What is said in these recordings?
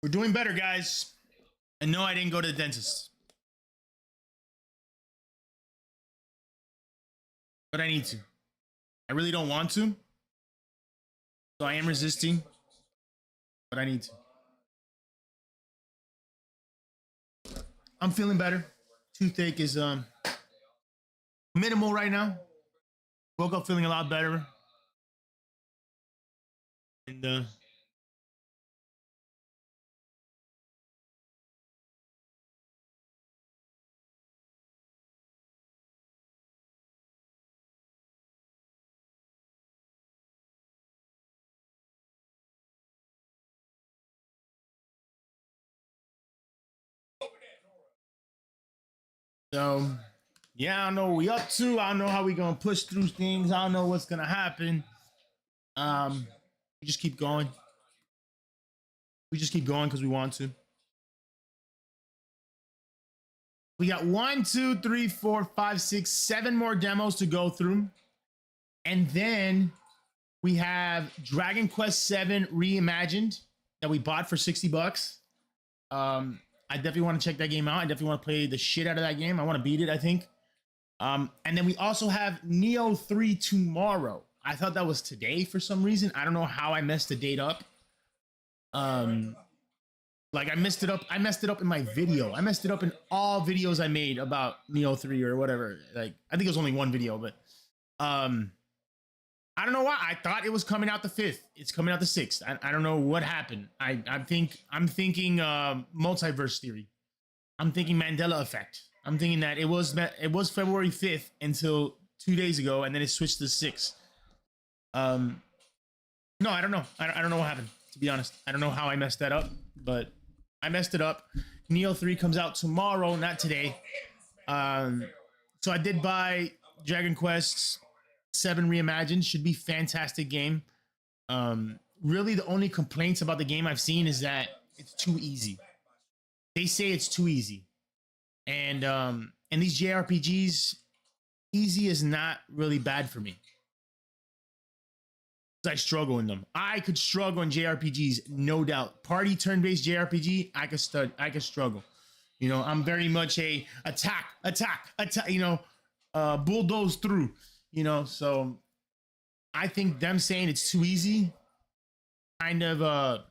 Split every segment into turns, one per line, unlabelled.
We're doing better, guys. And no, I didn't go to the dentist. But I need to. I really don't want to. So I am resisting. But I need to. I'm feeling better. Toothache is minimal right now. Woke up feeling a lot better. And so yeah, I don't know what we up to. I don't know how we gonna push through things. I don't know what's gonna happen. We just keep going. We just keep going because we want to. We got 1, 2, 3, 4, 5, 6, 7 more demos to go through. And then we have Dragon Quest VII Reimagined that we bought for $60. I definitely want to check that game out. I definitely want to play the shit out of that game. I want to beat it, I think. And then we also have Neo 3 tomorrow. I thought that was today for some reason. I don't know how I messed the date up. Like I messed it up. I messed it up in my video. I messed it up in all videos I made about Neo 3 or whatever. Like I think it was only one video, but I don't know why. I thought it was coming out the 5th. It's coming out the 6th. I don't know what happened. I'm thinking multiverse theory. I'm thinking Mandela effect. I'm thinking that it was February 5th until 2 days ago, and then it switched to 6th. No, I don't know. I don't know what happened, to be honest. I don't know how I messed that up, but I messed it up. Neo 3 comes out tomorrow, not today. So I did buy Dragon Quest VII Reimagined. Should be fantastic game. Really, the only complaints about the game I've seen is that it's too easy. They say it's too easy. And these JRPGs, easy is not really bad for me. I struggle in them. I could struggle in JRPGs, no doubt. Party turn-based JRPG, I could struggle. You know, I'm very much a attack, you know, bulldoze through, you know. So I think them saying it's too easy kind of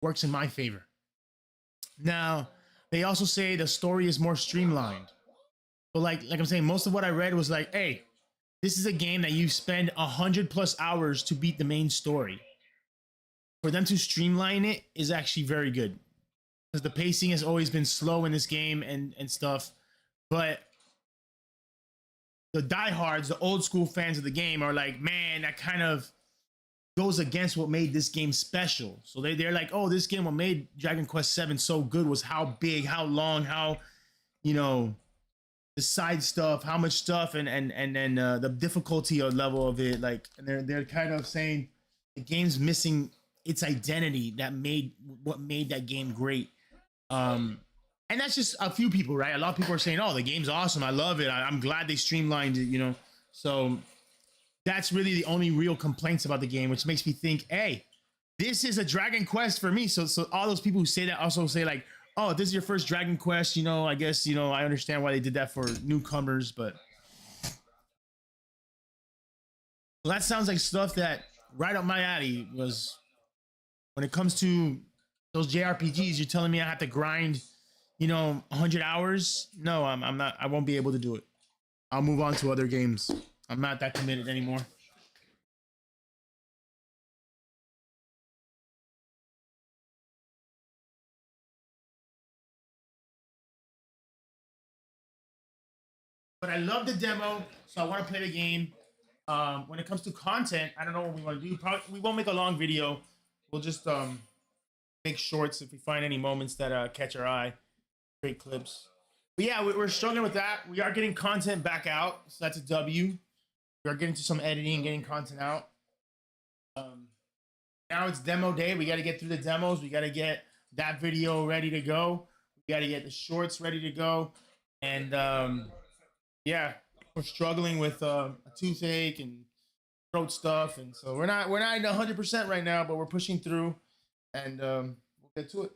works in my favor. Now, they also say the story is more streamlined. But like I'm saying, most of what I read was like, hey, this is a game that you spend 100+ hours to beat the main story. For them to streamline it is actually very good. Because the pacing has always been slow in this game and stuff. But the diehards, the old school fans of the game are like, man, that kind of goes against what made this game special. So they're like, oh, this game, what made Dragon Quest VII so good was how big, how long, how, you know, the side stuff, how much stuff, and then the difficulty or level of it, like, and they're kind of saying the game's missing its identity that made that game great. And that's just a few people, right? A lot of people are saying, "Oh, the game's awesome, I love it, I'm glad they streamlined it," you know. So that's really the only real complaints about the game, which makes me think, hey, this is a Dragon Quest for me. So all those people who say that also say like, oh, this is your first Dragon Quest, you know, I guess, you know, I understand why they did that for newcomers, but well, that sounds like stuff that right up my alley was when it comes to those JRPGs. You're telling me I have to grind, you know, 100 hours? No, I'm not. I won't be able to do it. I'll move on to other games. I'm not that committed anymore. But I love the demo, so I want to play the game. When it comes to content, I don't know what we want to do. Probably we won't make a long video. We'll just make shorts if we find any moments that catch our eye. Great clips. But yeah, we're struggling with that. We are getting content back out, so that's a W. We are getting to some editing, getting content out. Now it's demo day. We got to get through the demos. We got to get that video ready to go. We got to get the shorts ready to go. And yeah, we're struggling with a toothache and throat stuff, and so we're not 100% right now, but we're pushing through, and we'll get to it.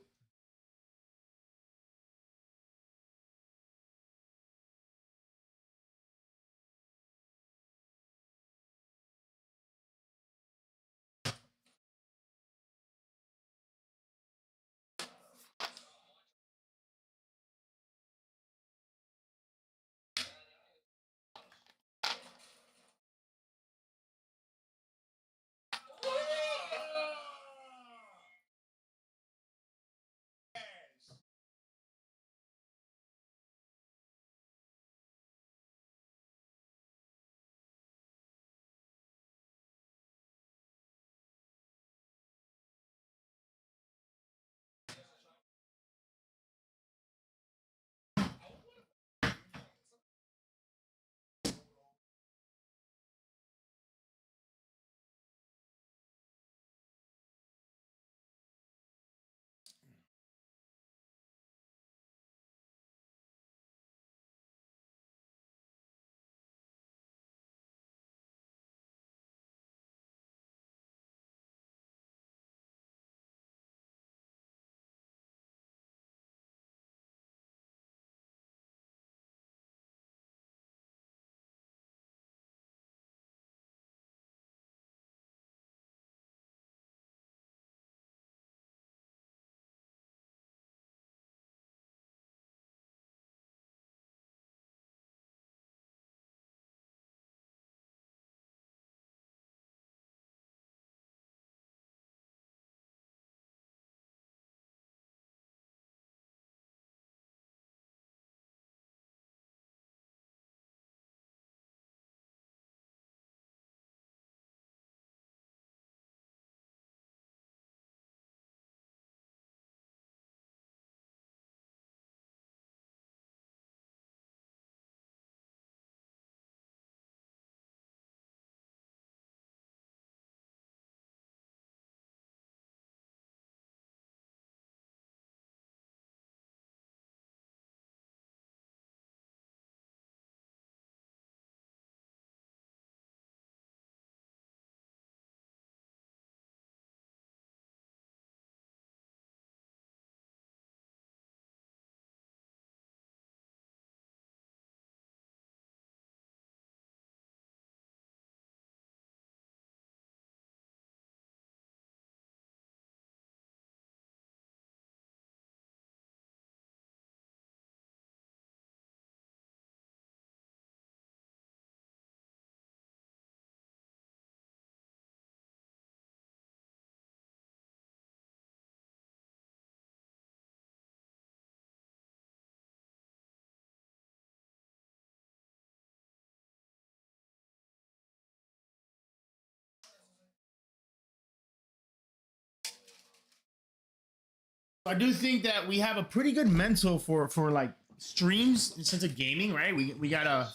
I do think that we have a pretty good mental for like streams in sense of gaming, right? We gotta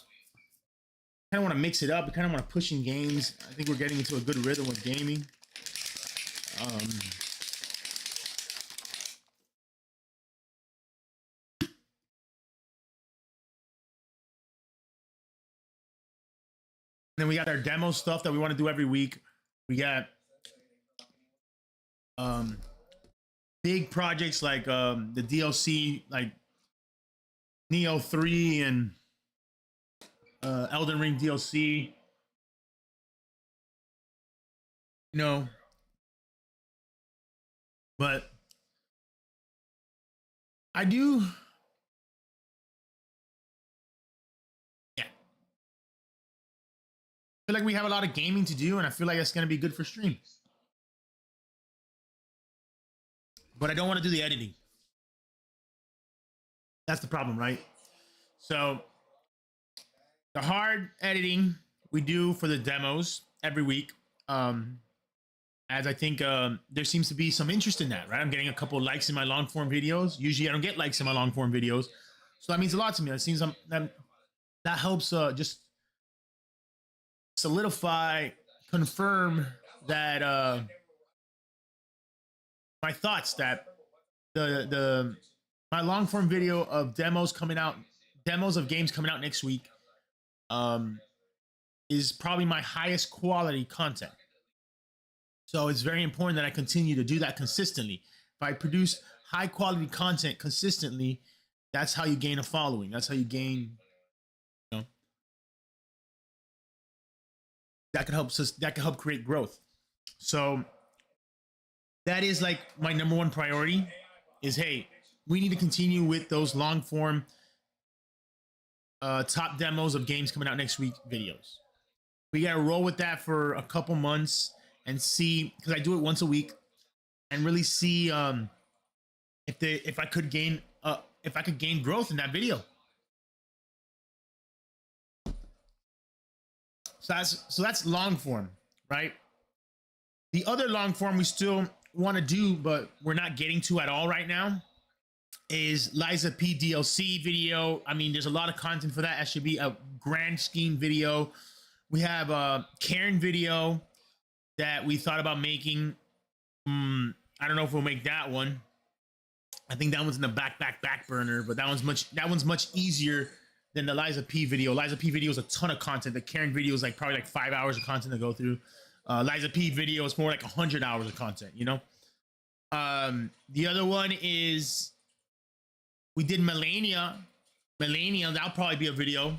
kind of want to mix it up. We kind of want to push in games. I think we're getting into a good rhythm with gaming. Um, then we got our demo stuff that we want to do every week. We got um, big projects like the DLC, like Neo 3 and Elden Ring DLC. You know, but I do. Yeah, I feel like we have a lot of gaming to do, and I feel like that's going to be good for stream. But I don't want to do the editing. That's the problem, right? So the hard editing we do for the demos every week. As I think there seems to be some interest in that, right? I'm getting a couple of likes in my long form videos. Usually I don't get likes in my long form videos. So that means a lot to me. That seems that helps just solidify, confirm that my thoughts that the my long form video of demos coming out, demos of games coming out next week, um, is probably my highest quality content. So it's very important that I continue to do that consistently. If I produce high quality content consistently, that's how you gain a following. That's how you gain, you know, that could help us, that could help create growth. So that is like my number one priority is, hey, we need to continue with those long form top demos of games coming out next week videos. We got to roll with that for a couple months and see, because I do it once a week, and really see if I could gain if I could gain growth in that video. So that's long form, right? The other long form we still want to do, but we're not getting to at all right now, is Liza P DLC video. I mean, there's a lot of content for that. That should be a grand scheme video. We have a Karen video that we thought about making. I don't know if we'll make that one. I think that one's in the back burner, but that one's much easier than the Liza P video. Liza P video is a ton of content. The Karen video is like probably like 5 hours of content to go through. Liza P video is more like 100 hours of content, you know? The other one is we did Melania. Melania, that'll probably be a video.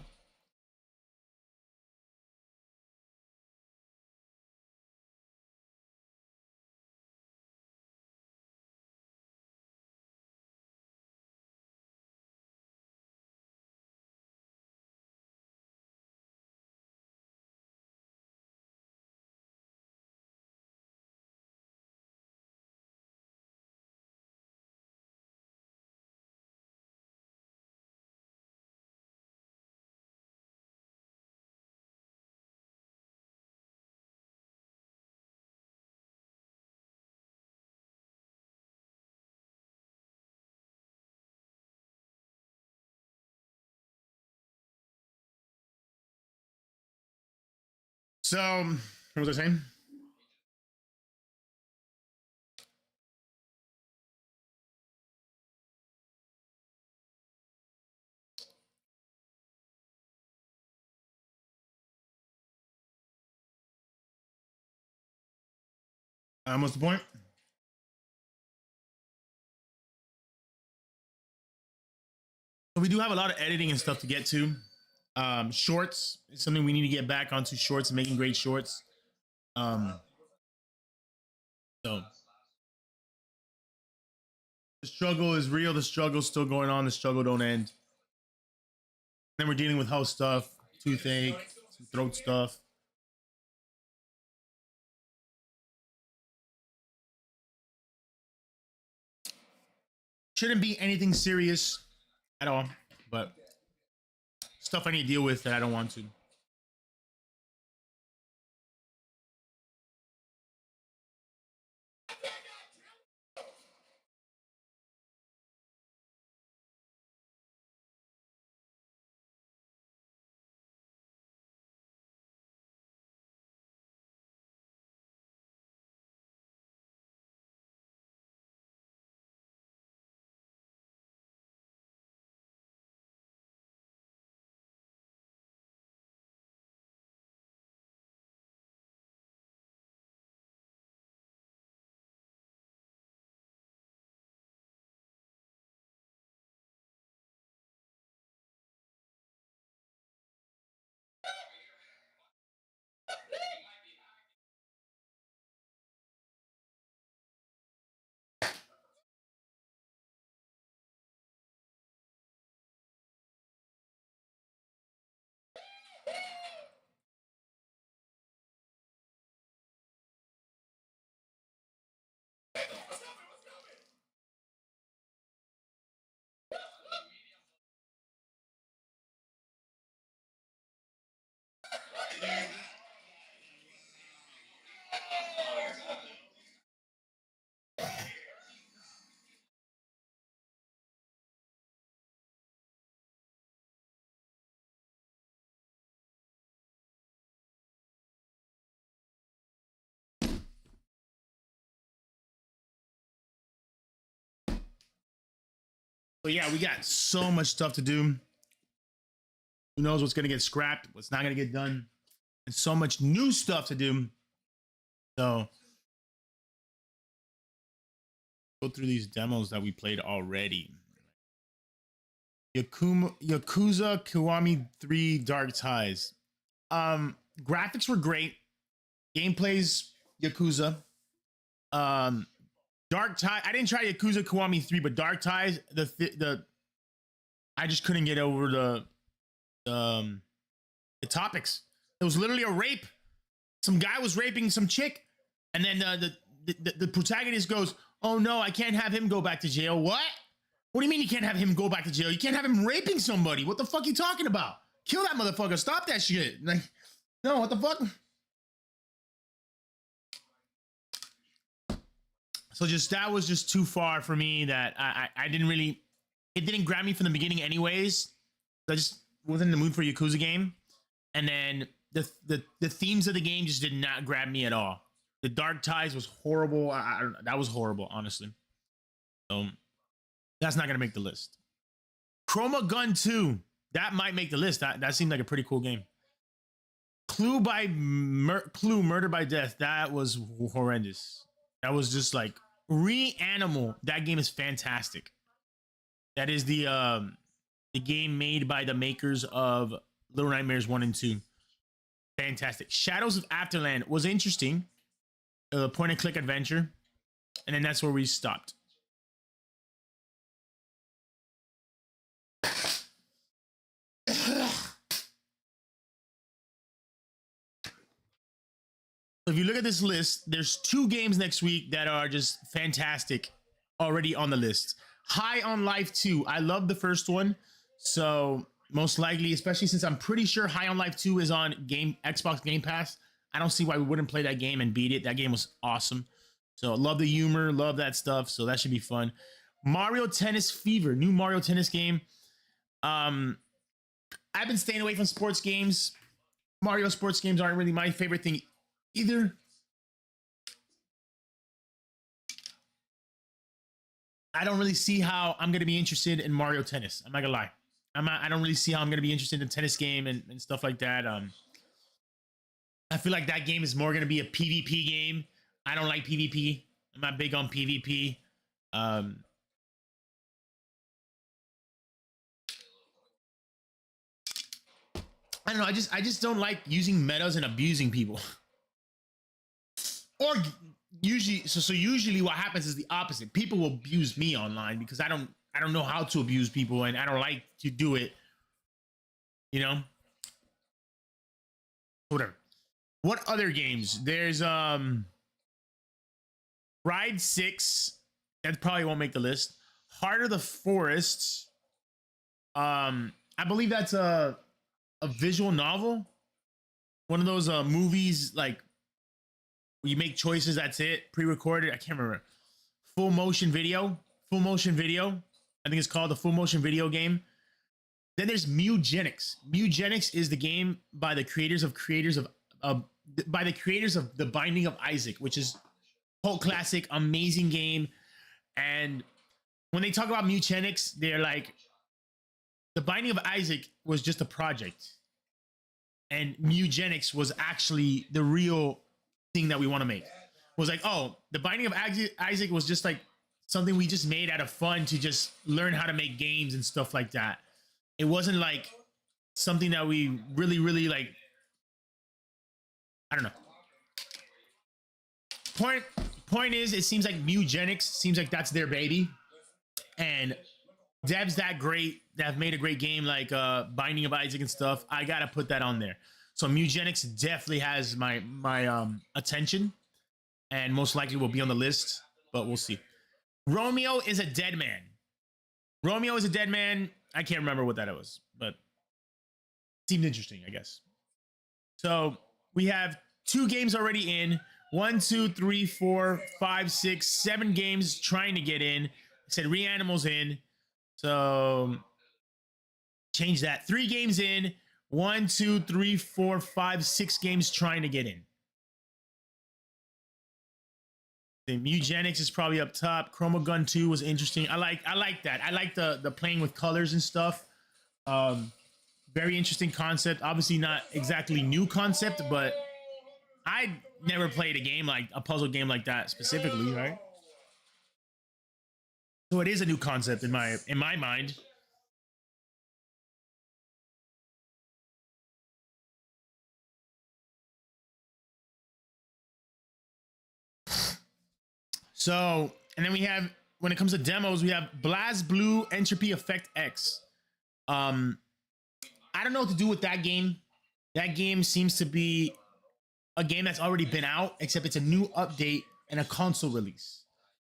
So, what was I saying? What's the point? So we do have a lot of editing and stuff to get to. Shorts is something we need to get back onto, shorts and making great shorts. So the struggle is real. The struggle's still going on. The struggle don't end. Then we're dealing with health stuff, toothache, some throat stuff. Shouldn't be anything serious at all, but stuff I need to deal with that I don't want to. So yeah, we got so much stuff to do. Who knows what's gonna get scrapped, what's not gonna get done, and so much new stuff to do. So go through these demos that we played already. Yakuza Kiwami 3 Dark Ties. Graphics were great. Gameplay's Yakuza. Dark Ties. I didn't try Yakuza Kiwami 3, but Dark Ties, I just couldn't get over the topics. It was literally a rape. Some guy was raping some chick, and then the protagonist goes, "Oh no, I can't have him go back to jail." What? What do you mean you can't have him go back to jail? You can't have him raping somebody. What the fuck are you talking about? Kill that motherfucker. Stop that shit. Like, no, what the fuck? So just that was just too far for me that I didn't really, it didn't grab me from the beginning anyways. I just wasn't in the mood for a Yakuza game. And then the themes of the game just did not grab me at all. The Dark Ties was horrible. That was horrible, honestly. So that's not gonna make the list. Chroma Gun 2, that might make the list. That seemed like a pretty cool game. Clue Murder by Death, that was horrendous. That was just like Reanimal. That game is fantastic. That is the game made by the makers of Little Nightmares 1 and 2. Fantastic. Shadows of Afterland was interesting. Point and click adventure. And then that's where we stopped. If you look at this list, there's 2 games next week that are just fantastic already on the list. High on Life 2. I love the first one. So most likely, especially since I'm pretty sure High on Life 2 is on Xbox Game Pass, I don't see why we wouldn't play that game and beat it. That game was awesome. So love the humor, love that stuff. So that should be fun. Mario Tennis Fever, new Mario Tennis game. I've been staying away from sports games. Mario sports games aren't really my favorite thing either. I don't really see how I'm going to be interested in Mario Tennis. I'm not going to lie. I don't really see how I'm going to be interested in a tennis game and stuff like that. I feel like that game is more going to be a PvP game. I don't like PvP. I'm not big on PvP. I don't know. I just don't like using metas and abusing people. Or usually, so usually what happens is the opposite. People will abuse me online because I don't know how to abuse people and I don't like to do it. You know? Whatever. What other games? There's Ride 6. That probably won't make the list. Heart of the Forest. I believe that's a visual novel. One of those movies like you make choices, that's it, pre-recorded. I can't remember. Full motion video. I think it's called the full motion video game. Then there's Mugenics. Mugenics is the game by the creators of The Binding of Isaac, which is cult classic, amazing game. And when they talk about Mugenics, they're like, The Binding of Isaac was just a project, and Mugenics was actually the real thing that we want to make. It was like, oh, The Binding of Isaac was just like something we just made out of fun to just learn how to make games and stuff like that. It wasn't like something that we really like. I don't know. Point is, it seems like Mugenics seems like that's their baby, and devs that great that have made a great game like Binding of Isaac and stuff. I gotta put that on there. So Mugenics definitely has my attention, and most likely will be on the list, but we'll see. Romeo is a Dead Man. Romeo is a Dead Man. I can't remember what that was, but it seemed interesting, I guess. So we have 2 games already in. 1, 2, 3, 4, 5, 6, 7 games trying to get in. I said Reanimal's in. So change that. 3 games in. 1, 2, 3, 4, 5, 6 games trying to get in. The Eugenics is probably up top. Chroma Gun 2 was interesting. I like that. I like the playing with colors and stuff. Um, very interesting concept. Obviously not exactly new concept, but I never played a game like a puzzle game like that specifically, right? So it is a new concept in my mind. So, and then we have when it comes to demos, we have BlazBlue Entropy Effect X. Um, I don't know what to do with that game. That game seems to be a game that's already been out, except it's a new update and a console release.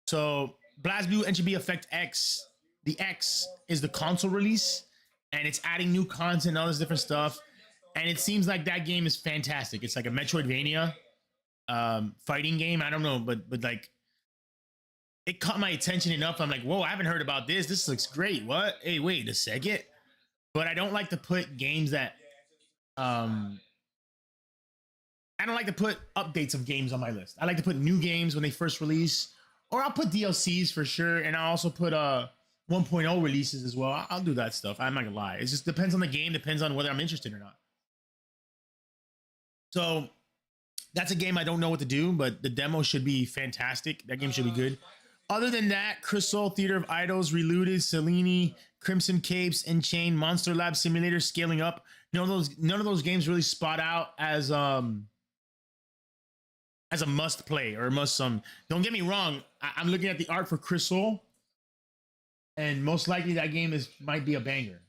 So BlazBlue Entropy Effect X, the X is the console release, and it's adding new content and all this different stuff. And it seems like that game is fantastic. It's like a Metroidvania fighting game. I don't know, but like it caught my attention enough. I'm like, whoa, I haven't heard about this. This looks great. What? Hey, wait a second. But I don't like to put games that um I don't like to put updates of games on my list. I like to put new games when they first release, or I'll put DLCs for sure, and I'll also put 1.0 releases as well. I'll do that stuff. I'm not gonna lie. It just depends on the game, depends on whether I'm interested or not. So that's a game I don't know what to do, but the demo should be fantastic. That game should be good. Other than that, Crystal, Theater of Idols, Reloaded, Selene, Crimson Capes, Enchain, Monster Lab Simulator, Scaling Up. None of those games really spot out as a must play or a must Don't get me wrong. I'm looking at the art for Crystal, and most likely that game might be a banger.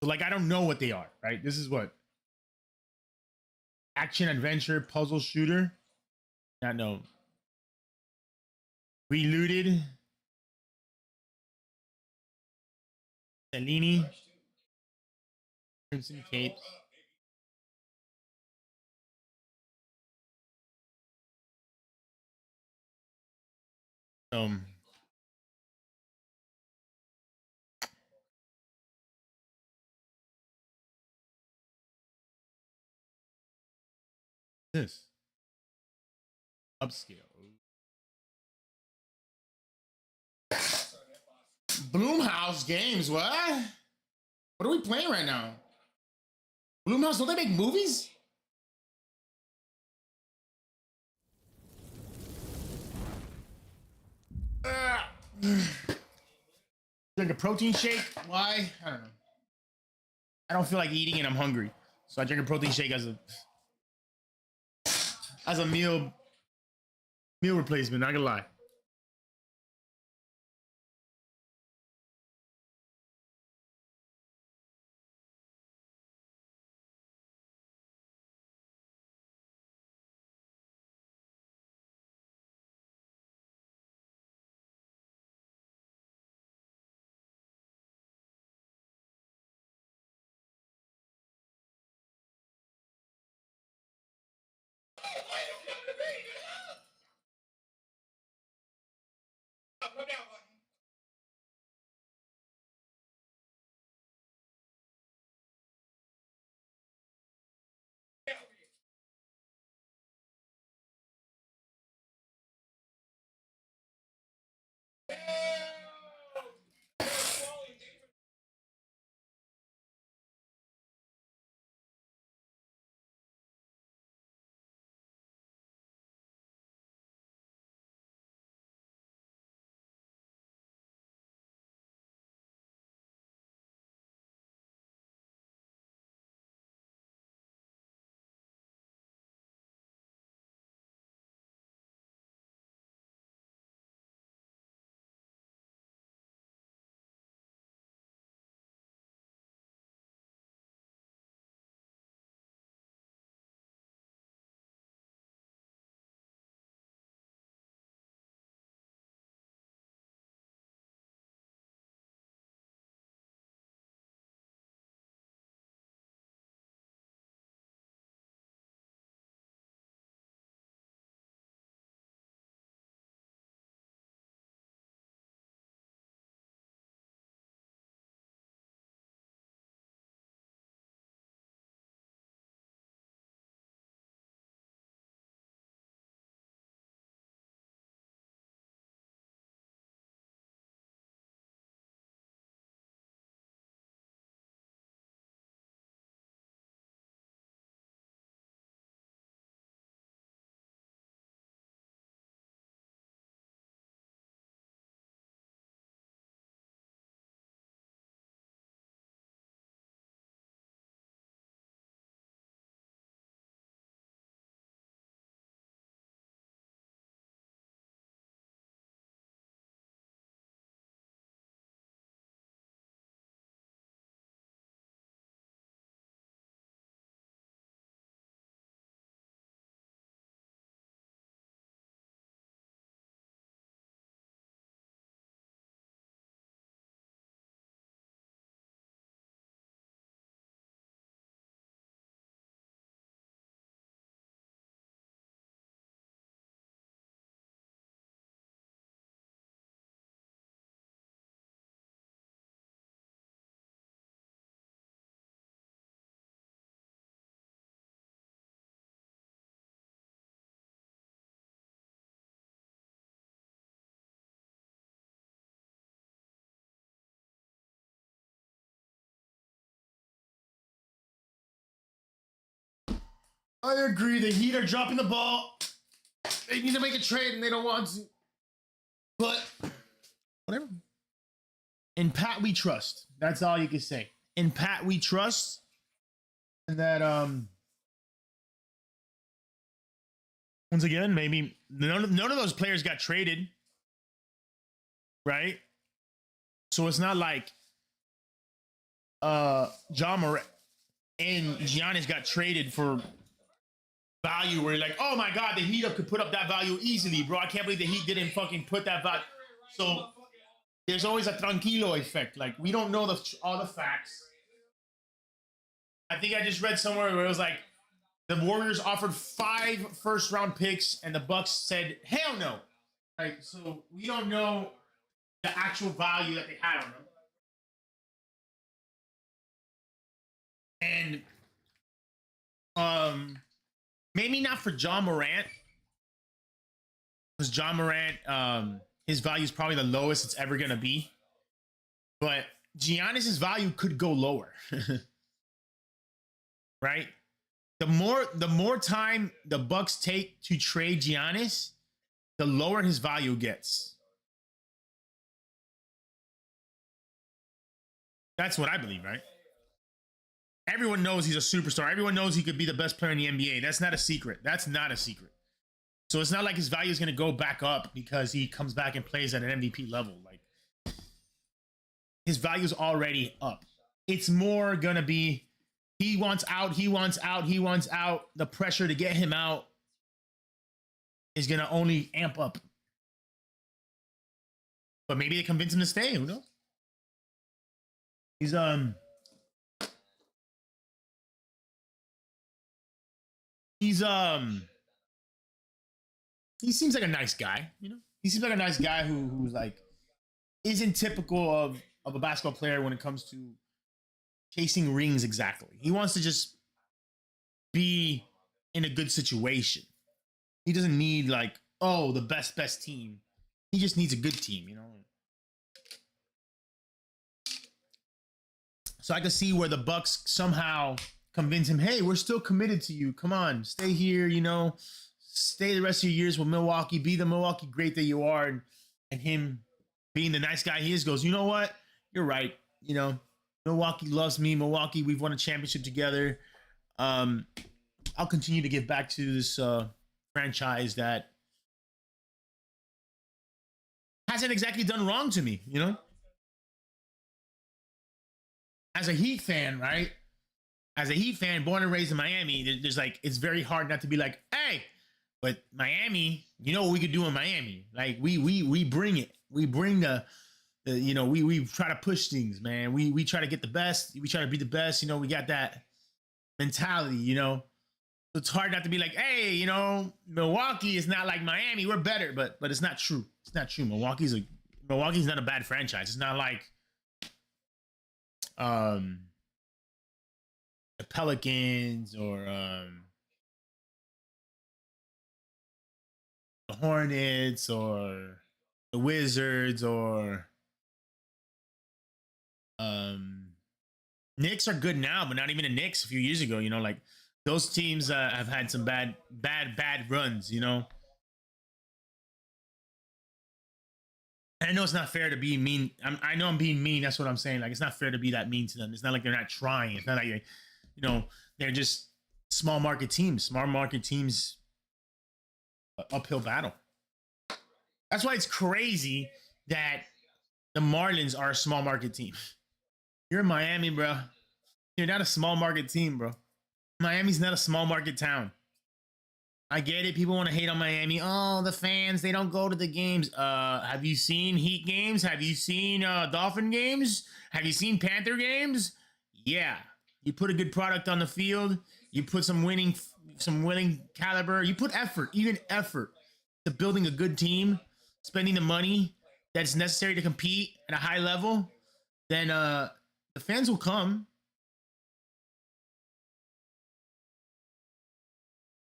So like I don't know what they are, right? This is what action adventure puzzle shooter. Not know. Reloaded. Selene. Crimson Capes. Um this upscale. Bloomhouse Games. What? What are we playing right now? Bloomhouse, don't they make movies? Drink a protein shake. Why? I don't know. I don't feel like eating and I'm hungry, so I drink a protein shake as a meal replacement. Not gonna lie. I agree. The Heat are dropping the ball. They need to make a trade and they don't want to. But whatever. In Pat, we trust. That's all you can say. In Pat, we trust. And that once again, maybe none of those players got traded. Right? So it's not like John Morant and Giannis got traded for value where you're like, oh my God, the Heat could put up that value easily, bro. I can't believe the Heat didn't fucking put that value. So there's always a tranquilo effect. Like, we don't know all the facts. I think I just read somewhere where it was like the Warriors offered 5 first-round picks and the Bucks said, hell no. Right? So we don't know the actual value that they had on them. And maybe not for John Morant, because John Morant, his value is probably the lowest it's ever gonna be. But Giannis's value could go lower, right? The more time the Bucks take to trade Giannis, the lower his value gets. That's what I believe, right? Everyone knows he's a superstar. Everyone knows he could be the best player in the NBA. That's not a secret. That's not a secret. So it's not like his value is going to go back up because he comes back and plays at an MVP level. Like, his value is already up. It's more going to be he wants out, he wants out, he wants out. The pressure to get him out is going to only amp up. But maybe they convince him to stay. Who knows? He's he seems like a nice guy, you know? He seems like a nice guy who's like isn't typical of a basketball player when it comes to chasing rings exactly. He wants to just be in a good situation. He doesn't need like, oh, the best team. He just needs a good team, you know? So I can see where the Bucks somehow convince him, hey, we're still committed to you. Come on, stay here, you know, stay the rest of your years with Milwaukee, be the Milwaukee great that you are. And him being the nice guy he is goes, you know what? You're right. You know, Milwaukee loves me. Milwaukee, we've won a championship together. I'll continue to give back to this franchise that hasn't exactly done wrong to me, you know? As a Heat fan, right? As a Heat fan, born and raised in Miami, there's like, it's very hard not to be like, hey, but Miami, you know what we could do in Miami? Like, we bring it. We bring the you know, we try to push things, man. We try to get the best. We try to be the best. You know, we got that mentality, you know? So it's hard not to be like, hey, you know, Milwaukee is not like Miami. We're better, but it's not true. It's not true. Milwaukee's not a bad franchise. It's not like the Pelicans or the Hornets or the Wizards or Knicks are good now, but not even the Knicks a few years ago. You know, like those teams have had some bad runs. You know, and I know it's not fair to be mean. I know I'm being mean. That's what I'm saying. Like, it's not fair to be that mean to them. It's not like they're not trying. It's not like, you know, they're just small market teams. Small market teams, uphill battle. That's why it's crazy that the Marlins are a small market team. You're in Miami, bro. You're not a small market team, bro. Miami's not a small market town. I get it. People want to hate on Miami. Oh, the fans, they don't go to the games. Have you seen Heat games? Have you seen Dolphin games? Have you seen Panther games? Yeah. You put a good product on the field. You put some winning caliber. You put effort, even effort, to building a good team, spending the money that's necessary to compete at a high level, then the fans will come.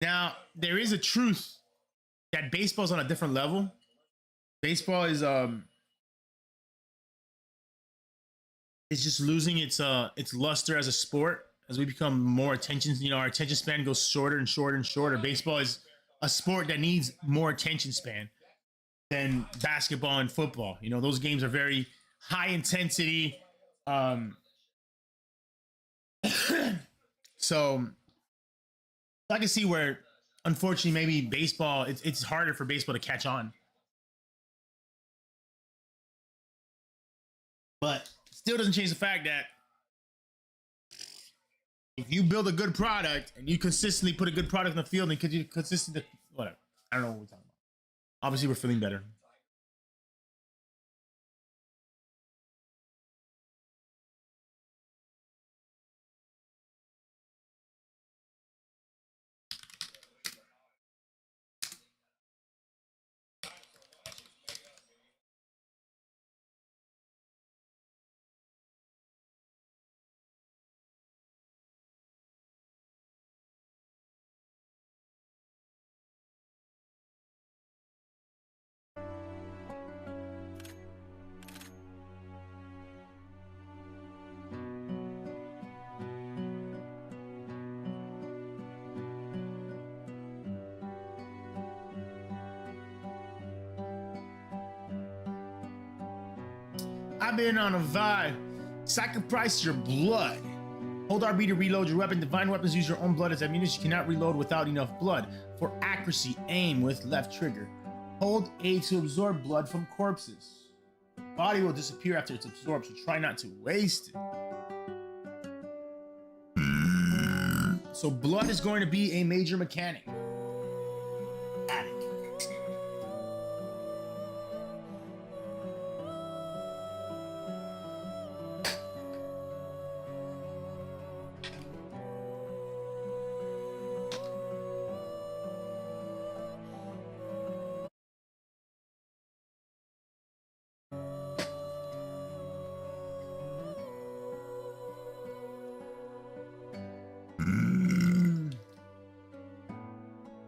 Now, there is a truth that baseball's on a different level. Baseball is just losing its luster as a sport as we become more attention, our attention span goes shorter and shorter and shorter. Baseball is a sport that needs more attention span than basketball and football. Those games are very high intensity. So I can see where, unfortunately, maybe baseball, it's harder for baseball to catch on. But still doesn't change the fact that if you build a good product and you consistently put a good product in the field and you consistently, whatever. I don't know what we're talking about. Obviously, we're feeling better. I've been on a vibe. Sacrifice your blood. Hold RB to reload your weapon. Divine weapons use your own blood as ammunition. You cannot reload without enough blood. For accuracy, aim with left trigger. Hold A to absorb blood from corpses. Body will disappear after it's absorbed, so try not to waste it. So blood is going to be a major mechanic.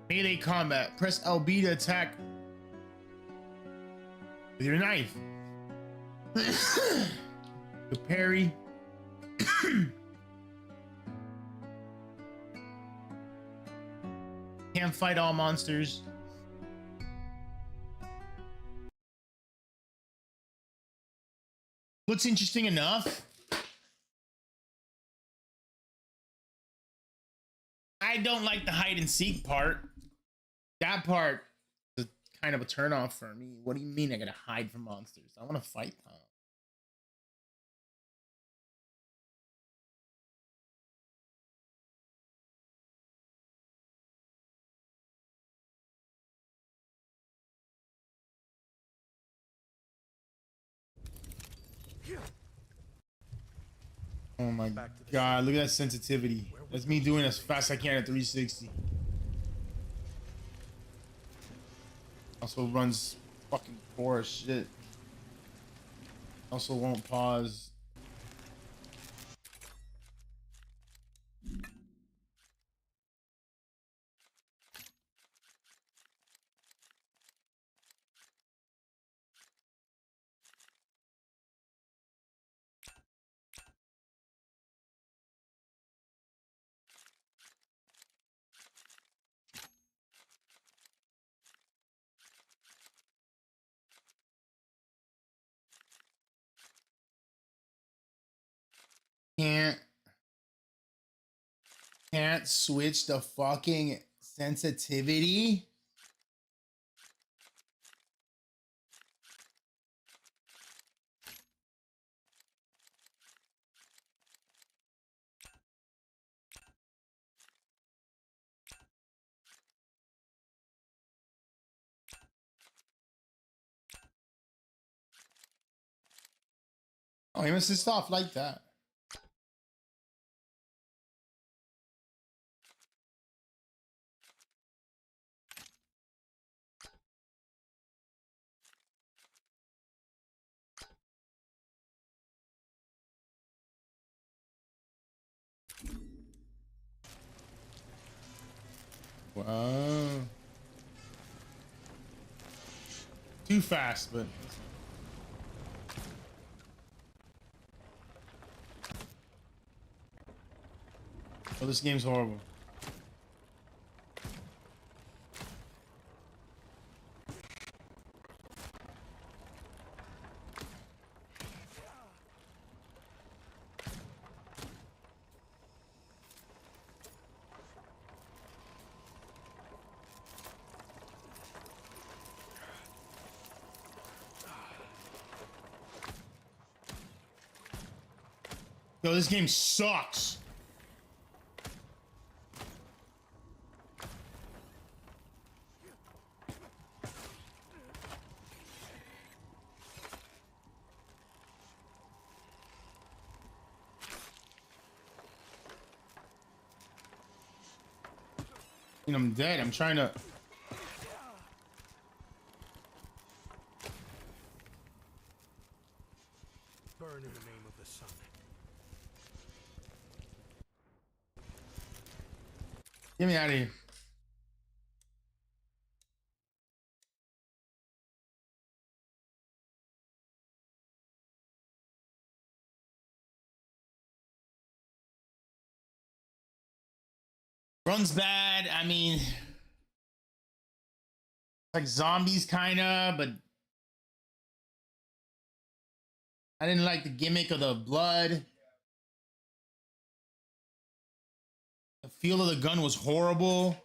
Melee combat. Press LB to attack with your knife. The parry. Can't fight all monsters. What's interesting enough, I don't like the hide and seek part. That part is kind of a turnoff for me. What do you mean I gotta hide from monsters? I want to fight them. Oh my god, look at that sensitivity. That's me doing as fast as I can at 360. Also runs fucking poor as shit. Also won't pause. Can't switch the fucking sensitivity. Oh, he must have stopped like that. Wow. Too fast, but Oh, this game's horrible. Yo, this game sucks. I'm dead. I'm trying to.
Burn in the name of the sun.
Get me out of here. Run's bad. I mean, like zombies, kinda, but I didn't like the gimmick of the blood. The feel of the gun was horrible.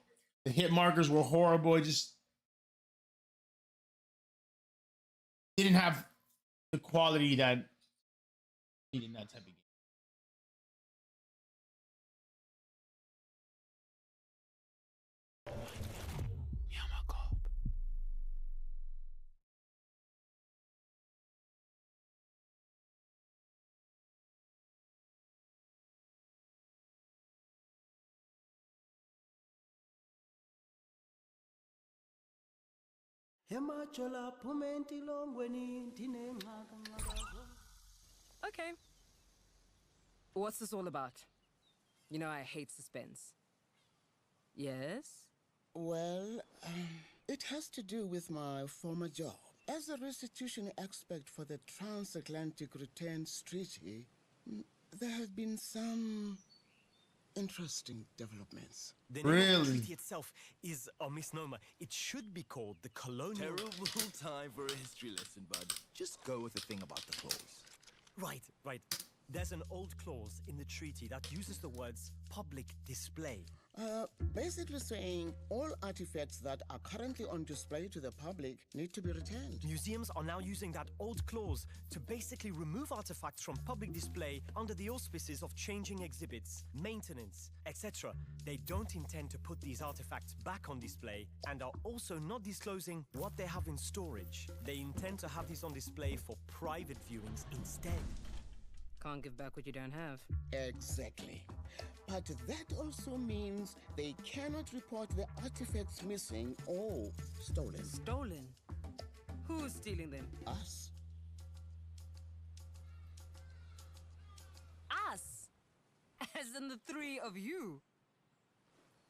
The hit markers were horrible. It just didn't have the quality that needed in that type of game.
Okay. What's this all about? You know I hate suspense. Yes?
Well, it has to do with my former job. As a restitution expert for the Transatlantic Returns Treaty, there have been some interesting developments.
The name of
Really?
the treaty itself is a misnomer. It should be called the Colonial...
Terrible time for a history lesson, bud. Just go with the thing about the clause.
Right. There's an old clause in the treaty that uses the words public display.
Basically saying all artifacts that are currently on display to the public need to be returned.
Museums are now using that old clause to basically remove artifacts from public display under the auspices of changing exhibits, maintenance, etc. They don't intend to put these artifacts back on display and are also not disclosing what they have in storage. They intend to have these on display for private viewings instead.
Can't give back what you don't have.
Exactly. But that also means they cannot report the artifacts missing or stolen.
Stolen? Who's stealing them?
Us.
Us! As in the three of you.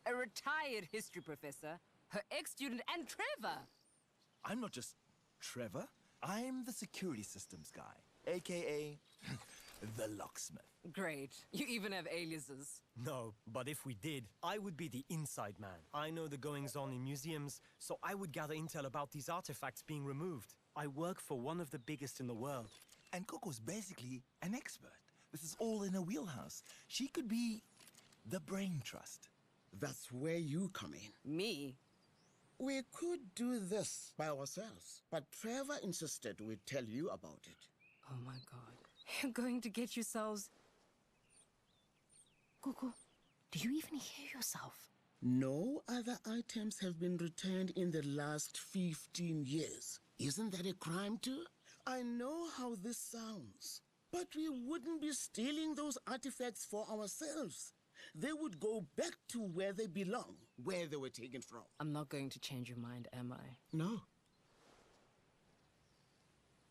A retired history professor, her ex-student, and Trevor!
I'm not just Trevor. I'm the security systems guy, aka the locksmith.
Great. You even have aliases.
No, but if we did, I would be the inside man. I know the goings-on in museums, so I would gather intel about these artifacts being removed. I work for one of the biggest in the world.
And Coco's basically an expert. This is all in her wheelhouse. She could be the brain trust.
That's where you come in.
Me?
We could do this by ourselves, but Trevor insisted we'd tell you about it.
Oh my god. You're going to get yourselves... Cuckoo, do you even hear yourself?
No other items have been returned in the last 15 years. Isn't that a crime too? I know how this sounds, but we wouldn't be stealing those artifacts for ourselves. They would go back to where they belong, where they were taken from.
I'm not going to change your mind, am I?
No.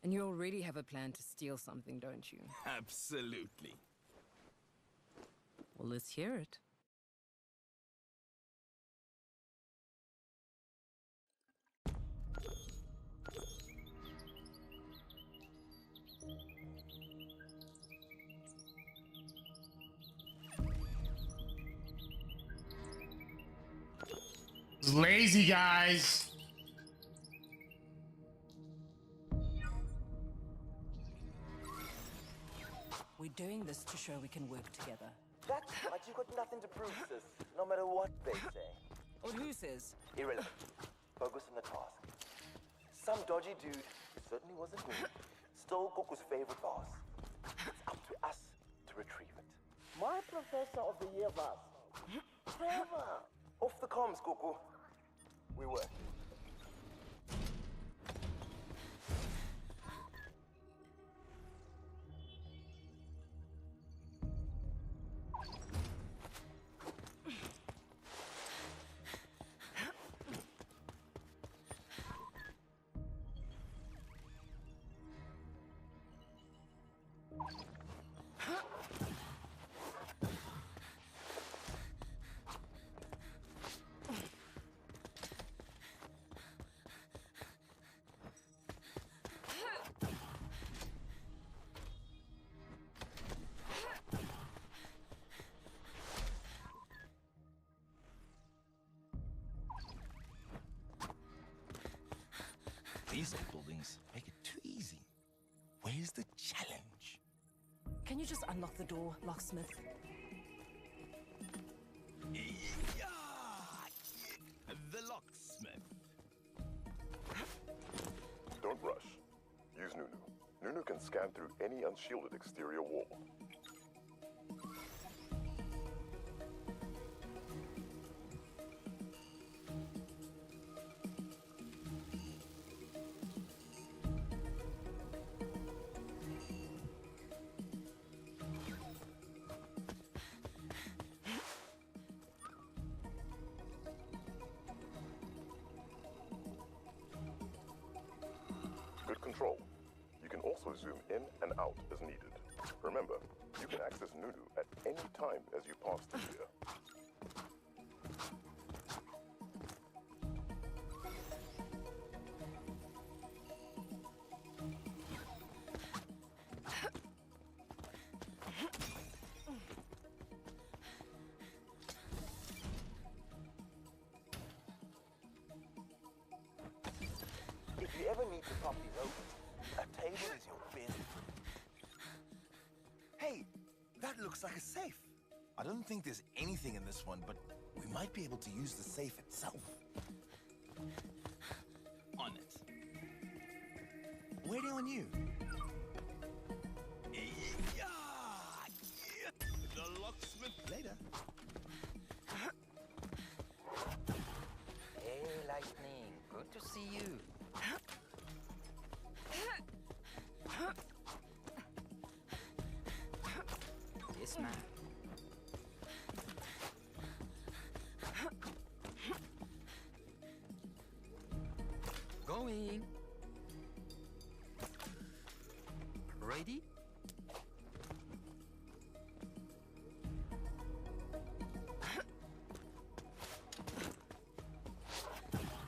And you already have a plan to steal something, don't you?
Absolutely.
Well, let's hear it.
It's lazy, guys.
We're doing this to show we can work together.
That's like you got nothing to prove, sis. No matter what they say.
Or who says?
Irrelevant. Focus on the task. Some dodgy dude, who certainly wasn't me, stole Goku's favorite vase. It's up to us to retrieve it.
My professor of the year vase. Trevor!
Off the comms, Goku. We work. These old buildings make it too easy. Where's the challenge?
Can you just unlock the door, locksmith?
Yeah! The locksmith.
Don't rush. Use Nunu. Nunu can scan through any unshielded exterior wall. Good control. You can also zoom in and out as needed. Remember, you can access Nunu at any time as you pass through here.
If you ever need to pop these open, a table is your best. Hey, that looks like a safe. I don't think there's anything in this one, but we might be able to use the safe itself. On it. Waiting on you. Yeah! The locksmith later.
Hey, Lightning. Good to see you. Yes, ma'am. Going. Ready?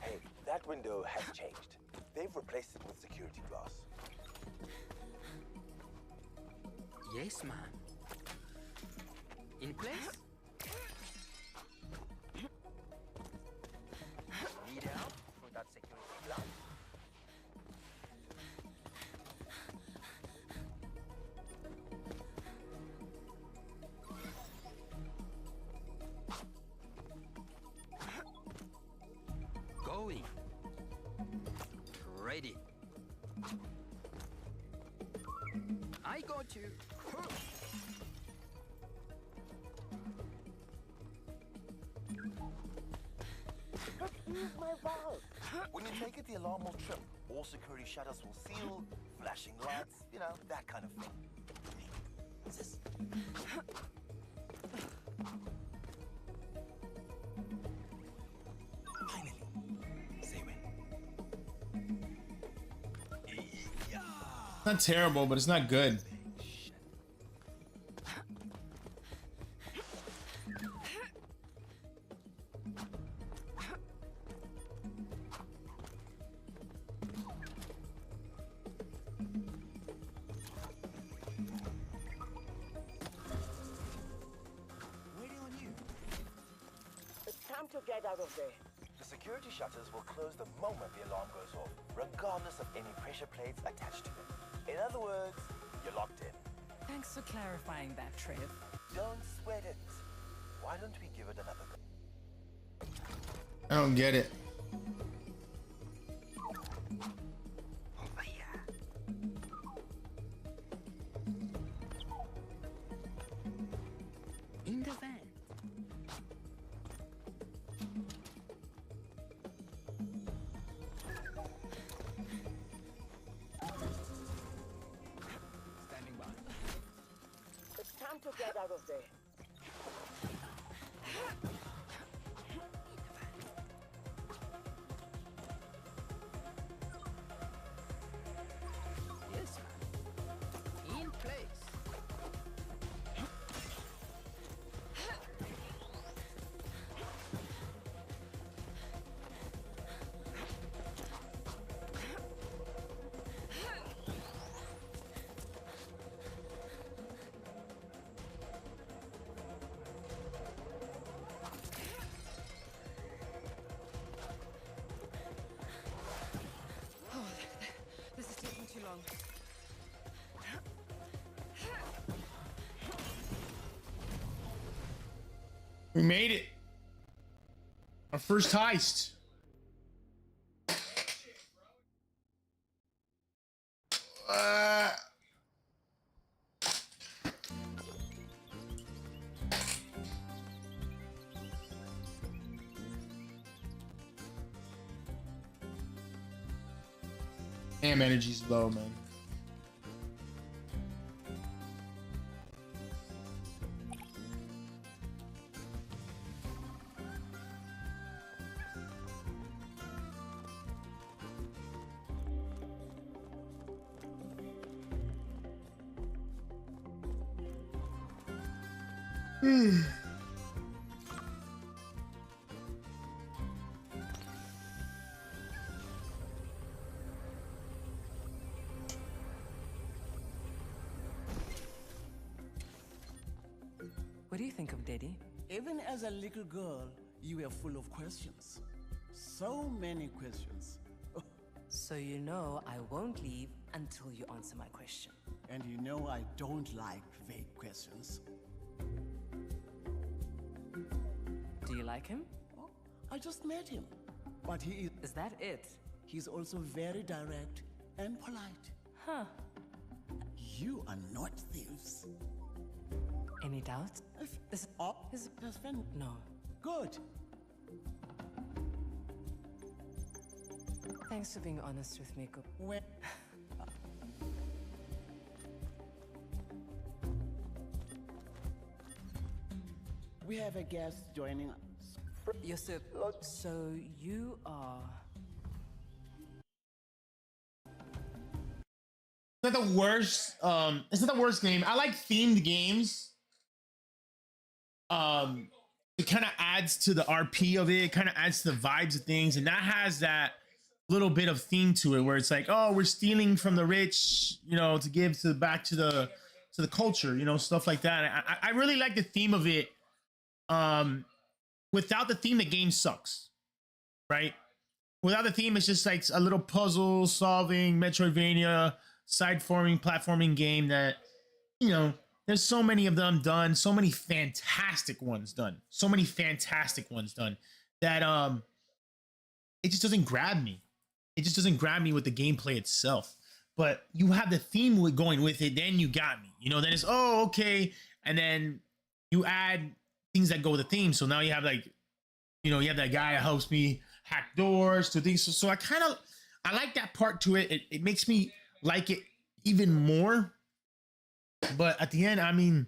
Hey, that window has changed. They've replaced it with security glass.
Yes, ma'am. In place? Need help for that security glass? Going. Ready. I got you.
But here's my vase.
When you take it, the alarm will trip. All security shutters will seal, flashing lights, you know, that kind of thing. Sis. Finally. Say when. Yeah.
Not terrible, but it's not good.
Waiting on you.
It's time to get out of there.
The security shutters will close the moment the alarm goes off, regardless of any pressure plates attached to them. In other words, you're locked in.
Thanks for clarifying that, Trev.
Don't sweat it. Why don't we give it another go?
I don't get it.
Over here. In the van. Standing by.
It's time to get out of there.
Yes, ma'am. In place.
This is taking too long.
We made it. Our first heist. Damn, energy's low, man.
What do you think of Daddy?
Even as a little girl, you were full of questions. So many questions.
So you know I won't leave until you answer my question.
And you know I don't like vague questions.
Do you like him?
Oh, I just met him. But
Is that it?
he's also very direct and polite.
Huh.
You are not thieves.
Any doubts?
Is up his friend?
No.
Good.
Thanks for being honest with me, Goop.
When we have a guest joining us.
Yusuf, so you are...
It's not the worst. It's not the worst game. I like themed games. It kind of adds to the RP of it. It kind of adds to the vibes of things, and that has that little bit of theme to it, where it's like, oh, we're stealing from the rich, you know, to give to back to the culture, you know, stuff like that. I really like the theme of it. Without the theme, the game sucks, right? Without the theme, it's just like a little puzzle solving Metroidvania side forming platforming game that, you know, there's so many of them done, so many fantastic ones done, that it just doesn't grab me. It just doesn't grab me with the gameplay itself. But you have the theme with going with it, then you got me. You know, then it's, oh, okay, and then you add things that go with the theme. So now you have, like, you know, you have that guy that helps me hack doors to things. So I like that part to it. It makes me like it even more. But at the end, I mean,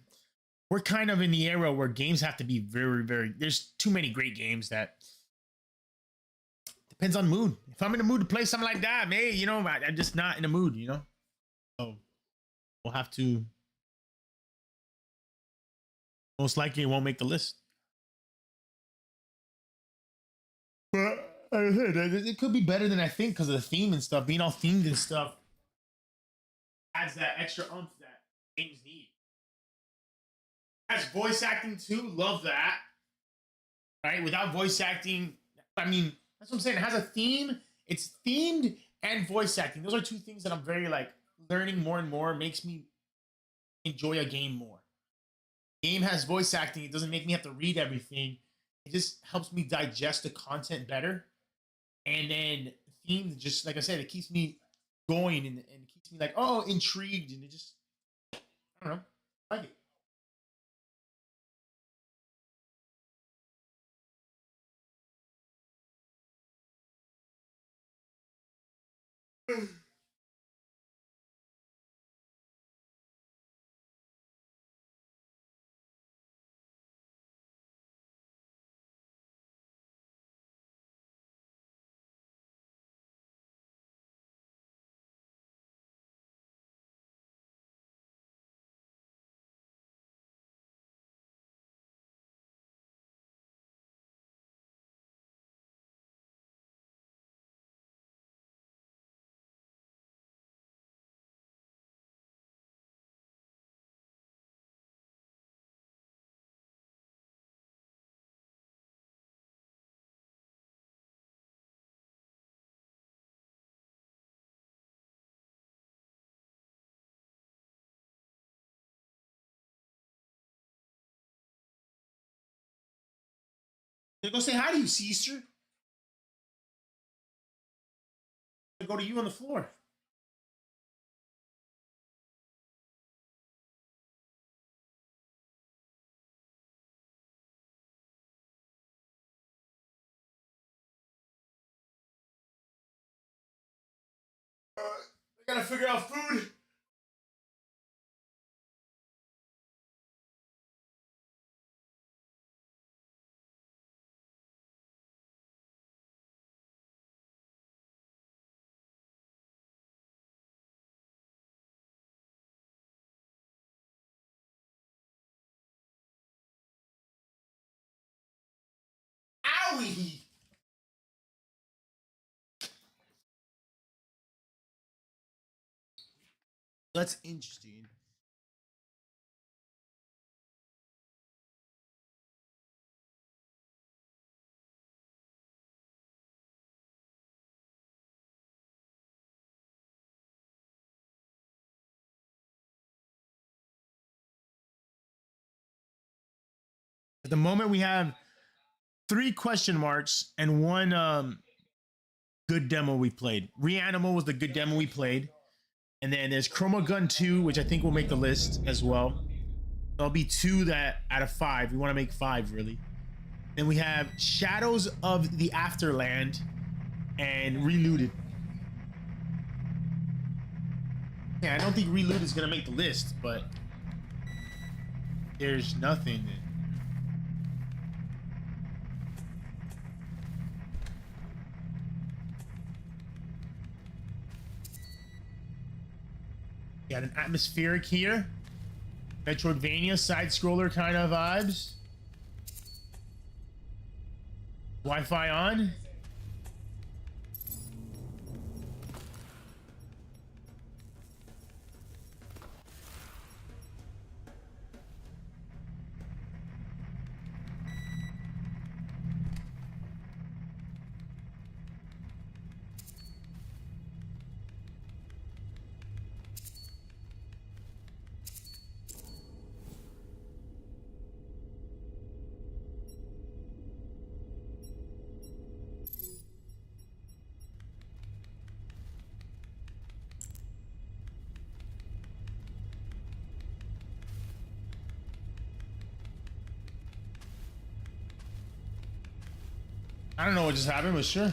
we're kind of in the era where games have to be very, very, there's too many great games that depends on mood. If I'm in the mood to play something like that, hey, you know, I'm just not in the mood, you know? So we'll have to, most likely it won't make the list. But it could be better than I think because of the theme and stuff, being all themed and stuff adds that extra oomph that games need. Has voice acting too, love that. Right? Without voice acting, I mean, That's what I'm saying. It has a theme. It's themed and voice acting. Those are two things that I'm very like learning more and more. Makes me enjoy a game more. Game has voice acting. It doesn't make me have to read everything. It just helps me digest the content better. And then themed, just like I said, it keeps me going and keeps me like, oh, intrigued. And it just, I don't know, I like it. Go say hi to you, sister. Go to you on the floor. I gotta figure out food. Owie! That's interesting. At the moment, we have 3 question marks and 1 good demo we played. Reanimal was the good demo we played. And then there's Chroma Gun 2, which I think will make the list as well. There'll be 2 that out of 5. We want to make 5, really. Then we have Shadows of the Afterland and Relooted. Yeah, I don't think Reloot is going to make the list, but there's nothing. Got an atmospheric here. Metroidvania, side scroller kind of vibes. Wi-Fi on. I don't know what just happened, but sure.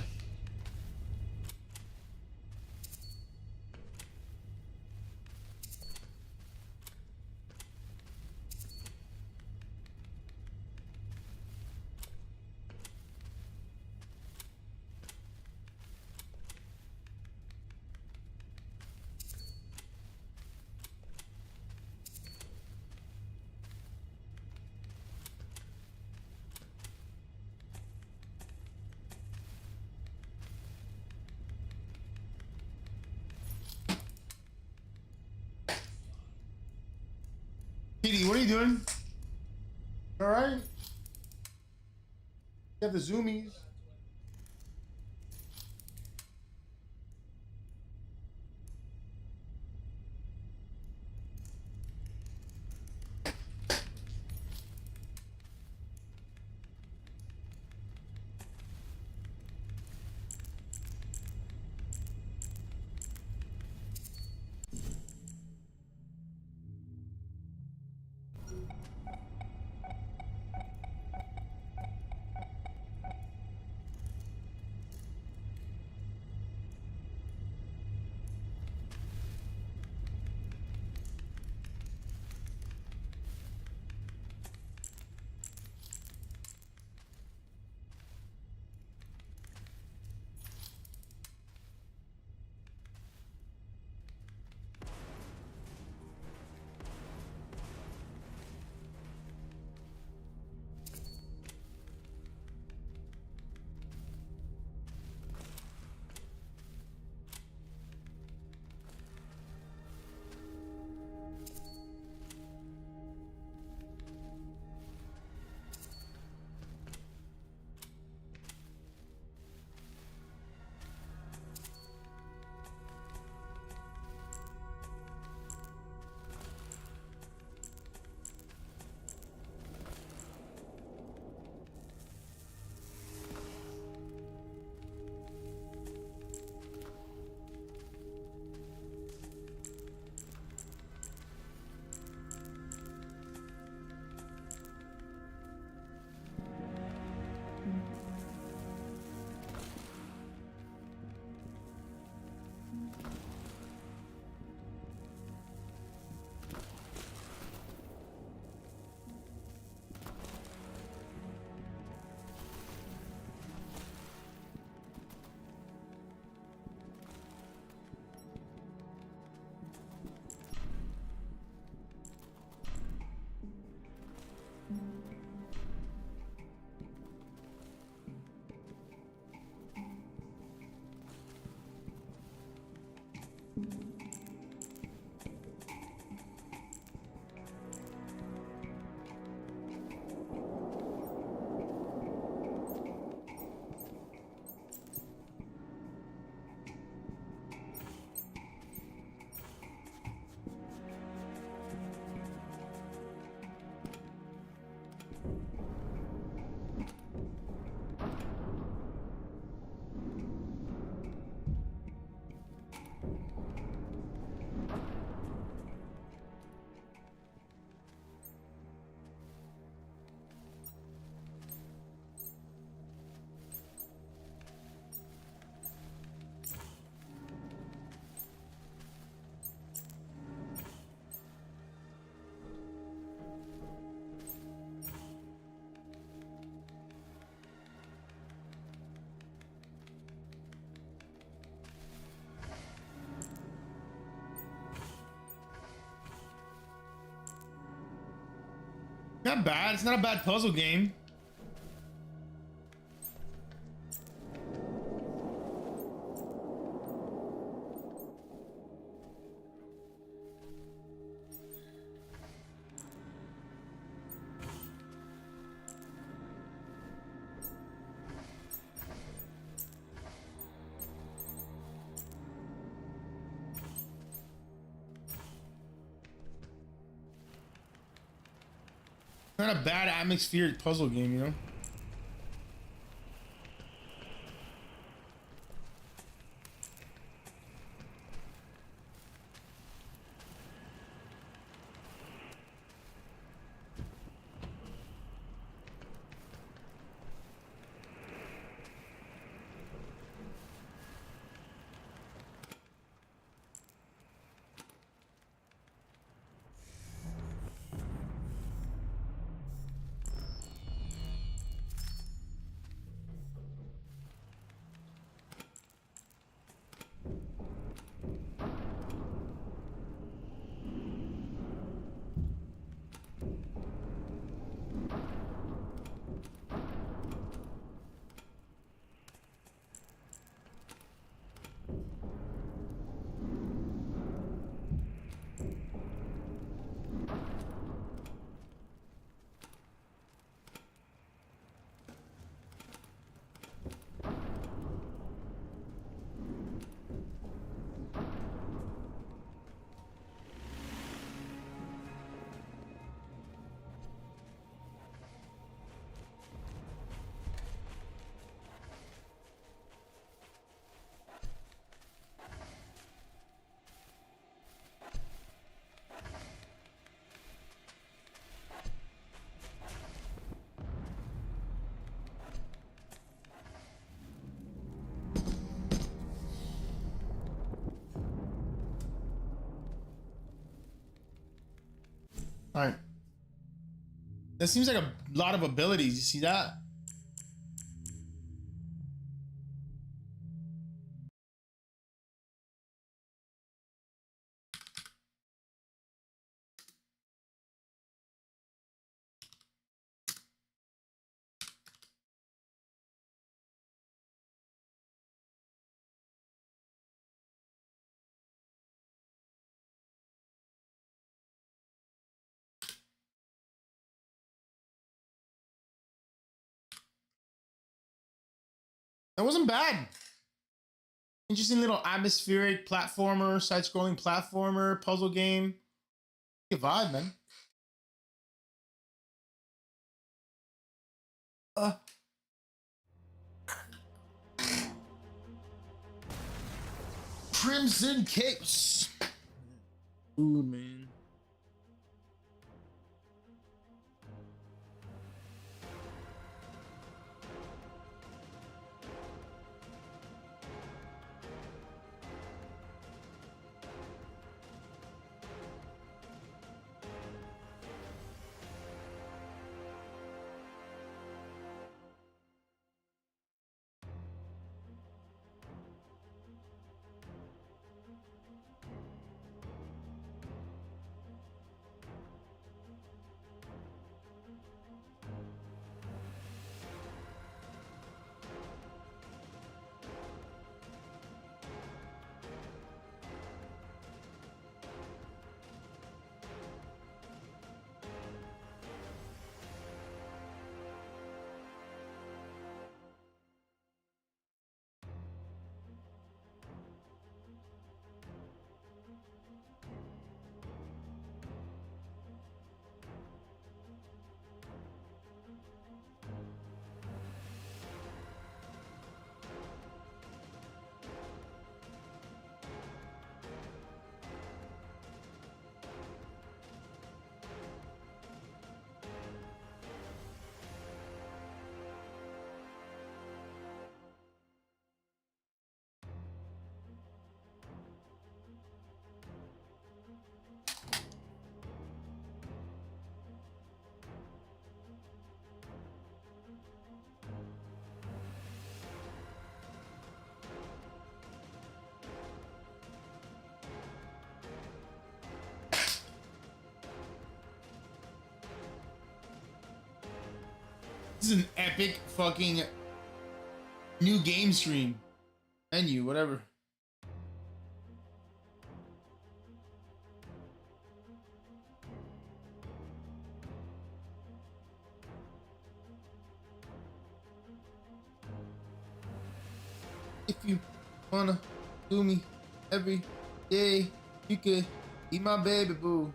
Petey, what are you doing? All right. You have the zoomies. not bad. It's not a bad puzzle game. Not a bad atmospheric puzzle game, you know? All right. That seems like a lot of abilities. You see that? That wasn't bad. Interesting little atmospheric platformer, side-scrolling platformer, puzzle game. Good vibe, man. Crimson Capes. Ooh, man. This is an epic fucking new game stream. Menu, whatever. If you wanna do me every day, you could be my baby boo.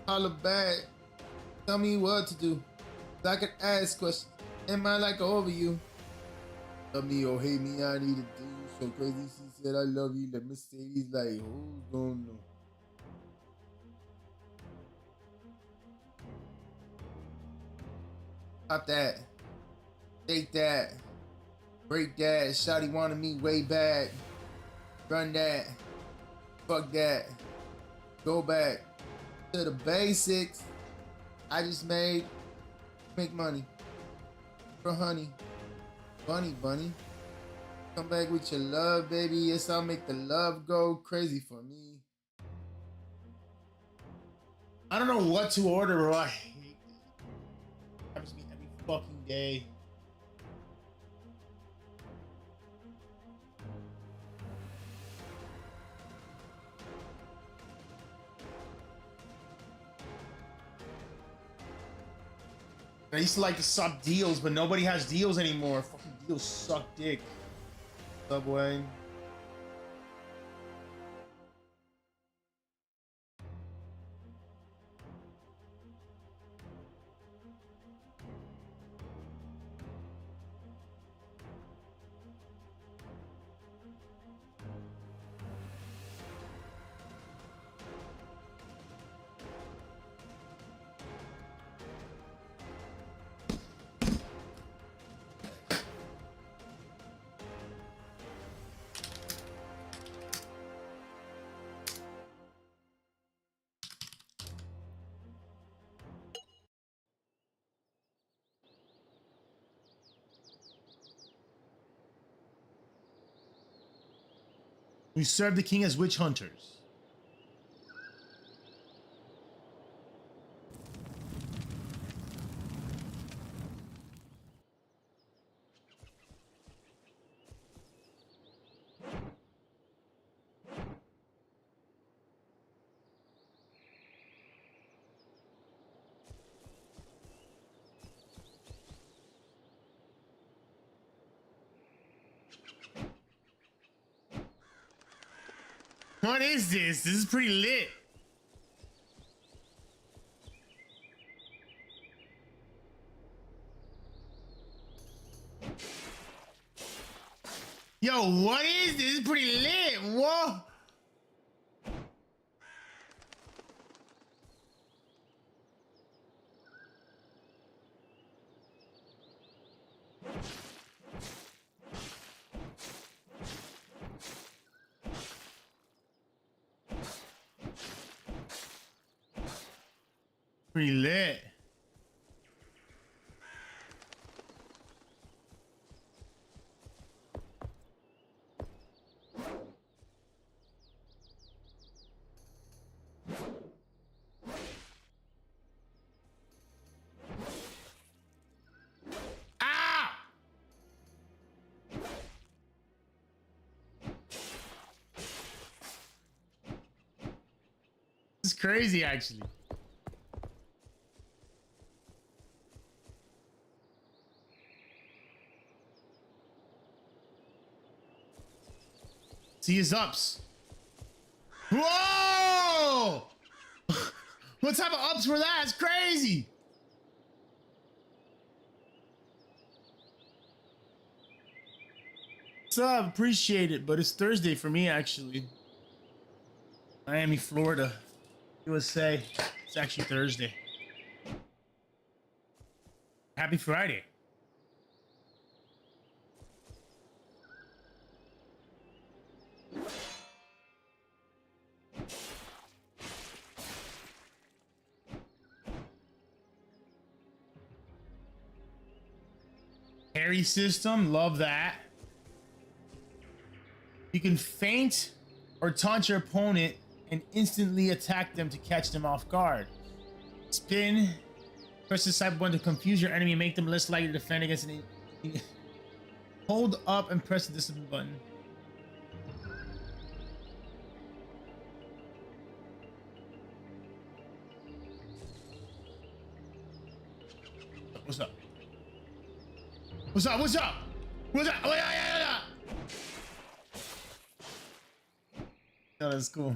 Holla back, tell me what to do. I could ask questions. Am I like over you? Love me or hate me, I need to do so crazy. She said I love you. Let Mercedes like, who's gonna know? Pop that. Take that. Break that. Shawty wanted me way back. Run that. Fuck that. Go back to the basics. I just make money. For honey. Bunny. Come back with your love, baby. Yes, I'll make the love go crazy for me. I don't know what to order, bro. I hate this. It happens to me every fucking day. I used to like to sub deals, but nobody has deals anymore. Fucking deals suck dick. Subway. We serve the king as witch hunters. What is this? This is pretty lit. Yo, what is this? This is pretty lit. Whoa. Pretty lit. Ah! This is crazy, actually. See his ups. Whoa! What type of ups were that? It's crazy. What's up? Appreciate it, but it's Thursday for me, actually. Miami, Florida, USA. It's actually Thursday. Happy Friday. Parry system, love that. You can feint or taunt your opponent and instantly attack them to catch them off guard. Spin Press the cyber button to confuse your enemy and make them less likely to defend against an. Hold up and press the discipline button. What's up? What's up? What's up? What's up? Oh, yeah. Oh, that's cool.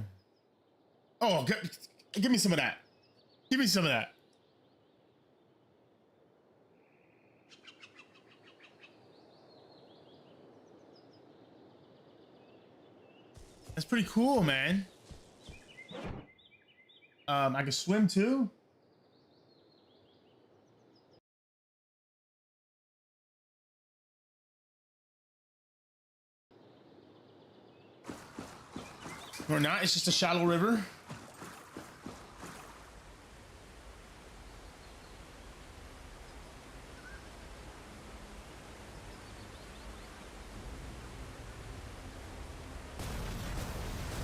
Oh, give me some of that. Give me some of that. That's pretty cool, man. I can swim too. Or not, it's just a shallow river.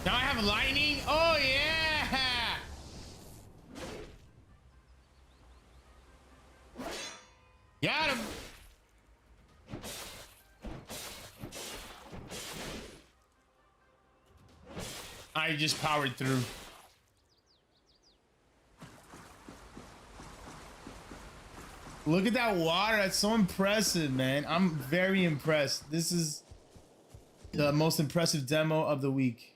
Now I have lightning. Oh yeah! Got him. I just powered through. Look at that water. That's so impressive, man. I'm very impressed. This is the most impressive demo of the week.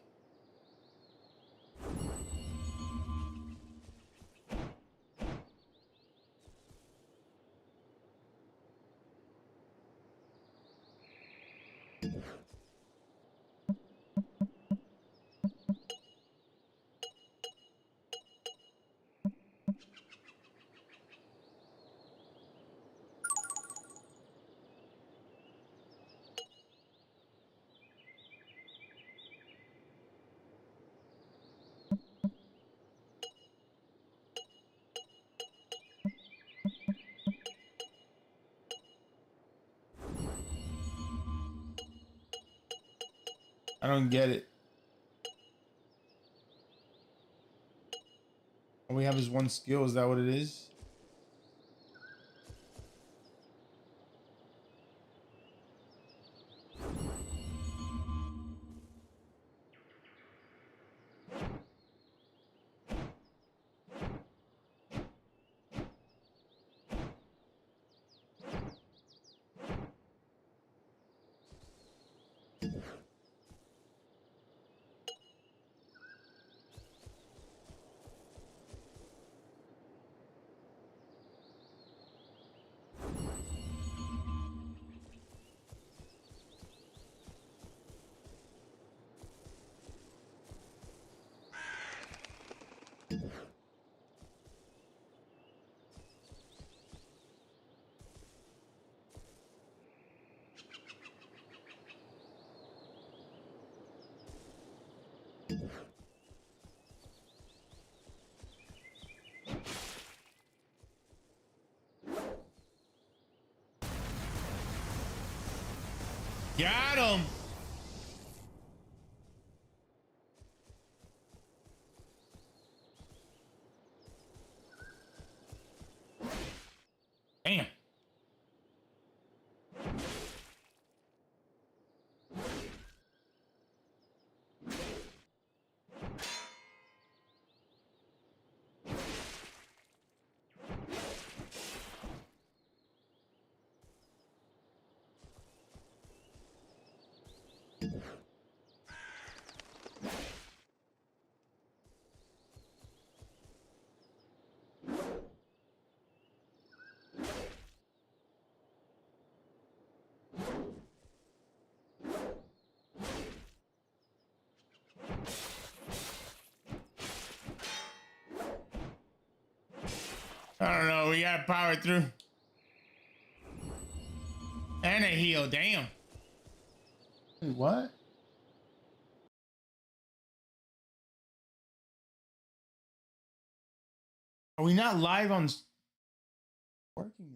I don't get it. All we have is one skill. Is that what it is? Got him. Damn. I don't know. We gotta power through. And a heal. Damn. Wait, what? Are we not live on working?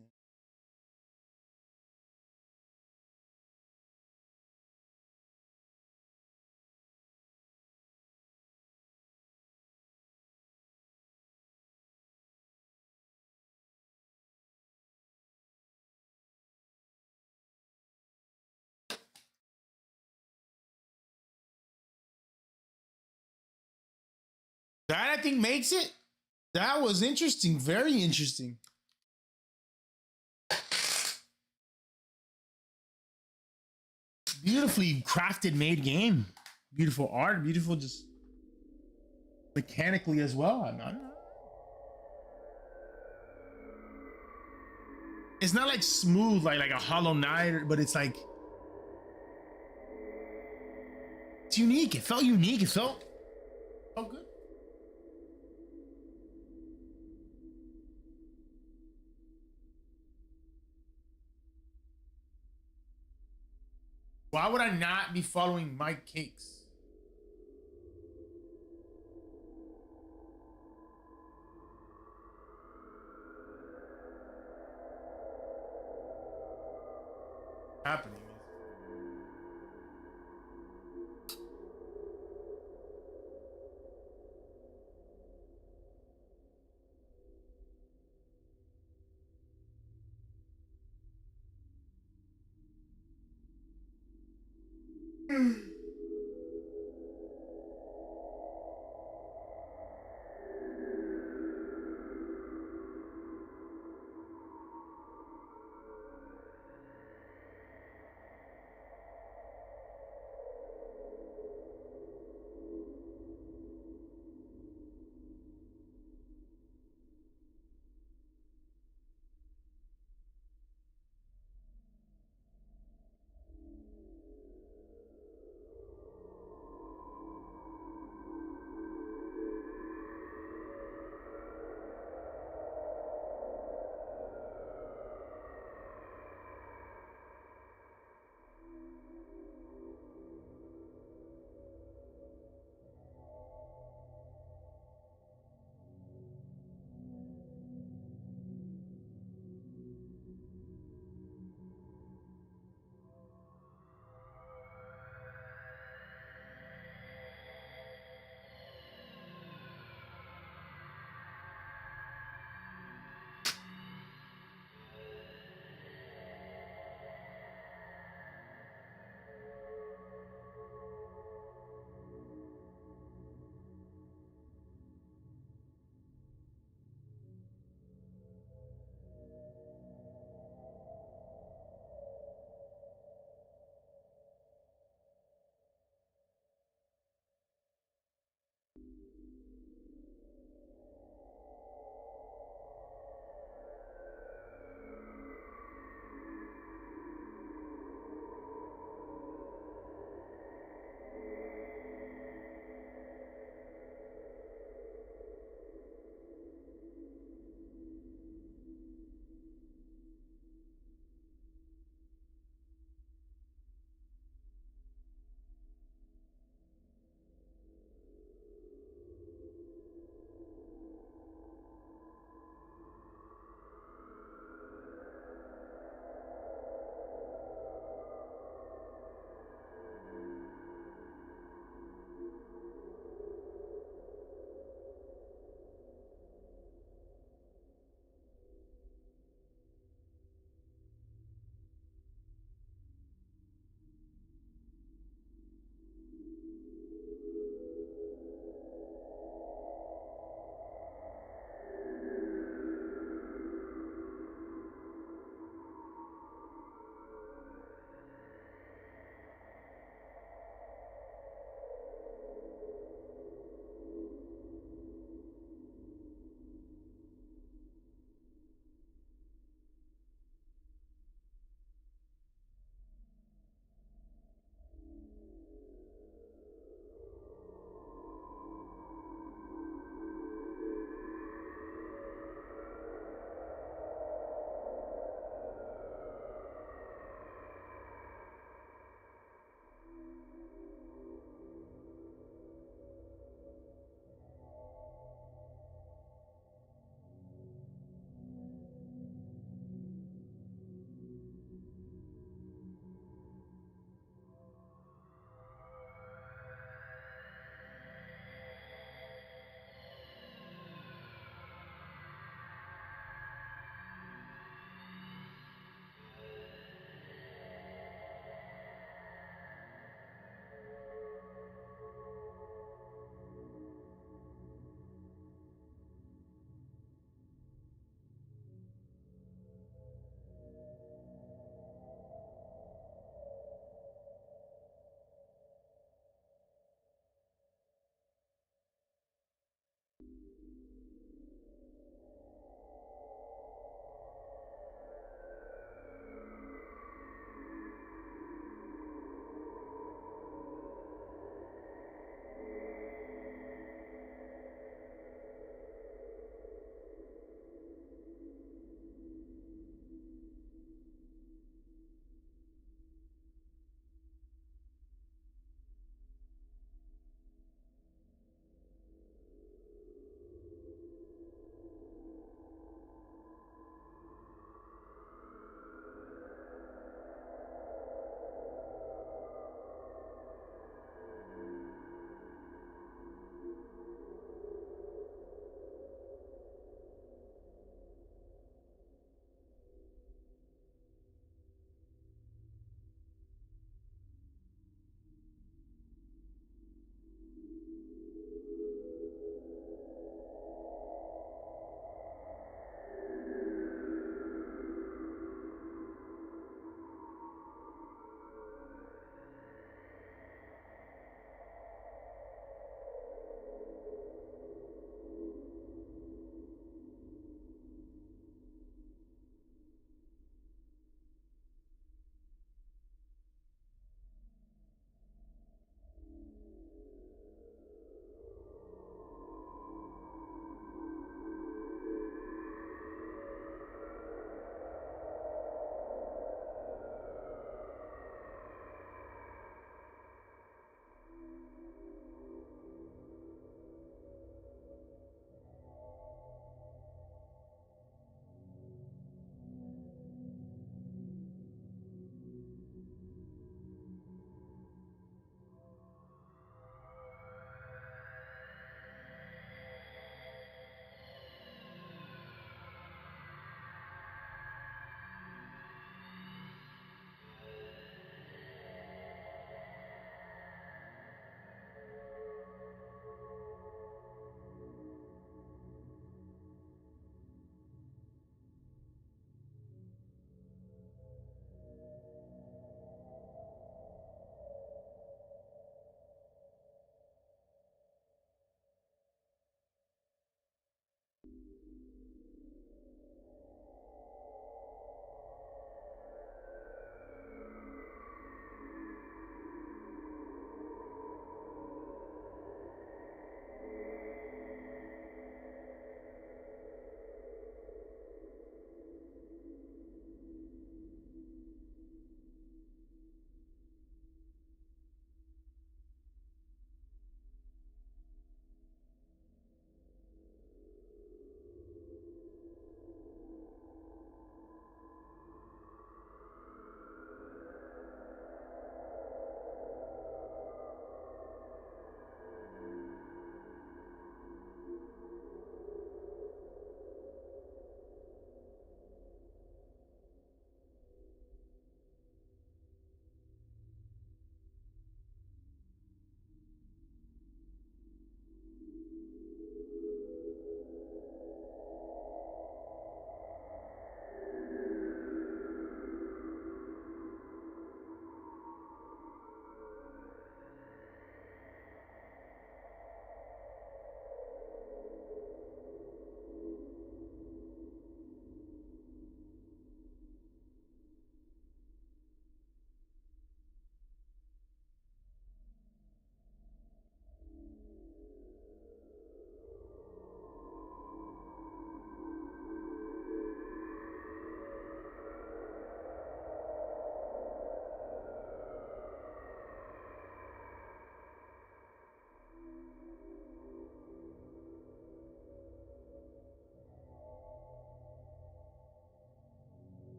That I think makes it. That was interesting. Very interesting. Beautifully crafted, made game. Beautiful art. Beautiful, just mechanically as well. I don't know. It's not like smooth like a Hollow Knight, but it's like it's unique. It felt unique. It felt good. Why would I not be following Mike Cakes? Happening.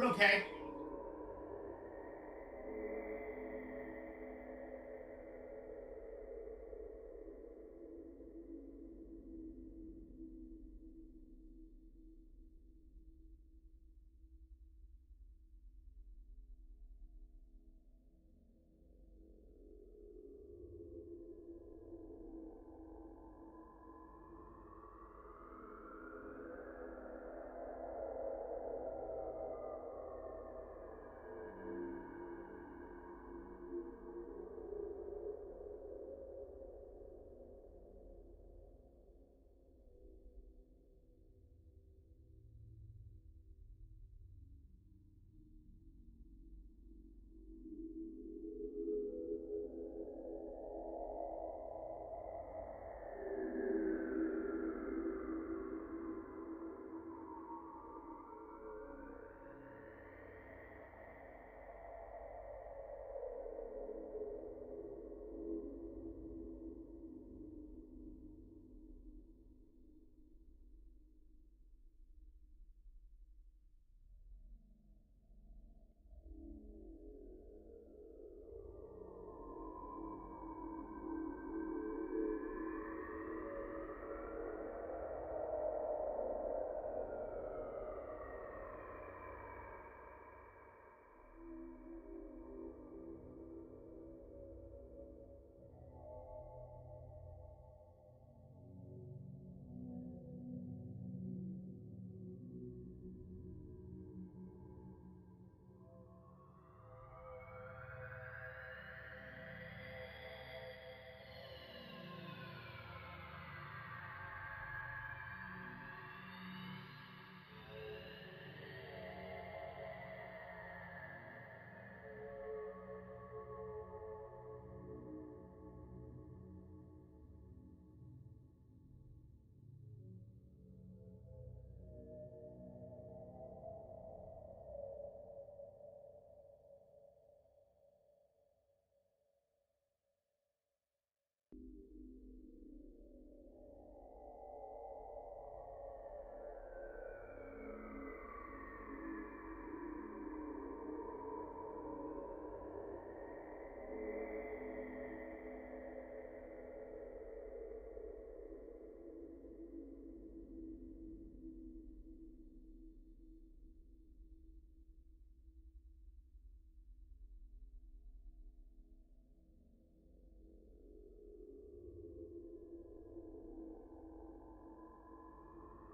but okay.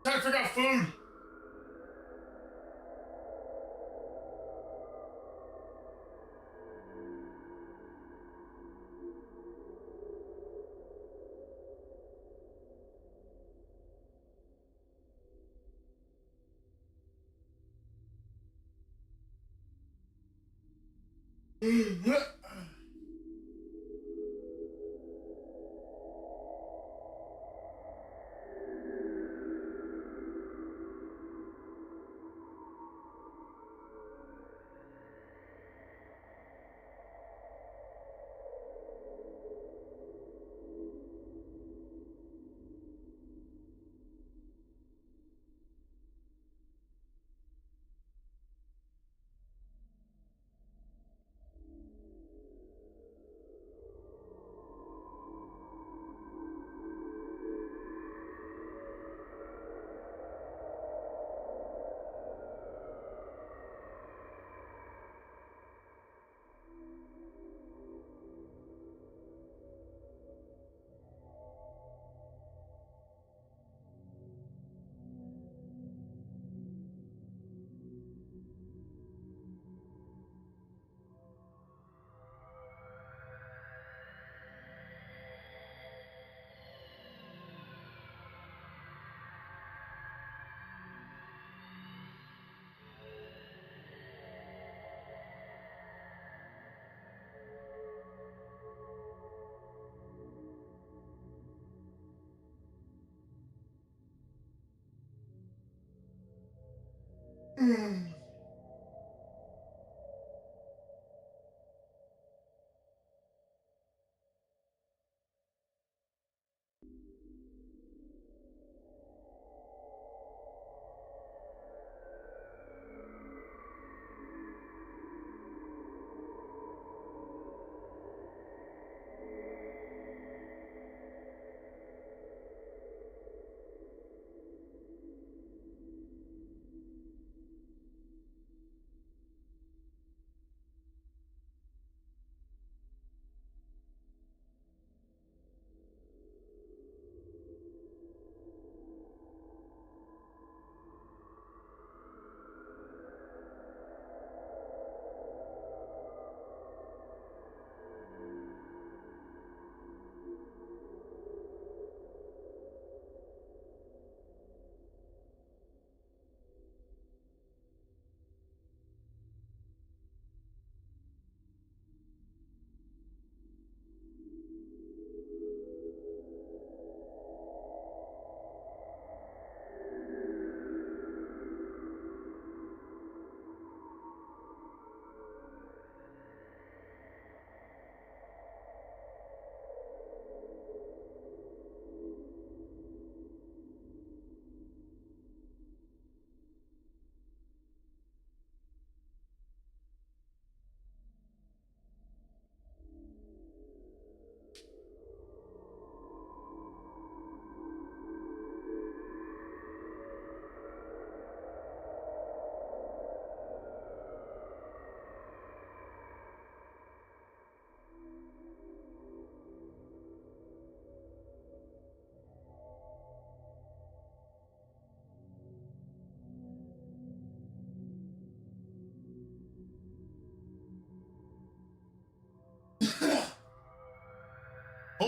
Trying to figure out food.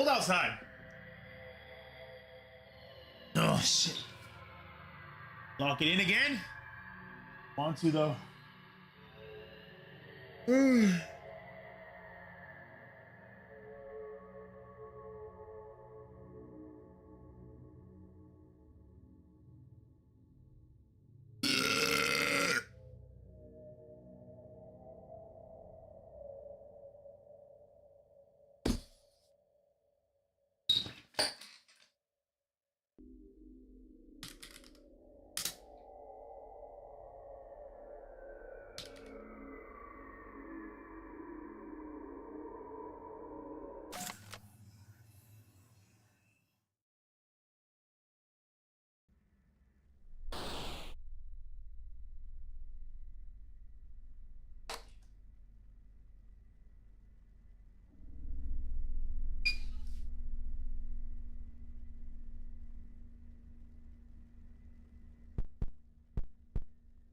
cold outside. Oh shit. Lock it in again. Want to though.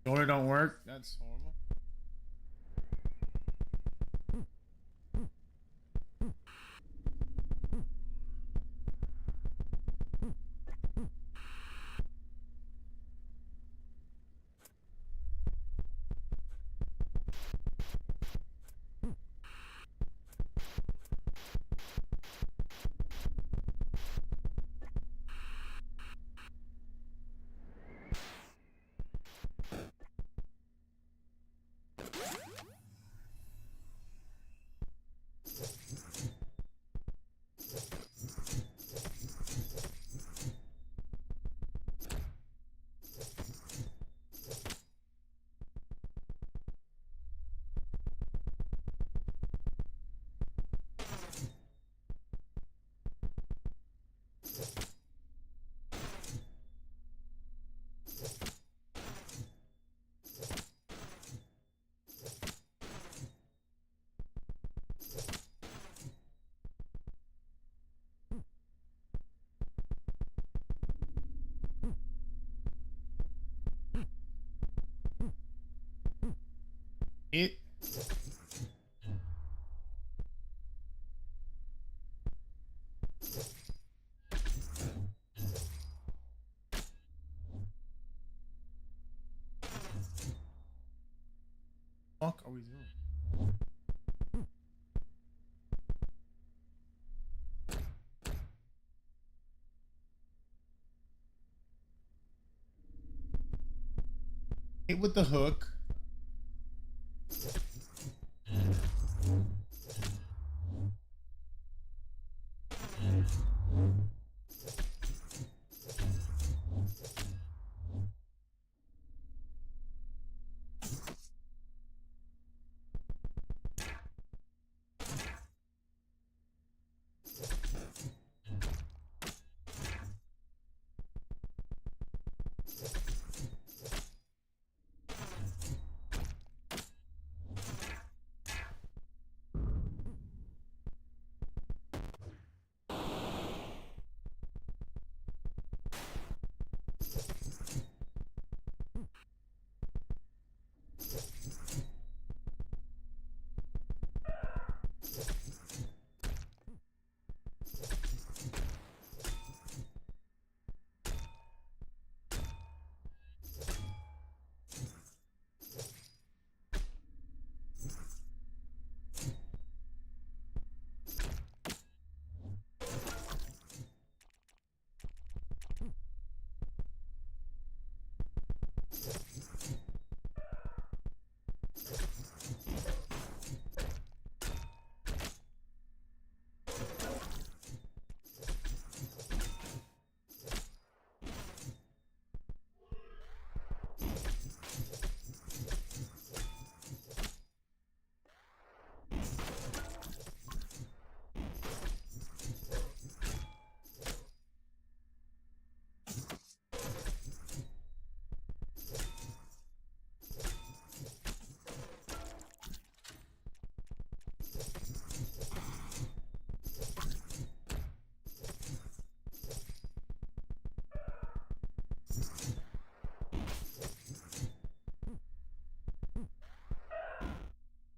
Door don't work. That's horrible. It. Fuck are we doing? Hit with the hook.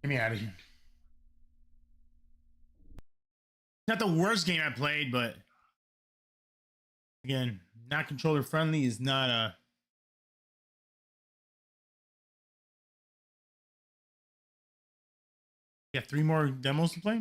Get me out of here. Not the worst game I played, but again, not controller friendly is not a. You have 3 more demos to play?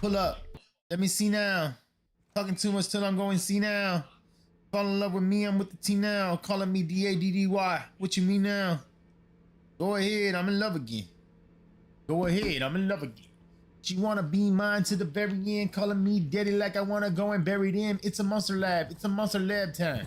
Pull up. Let me see now. Talking too much till I'm going see now. Fall in love with me, I'm with the T now. Calling me DADDY. What you mean now? Go ahead, I'm in love again. Go ahead, I'm in love again. She wanna be mine to the very end, calling me daddy like I wanna go and bury them. It's a monster lab. It's a monster lab time.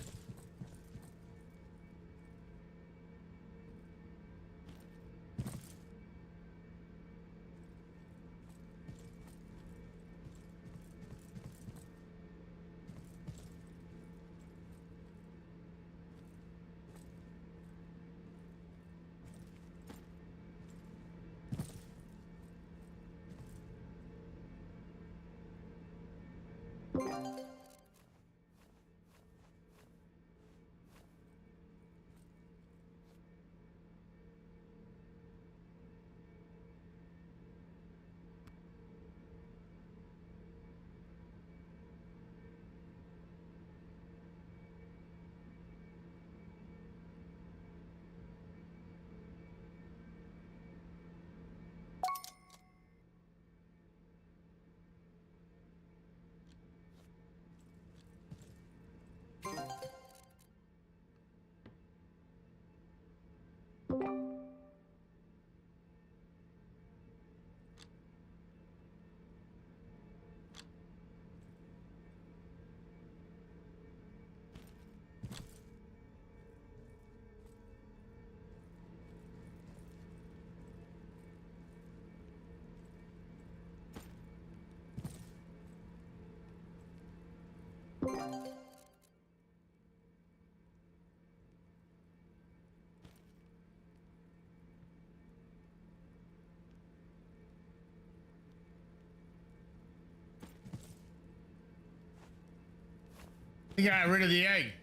He got rid of the egg.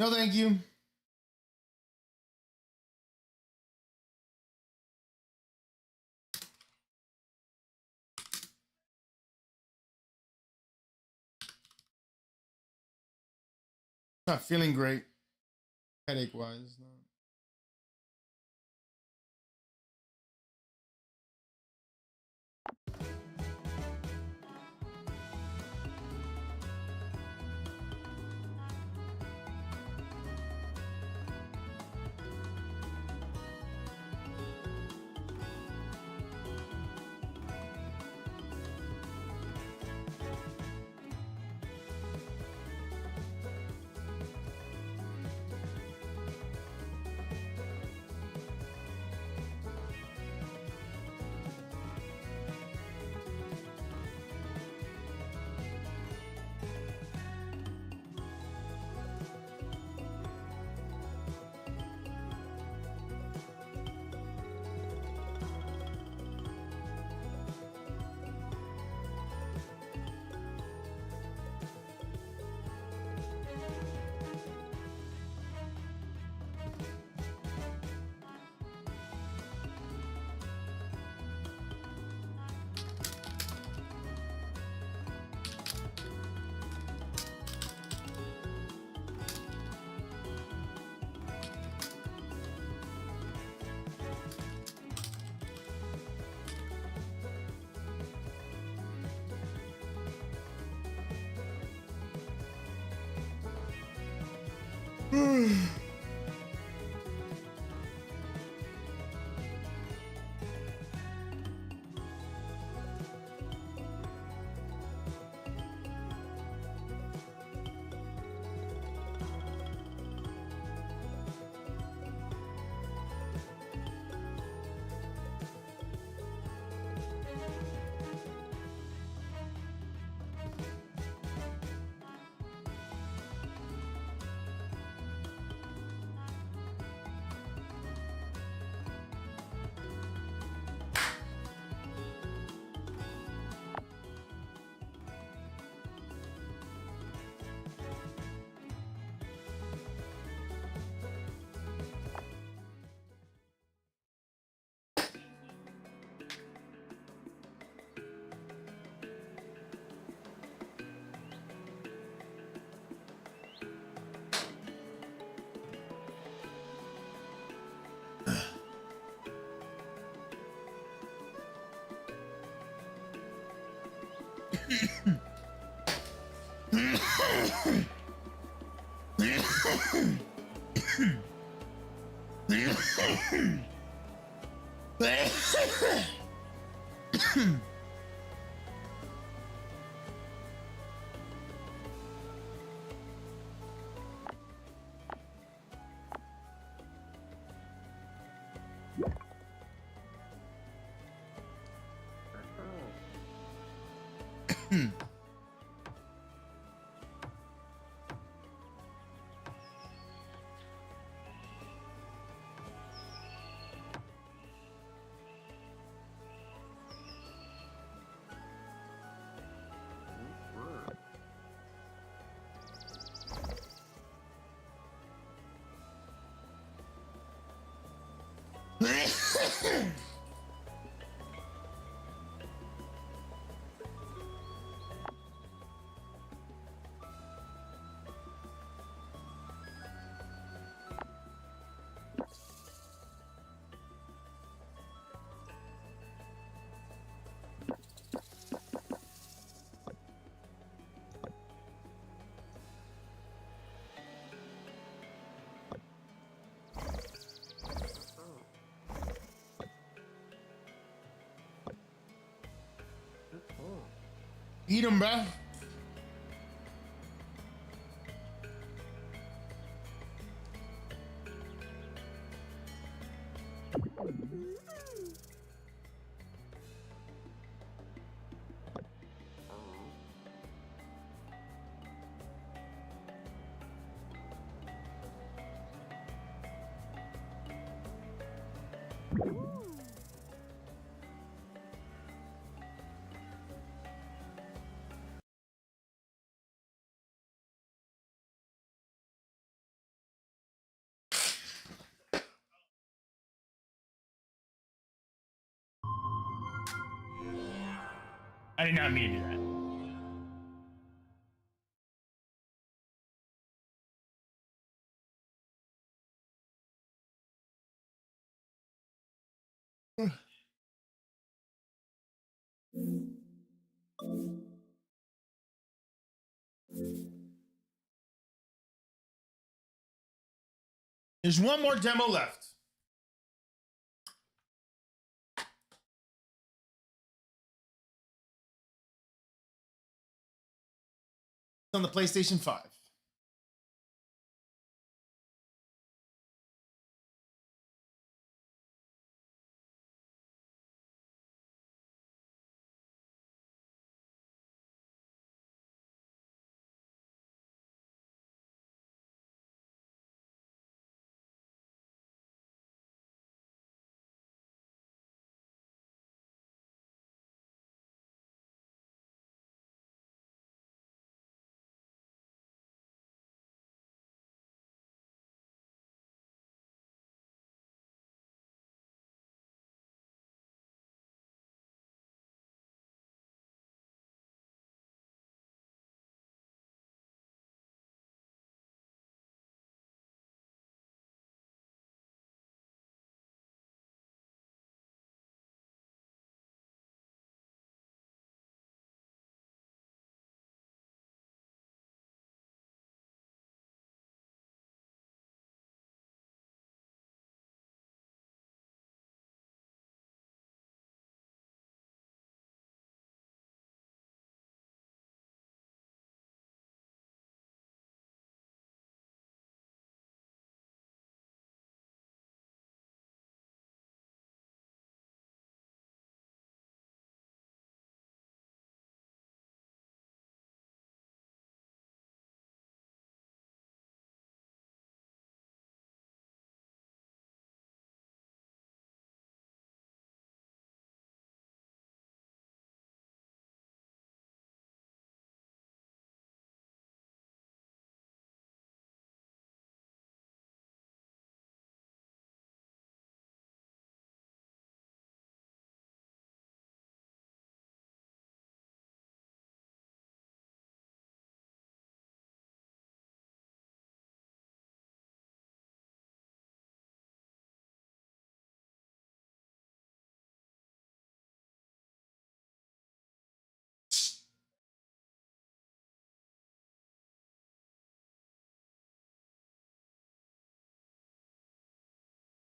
No, thank you. Not feeling great, headache wise. No. Eat him, bruh. I did not mean to do that. There's one more demo left. It's on the PlayStation 5.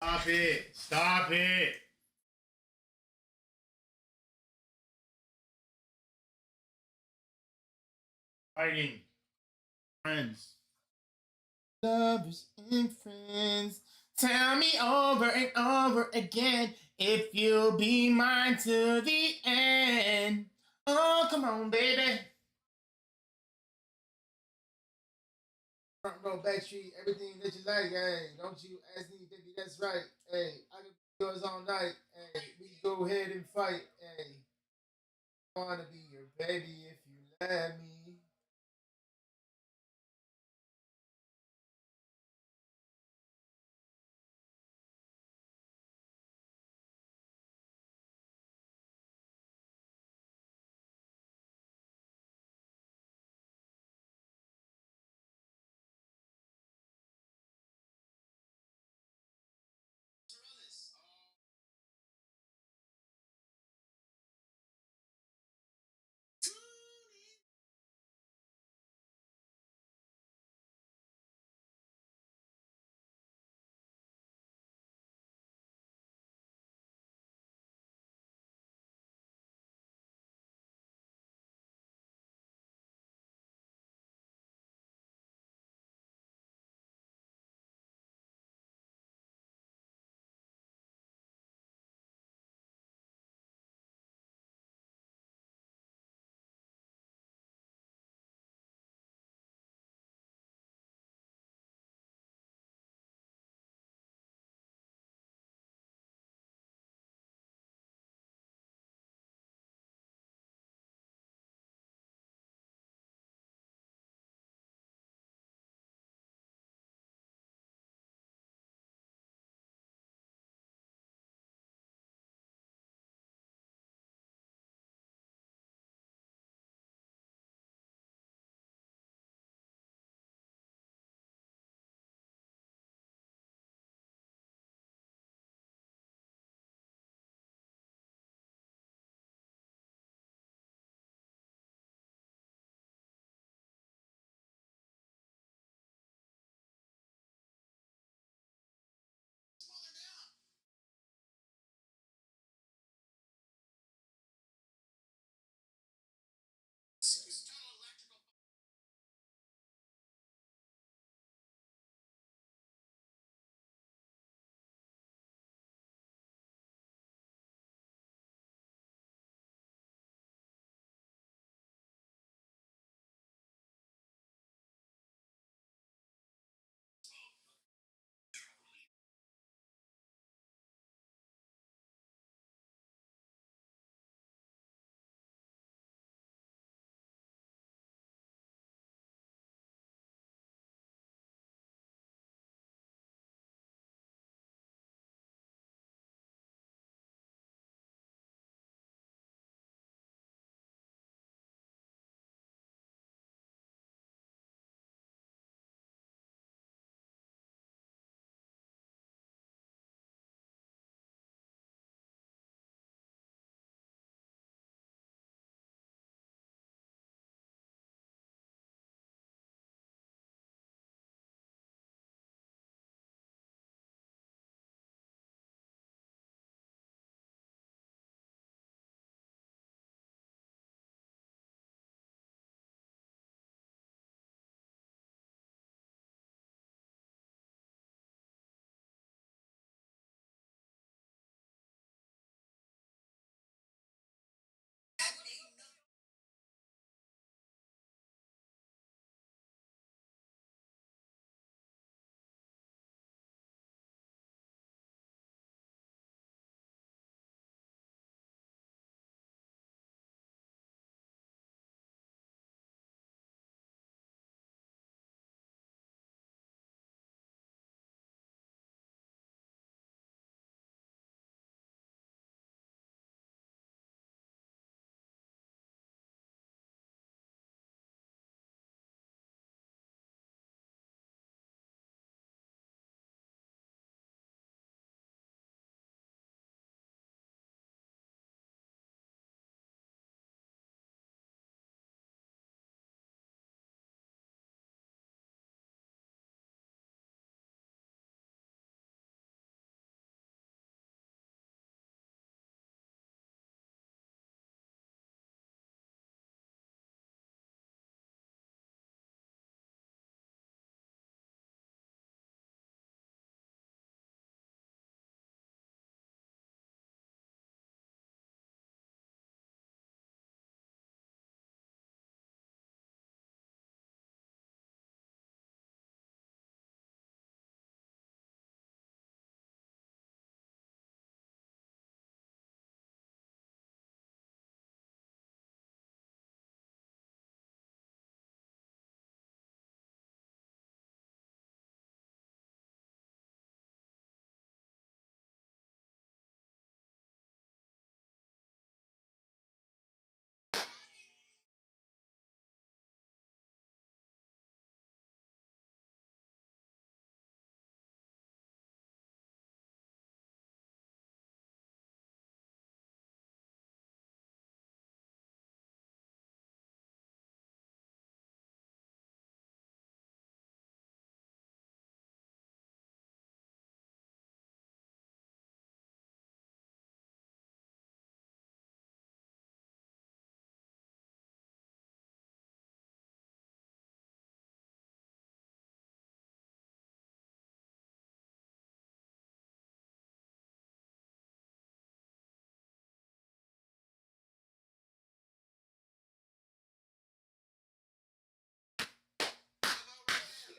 Stop it. Stop it. Fighting. Friends. Lovers and friends. Tell me over and over again if you'll be mine to the end. Oh, come on, baby. Front row, back street, everything that you like. Hey, don't you ask me, baby? That's right. Hey, I can be yours all night. Hey, we can go ahead and fight. Hey, I wanna be your baby if you let me.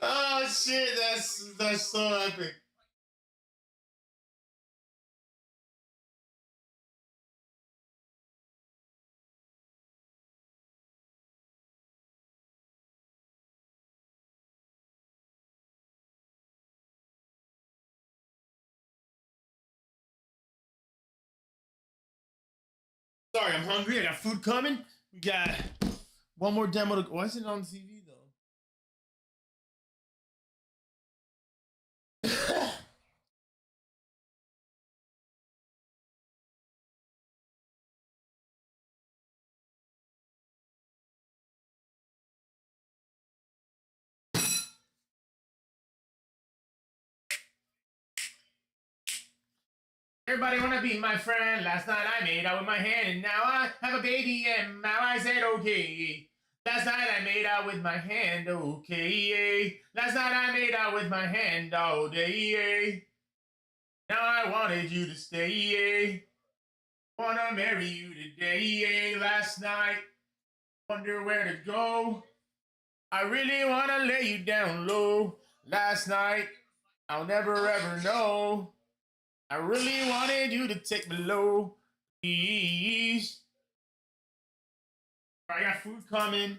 Oh shit, that's so epic. Sorry, I'm hungry. I got food coming. We got one more demo to. Why is it on TV though? Everybody wanna be my friend. Last night I made out with my hand, and now I have a baby, and now I said okay. Last night I made out with my hand, okay. Last night I made out with my hand all day. Now I wanted you to stay. Wanna marry you today. Last night, wonder where to go. I really wanna lay you down low. Last night, I'll never ever know. I really wanted you to take me low, please. I got food coming,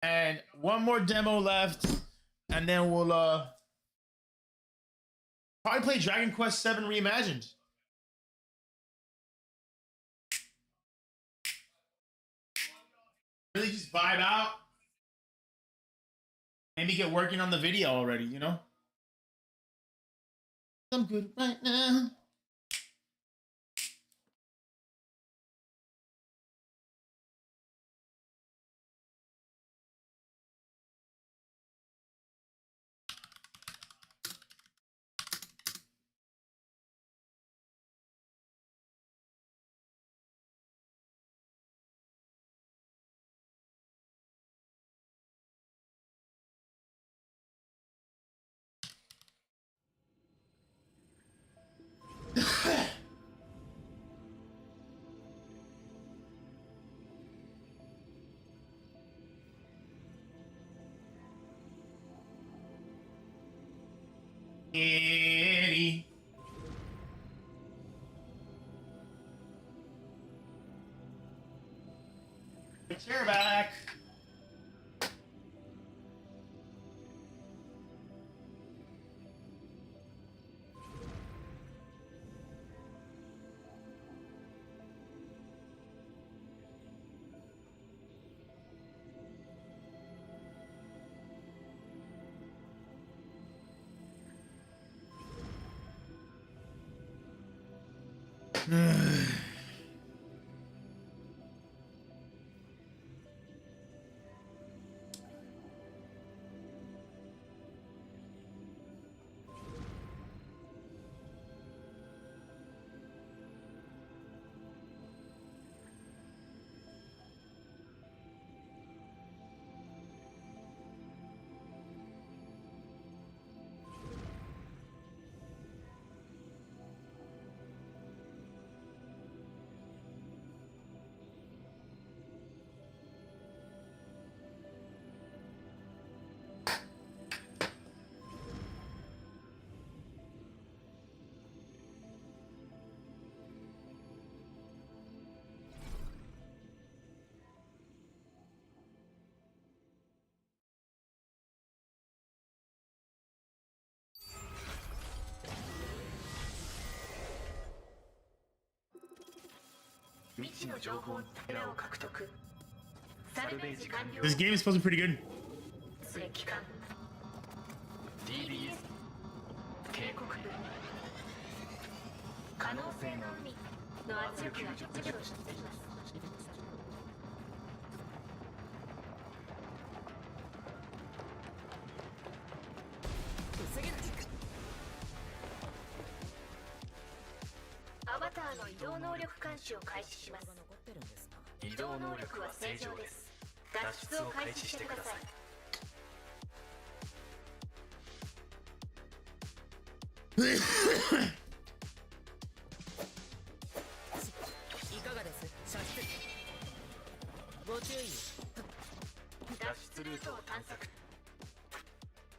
and one more demo left, and then we'll probably play Dragon Quest VII Reimagined. Really just vibe out. Maybe get working on the video already, you know? I'm good right now. Eddie. Chair back. This game is supposed to be pretty good.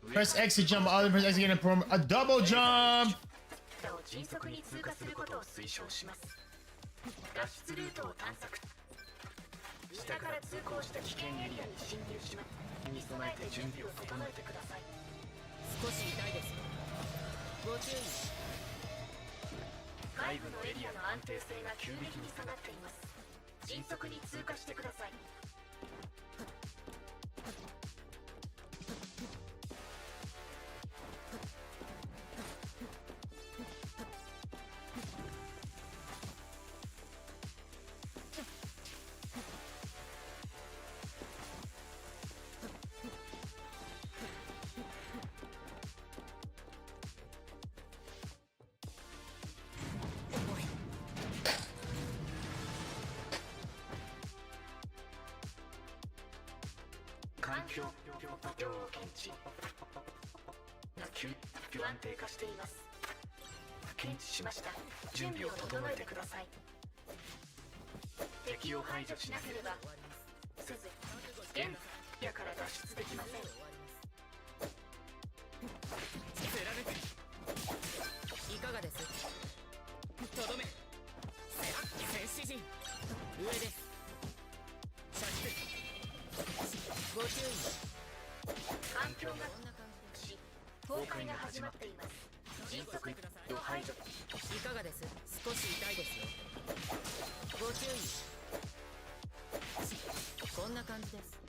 Press X to jump. Other press X again to perform a double jump.
下を迅速に通過することを推奨します。脱出ルートを探索。下から通行した危険エリアに侵入します。に備えて準備を整えてください。
少し痛いです。ご注意。
外部のエリアの安定性が急激に下がっています。迅速に通過してください。環境要を検知。不安定化しています。検知しました。準備を整えてください。敵を排除しなければすず現野から脱出できません。
貫く。いかがです。とどめ。戦士陣。上です。射出。ご注意。
環境が
こんな感じです。
崩壊が始まっています。迅速に排除。
いかがです。少し痛いですよ。ご注意。こんな感じです。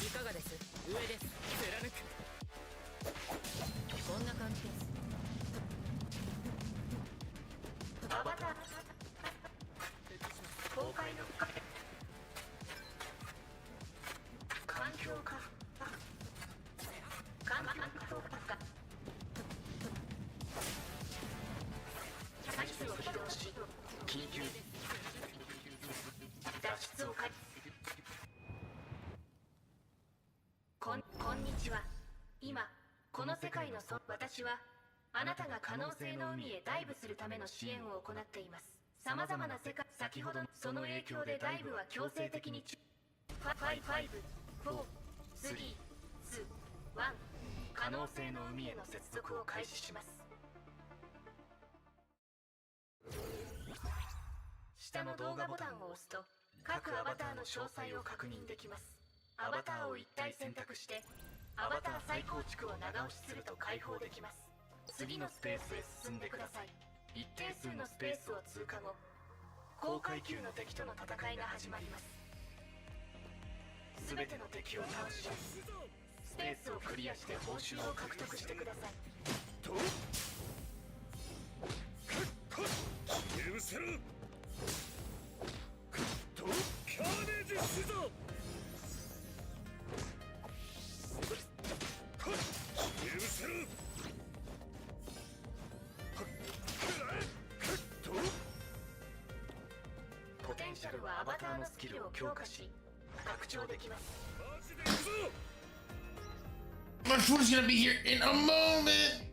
いかがです。上です。貫く。こんな感じです。
アバター崩壊の環境か環境か再生を起動し緊急脱出を開始。こんにちは。今この世界の私はあなたが可能性の海へダイブするための支援を行っています。様々な世界、先ほどその影響でダイブは強制的に5、4、3、2、1可能性の海への接続を開始します。下の動画ボタンを押すと各アバターの詳細を確認できます。アバターを一体選択してアバター再構築を長押しすると解放できます。次のスペースへ進んでください。一定数のスペースを通過後、高階級の敵との戦いが始まります。すべての敵を倒し、スペースをクリアして報酬を獲得してください。
許せろ。カーネージシザー。許せろ。
ポテンシャルはアバターのスキルを強化し拡張できます。
マジで行くぞ。
My food's gonna be here in a moment.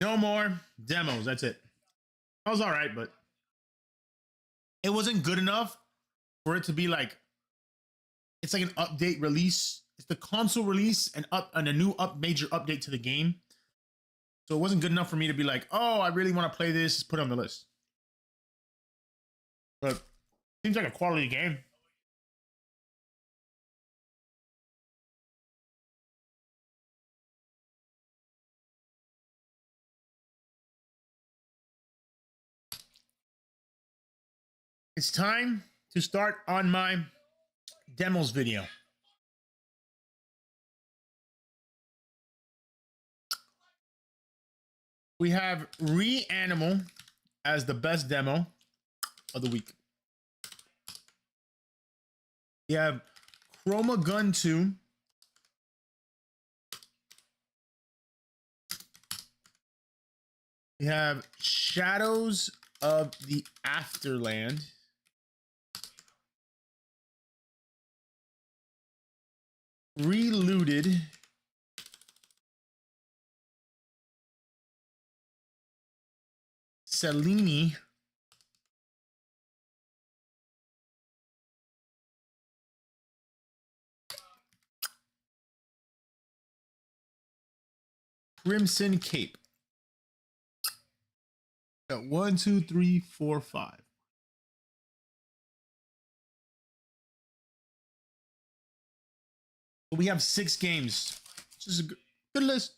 No more demos. That's it. I was all right, but it wasn't good enough for it to be like it's like an update release. It's the console release and a new major update to the game. So it wasn't good enough for me to be like, oh, I really want to play this. Put it on the list. But seems like a quality game. It's time to start on my demos video. We have Reanimal as the best demo of the week. We have Chroma Gun 2. We have Shadows of the Afterland. Relooted. Cellini. Crimson Cape. Got 1, 2, 3, 4, 5. But we have 6 games. This is a good list.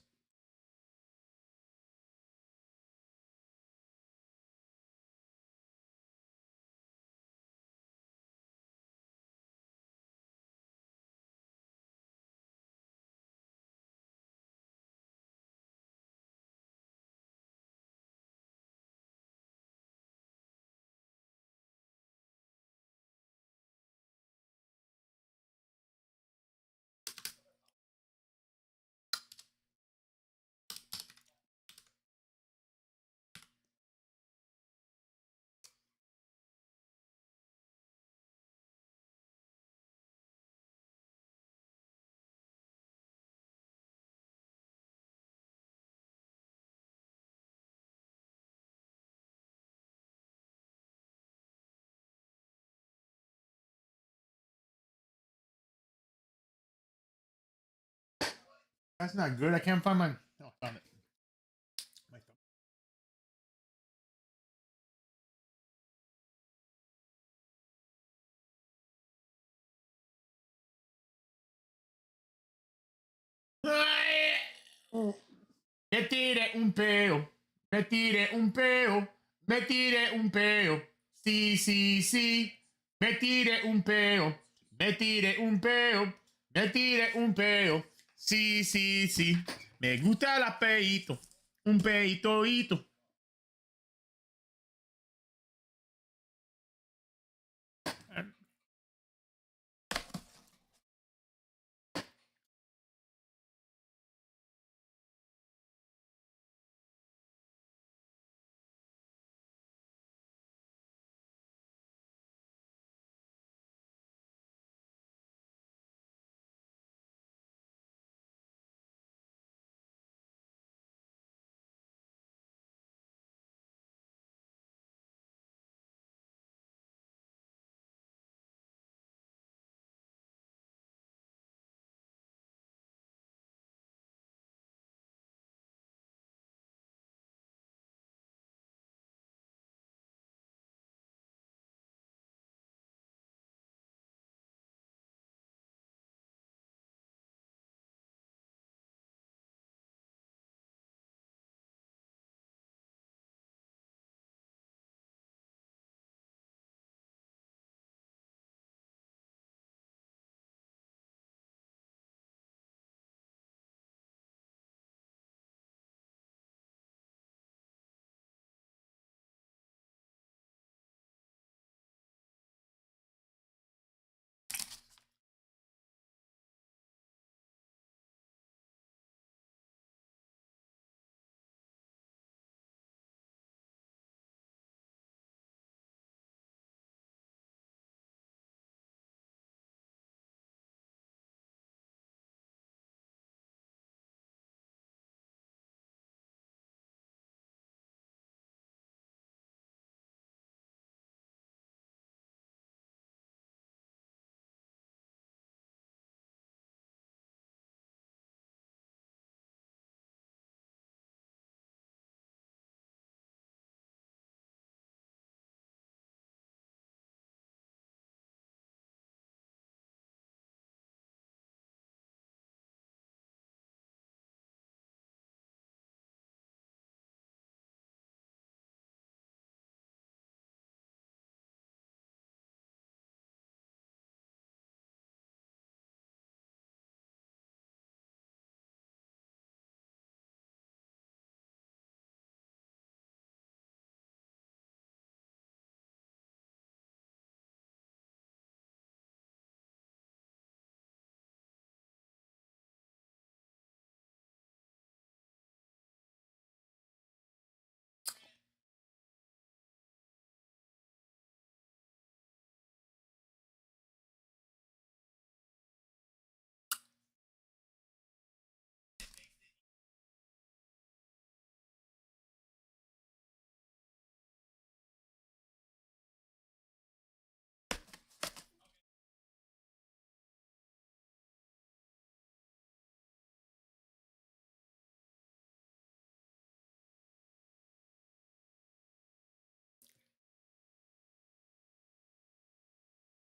That's not good. I can't find my. Oh, I found it. My thumb. Me tire un peo. Me tire un peo. Me tire un peo. Sí, sí, sí. Me tire un peo. Me tire un peo. Me tire un peo. Sí, sí, sí. Me gusta el apeito. Un peitoito.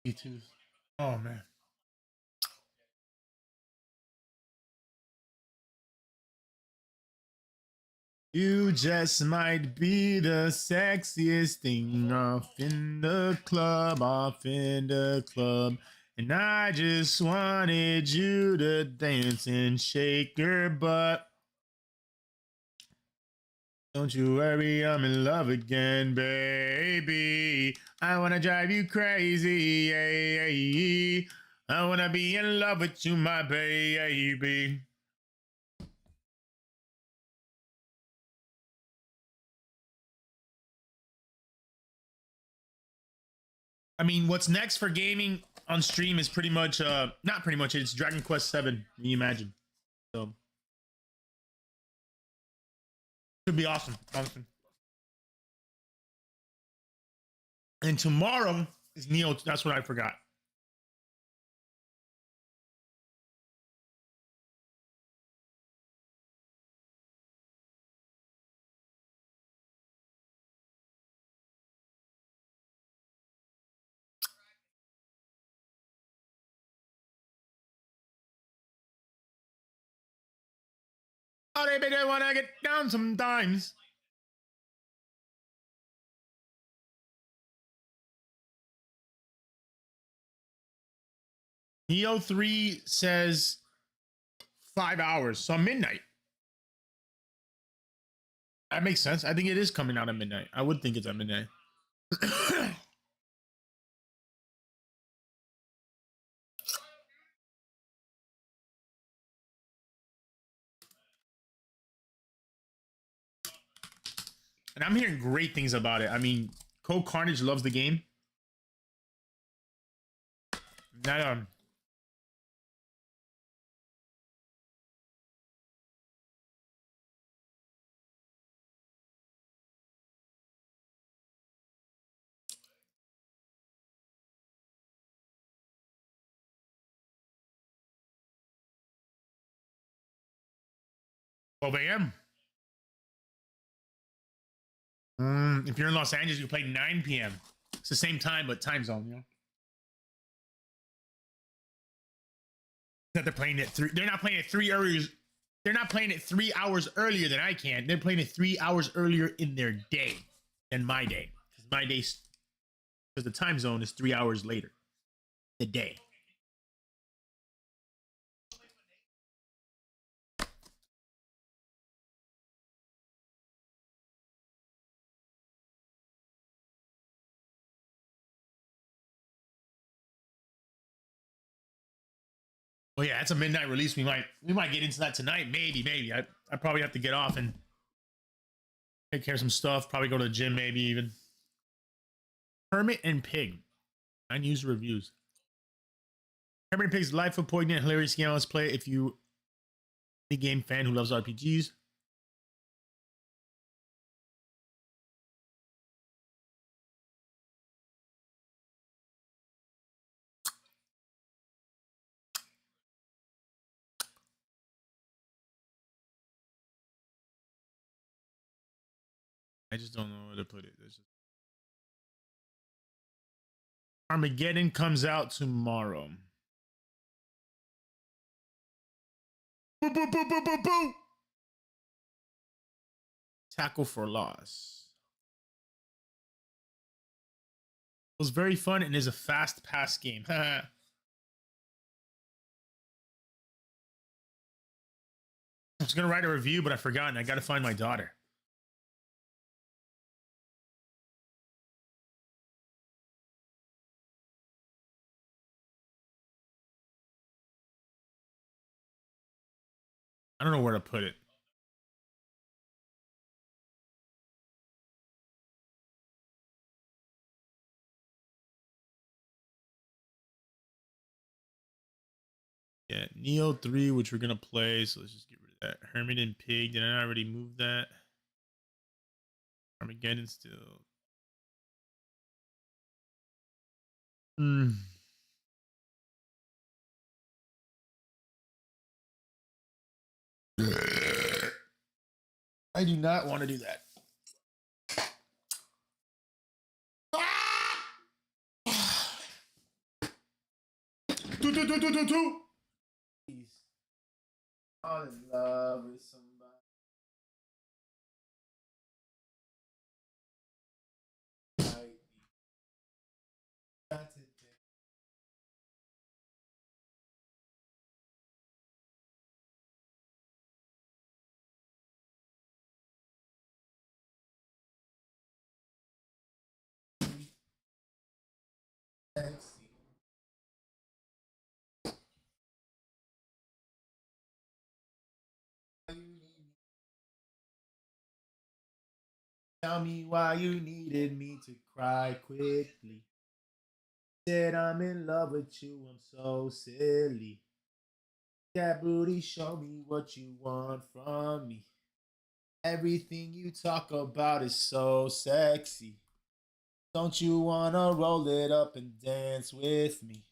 Me too. Oh man. You just might be the sexiest thing off in the club, off in the club. And I just wanted you to dance and shake your butt. Don't you worry, I'm in love again, baby. I wanna drive you crazy, I wanna be in love with you, my baby. I mean, what's next for gaming on stream is pretty much, not pretty much, it's Dragon Quest 7, Reimagine. So, should be awesome, honestly. And tomorrow is Neo, that's what I forgot. Oh, they make it wanna get down sometimes. Neo 3 says 5 hours, so midnight. That makes sense. I think it is coming out at midnight. I would think it's at midnight. And I'm hearing great things about it. I mean, Code Carnage loves the game. That 12 a.m. If you're in Los Angeles, you play 9 p.m. It's the same time, but time zone, you know. That they're playing it three. They're not playing it 3 hours. They're not playing it 3 hours earlier than I can. They're playing it 3 hours earlier in their day than my day. Because my day, because the time zone is 3 hours later. The day. Well, yeah, that's a midnight release. We might get into that tonight. Maybe. I probably have to get off and take care of some stuff. Probably go to the gym, maybe even. Hermit and Pig. 9 user reviews. Hermit and Pig's delightful, poignant, hilarious game. Let's play if you a game fan who loves RPGs. I just don't know where to put it. Armageddon comes out tomorrow. Boo, boo, boo, boo, boo, boo. Tackle for Loss. It was very fun and is a fast pass game. I was going to write a review, but I forgot, and I got to find my daughter. I don't know where to put it. Yeah, Neo 3, which we're going to play, so let's just get rid of that. Hermit and Pig, did I already move that? Armageddon still. I do not want to do that. Please. Fall in love with somebody. Like me. Got to think. Sexy. Tell me why you needed me to cry quickly. Said I'm in love with you, I'm so silly. That booty, show me what you want from me. Everything you talk about is so sexy. Don't you wanna roll it up and dance with me?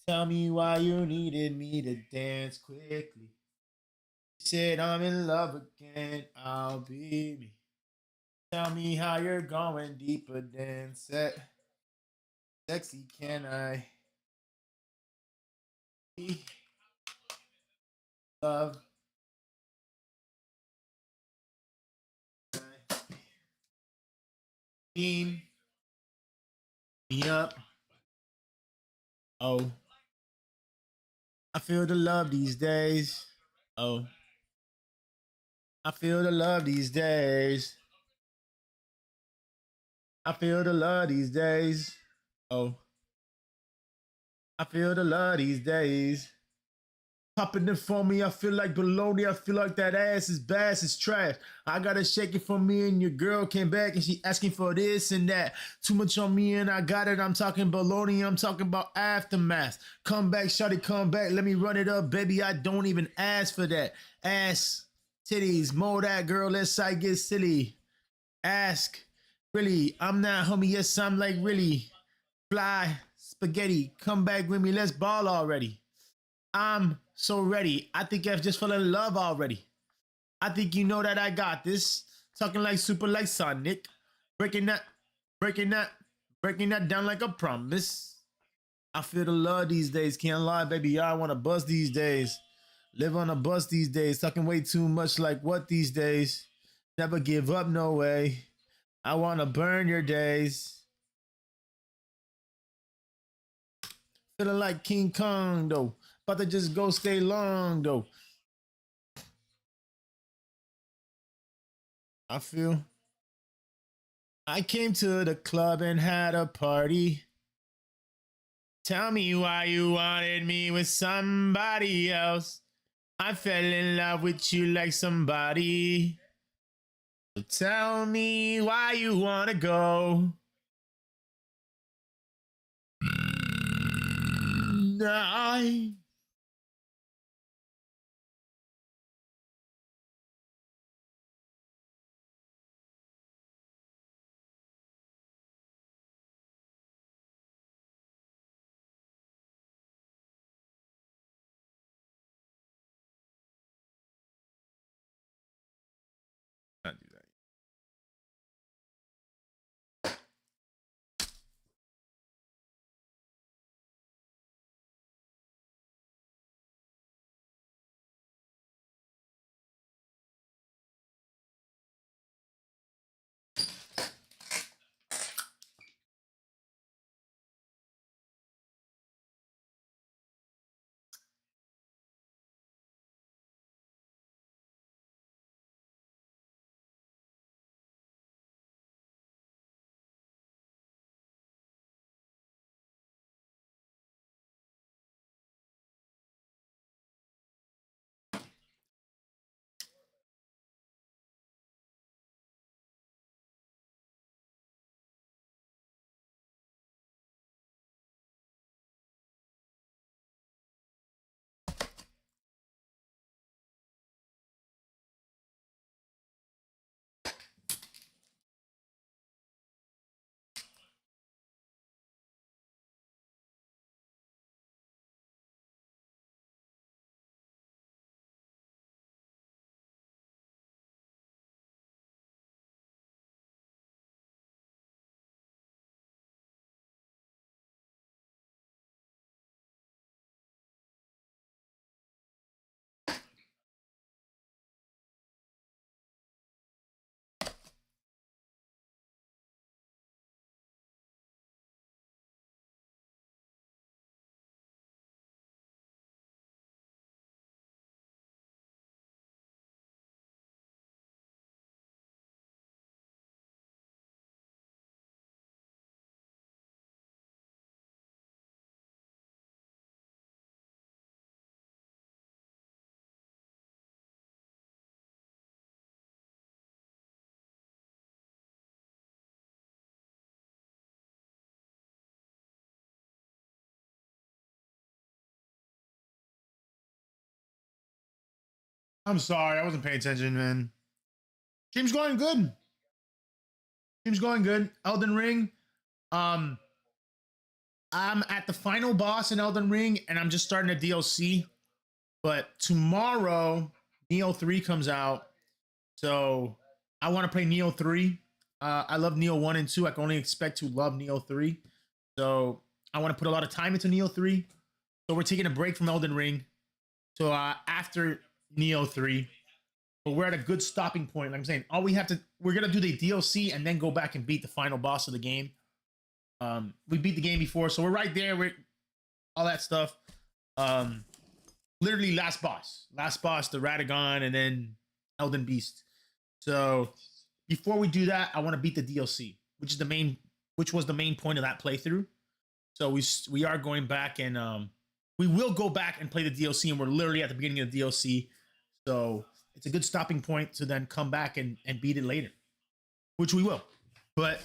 Tell me why you needed me to dance quickly. Said I'm in love again, I'll be me. Tell me how you're going deeper than sexy. Can I be love? Beam me up. Oh, I feel the love these days. Oh, I feel the love these days. I feel the love these days. Oh, I feel the love these days. Popping it for me, I feel like baloney. I feel like that ass is bass, is trash. I gotta shake it for me, and your girl came back and she asking for this and that. Too much on me, and I got it. I'm talking baloney, I'm talking about aftermath. Come back, shawty, come back. Let me run it up, baby. I don't even ask for that. Ass, titties, mold that girl. Let's I get silly. Ask, really, I'm not homie. Yes, I'm like really. Fly, spaghetti, come back with me. Let's ball already. I'm so ready. I think I've just fallen in love already. I think you know that I got this. Talking like super like Sonic. Breaking that, breaking that, breaking that down like a promise. I feel the love these days. Can't lie, baby. I want to buzz these days. Live on a bus these days. Talking way too much like what these days. Never give up, no way. I want to burn your days. Feeling like King Kong, though. About to just go stay long, though. I feel I came to the club and had a party. Tell me why you wanted me with somebody else. I fell in love with you like somebody. So tell me why you wanna go. I can't do that. I'm sorry, I wasn't paying attention, man. Stream's going good. Stream's going good. Elden Ring. Um, I'm at the final boss in Elden Ring, and I'm just starting a DLC. But tomorrow, Neo 3 comes out. So I want to play Neo 3. I love Neo 1 and 2. I can only expect to love Neo 3. So I want to put a lot of time into Neo 3. So we're taking a break from Elden Ring. So after Neo 3, but we're at a good stopping point. Like I'm saying, we're gonna do the DLC and then go back and beat the final boss of the game. We beat the game before, so we're right there with all that stuff. Literally last boss, the Radagon, and then Elden Beast. So before we do that, I want to beat the DLC, which was the main point of that playthrough. So we are going back and we will go back and play the DLC, and we're literally at the beginning of the DLC. So it's a good stopping point to then come back and beat it later, which we will. But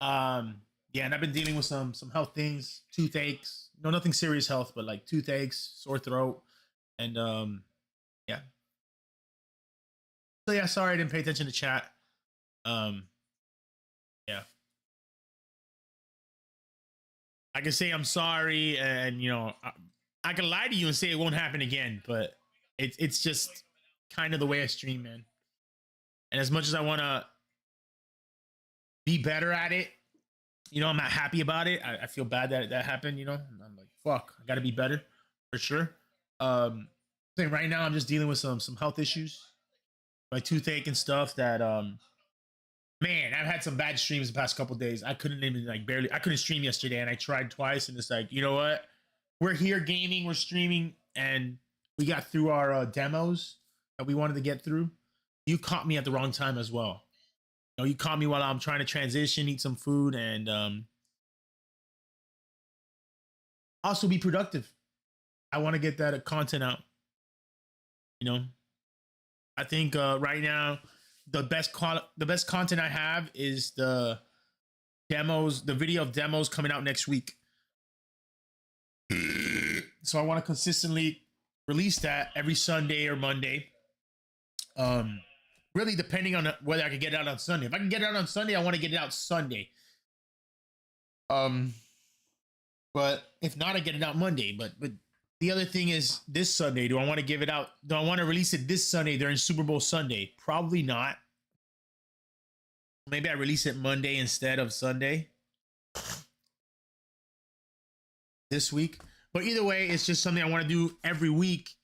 yeah, and I've been dealing with some health things, toothaches. No, nothing serious health, but like toothaches, sore throat, and yeah. So yeah, sorry I didn't pay attention to chat. Yeah. I can say I'm sorry, and you know, I can lie to you and say it won't happen again, but it's just kind of the way I stream, man. And as much as I want to be better at it, you know, I'm not happy about it. I feel bad that that happened, you know. I'm like, fuck, I got to be better for sure. I think right now I'm just dealing with some health issues, my toothache and stuff that man, I've had some bad streams the past couple days. I couldn't even I couldn't stream yesterday, and I tried twice, and it's like, you know what? We're here gaming, we're streaming, and we got through our demos that we wanted to get through. You caught me at the wrong time as well. You know, you caught me while I'm trying to transition, eat some food, and also be productive. I want to get that content out. You know, I think right now the best content I have is the demos, the video of demos coming out next week. So I want to consistently release that every Sunday or Monday. Really depending on whether I can get it out on Sunday. If I can get it out on Sunday, I want to get it out Sunday. But if not, I get it out Monday. But the other thing is this Sunday. Do I want to give it out? Do I want to release it this Sunday during Super Bowl Sunday? Probably not. Maybe I release it Monday instead of Sunday this week. But either way, it's just something I want to do every week.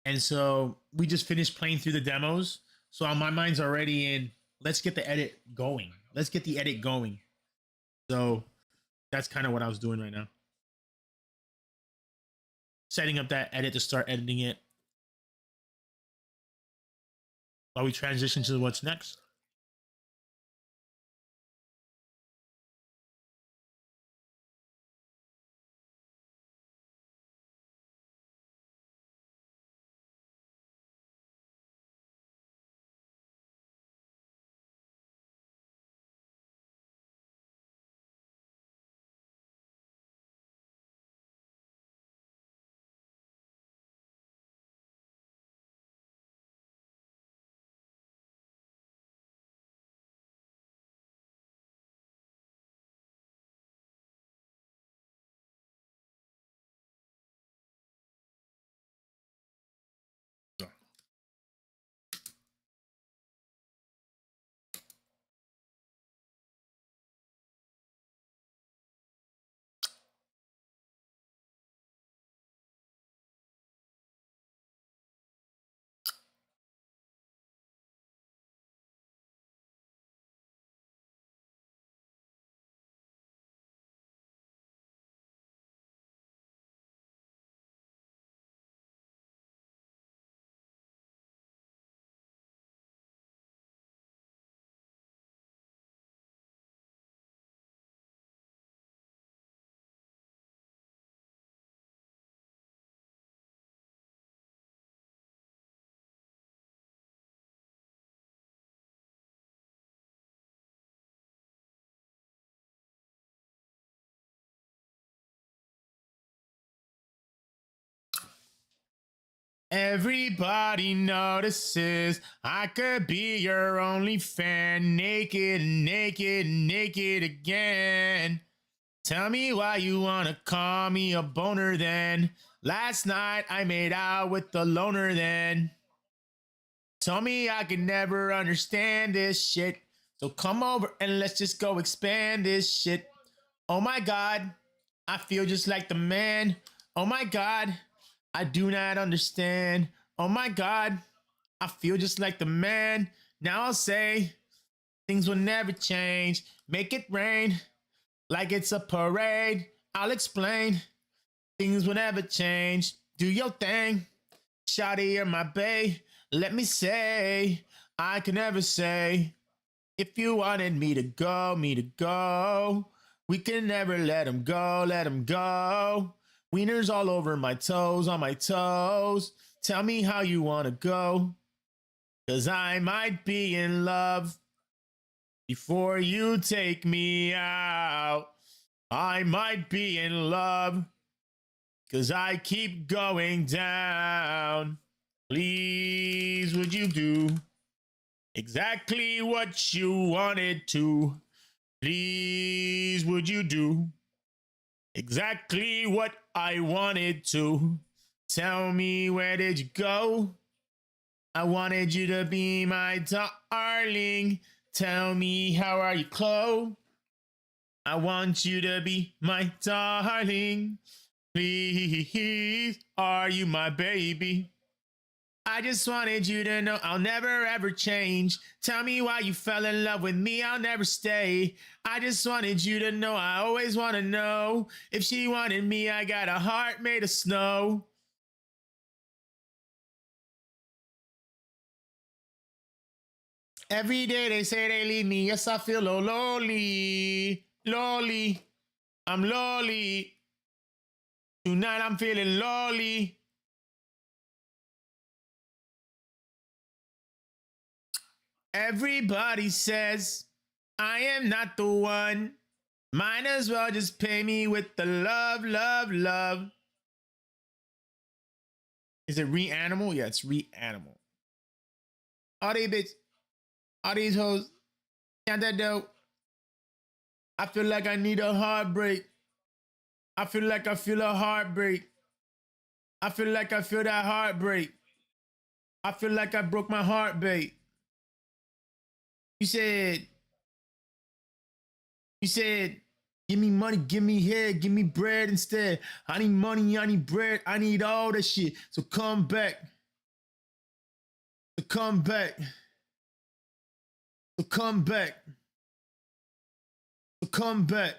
And so we just finished playing through the demos. So my mind's already in, let's get the edit going. Let's get the edit going. So that's kind of what I was doing right now. Setting up that edit to start editing it while we transition to what's next. Everybody notices I could be your only fan. Naked, naked, naked again. Tell me why you wanna call me a boner then. Last night I made out with the loner then. Told me I could never understand this shit. So come over and let's just go expand this shit. Oh my God, I feel just like the man. Oh my God, I do not understand. Oh my God, I feel just like the man. Now I'll say things will never change. Make it rain like it's a parade. I'll explain. Things will never change. Do your thing. Shawty, you're my bae. Let me say, I can never say. If you wanted me to go, we can never let him go, let him go. Wieners all over my toes, on my toes. Tell me how you wanna go. 'Cause I might be in love before you take me out. I might be in love 'cause I keep going down. Please, would you do exactly what you wanted to? Please, would you do exactly what I wanted to? Tell me, where did you go? I wanted you to be my darling. Tell me, how are you, Chloe? I want you to be my darling. Please, are you my baby? I just wanted you to know I'll never ever change. Tell me why you fell in love with me, I'll never stay. I just wanted you to know I always want to know. If she wanted me, I got a heart made of snow. Every day they say they leave me, yes, I feel oh lonely, lonely. I'm lonely. Tonight I'm feeling lonely. Everybody says I am not the one. Might as well just pay me with the love, love, love. Is it Reanimal? Yeah, it's Reanimal. All these bitches, all these hoes, not that dope. I feel like I need a heartbreak. I feel like I feel a heartbreak. I feel like I feel that heartbreak. I feel like I broke my heart, babe. You said, give me money, give me head, give me bread instead. I need money, I need bread, I need all that shit. So come back. So come back. So come back. So come back.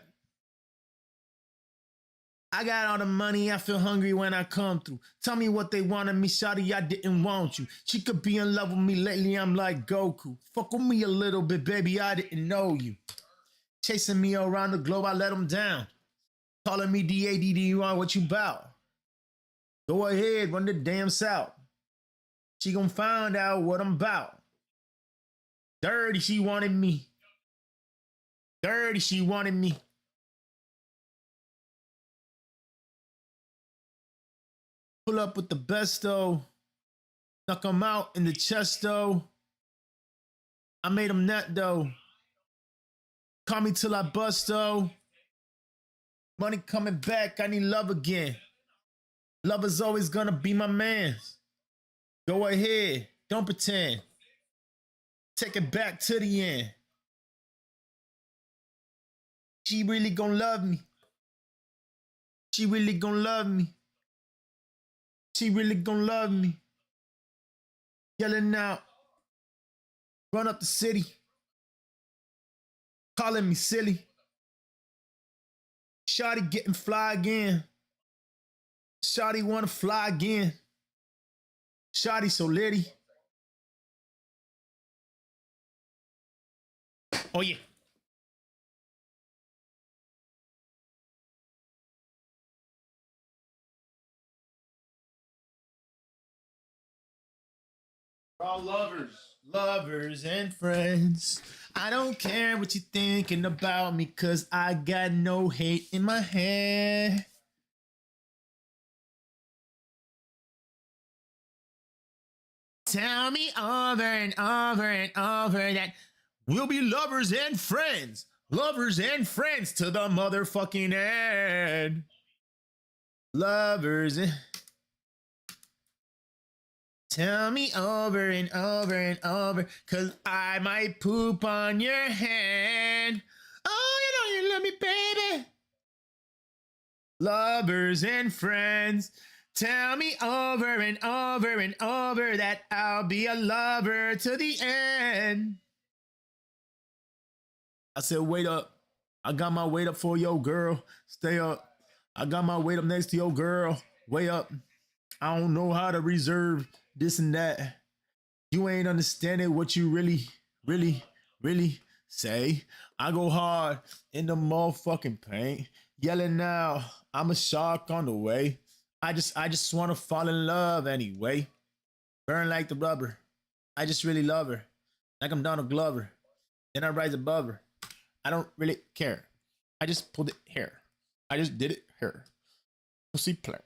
I got all the money, I feel hungry when I come through. Tell me what they wanted me, shawty, I didn't want you. She could be in love with me lately, I'm like Goku. Fuck with me a little bit, baby, I didn't know you. Chasing me around the globe, I let them down. Calling me DADD, what you bout? Go ahead, run the damn south. She gon' find out what I'm about. Dirty, she wanted me. Dirty, she wanted me. Pull up with the best though. Knock him out in the chest though. I made him nut though. Call me till I bust though. Money coming back, I need love again. Love is always gonna be my man. Go ahead, don't pretend. Take it back to the end. She really gonna love me. She really gonna love me. She really gonna love me. Yelling out. Run up the city. Calling me silly. Shawty getting fly again. Shawty wanna fly again. Shawty so litty. Oh yeah. We're all lovers and friends. I don't care what you're thinking about me, 'cause I got no hate in my head. Tell me over and over and over that we'll be lovers and friends. Lovers and friends to the motherfucking end. Lovers and... Tell me over and over and over, cause I might poop on your hand. Oh, you know you love me, baby. Lovers and friends. Tell me over and over and over that I'll be a lover to the end. I said, wait up. I got my weight up for your girl. Stay up. I got my weight up next to your girl. Way up. I don't know how to reserve this and that. You ain't understanding what you really, really, really say. I go hard in the motherfucking paint. Yelling now, I'm a shark on the way. I just want to fall in love anyway. Burn like the rubber. I just really love her. Like I'm Donald Glover. Then I rise above her. I don't really care. I just pulled it hair. I just did it here. Pussy play.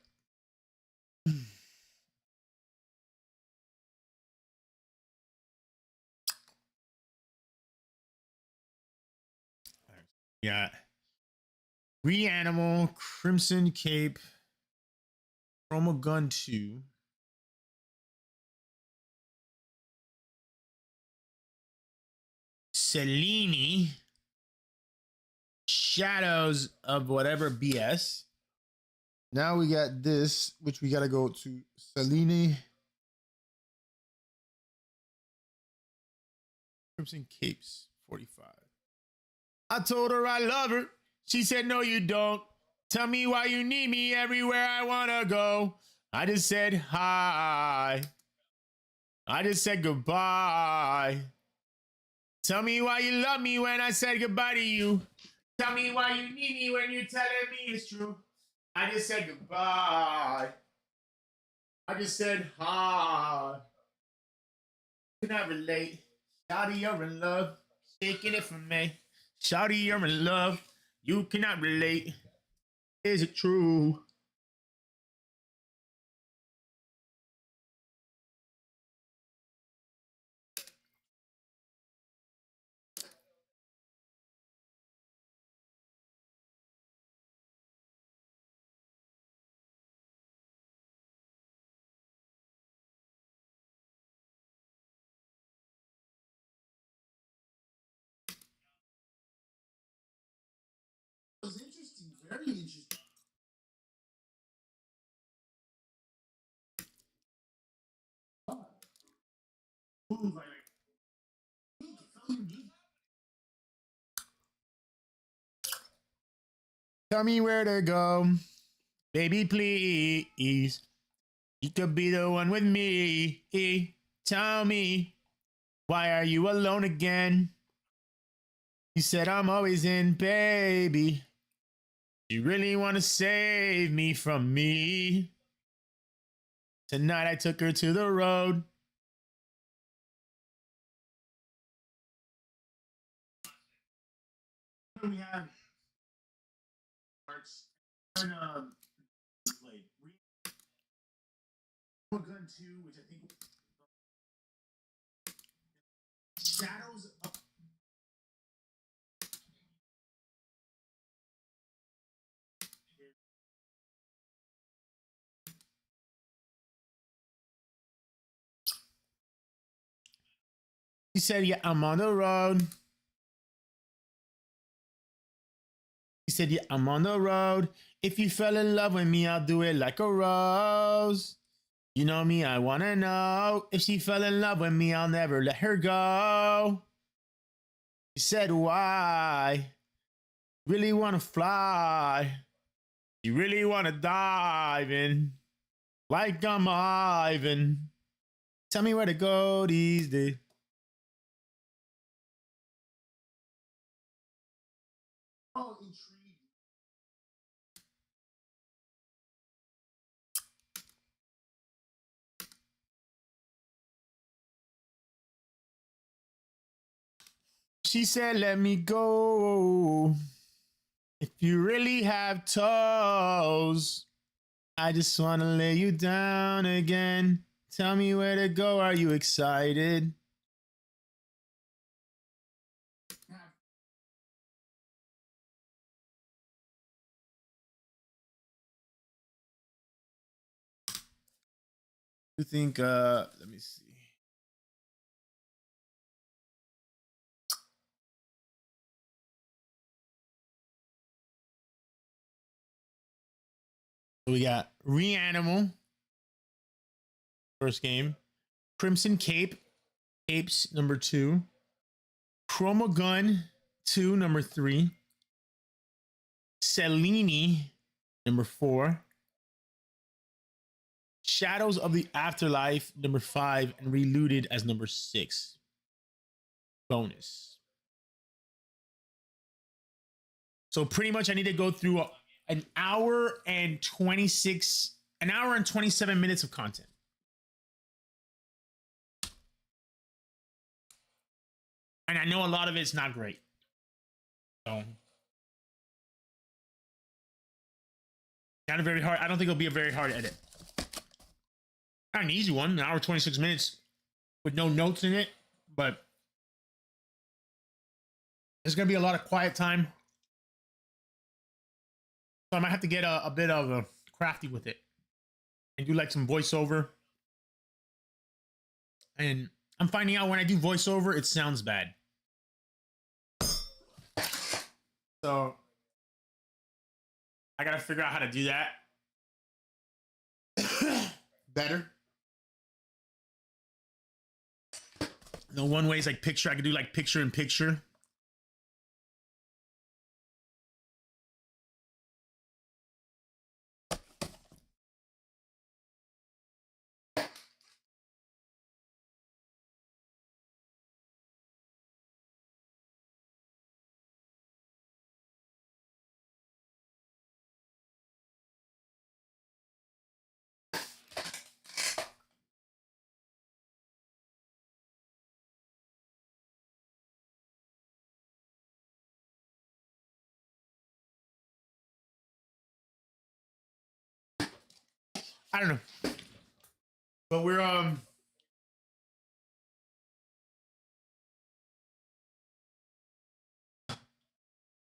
Yeah. Reanimal, Crimson Cape, Chroma Gun 2. Cellini. Shadows of whatever BS. Now we got this, which we gotta go to Cellini. Crimson Capes, 45. I told her I love her. She said, no, you don't. Tell me why you need me everywhere I wanna go. I just said hi. I just said goodbye. Tell me why you love me when I said goodbye to you. Tell me why you need me when you're telling me it's true. I just said goodbye. I just said hi. Can I relate? Shawty, you're in love. Shaking it for me. Shawty, you're in love. You cannot relate. Is it true? It was interesting, very interesting. Tell me where to go, baby, please. You could be the one with me. Tell me, why are you alone again? You said I'm always in, baby. You really want to save me from me? Tonight I took her to the road. We have parts and played Gun 2, which I think Shadows of He said, yeah, I'm on the road. He said, yeah, I'm on the road. If you fell in love with me, I'll do it like a rose. You know me, I want to know. If she fell in love with me, I'll never let her go. He said, why? Really want to fly. You really want to dive in. Like I'm Ivan. Tell me where to go these days. Oh, intrigued. She said, let me go. If you really have toes, I just want to lay you down again. Tell me where to go. Are you excited? You think let me see. So we got Reanimal, first game. Crimson Cape, Capes number 2. Chromagun 2, number 3. Cellini, number 4. Shadows of the Afterlife, number 5, and Relooted as number 6. Bonus. So pretty much I need to go through an hour and 27 minutes of content. And I know a lot of it's not great. So not a very hard, I don't think it'll be a very hard edit. Not an easy one, an hour 26 minutes with no notes in it, but there's gonna be a lot of quiet time. So I might have to get a bit of a crafty with it and do like some voiceover. And I'm finding out when I do voiceover, it sounds bad. So I gotta figure out how to do that better. The one way is like picture. I could do like picture in picture. I don't know. But we're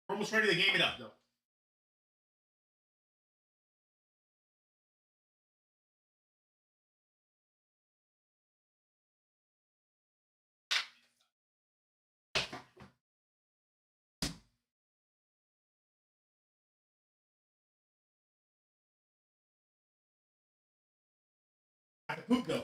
almost ready to game it up though. I can poop though.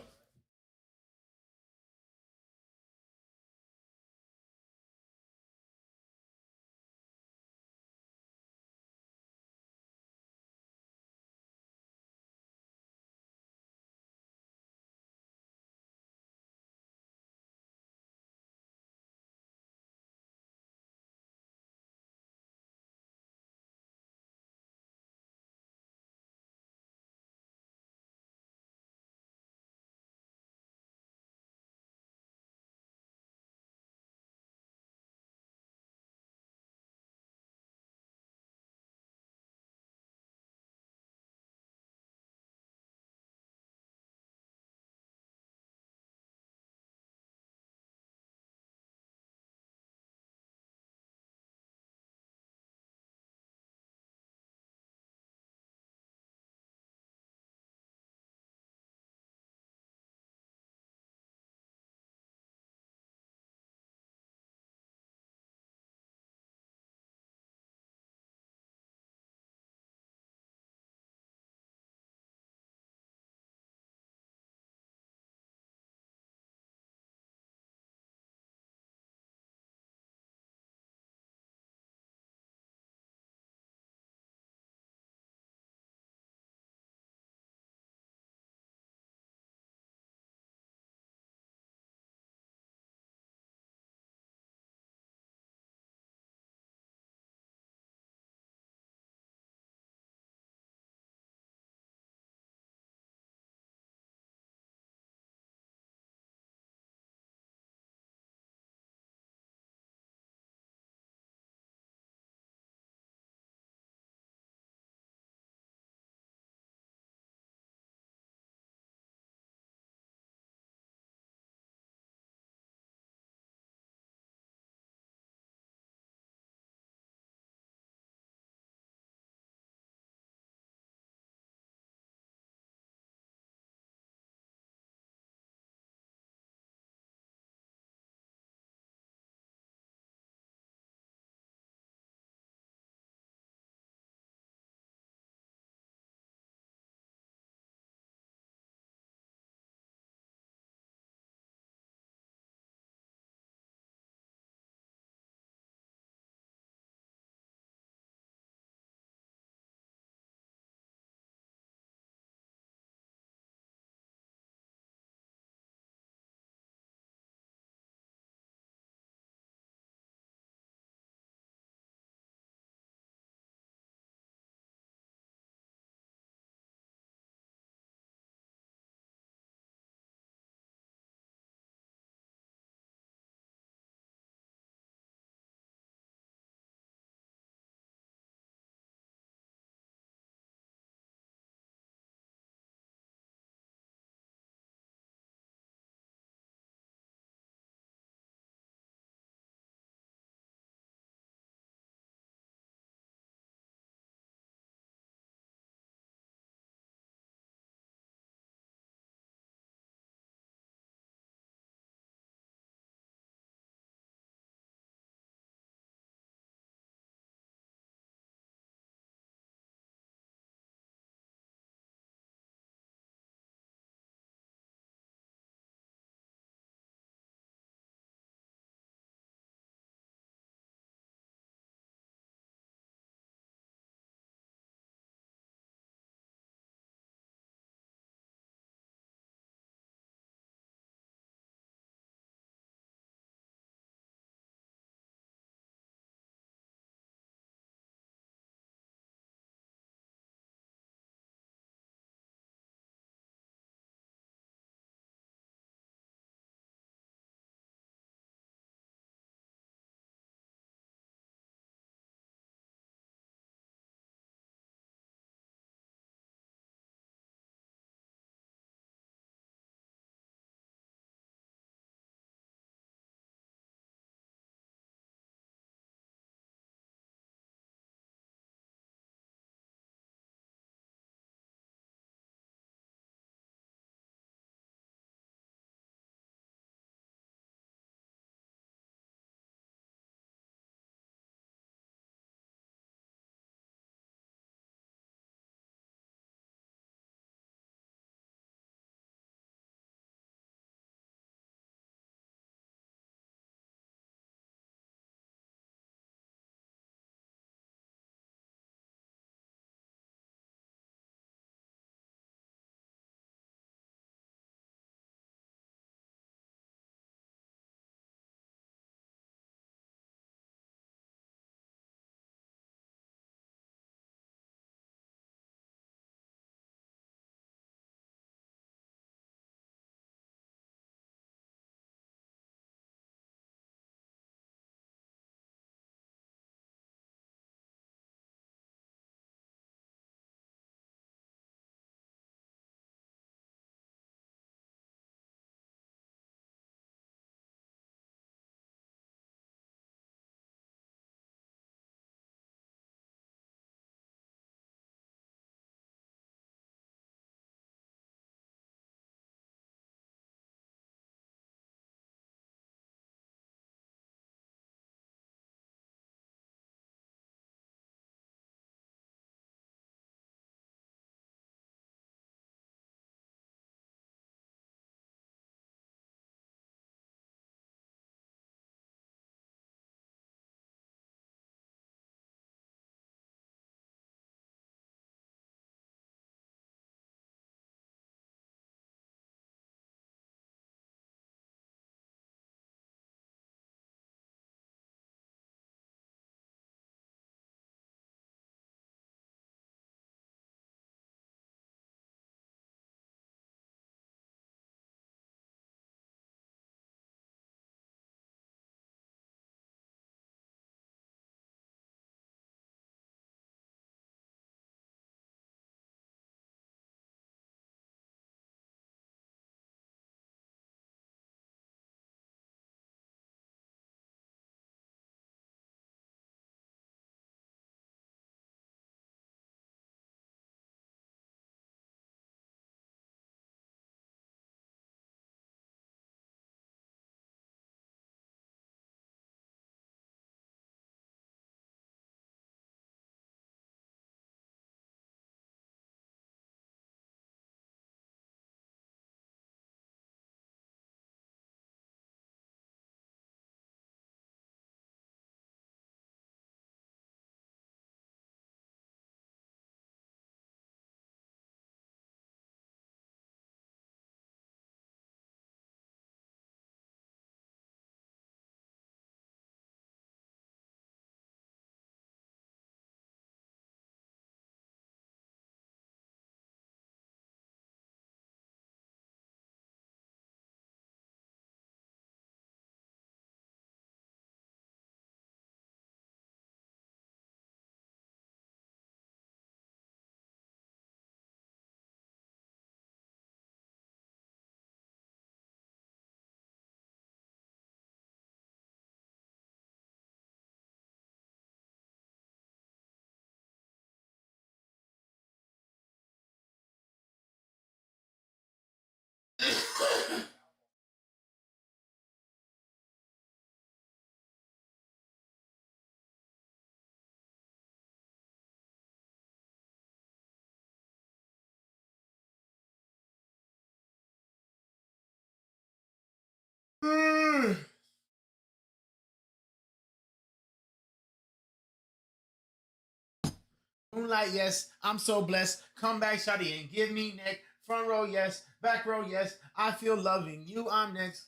Moonlight, yes. I'm so blessed. Come back, Shawty, and give me neck. Front row, yes. Back row, yes. I feel loving you. I'm next.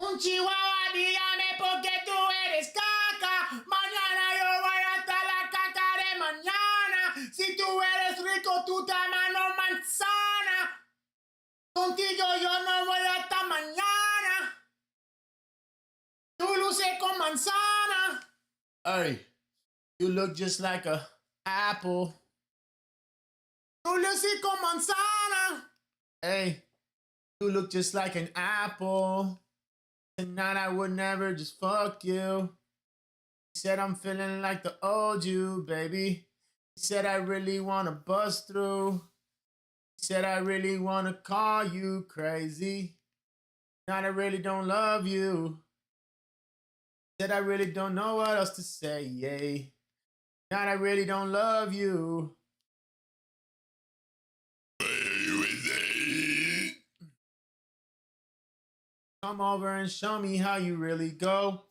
Un chihuahua, dígame por qué tú eres caca. Mañana yo voy hasta la caca de mañana. Si tú eres rico, tú te mano manzana. Contigo yo no voy hasta mañana. Tú luces con manzana. Hey, you look just like a apple. Tú luces con manzana. Hey, you look just like an apple. Tonight I would never just fuck you. He said I'm feeling like the old you, baby. He said I really wanna bust through. He said I really wanna call you crazy. Now I really don't love you. He said I really don't know what else to say, yay. Now I really don't love you. Come over and show me how you really go.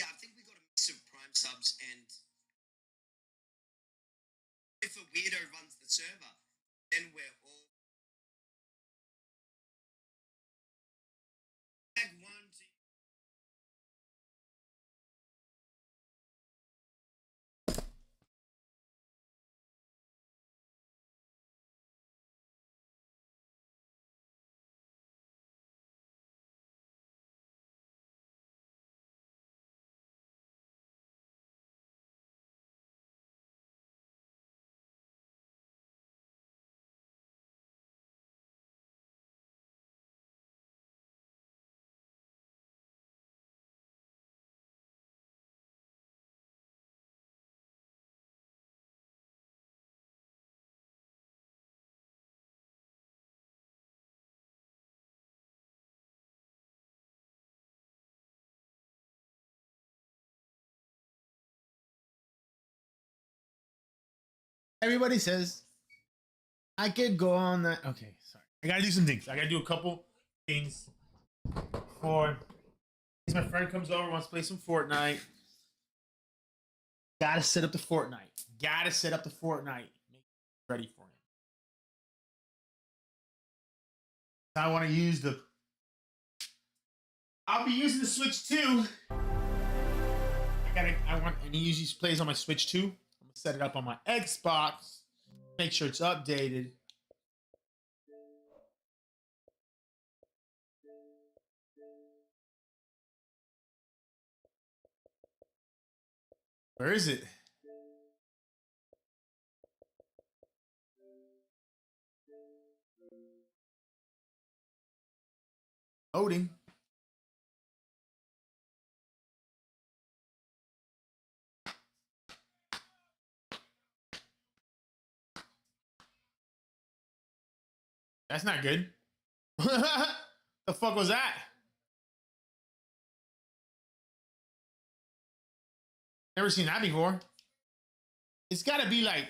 Yeah, I think we got a mix of Prime subs and if a weirdo runs the server, then we're all tag one, two.
Everybody says I could go on that. Okay, sorry. I gotta do some things. I gotta do a couple things for. My friend comes over, wants to play some Fortnite. Gotta set up the Fortnite. Gotta set up the Fortnite. Make it ready for him. I want to use the. I'll be using the Switch 2. And he usually plays on my Switch 2. I'm gonna set it up on my Xbox. Make sure it's updated. Where is it? Loading. That's not good. The fuck was that? Never seen that before. It's gotta be like.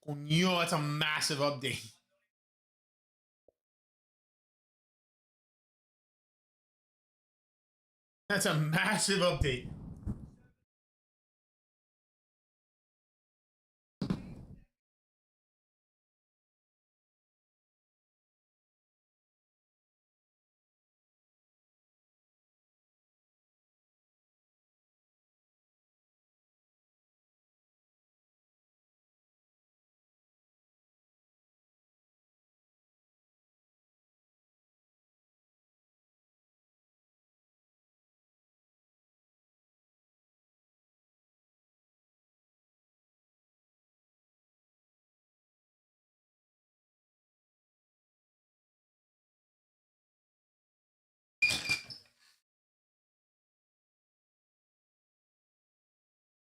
Coño, that's a massive update. That's a massive update.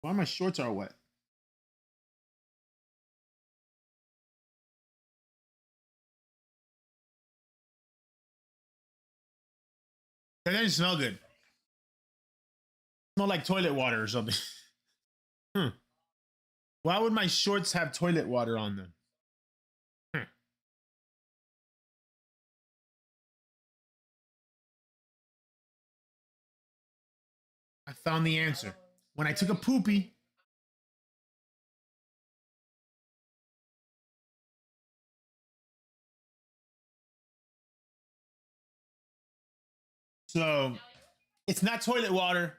Why my shorts are wet? That didn't smell good. Smell like toilet water or something. Why would my shorts have toilet water on them? I found the answer. When I took a poopy, so it's not toilet water,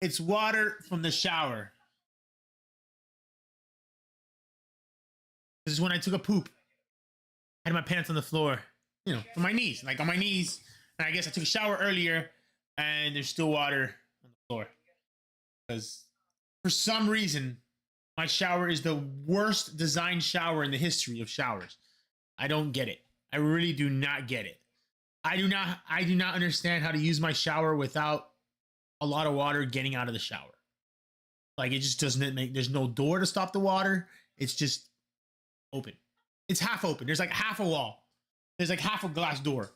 it's water from the shower. This is when I took a poop. I had my pants on the floor, you know, on my knees, like on my knees. And I guess I took a shower earlier and there's still water on the floor. Because for some reason, my shower is the worst designed shower in the history of showers. I don't get it. I really do not get it. I do not understand how to use my shower without a lot of water getting out of the shower. Like it just doesn't make, there's no door to stop the water. It's just open. It's half open. There's like half a wall. There's like half a glass door.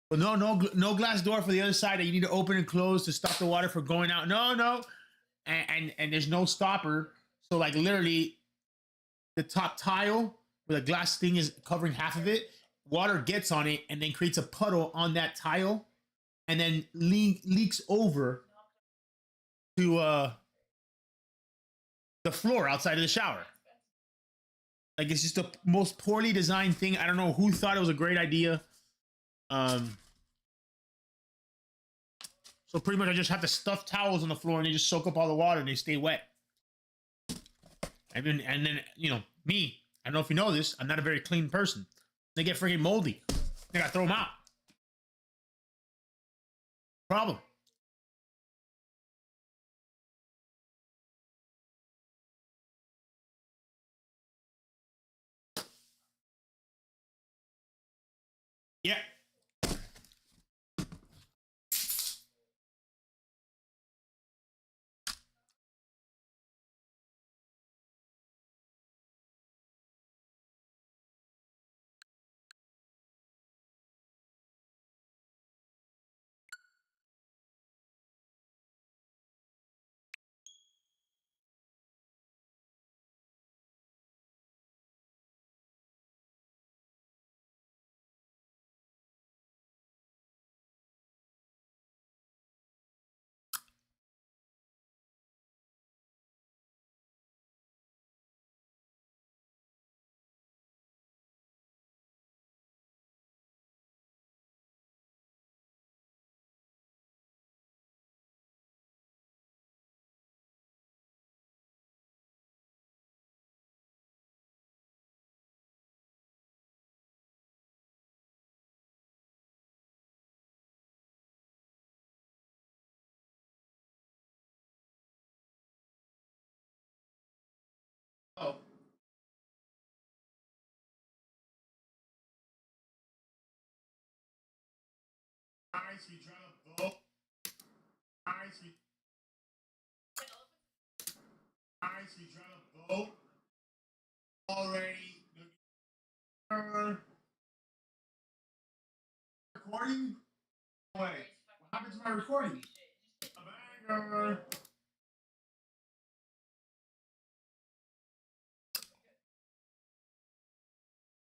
But no glass door for the other side that you need to open and close to stop the water from going out. No. And there's no stopper. So like literally the top tile where the glass thing is covering half of it, water gets on it and then creates a puddle on that tile and then leaks over to the floor outside of the shower. Like it's just the most poorly designed thing. I don't know who thought it was a great idea. So pretty much I just have to stuff towels on the floor and they just soak up all the water and they stay wet. And then you know, me, I don't know if you know this, I'm not a very clean person. They get freaking moldy. I gotta throw them out. Problem. Yeah. Oh. Nice, we try to vote. Nice, we try to vote. Already. Recording? Wait, what happened to my recording? A banger.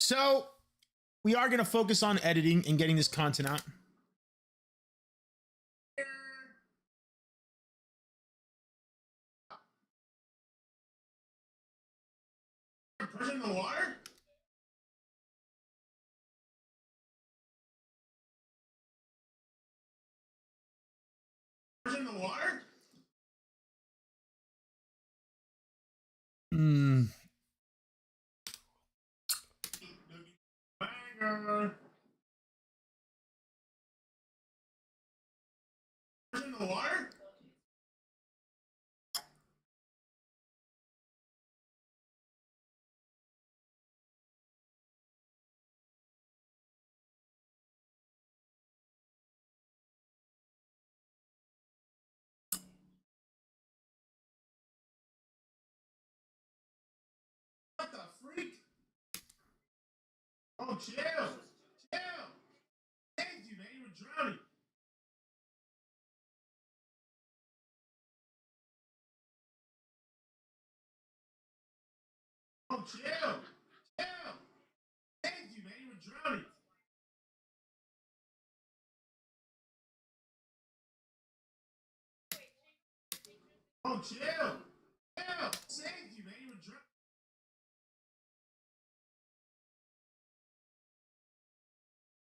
So, we are going to focus on editing and getting this content out. Put it in the water? Put it in the water? Hmm. Banger. Put it in the water? What the freak? Oh, chill. Chill. Thank you, man. You were drowning. Oh, chill. Chill. Thank you, man. You were drowning. Oh, chill. Chill. Thank you, man. You were drowning.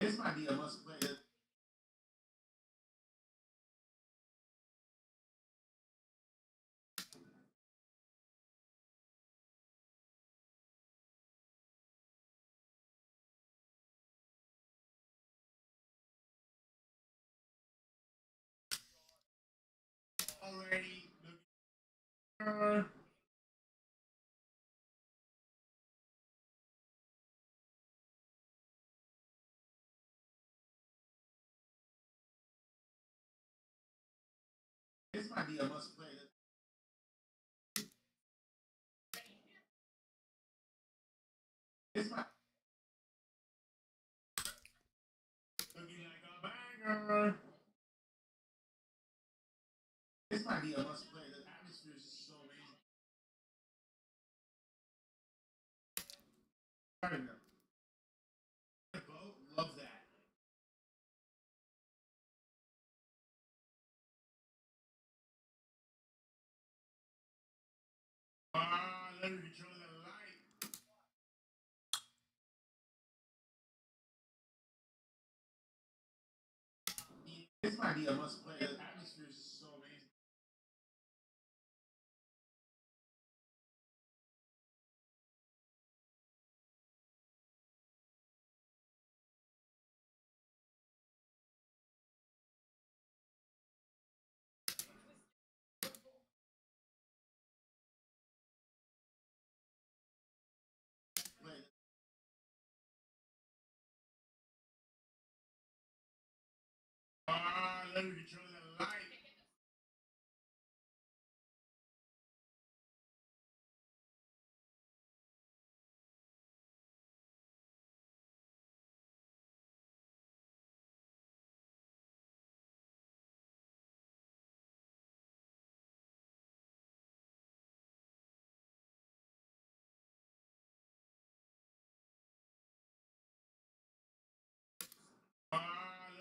This might be a must play. Already. This might be a must play. This might looking like a banger. This might be a must play. The atmosphere is just so amazing. I don't know. Love that. Let me control that light. This might be a must play. The atmosphere is just so amazing. Let me control that light.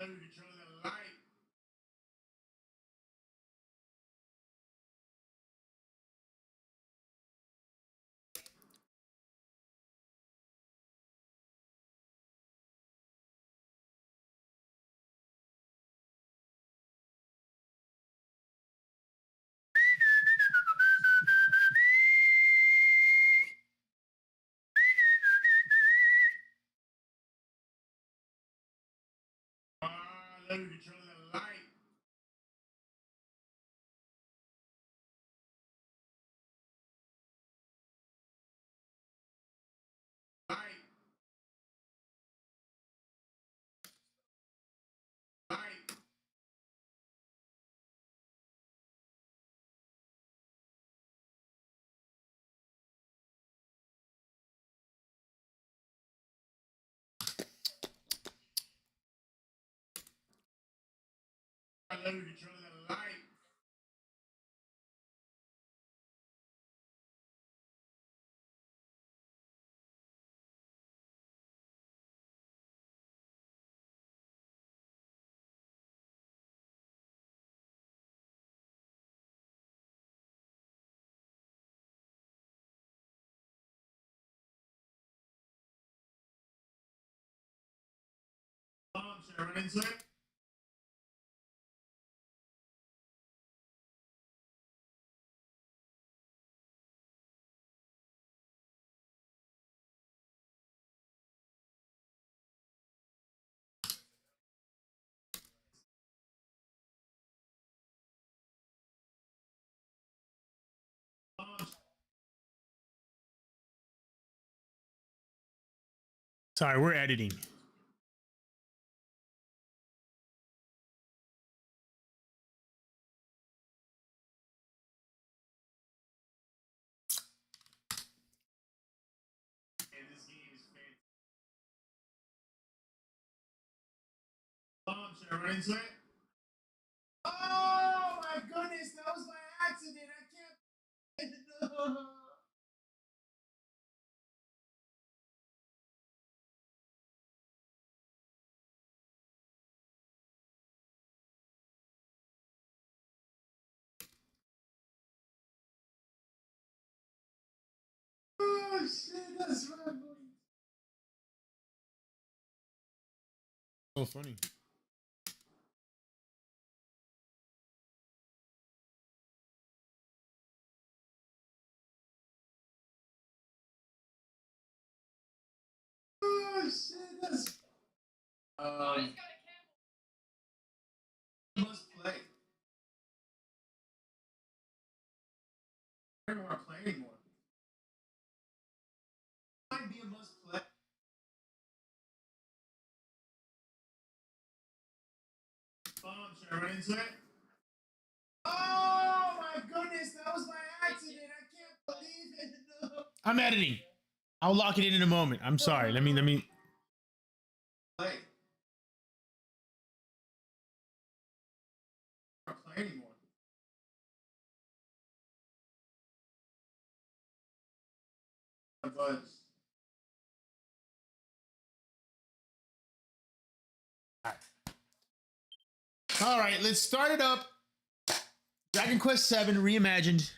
Let me control that light. Let me control that light. I love you controlling the light. Should I run into it? Sorry, we're editing. Should I run into it? Oh my goodness, that was by accident. I can't. No. Oh shit, that's right. So funny. Oh shit, that's. Must play. I don't want to play anymore. Might be a must play. Should I run into it? Oh my goodness, that was by accident. I can't believe it. No. I'm editing. I'll lock it in a moment. I'm sorry. Let me. Play. I don't play anymore. Buzz. All right, let's start it up. Dragon Quest VII Reimagined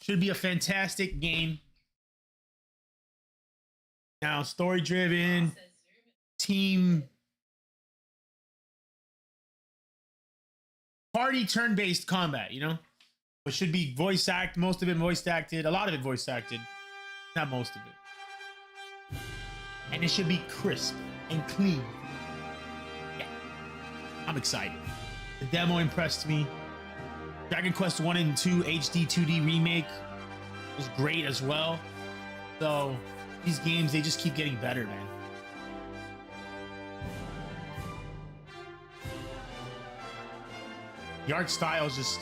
should be a fantastic game. Now, story-driven, team, party turn-based combat, you know? It should be voice act, most of it voice acted, a lot of it voice acted, not most of it. And it should be crisp and clean. Yeah, I'm excited. The demo impressed me. Dragon Quest 1 and 2 HD 2D remake was great as well. So these games, they just keep getting better, man. The art style is just,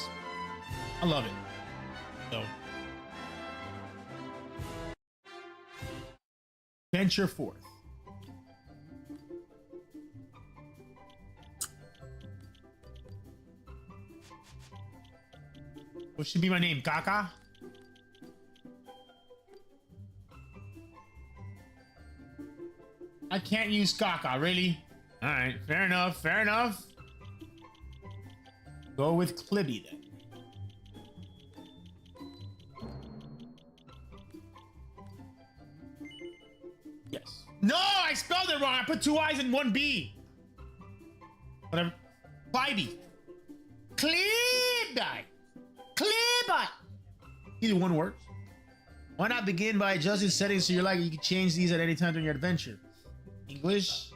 I love it. So venture forth. What should be my name? Kaka? I can't use Kaka, really? Alright, fair enough, fair enough. Go with Clibby then. Yes. No, I spelled it wrong. I put 2 I's and 1 B. Whatever. Clibby. Clibby. Clibby. Either one works. Why not begin by adjusting settings so you're like you can change these at any time during your adventure? English.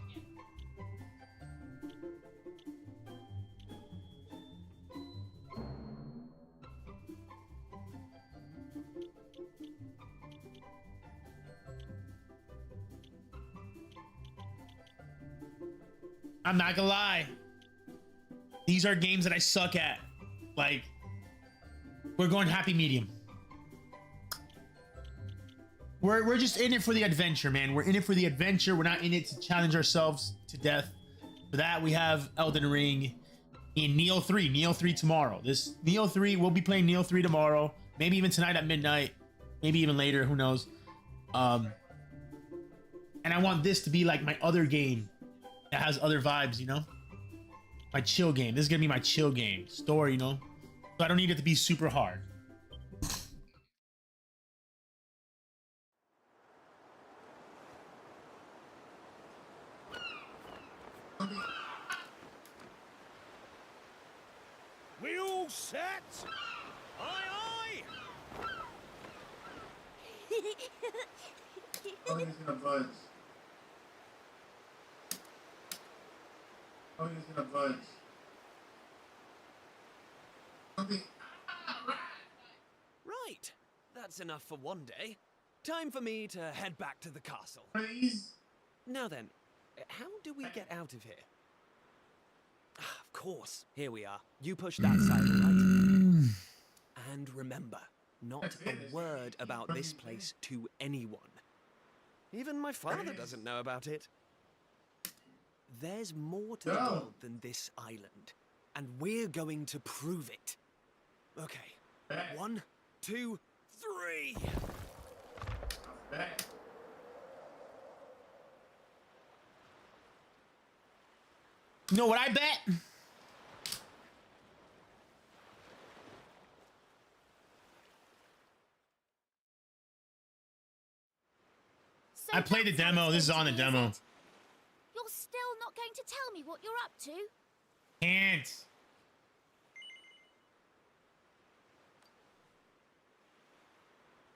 I'm not gonna lie. These are games that I suck at. Like, we're going happy medium. We're just in it for the adventure, man. We're in it for the adventure. We're not in it to challenge ourselves to death. For that, we have Elden Ring. in Neo 3. Neo 3 tomorrow. This Neo 3, we'll be playing Neo 3 tomorrow. Maybe even tonight at midnight. Maybe even later. Who knows? And I want this to be like my other game that has other vibes, you know? My chill game. This is gonna be my chill game. Story, you know? So I don't need it to be super hard.
We all set? Aye, aye!
Oh, he's gonna buzz. Oh, he's gonna buzz.
Right. That's enough for one day. Time for me to head back to the castle.
Please.
Now then, how do we get out of here? Ah, of course. Here we are. You push that side, right? And remember, not a word about this place to anyone. Even my father doesn't know about it. There's more to the world than this island, and we're going to prove it. Okay. 1, 2, 3.
You know what I bet?
So
I played the
that's how
demo.
it's
This is
going
on
to
the
be, is
demo.
it? You're still not going to tell me what you're up to?
Can't.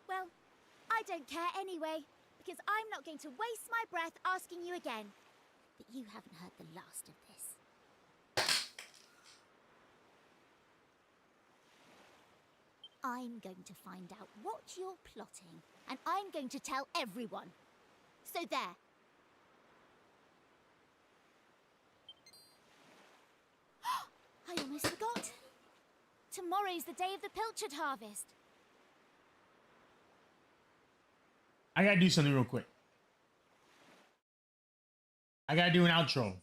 Well, I don't care anyway, because I'm not going to waste my breath asking you again. But you haven't heard the last of this. I'm going to find out what you're plotting, and I'm going to tell everyone. So there. I almost forgot. Tomorrow's the day of the pilchard harvest.
I gotta do something real quick. I gotta do an outro.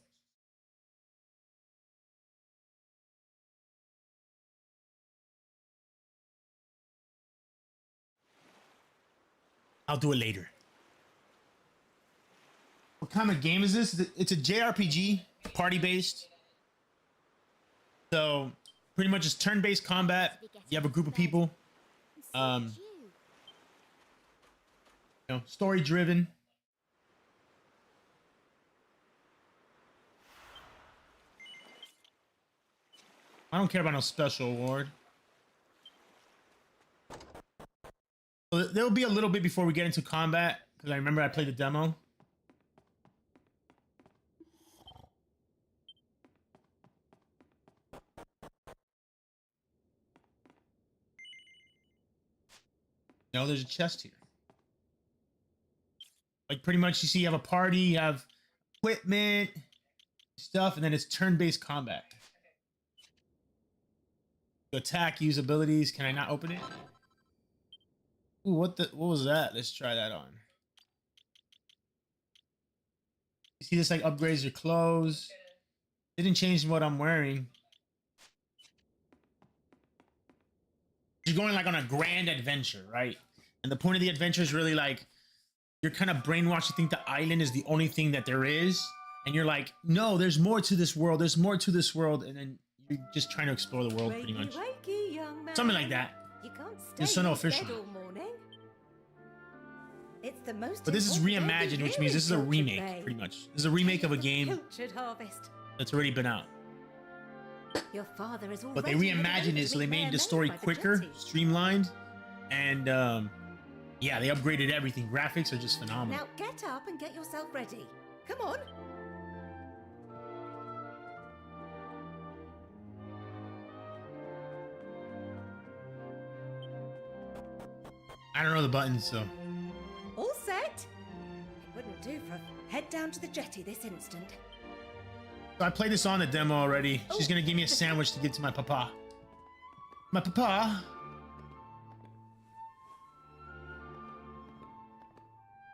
I'll do it later. What kind of game is this? It's a JRPG, party-based. So pretty much it's turn-based combat. You have a group of people. You know, story-driven. I don't care about no special award. So there'll be a little bit before we get into combat, because I remember I played the demo. No, there's a chest here. Like pretty much you see you have a party, you have equipment, stuff, and then it's turn-based combat. To attack, use abilities. Can I not open it? Ooh, what was that? Let's try that on. You see this like upgrades your clothes. Didn't change what I'm wearing. You're going like on a grand adventure, right? And the point of the adventure is really like you're kind of brainwashed to think the island is the only thing that there is, and you're like, no, there's more to this world. There's more to this world, and then you're just trying to explore the world, pretty much.
Wakey, young man.
Something like that.
You can't stay
It's so no
in
official.
bed all morning. It's the most
But this is
important day
reimagined,
of
which
the
means
year
this is a
in Pilchard
remake,
Bay.
pretty much. This is a remake of a game
Pilchard harvest.
that's already been out.
Your father is
But they
already
reimagined it, so they made the story quicker, streamlined, and yeah, they upgraded everything. Graphics are just phenomenal.
Now get up and get yourself ready. Come on.
I don't know the buttons, so.
All set? It wouldn't do for a head down to the jetty this instant.
So I played this on the demo already. She's gonna give me a sandwich to give to my papa. My papa.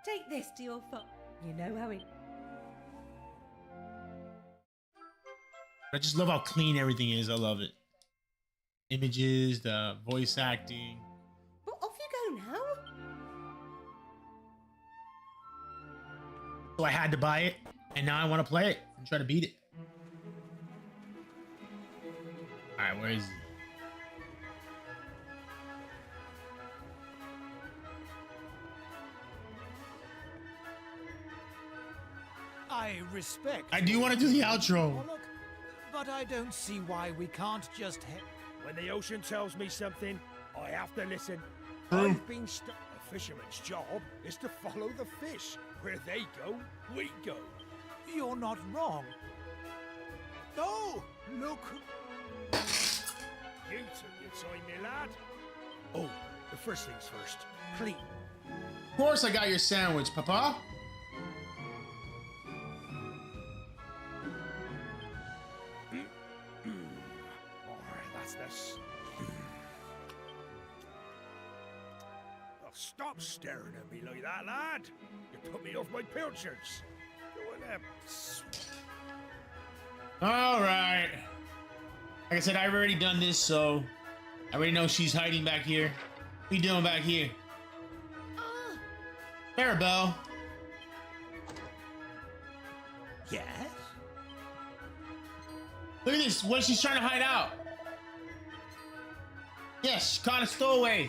Take this to your father. You know how he...
I just love how clean everything is. I love it. Images, the voice acting.
Well, off you go now.
So I had to buy it, and now I want to play it and try to beat it. All right, where is it?
I respect.
I do want to do the outro.
Look, but I don't see why we can't just head. When the ocean tells me something, I have to listen.
True.
I've been stuck. A fisherman's job is to follow the fish. Where they go, we go. You're not wrong. Oh, look. You took your time, my lad. Oh, the first things first. Clean.
Of course I got your sandwich, Papa.
That's this. Oh, stop staring at me like that, lad. You put me off my pilchards. Go on there.
All right. Like I said, I've already done this, so I already know she's hiding back here. What you doing back here? Maribel.
Yes?
Look at this. What she's trying to hide out. Yes, she caught a stowaway.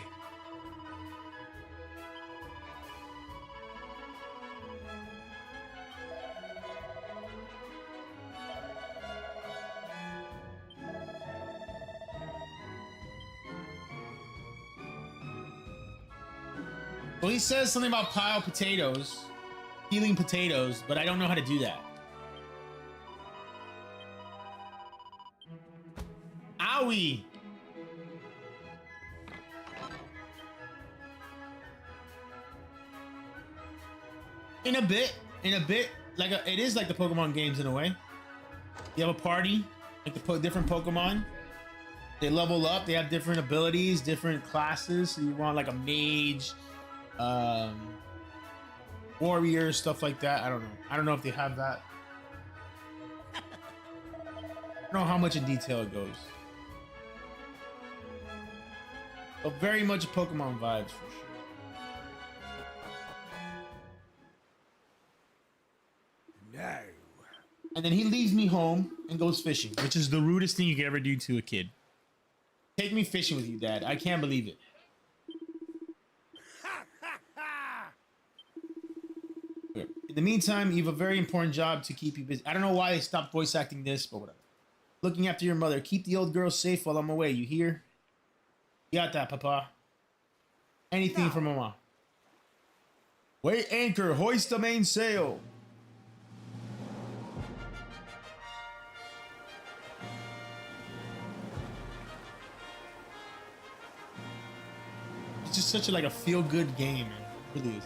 Well, he says something about pile potatoes, peeling potatoes, but I don't know how to do that. Owie! In a bit, like it is like the Pokemon games in a way. You have a party, like the different Pokemon. They level up. They have different abilities, different classes. So you want like a mage, warrior, stuff like that. I don't know. I don't know if they have that. I don't know how much in detail it goes. But very much Pokemon vibes for sure.
No.
And then he leaves me home and goes fishing, which is the rudest thing you could ever do to a kid. Take me fishing with you, Dad. I can't believe it. Okay. In the meantime, you have a very important job to keep you busy. I don't know why they stopped voice acting this, but whatever. Looking after your mother. Keep the old girl safe while I'm away. You hear? You got that, Papa. Anything for Mama. Weigh anchor. Hoist the mainsail. It's just such a, like a feel-good game, man. It really is.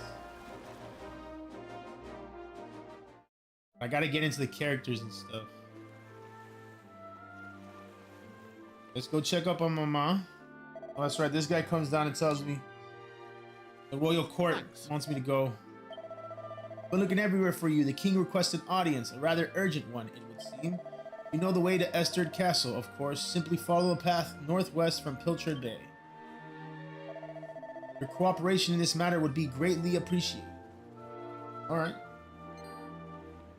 I gotta get into the characters and stuff. Let's go check up on Mama. Oh, that's right. This guy comes down and tells me the royal court wants me to go. Been looking everywhere for you. The king requested audience, a rather urgent one, it would seem. You know the way to Esterd Castle, of course. Simply follow the path northwest from Pilchard Bay. Your cooperation in this matter would be greatly appreciated. All right.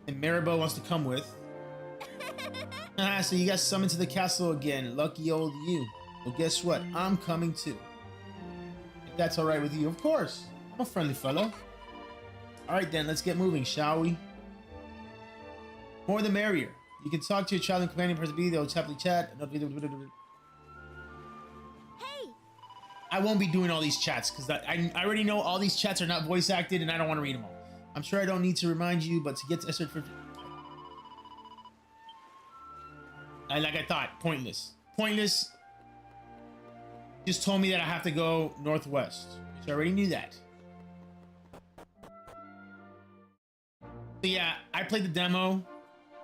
And Maribel wants to come with. So you got summoned to the castle again. Lucky old you. Well, guess what? I'm coming too. If that's all right with you, of course. I'm a friendly fellow. All right, then, let's get moving, shall we? More the merrier. You can talk to your child and companion person B. They'll happily chat.
Hey!
I won't be doing all these chats because I already know all these chats are not voice acted and I don't want to read them all. I'm sure I don't need to remind you, but to get to Esterd for... Like I thought, pointless. Pointless. Just told me that I have to go northwest, which I already knew that. So yeah, I played the demo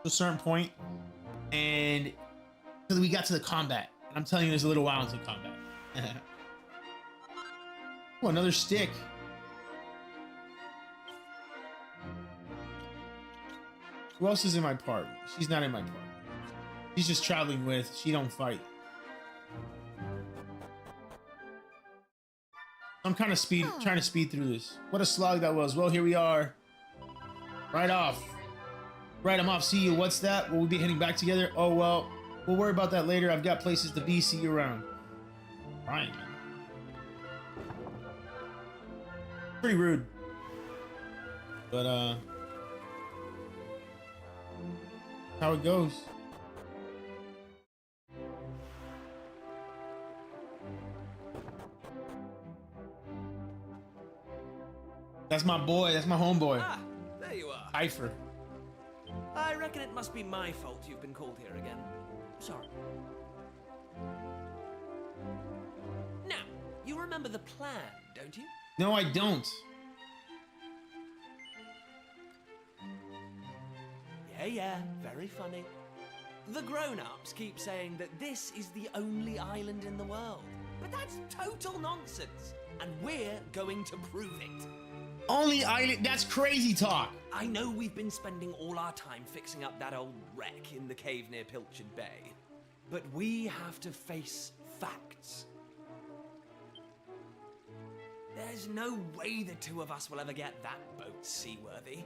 to a certain point, and we got to the combat. And I'm telling you, there's a little while until combat. Oh, another stick. Who else is in my party? She's not in my party. She's just traveling with. She don't fight. I'm kind of trying to speed through this. What a slog that was. Well, here we are. Right off. Right, I'm off. See you. What's that? Will we be heading back together? Oh, well, we'll worry about that later. I've got places to be. See you around. Fine, man. Pretty rude. But, how it goes. That's my boy. That's my homeboy.
Ah, there you are.
Eifer.
I reckon it must be my fault you've been called here again. Sorry. Now, you remember the plan, don't you?
No, I don't.
Yeah, very funny. The grown-ups keep saying that this is the only island in the world. But that's total nonsense. And we're going to prove it.
Only island? That's crazy talk.
I know we've been spending all our time fixing up that old wreck in the cave near Pilchard Bay. But we have to face facts. There's no way the two of us will ever get that boat seaworthy.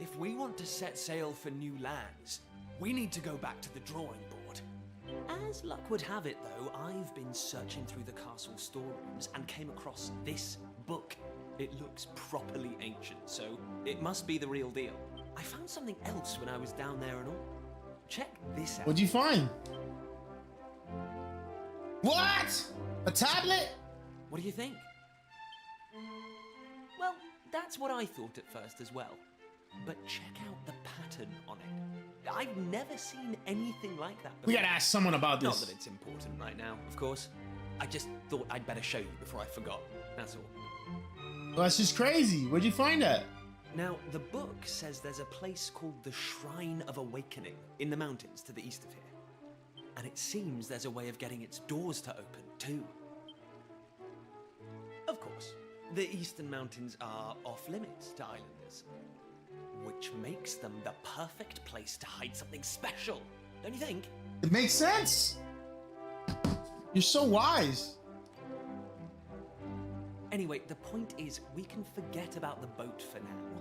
If we want to set sail for new lands, we need to go back to the drawing board. As luck would have it, though, I've been searching through the castle storerooms and came across this book. It looks properly ancient, so it must be the real deal. I found something else when I was down there and all. Check this out.
What'd you find? What? A tablet?
What do you think? Well, that's what I thought at first as well. But check out the pattern on it. I've never seen anything like that before.
We gotta ask someone about
Not
this.
that it's important right now, of course. I just thought I'd better show you before I forgot. That's all.
Well, that's just crazy. Where'd you find that?
Now, the book says there's a place called the Shrine of Awakening in the mountains to the east of here. And it seems there's a way of getting its doors to open, too. Of course, the eastern mountains are off-limits to islanders, which makes them the perfect place to hide something special, don't you think?
It makes sense. You're so wise.
Anyway, the point is, we can forget about the boat for now.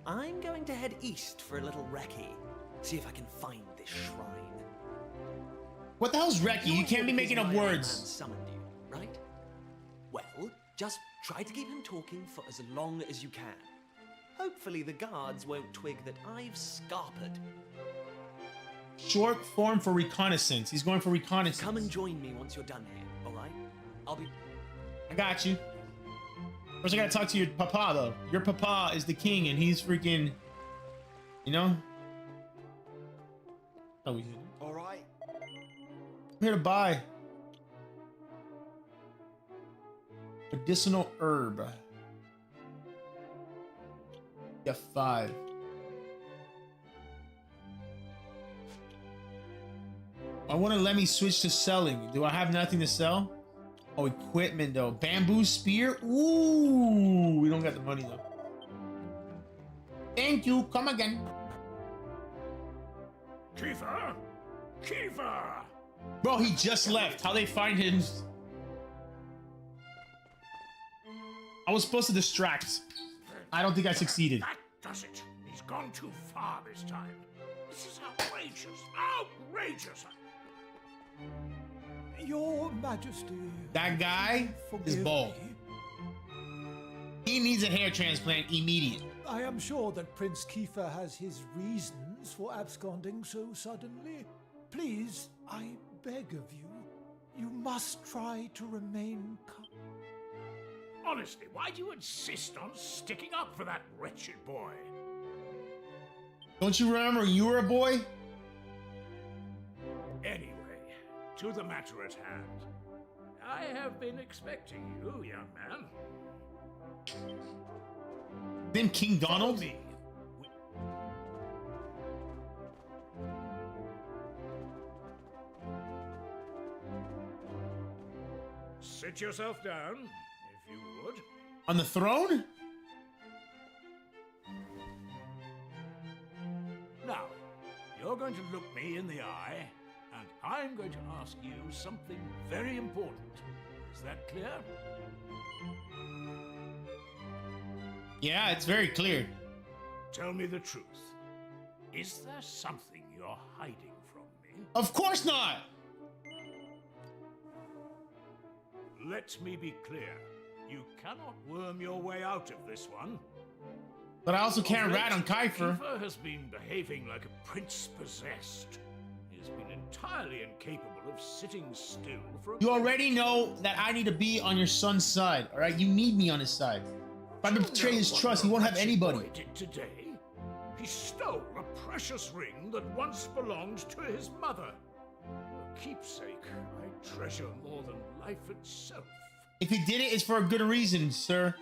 I'm going to head east for a little recce, see if I can find this shrine.
What the hell's recce? You can't be making up
My old man
words.
summoned you, right? Well, just try to keep him talking for as long as you can. Hopefully the guards won't twig that I've scarpered.
Short form for reconnaissance. He's going for reconnaissance.
Come and join me once you're done here, all right? I'll be...
I got you. First, I gotta talk to your papa, though. Your papa is the king, and he's freaking... You know? Oh, we did.
All right.
I'm here to buy. Medicinal herb. Yeah, 5. I want to let me switch to selling. Do I have nothing to sell? Oh, equipment though. Bamboo spear. Ooh, we don't got the money though. Thank you. Come again.
Kiefer? Kiefer!
Bro, he just left. How they find him? I was supposed to distract. I don't think I succeeded.
That does it. He's gone too far this time. This is outrageous. Outrageous! Your Majesty.
That guy is
forgive
bald.
me.
He needs a hair transplant immediate.
I am sure that Prince Kiefer has his reasons for absconding so suddenly. Please, I beg of you, you must try to remain calm. Honestly, why do you insist on sticking up for that wretched boy?
Don't you remember you were a boy?
Anyway, to the matter at hand. I have been expecting you, young man.
Then King Donald?
Me. Sit yourself down, if you would.
On the throne?
Now, you're going to look me in the eye
I'm going to ask you something very important. Is that clear?
Yeah, it's very clear.
Tell me the truth. Is there something you're hiding from me?
Of course not.
Let me be clear. You cannot worm your way out of this one.
But I also can't rat on Kiefer.
Kiefer has been behaving like a prince possessed. He has been entirely incapable of sitting still for a
You already know that I need to be on your son's side, all right? You need me on his side. If I betray his trust, he won't have anybody.
Boy did today. He stole a precious ring that once belonged to his mother. A keepsake I treasure more than life itself.
If he did it, it's for a good reason, sir.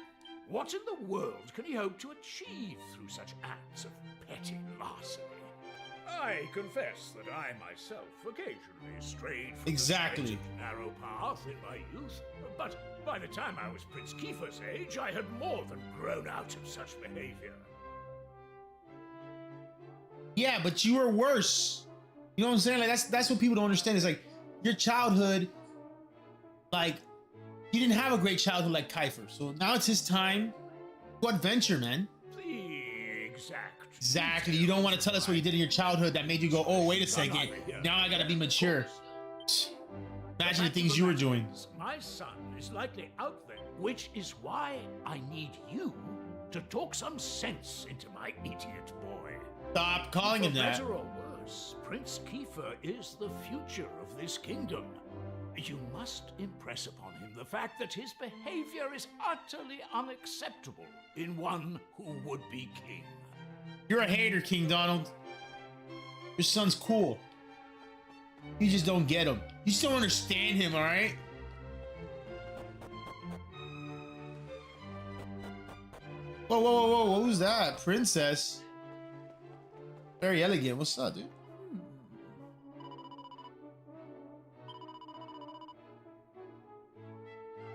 What in the world can he hope to achieve through such acts of petty larceny? I confess that I myself occasionally strayed from the straight and narrow path in my youth, but by the time I was Prince Kiefer's age, I had more than grown out of such behavior.
Yeah, but you were worse. You know what I'm saying? Like that's what people don't understand. Is like your childhood, like you didn't have a great childhood like Kiefer. So now it's his time to adventure, man. Exactly. You don't want to tell us what you did in your childhood that made you go, oh, wait a second. Now I gotta be mature. Imagine the things you were doing.
My son is likely out there, which is why I need you to talk some sense into my idiot boy.
Stop calling him that.
For better or worse, Prince Kiefer is the future of this kingdom. You must impress upon him the fact that his behavior is utterly unacceptable in one who would be king.
You're a hater, King Donald. Your son's cool. You just don't get him. You just don't understand him, all right? Whoa, whoa, whoa, whoa, who's that? Princess. Very elegant. What's up, dude?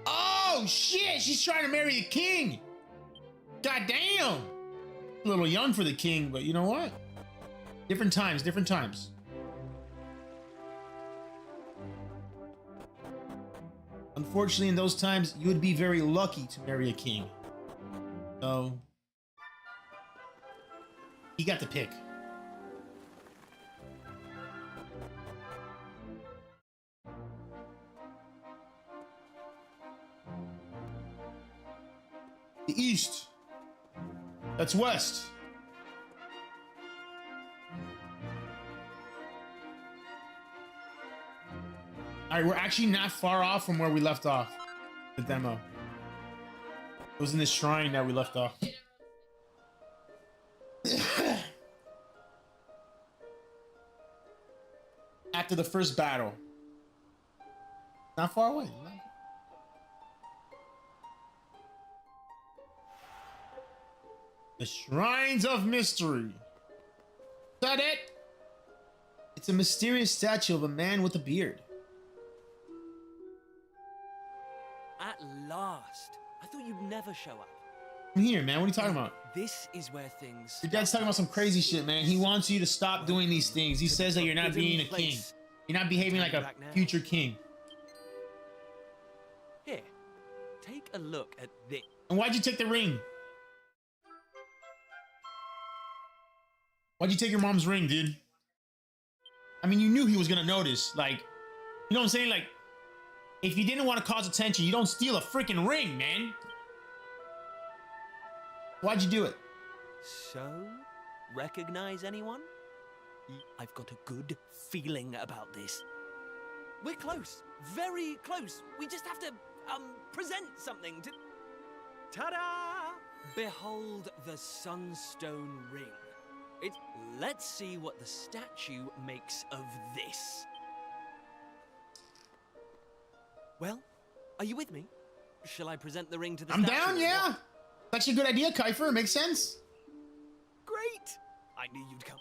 Oh, shit! She's trying to marry the king! God damn! A little young for the king, but you know what? Different times, different times. Unfortunately, in those times, you would be very lucky to marry a king. So, he got the pick. The east. That's west. All right, we're actually not far off from where we left off the demo. It was in this shrine that we left off. After the first battle. Not far away. The Shrines of Mystery. Is that it? It's a mysterious statue of a man with a beard.
At last. I thought you'd never show up.
I'm here, man. What are you talking about?
This is where things...
Your dad's talking about some crazy shit, man. He wants you to stop doing these things. He says that you're not being a king. You're not behaving like a future king.
Here, take a look at this.
And why'd you take the ring? Why'd you take your mom's ring, dude? I mean, you knew he was gonna notice. Like, you know what I'm saying? Like, if you didn't want to cause attention, you don't steal a freaking ring, man. Why'd you do it?
So, recognize anyone? I've got a good feeling about this. We're close, very close. We just have to, present something to... Ta-da! Behold the Sunstone Ring. Let's see what the statue makes of this. Well, are you with me? Shall I present the ring to the statue?
I'm down, yeah. That's a good idea, Kiefer. It makes sense.
Great! I knew you'd come.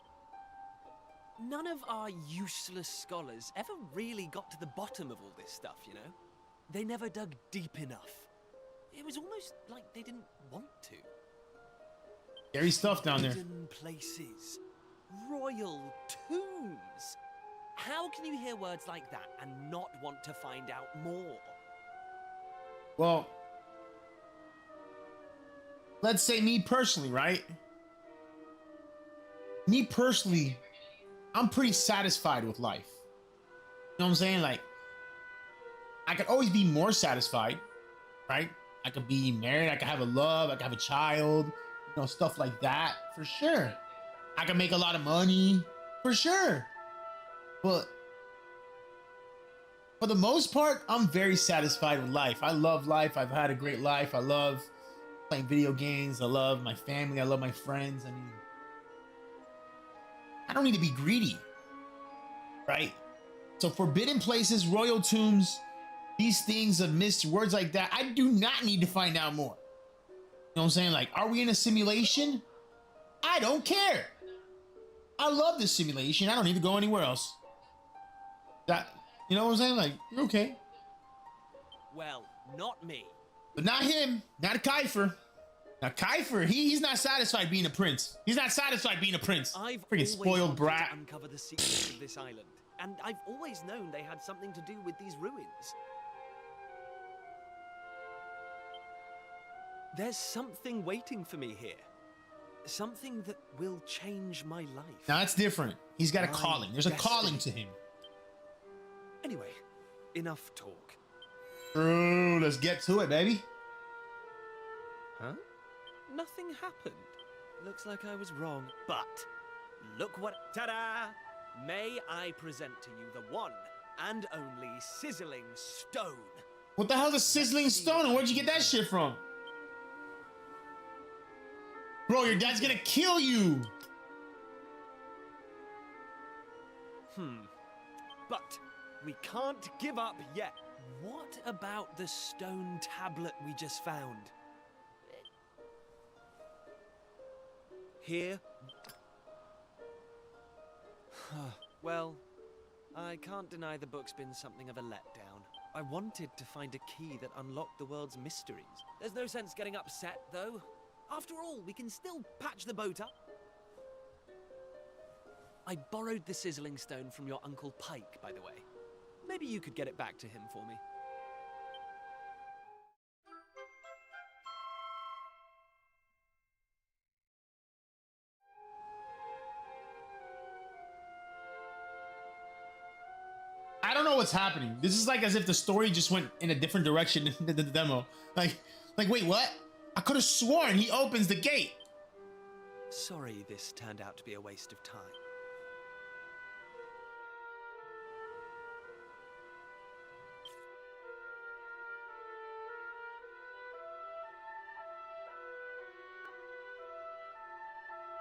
None of our useless scholars ever really got to the bottom of all this stuff, you know? They never dug deep enough. It was almost like they didn't want to.
Scary stuff down there.
Hidden places, royal tombs. How can you hear words like that and not want to find out more?
Well, let's say me personally, right? Me personally, I'm pretty satisfied with life. You know what I'm saying? Like, I could always be more satisfied, right? I could be married, I could have a love, I could have a child, you know, stuff like that, for sure. I could make a lot of money, for sure. But for the most part, I'm very satisfied with life. I love life. I've had a great life. I love playing video games. I love my family. I love my friends. I mean, I don't need to be greedy, right? So forbidden places, royal tombs, these things of missed words like that, I do not need to find out more. You know what I'm saying? Like, are we in a simulation? I don't care. I love this simulation. I don't need to go anywhere else. That, you know what I'm saying? Like, you're okay.
Well, not me.
But not him. Not Kiefer. Now, Kiefer, he's not satisfied being a prince. He's not satisfied being a prince.
I've
Freaking
always
spoiled
wanted
brat.
to uncover the secrets of this island, and I've always known they had something to do with these ruins. There's something waiting for me here. Something that will change my life.
Now, that's different. He's got a
My
calling. There's a calling to him.
Anyway, enough talk.
True. Let's get to it, baby.
Huh? Nothing happened. Looks like I was wrong. But look what... Ta-da! May I present to you the one and only sizzling stone.
What the hell's a sizzling stone? And where'd you get that shit from? Bro, your dad's gonna kill you.
But we can't give up yet. What about the stone tablet we just found? Here. Well, I can't deny the book's been something of a letdown. I wanted to find a key that unlocked the world's mysteries. There's no sense getting upset, though. After all, we can still patch the boat up. I borrowed the sizzling stone from your Uncle Pike, by the way. Maybe you could get it back to him for me.
I don't know what's happening. This is like as if the story just went in a different direction than the demo. Like, wait, what? I could have sworn he opens the gate.
Sorry this turned out to be a waste of time.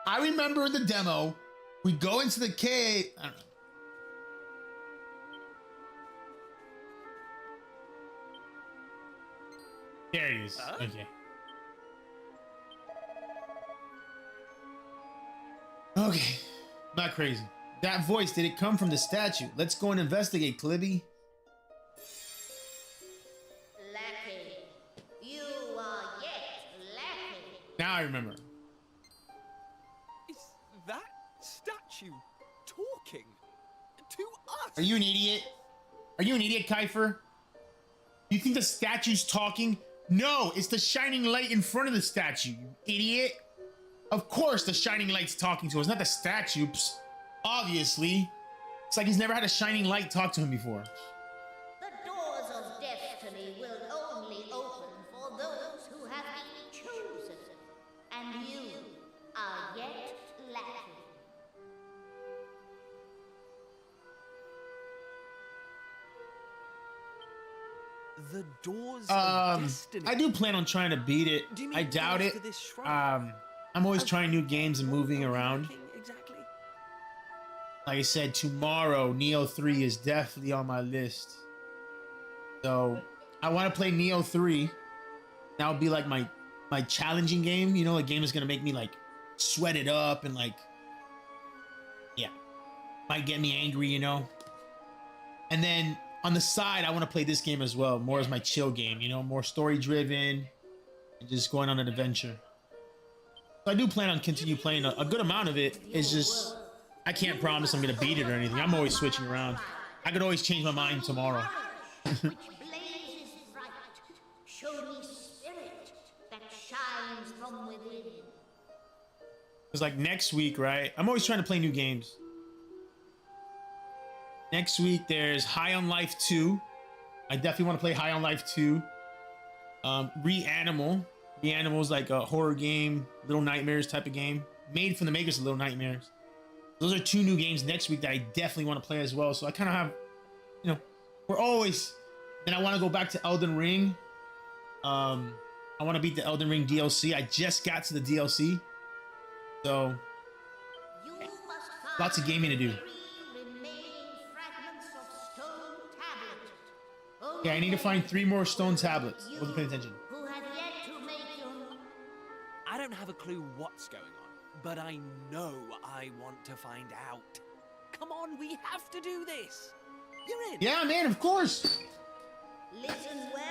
I remember the demo. We go into the cave. I don't know. There it is. Okay. Okay. Not crazy. That voice, did it come from the statue? Let's go and investigate, Clibby.
Lackey, you are yet lacking.
Now I remember.
Is that statue talking to us?
Are you an idiot? Are you an idiot, Kiefer? You think the statue's talking? No, it's the shining light in front of the statue, you idiot. Of course the shining light's talking to us, not the statue. Psst. Obviously. It's like he's never had a shining light talk to him before.
The doors of destiny will only open for those who have been chosen. And you are yet lacking.
The doors of destiny.
I do plan on trying to beat it.
Do you mean
I doubt it.
after this shrine?
I'm always trying new games and moving around.
Exactly.
Like I said, tomorrow, Neo 3 is definitely on my list. So, I want to play Neo 3. That would be like my challenging game. You know, a game is going to make me like sweat it up and like, yeah, might get me angry, you know. And then on the side, I want to play this game as well, more as my chill game, you know, more story driven and just going on an adventure. So I do plan on continue playing a good amount of it. It's just, I can't promise I'm gonna beat it or anything. I'm always switching around. I could always change my mind tomorrow.
Which blazes bright. Show me spirit that shines from within.
It's like next week, right? I'm always trying to play new games. Next week, there's High on Life 2. I definitely want to play High on Life 2. Reanimal. Reanimal is like a horror game, Little Nightmares type of game. Made from the makers of Little Nightmares. Those are 2 new games next week that I definitely want to play as well. So I kind of have, you know, we're always... Then I want to go back to Elden Ring. I want to beat the Elden Ring DLC. I just got to the DLC. So, lots of gaming to do. Yeah, I need to find 3 more stone tablets. Wasn't paying attention.
I don't have a clue what's going on, but I know I want to find out. Come on, we have to do this. You're in.
Yeah, man, of course.
Listen well,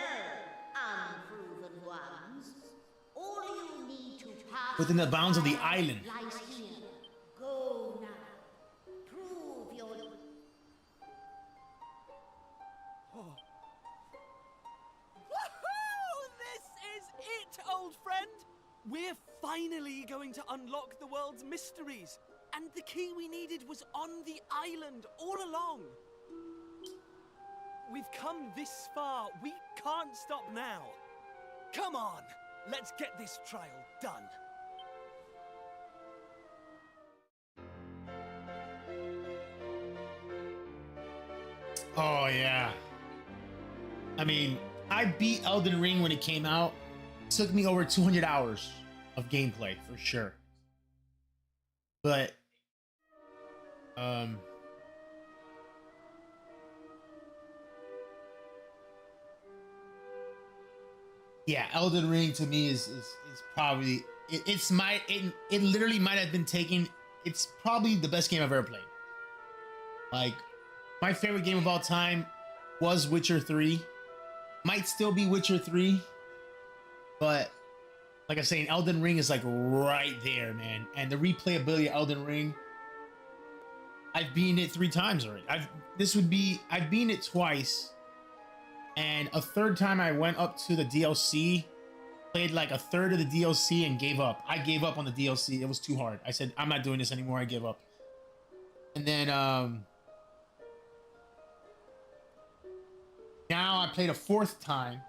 unproven ones. All you need to pass
Within the bounds of the island.
lies here. Go now. Prove your...
Oh. Woohoo! This is it, old friend! We're finally going to unlock the world's mysteries. And the key we needed was on the island all along. We've come this far. We can't stop now. Come on, let's get this trial done.
Oh, yeah. I mean, I beat Elden Ring when it came out. It took me over 200 hours of gameplay, for sure. But, yeah, Elden Ring to me is probably it literally might have been taken. It's probably the best game I've ever played. Like, my favorite game of all time was Witcher 3. Might still be Witcher 3, but like I'm saying, Elden Ring is like right there, man. And the replayability of Elden Ring, I've beaten it 3 times already. I've beaten it twice. And a third time I went up to the DLC, played like a third of the DLC and gave up. I gave up on the DLC. It was too hard. I said, I'm not doing this anymore. I give up. And then now I played a 4th time.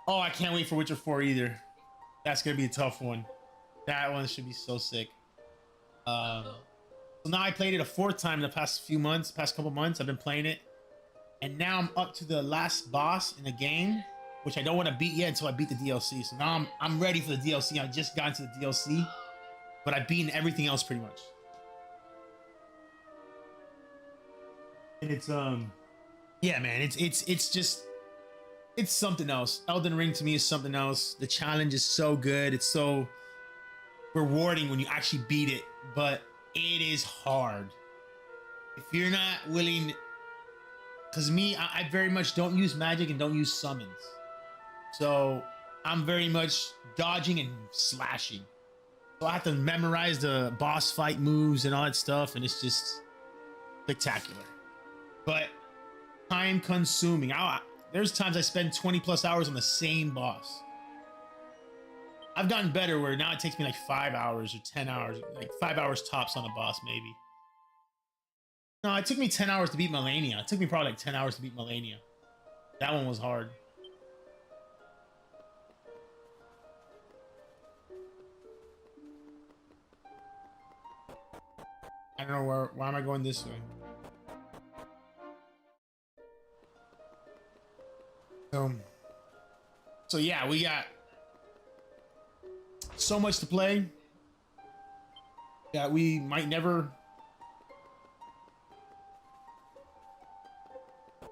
Oh, I can't wait for Witcher 4 either. That's going to be a tough one. That one should be so sick. So now I played it a 4th time in the past couple months. I've been playing it. And now I'm up to the last boss in the game, which I don't want to beat yet until I beat the DLC. So now I'm ready for the DLC. I just got into the DLC, but I've beaten everything else pretty much. And it's yeah, man, it's something else. Elden Ring to me is something else. The challenge is so good. It's so rewarding when you actually beat it, but it is hard. If you're not willing, because me, I very much don't use magic and don't use summons. So I'm very much dodging and slashing. So I have to memorize the boss fight moves and all that stuff, and it's just spectacular. But time consuming. There's times I spend 20+ hours on the same boss. I've gotten better where now it takes me like 5 hours or 10 hours, like 5 hours tops on a boss maybe. No, it took me 10 hours to beat Malenia. It took me probably like 10 hours to beat Malenia. That one was hard. I don't know why am I going this way? So yeah, we got so much to play that we might never.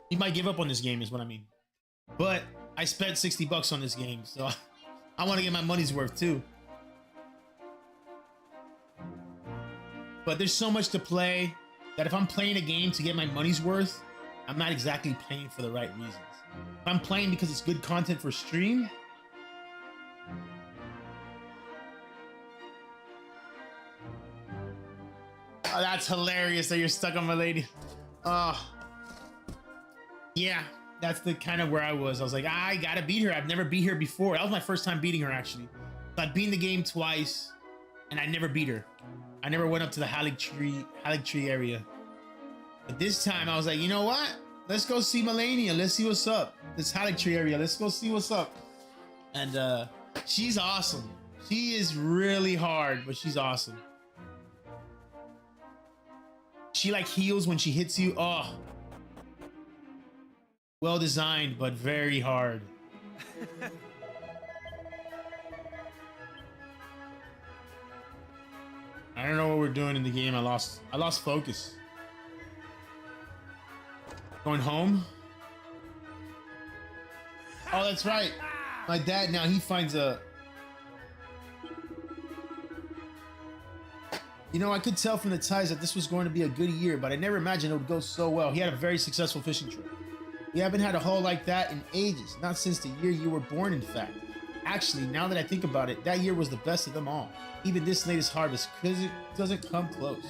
You might give up on this game, is what I mean. But I spent $60 on this game, so I want to get my money's worth too. But there's so much to play that if I'm playing a game to get my money's worth, I'm not exactly playing for the right reasons. If I'm playing because it's good content for stream, that's hilarious that you're stuck on my lady. Yeah, that's the kind of where I was. I was like, I gotta beat her. I've never beat her before. That was my first time beating her, actually. So I'd beaten the game twice, and I never beat her. I never went up to the Haligtree area. But this time, I was like, you know what? Let's go see Malenia. Let's see what's up. This Haligtree area. Let's go see what's up. And she's awesome. She is really hard, but she's awesome. She like heals when she hits you. Oh. Well designed, but very hard. I don't know what we're doing in the game. I lost focus. Going home? Oh, that's right. My dad now, he finds a... You know, I could tell from the ties that this was going to be a good year, but I never imagined it would go so well. He had a very successful fishing trip. We haven't had a haul like that in ages. Not since the year you were born, in fact. Actually, now that I think about it, that year was the best of them all. Even this latest harvest, because it doesn't come close.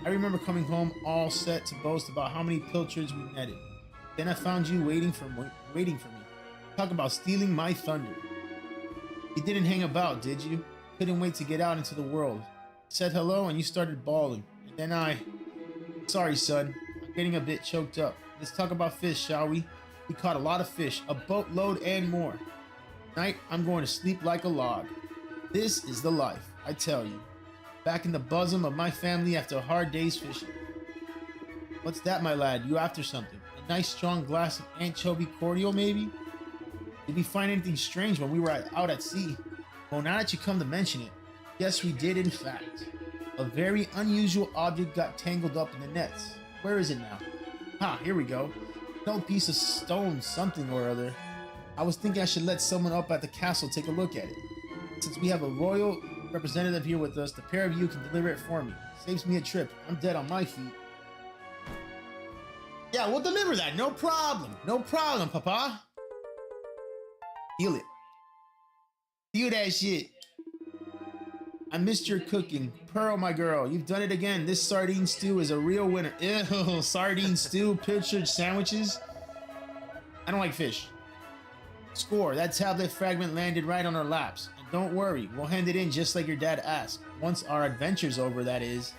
I remember coming home all set to boast about how many pilchards we netted. Then I found you waiting for me. Talk about stealing my thunder. You didn't hang about, did you? Couldn't wait to get out into the world. Said hello and you started bawling. And then Sorry, son. I'm getting a bit choked up. Let's talk about fish, shall we? We caught a lot of fish, a boatload and more. Tonight, I'm going to sleep like a log. This is the life, I tell you. Back in the bosom of my family after a hard day's fishing. What's that, my lad? You after something? A nice strong glass of anchovy cordial, maybe? Did we find anything strange when we were out at sea? Well, now that you come to mention it, yes, we did in fact. A very unusual object got tangled up in the nets. Where is it now? Ha, here we go. No piece of stone, something or other. I was thinking I should let someone up at the castle take a look at it. Since we have a royal representative here with us, the pair of you can deliver it for me. Saves me a trip. I'm dead on my feet. Yeah, we'll deliver that. No problem. No problem, Papa. Feel it. Feel that shit. I missed your cooking. Pearl, my girl, you've done it again. This sardine stew is a real winner. Ew, sardine stew, pilchard sandwiches. I don't like fish. Score, that tablet fragment landed right on our laps. And don't worry, we'll hand it in just like your dad asked. Once our adventure's over, that is.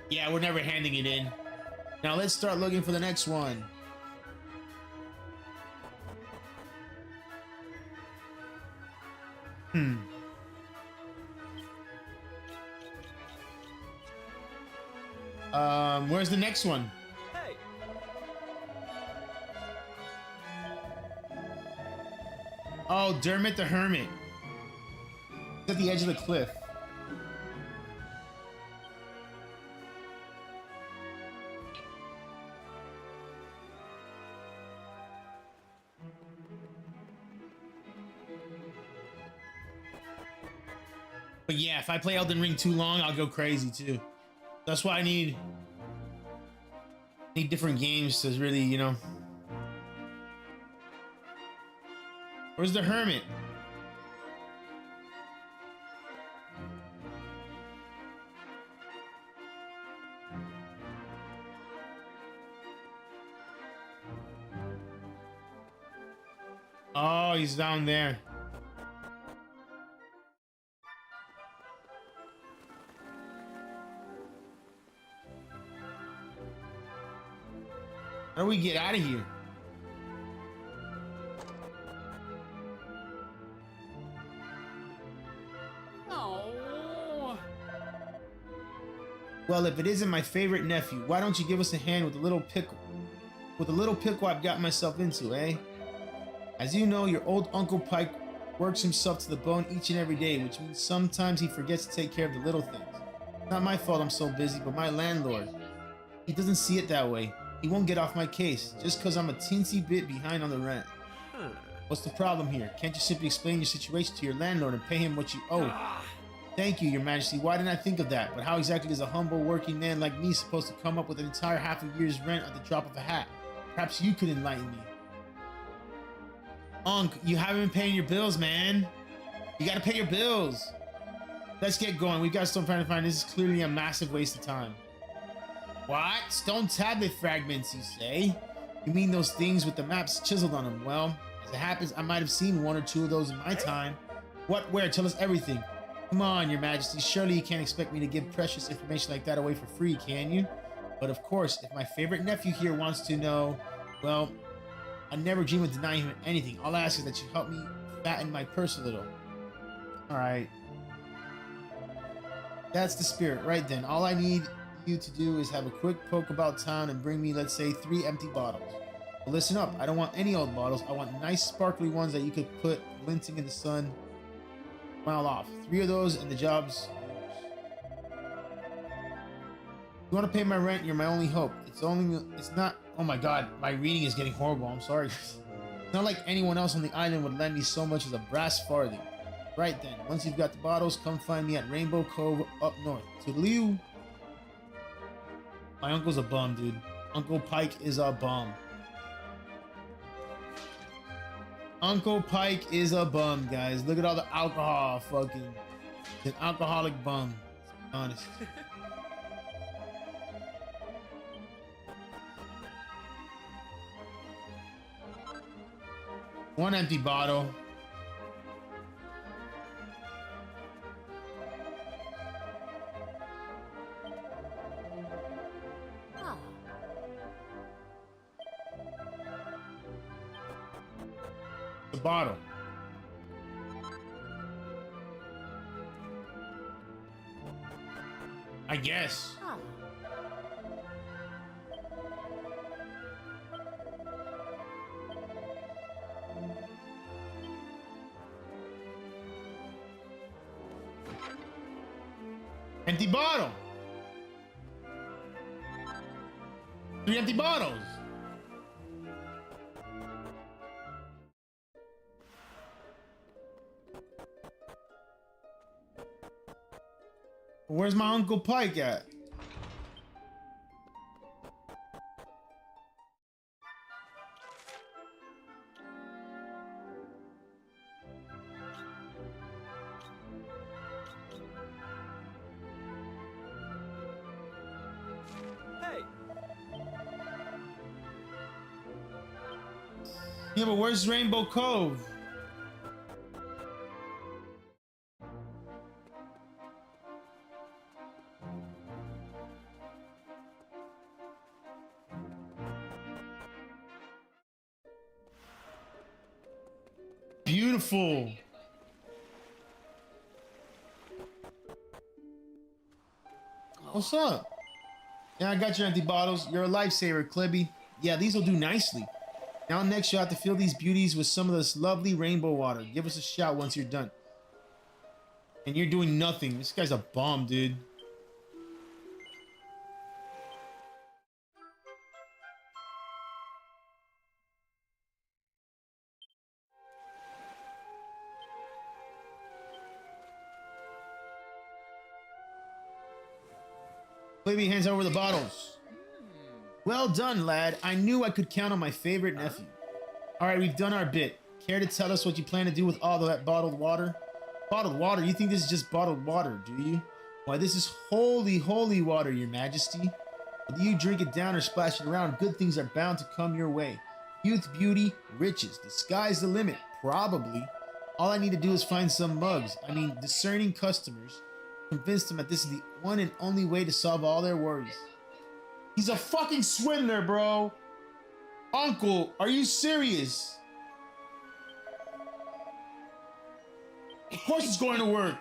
Yeah, we're never handing it in. Now let's start looking for the next one. Where's the next one?
Hey.
Oh, Dermot the Hermit. It's at the edge of the cliff. But yeah, if I play Elden Ring too long, I'll go crazy too. That's why I need different games to really, you know. Where's the hermit? Oh, he's down there. How do we get out of here?
No.
Well, if it isn't my favorite nephew, why don't you give us a hand with a little pickle? With a little pickle I've got myself into, eh? As you know, your old Uncle Pike works himself to the bone each and every day, which means sometimes he forgets to take care of the little things. Not my fault I'm so busy, but my landlord. He doesn't see it that way. He won't get off my case, just cause I'm a teensy bit behind on the rent. What's the problem here? Can't you simply explain your situation to your landlord and pay him what you owe? Thank you, your majesty. Why didn't I think of that? But how exactly is a humble working man like me supposed to come up with an entire half a year's rent at the drop of a hat? Perhaps you could enlighten me. Unc, you haven't been paying your bills, man. You gotta pay your bills. Let's get going. We gotta start trying to find. This is clearly a massive waste of time. What? Stone tablet fragments, you say? You mean those things with the maps chiseled on them? Well, as it happens, I might have seen one or two of those in my time. What? Where? Tell us everything. Come on, Your Majesty. Surely you can't expect me to give precious information like that away for free, can you? But of course, if my favorite nephew here wants to know, well, I never dream of denying him anything. All I ask is that you help me fatten my purse a little. Alright. That's the spirit. Right then. All I need you to do is have a quick poke about town and bring me, let's say, 3 empty bottles. But listen up. I don't want any old bottles. I want nice sparkly ones that you could put glinting in the sun a mile off. 3 of those and the job's yours. You want to pay my rent? You're my only hope. It's not. Oh my god, my reading is getting horrible. I'm sorry. It's not like anyone else on the island would lend me so much as a brass farthing. Right then, once you've got the bottles, come find me at Rainbow Cove up north. Toodaloo. My uncle's a bum, dude. Uncle Pike is a bum. Uncle Pike is a bum, guys. Look at all the alcohol, fucking. He's an alcoholic bum. To be honest. One empty bottle. The bottle. I guess. Empty bottle. 3 empty bottles. Where's my Uncle Pike at?
Hey.
Yeah, but where's Rainbow Cove? Beautiful. What's up? Yeah, I got your empty bottles. You're a lifesaver, Klibby. Yeah, these will do nicely. Now next you'll have to fill these beauties with some of this lovely rainbow water. Give us a shout once you're done. And you're doing nothing. This guy's a bum, dude. Klibby hands over the bottles. Well done, lad. I knew I could count on my favorite nephew. All right, we've done our bit. Care to tell us what you plan to do with all of that bottled water? Bottled water? You think this is just bottled water, do you? Why, this is holy, holy water, Your Majesty. Whether you drink it down or splash it around, good things are bound to come your way. Youth, beauty, riches. The sky's the limit. Probably. All I need to do is find some mugs. I mean, discerning customers. Convince them that this is the one and only way to solve all their worries. He's a fucking swindler, bro. Uncle, are you serious? Of course it's going to work.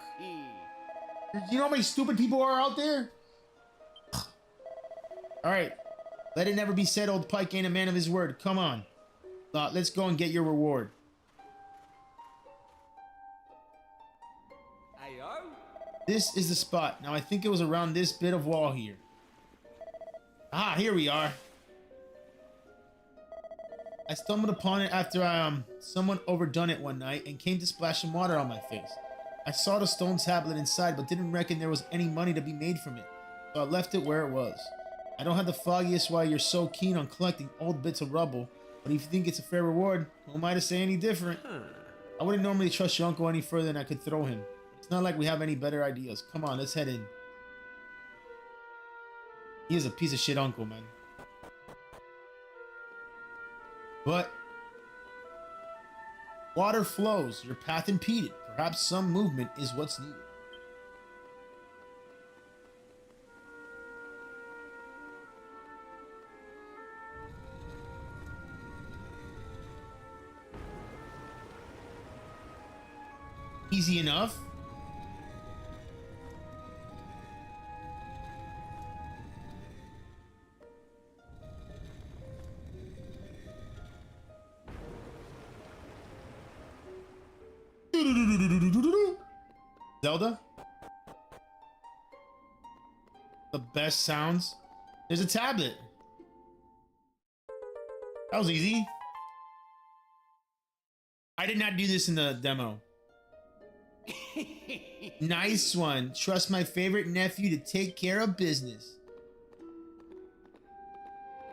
You know how many stupid people are out there? All right. Let it never be said old Pike ain't a man of his word. Come on. Let's go and get your reward. This is the spot. Now, I think it was around this bit of wall here. Ah, here we are. I stumbled upon it after someone overdone it one night and came to splash some water on my face. I saw the stone tablet inside, but didn't reckon there was any money to be made from it, so I left it where it was. I don't have the foggiest why you're so keen on collecting old bits of rubble, but if you think it's a fair reward, who am I to say any different? I wouldn't normally trust your uncle any further than I could throw him. It's not like we have any better ideas. Come on, let's head in. He is a piece of shit uncle, man. But water flows, your path impeded. Perhaps some movement is what's needed. Easy enough. Zelda? The best sounds. There's a tablet. That was easy. I did not do this in the demo. Nice one. Trust my favorite nephew to take care of business.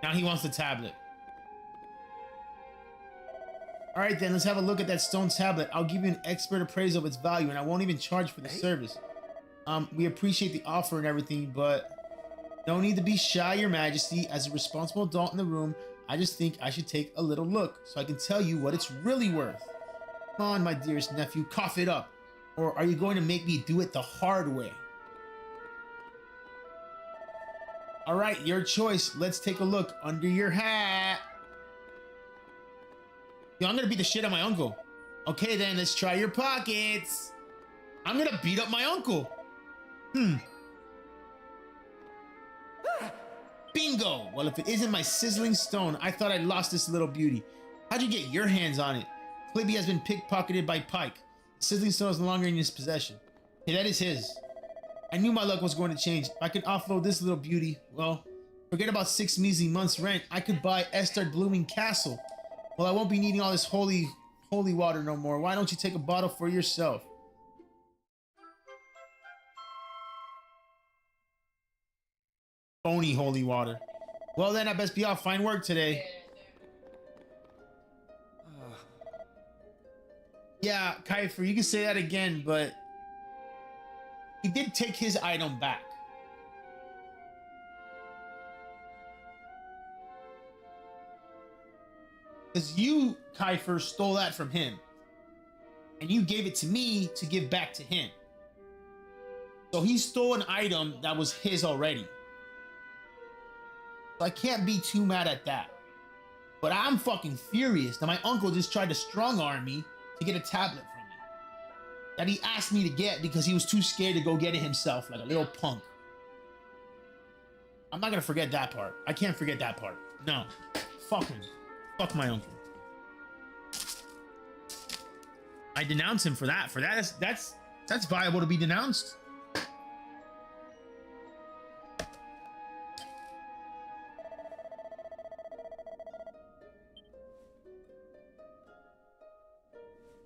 Now he wants the tablet. All right, then let's have a look at that stone tablet. I'll give you an expert appraisal of its value, and I won't even charge for the service. We appreciate the offer and everything, but no need to be shy, Your Majesty. As a responsible adult in the room, I just think I should take a little look so I can tell you what it's really worth. Come on, my dearest nephew, cough it up. Or are you going to make me do it the hard way? All right, your choice. Let's take a look under your hat. Yo, I'm gonna beat the shit out of my uncle. Okay, then let's try your pockets. I'm gonna beat up my uncle. Bingo! Well, if it isn't my sizzling stone, I thought I'd lost this little beauty. How'd you get your hands on it? Clibby has been pickpocketed by Pike. The sizzling stone is no longer in his possession. Hey, that is his. I knew my luck was going to change. If I could offload this little beauty, well, forget about 6 measly months' rent. I could buy Estard Blooming Castle. Well, I won't be needing all this holy water no more. Why don't you take a bottle for yourself? Phony holy water. Well then, I best be off. Fine work today. Yeah, Kiefer, you can say that again, but he did take his item back. Because you, Kiefer, stole that from him. And you gave it to me to give back to him. So he stole an item that was his already. So I can't be too mad at that. But I'm fucking furious that my uncle just tried to strong arm me to get a tablet from me. That he asked me to get because he was too scared to go get it himself like a little punk. I'm not gonna forget that part. I can't forget that part. No. Fuck him. Fuck my uncle. I denounce him for that. For that, that's viable to be denounced.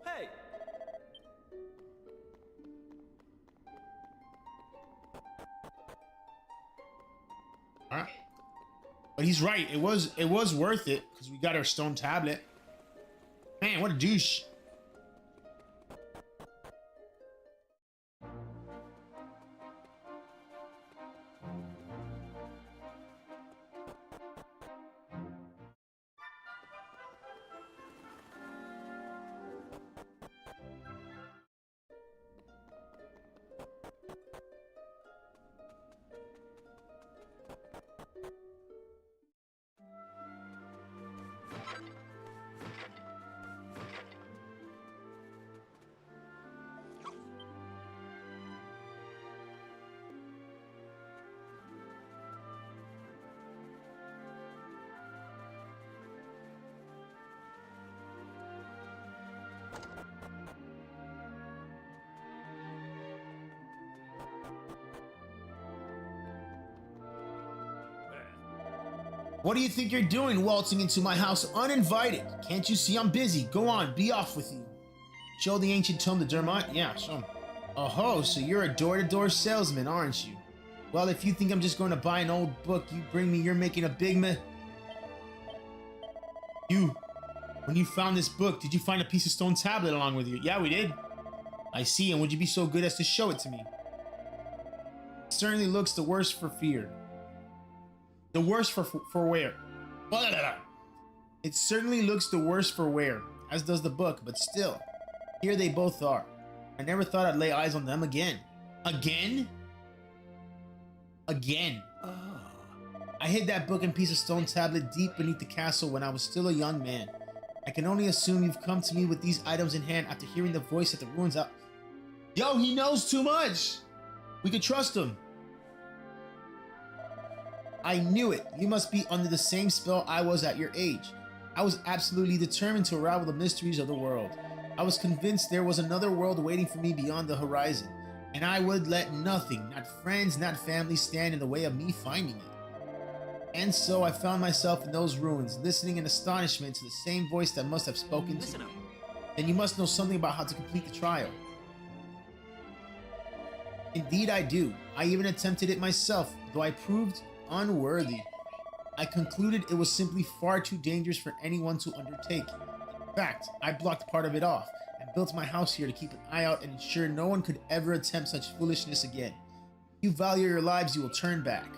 Hey.
All right. But he's right. It was worth it because we got our stone tablet. Man, what a douche. What do you think you're doing waltzing into my house uninvited? Can't you see I'm busy? Go on, be off with you. Show the ancient tome to Dermot? Yeah, show him. Oh, so you're a door-to-door salesman, aren't you? Well, if you think I'm just going to buy an old book you bring me, you're making a big when you found this book, did you find a piece of stone tablet along with you? Yeah, we did. I see, and would you be so good as to show it to me? It certainly looks the worse for fear. The worse for wear. It certainly looks the worse for wear, as does the book, but still, here they both are. I never thought I'd lay eyes on them again. Again? Again. I hid that book and piece of stone tablet deep beneath the castle when I was still a young man. I can only assume you've come to me with these items in hand after hearing the voice at the ruins out. Yo, he knows too much! We could trust him. I knew it. You must be under the same spell I was at your age. I was absolutely determined to unravel the mysteries of the world. I was convinced there was another world waiting for me beyond the horizon, and I would let nothing, not friends, not family, stand in the way of me finding it. And so I found myself in those ruins, listening in astonishment to the same voice that must have spoken to me. Then you must know something about how to complete the trial. Indeed I do. I even attempted it myself, though I proved unworthy. I concluded it was simply far too dangerous for anyone to undertake. In fact, I blocked part of it off and built my house here to keep an eye out and ensure no one could ever attempt such foolishness again. If you value your lives, you will turn back.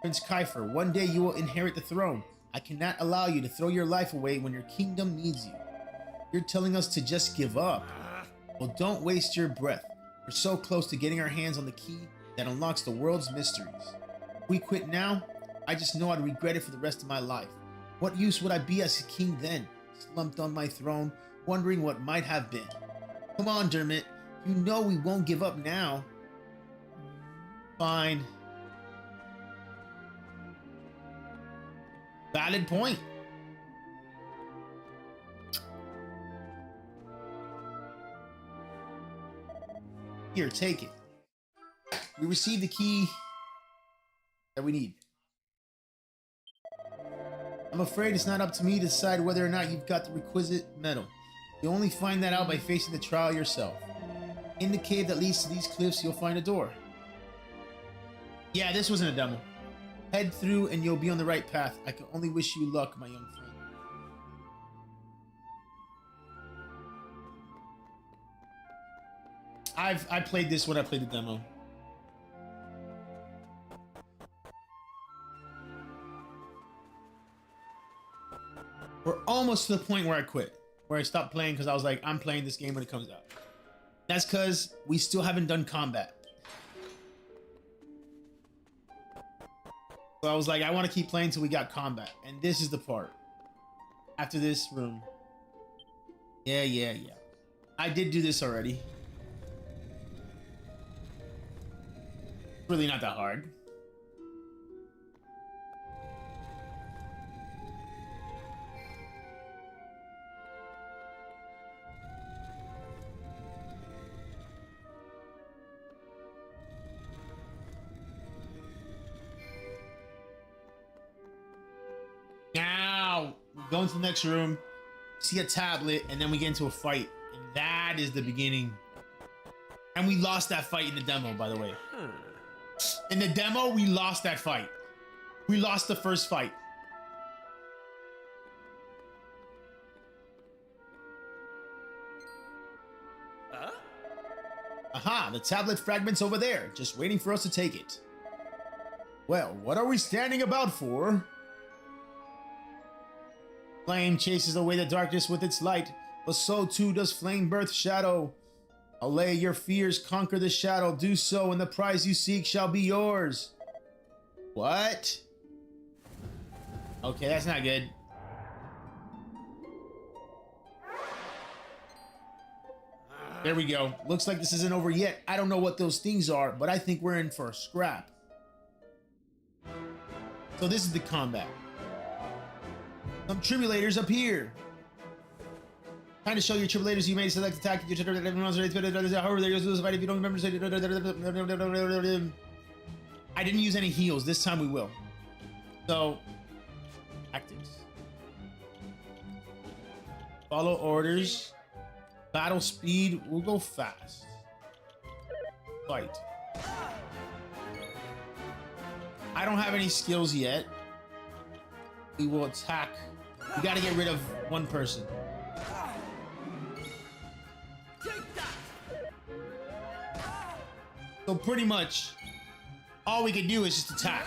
Prince Kiefer, one day you will inherit the throne. I cannot allow you to throw your life away when your kingdom needs you. You're telling us to just give up. Well, don't waste your breath. We're so close to getting our hands on the key that unlocks the world's mysteries. If we quit now, I just know I'd regret it for the rest of my life. What use would I be as a king then, slumped on my throne, wondering what might have been? Come on, Dermot. You know we won't give up now. Fine. Valid point. Here, take it. We received the key that we need. I'm afraid it's not up to me to decide whether or not you've got the requisite metal. You'll only find that out by facing the trial yourself. In the cave that leads to these cliffs, you'll find a door. Yeah, this wasn't a demo. Head through and you'll be on the right path. I can only wish you luck, my young friend. I played this when I played the demo. We're almost to the point where I quit. Where I stopped playing because I was like, I'm playing this game when it comes out. That's because we still haven't done combat. So I was like, I want to keep playing till we got combat. And this is the part. After this room. Yeah. I did do this already. Really not that hard. Now we go into the next room, see a tablet, and then we get into a fight. And that is the beginning. And we lost that fight in the demo, by the way. In the demo, we lost that fight. We lost the first fight. Aha, the tablet fragment's over there, just waiting for us to take it. Well, what are we standing about for? Flame chases away the darkness with its light, but so too does flame birth shadow. Allay your fears, conquer the shadow, do so, and the prize you seek shall be yours. What? Okay, that's not good. There we go. Looks like this isn't over yet. I don't know what those things are, but I think we're in for a scrap. So this is the combat. Some tribulators appear. Trying to show your tribulators you may select attack. However, there goes fight if you don't remember. I didn't use any heals. This time we will. So, tactics. Follow orders. Battle speed. We'll go fast. Fight. I don't have any skills yet. We will attack. We gotta get rid of one person. So pretty much, all we can do is just attack.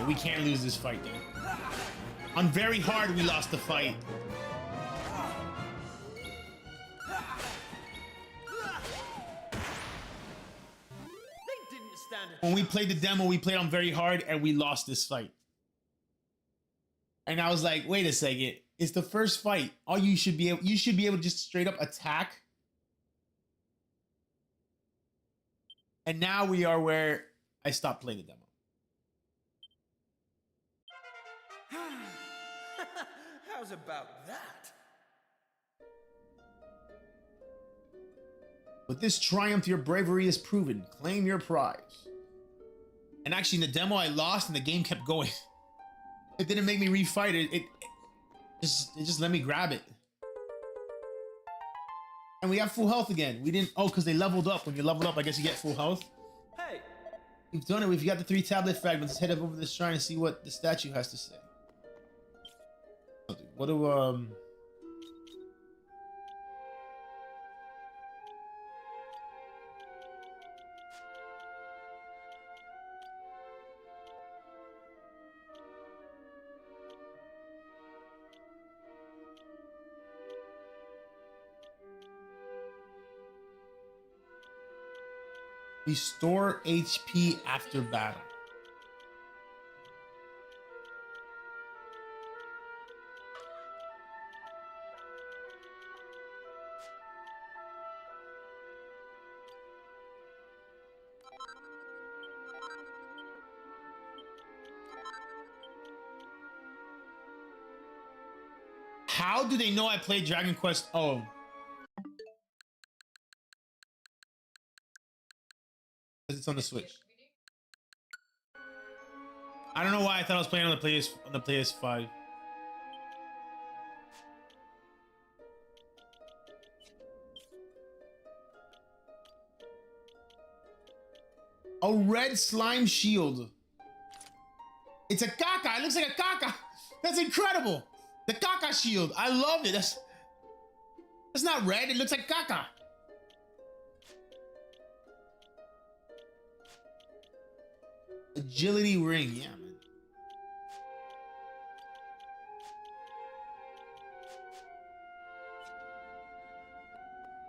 we can't lose this fight, dude. On very hard, we lost the fight. When we played the demo, we played on very hard and we lost this fight. And I was like, wait a second. It's the first fight. All you should be able to just straight up attack. And now we are where I stopped playing the demo.
How's about that?
With this triumph, your bravery is proven. Claim your prize. And actually, in the demo, I lost and the game kept going. It didn't make me refight it. It just let me grab it. And we have full health again. We didn't, oh, because they leveled up. When you level up, I guess you get full health.
Hey!
We've done it. We've got the 3 tablet fragments. Let's head up over this shrine and see what the statue has to say. What do, restore HP after battle. How do they know I played Dragon Quest? Oh. It's on the Switch. I don't know why I thought I was playing on the PS5. A red slime shield. It's a caca. It looks like a caca. That's incredible. The caca shield. I love it. That's not red. It looks like caca. Agility ring. Yeah, man.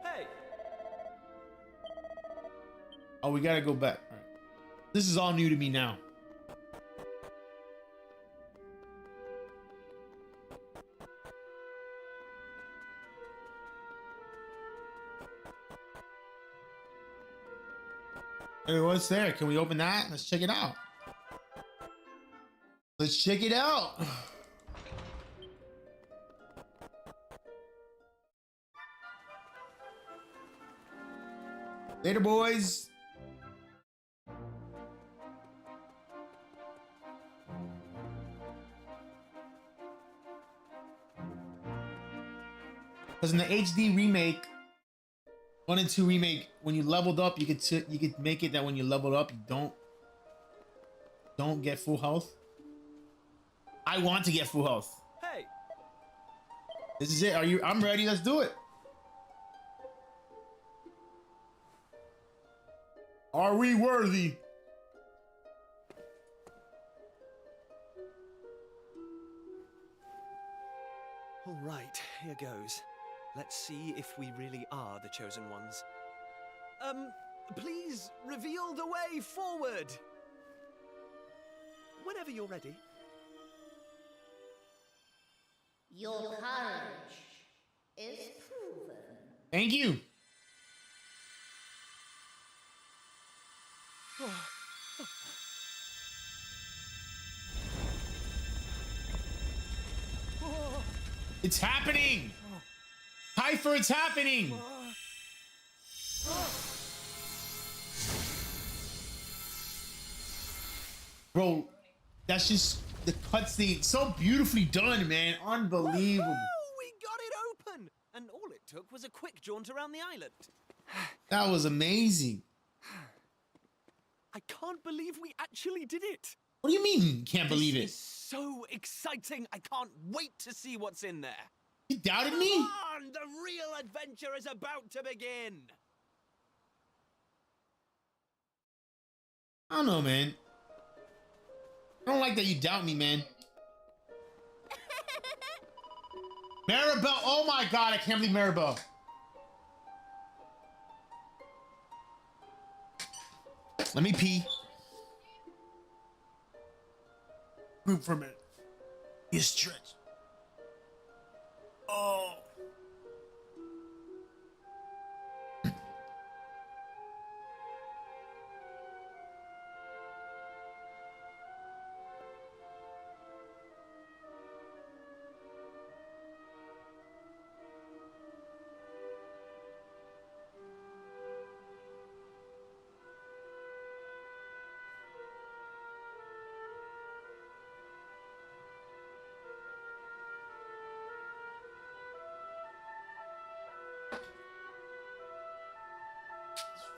Hey.
Oh, we gotta go back. All right. This is all new to me now. Hey, what's there? Can we open that? Let's check it out. Let's check it out. Later, boys. Because in the HD remake, 1 and 2 remake, when you leveled up, you could make it that when you leveled up, you don't get full health. I want to get full health.
Hey.
This is it. I'm ready. Let's do it. Are we worthy?
All right, here goes. Let's see if we really are the chosen ones. Please reveal the way forward. Whenever you're ready.
Your courage is proven.
Thank you. It's happening! Hyper, it's happening! Bro, that's just the cutscene. So beautifully done, man. Unbelievable.
Whoa, we got it open! And all it took was a quick jaunt around the island.
That was amazing.
I can't believe we actually did it.
What do you mean, can't believe it?
This is so exciting. I can't wait to see what's in there.
You doubted me?
Come on, the real adventure is about to begin.
I don't know, man. I don't like that you doubt me, man. Maribel, oh my god, I can't believe Maribel. Let me pee. Group for a minute. You stretch. Oh.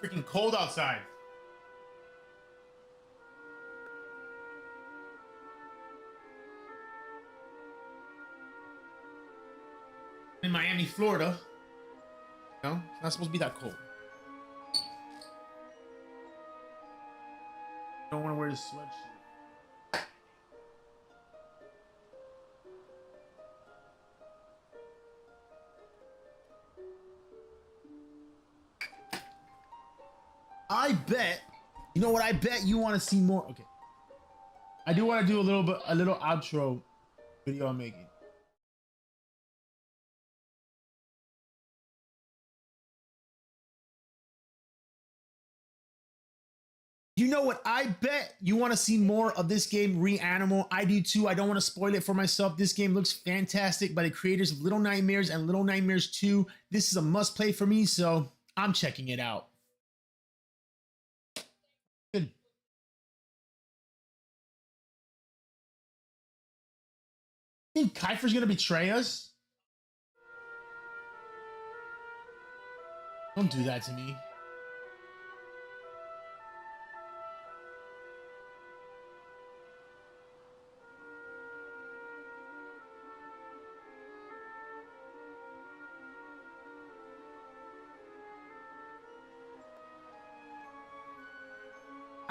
Freaking cold outside. In Miami, Florida. No, it's not supposed to be that cold. Don't want to wear this sweatshirt. I bet, you know what? I bet you want to see more. Okay, I do want to do a little outro video I'm making. You know what? I bet you want to see more of this game, Reanimal. I do too. I don't want to spoil it for myself. This game looks fantastic by the creators of Little Nightmares and Little Nightmares 2. This is a must play for me, so I'm checking it out. Good. Think Kiefer's gonna betray us? Don't do that to me.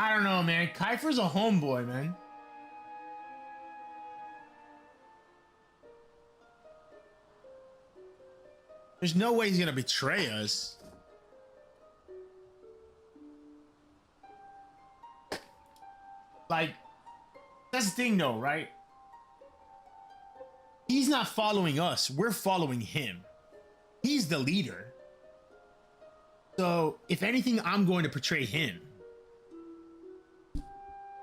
I don't know, man. Kiefer's a homeboy, man. There's no way he's gonna betray us. Like, that's the thing though, right? He's not following us. We're following him. He's the leader. So, if anything, I'm going to portray him.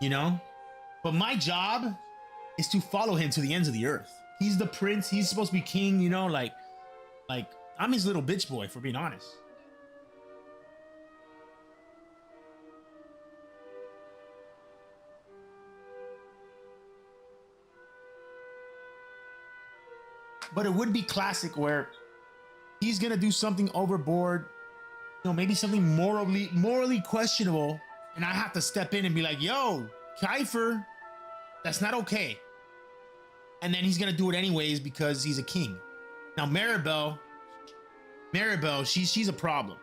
You know? But my job is to follow him to the ends of the earth. He's the prince. He's supposed to be king, you know? Like, I'm his little bitch boy, for being honest. But it would be classic where he's gonna do something overboard, you know, maybe something morally questionable, and I have to step in and be like, yo, Kiefer, that's not okay. And then he's gonna do it anyways because he's a king. Now Maribel, she's a problem.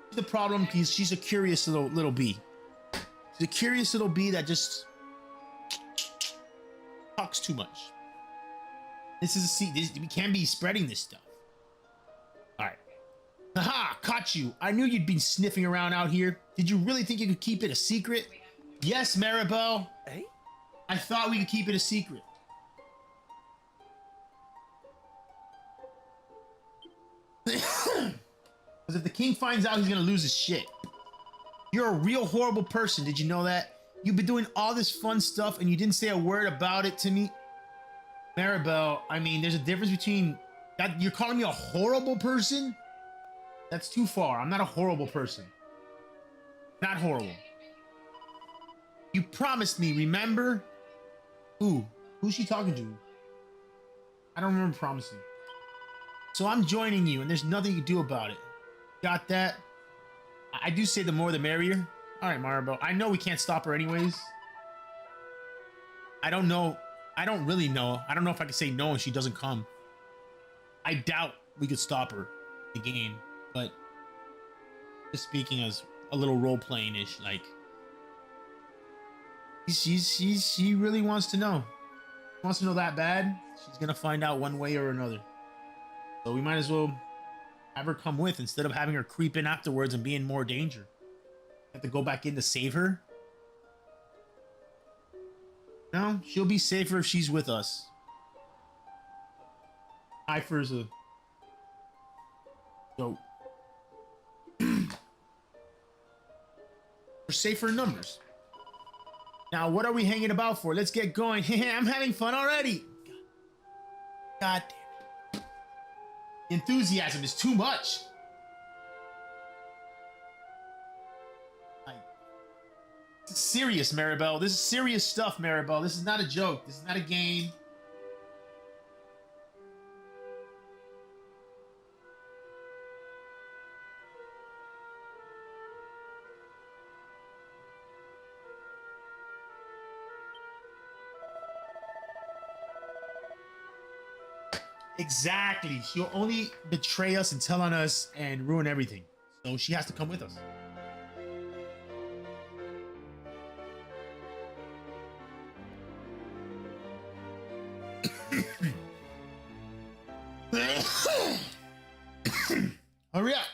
She's a problem because she's a curious little bee. She's a curious little bee that just talks too much. This is a seed. We can't be spreading this stuff. All right. Haha, caught you. I knew you'd been sniffing around out here. Did you really think you could keep it a secret? Yes, Maribel.
Hey?
I thought we could keep it a secret. Because if the king finds out, he's gonna lose his shit. You're a real horrible person. Did you know that? You've been doing all this fun stuff and you didn't say a word about it to me. Maribel, I mean, there's a difference between that. You're calling me a horrible person? That's too far. I'm not a horrible person. Not horrible. You promised me, remember? Ooh, who's she talking to? I don't remember promising. So I'm joining you, and there's nothing you can do about it. Got that? I do say the more the merrier. All right, Maribel. I know we can't stop her anyways. I don't know. I don't really know. I don't know if I can say no and she doesn't come. I doubt we could stop her in the game, but just speaking as a little role-playing-ish, like, She really wants to know. Wants to know that bad. She's gonna find out one way or another. So we might as well have her come with instead of having her creep in afterwards and be in more danger. Have to go back in to save her. No, she'll be safer if she's with us. Hi, Frieza. So we're safer in numbers. Now, what are we hanging about for? Let's get going. I'm having fun already. God damn it. The enthusiasm is too much. This is serious, Maribel. This is serious stuff, Maribel. This is not a joke. This is not a game. Exactly. She'll only betray us and tell on us and ruin everything. So she has to come with us. Hurry up.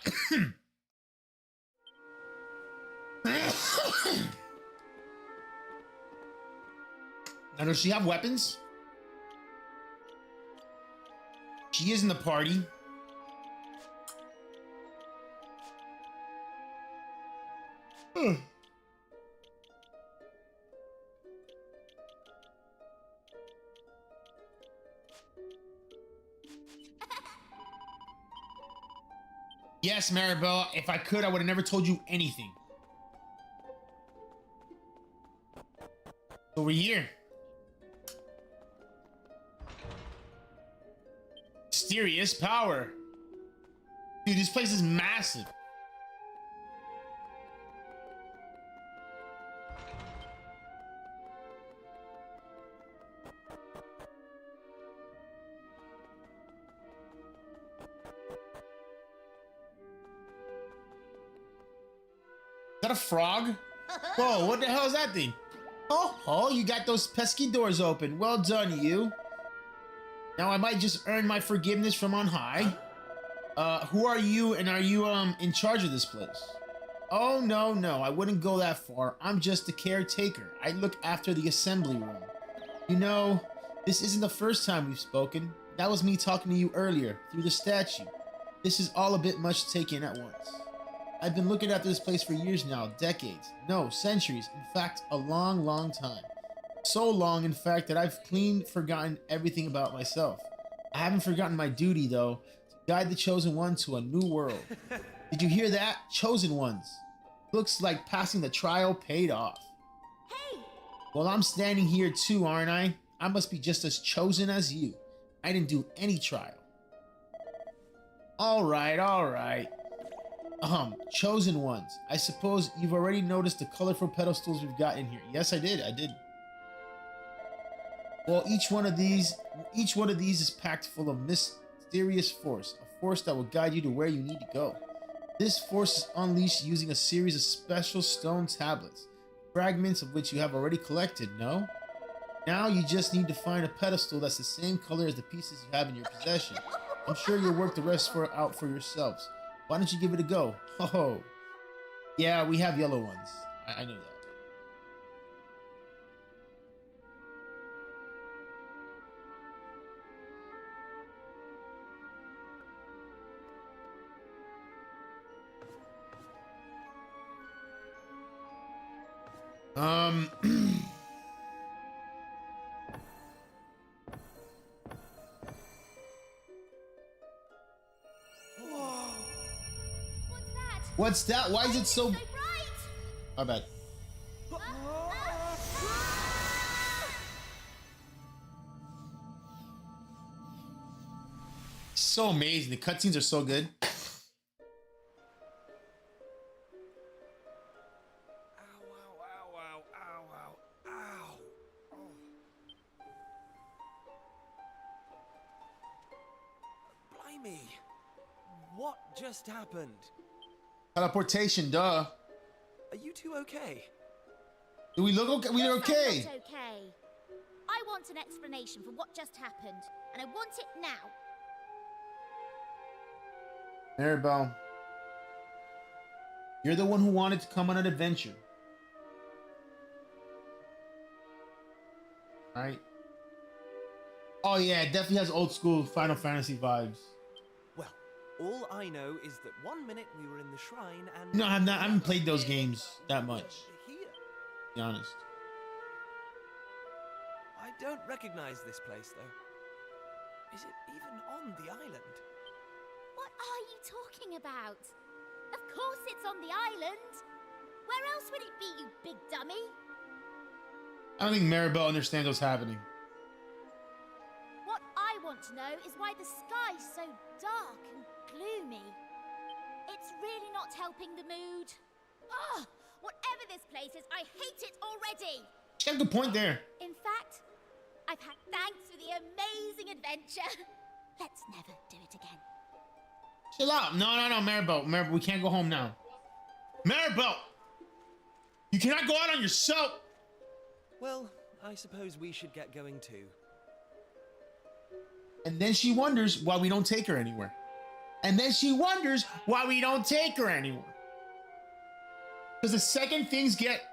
Now, does she have weapons? She is in the party. Yes, Maribel. If I could, I would have never told you anything. Over here. Mysterious power. Dude, this place is massive. Is that a frog? Whoa, what the hell is that thing? Oh, you got those pesky doors open. Well done, you. Now I might just earn my forgiveness from on high. Who are you, and are you in charge of this place? Oh, no, I wouldn't go that far. I'm just the caretaker. I look after the assembly room. You know, this isn't the first time we've spoken. That was me talking to you earlier, through the statue. This is all a bit much to take in at once. I've been looking after this place for years now, decades. No, centuries. In fact, a long time. So long, in fact, that I've clean forgotten everything about myself. I haven't forgotten my duty, though, to guide the Chosen One to a new world. Did you hear that? Chosen Ones. Looks like passing the trial paid off.
Hey!
Well, I'm standing here too, aren't I? I must be just as chosen as you. I didn't do any trial. All right. Chosen Ones. I suppose you've already noticed the colorful pedestals we've got in here. Yes, I did. Well, each one of these is packed full of mysterious force, a force that will guide you to where you need to go. This force is unleashed using a series of special stone tablets, fragments of which you have already collected, no? Now you just need to find a pedestal that's the same color as the pieces you have in your possession. I'm sure you'll work the rest out for yourselves. Why don't you give it a go? Oh, yeah, we have yellow ones. I know that. What's that? Why is it so... My bad. So amazing. The cutscenes are so good.
Blimey. What just happened?
Teleportation, duh.
Are you two okay?
Do we look okay? We look okay.
Not okay. I want an explanation for what just happened, and I want it now.
Maribel, you're the one who wanted to come on an adventure. Right? Oh yeah, it definitely has old school Final Fantasy vibes.
Well, all I know is that one minute we were in the shrine and...
No, I haven't played those games that much.
Here.
To be honest.
I don't recognize this place, though. Is it even on the island?
What are you talking about? Of course it's on the island. Where else would it be, you big dummy?
I don't think Maribel understands what's happening.
What I want to know is why the sky's so dark and gloomy. It's really not helping the mood. Ugh! Whatever this place is, I hate it already!
She has a good point there.
In fact, I've had thanks for the amazing adventure. Let's never do it again.
Chill out. No, Maribel. Maribel, we can't go home now. Maribel! You cannot go out on yourself!
Well, I suppose we should get going too.
And then she wonders why we don't take her anywhere. And then she wonders why we don't take her anywhere. Because the second things get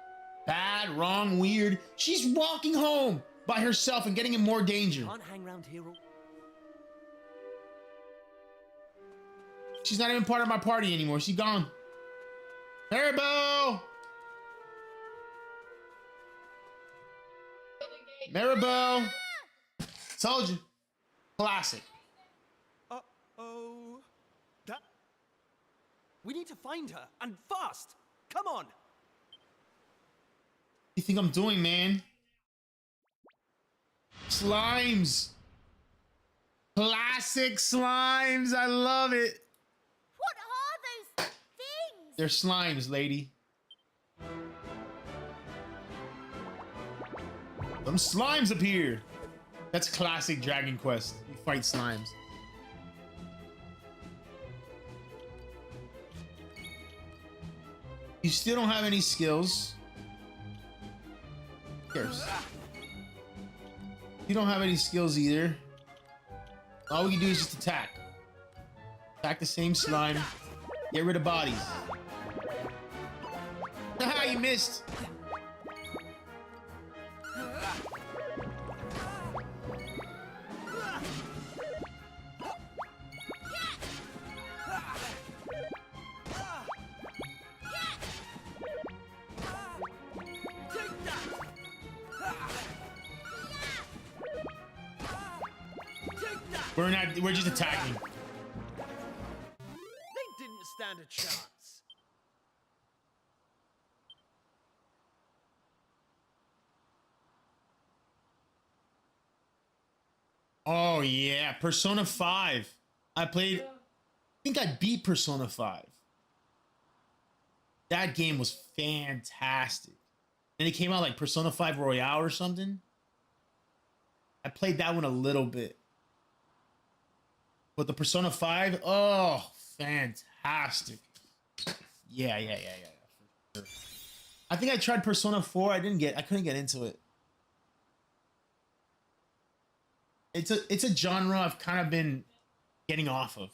bad, wrong, weird, she's walking home by herself and getting in more danger.
Can't hang around here all...
She's not even part of my party anymore. She's gone. Maribel! Maribel! Told you. Classic.
Uh-oh. That... We need to find her, and fast! Come on!
What do you think I'm doing, man? Slimes! Classic slimes! I love it!
What are those things?
They're slimes, lady. Some slimes appear. That's classic Dragon Quest. You fight slimes. You still don't have any skills. Who cares? You don't have any skills either. All we can do is just attack. Attack the same slime. Get rid of bodies. Haha, you missed. We're just attacking.
They didn't stand a chance.
Oh yeah, Persona 5. I think I beat Persona 5. That game was fantastic. And it came out like Persona 5 Royale or something. I played that one a little bit. But the Persona 5, oh, fantastic. Yeah. For sure. I think I tried Persona 4. I couldn't get into it. It's a genre I've kind of been getting off of.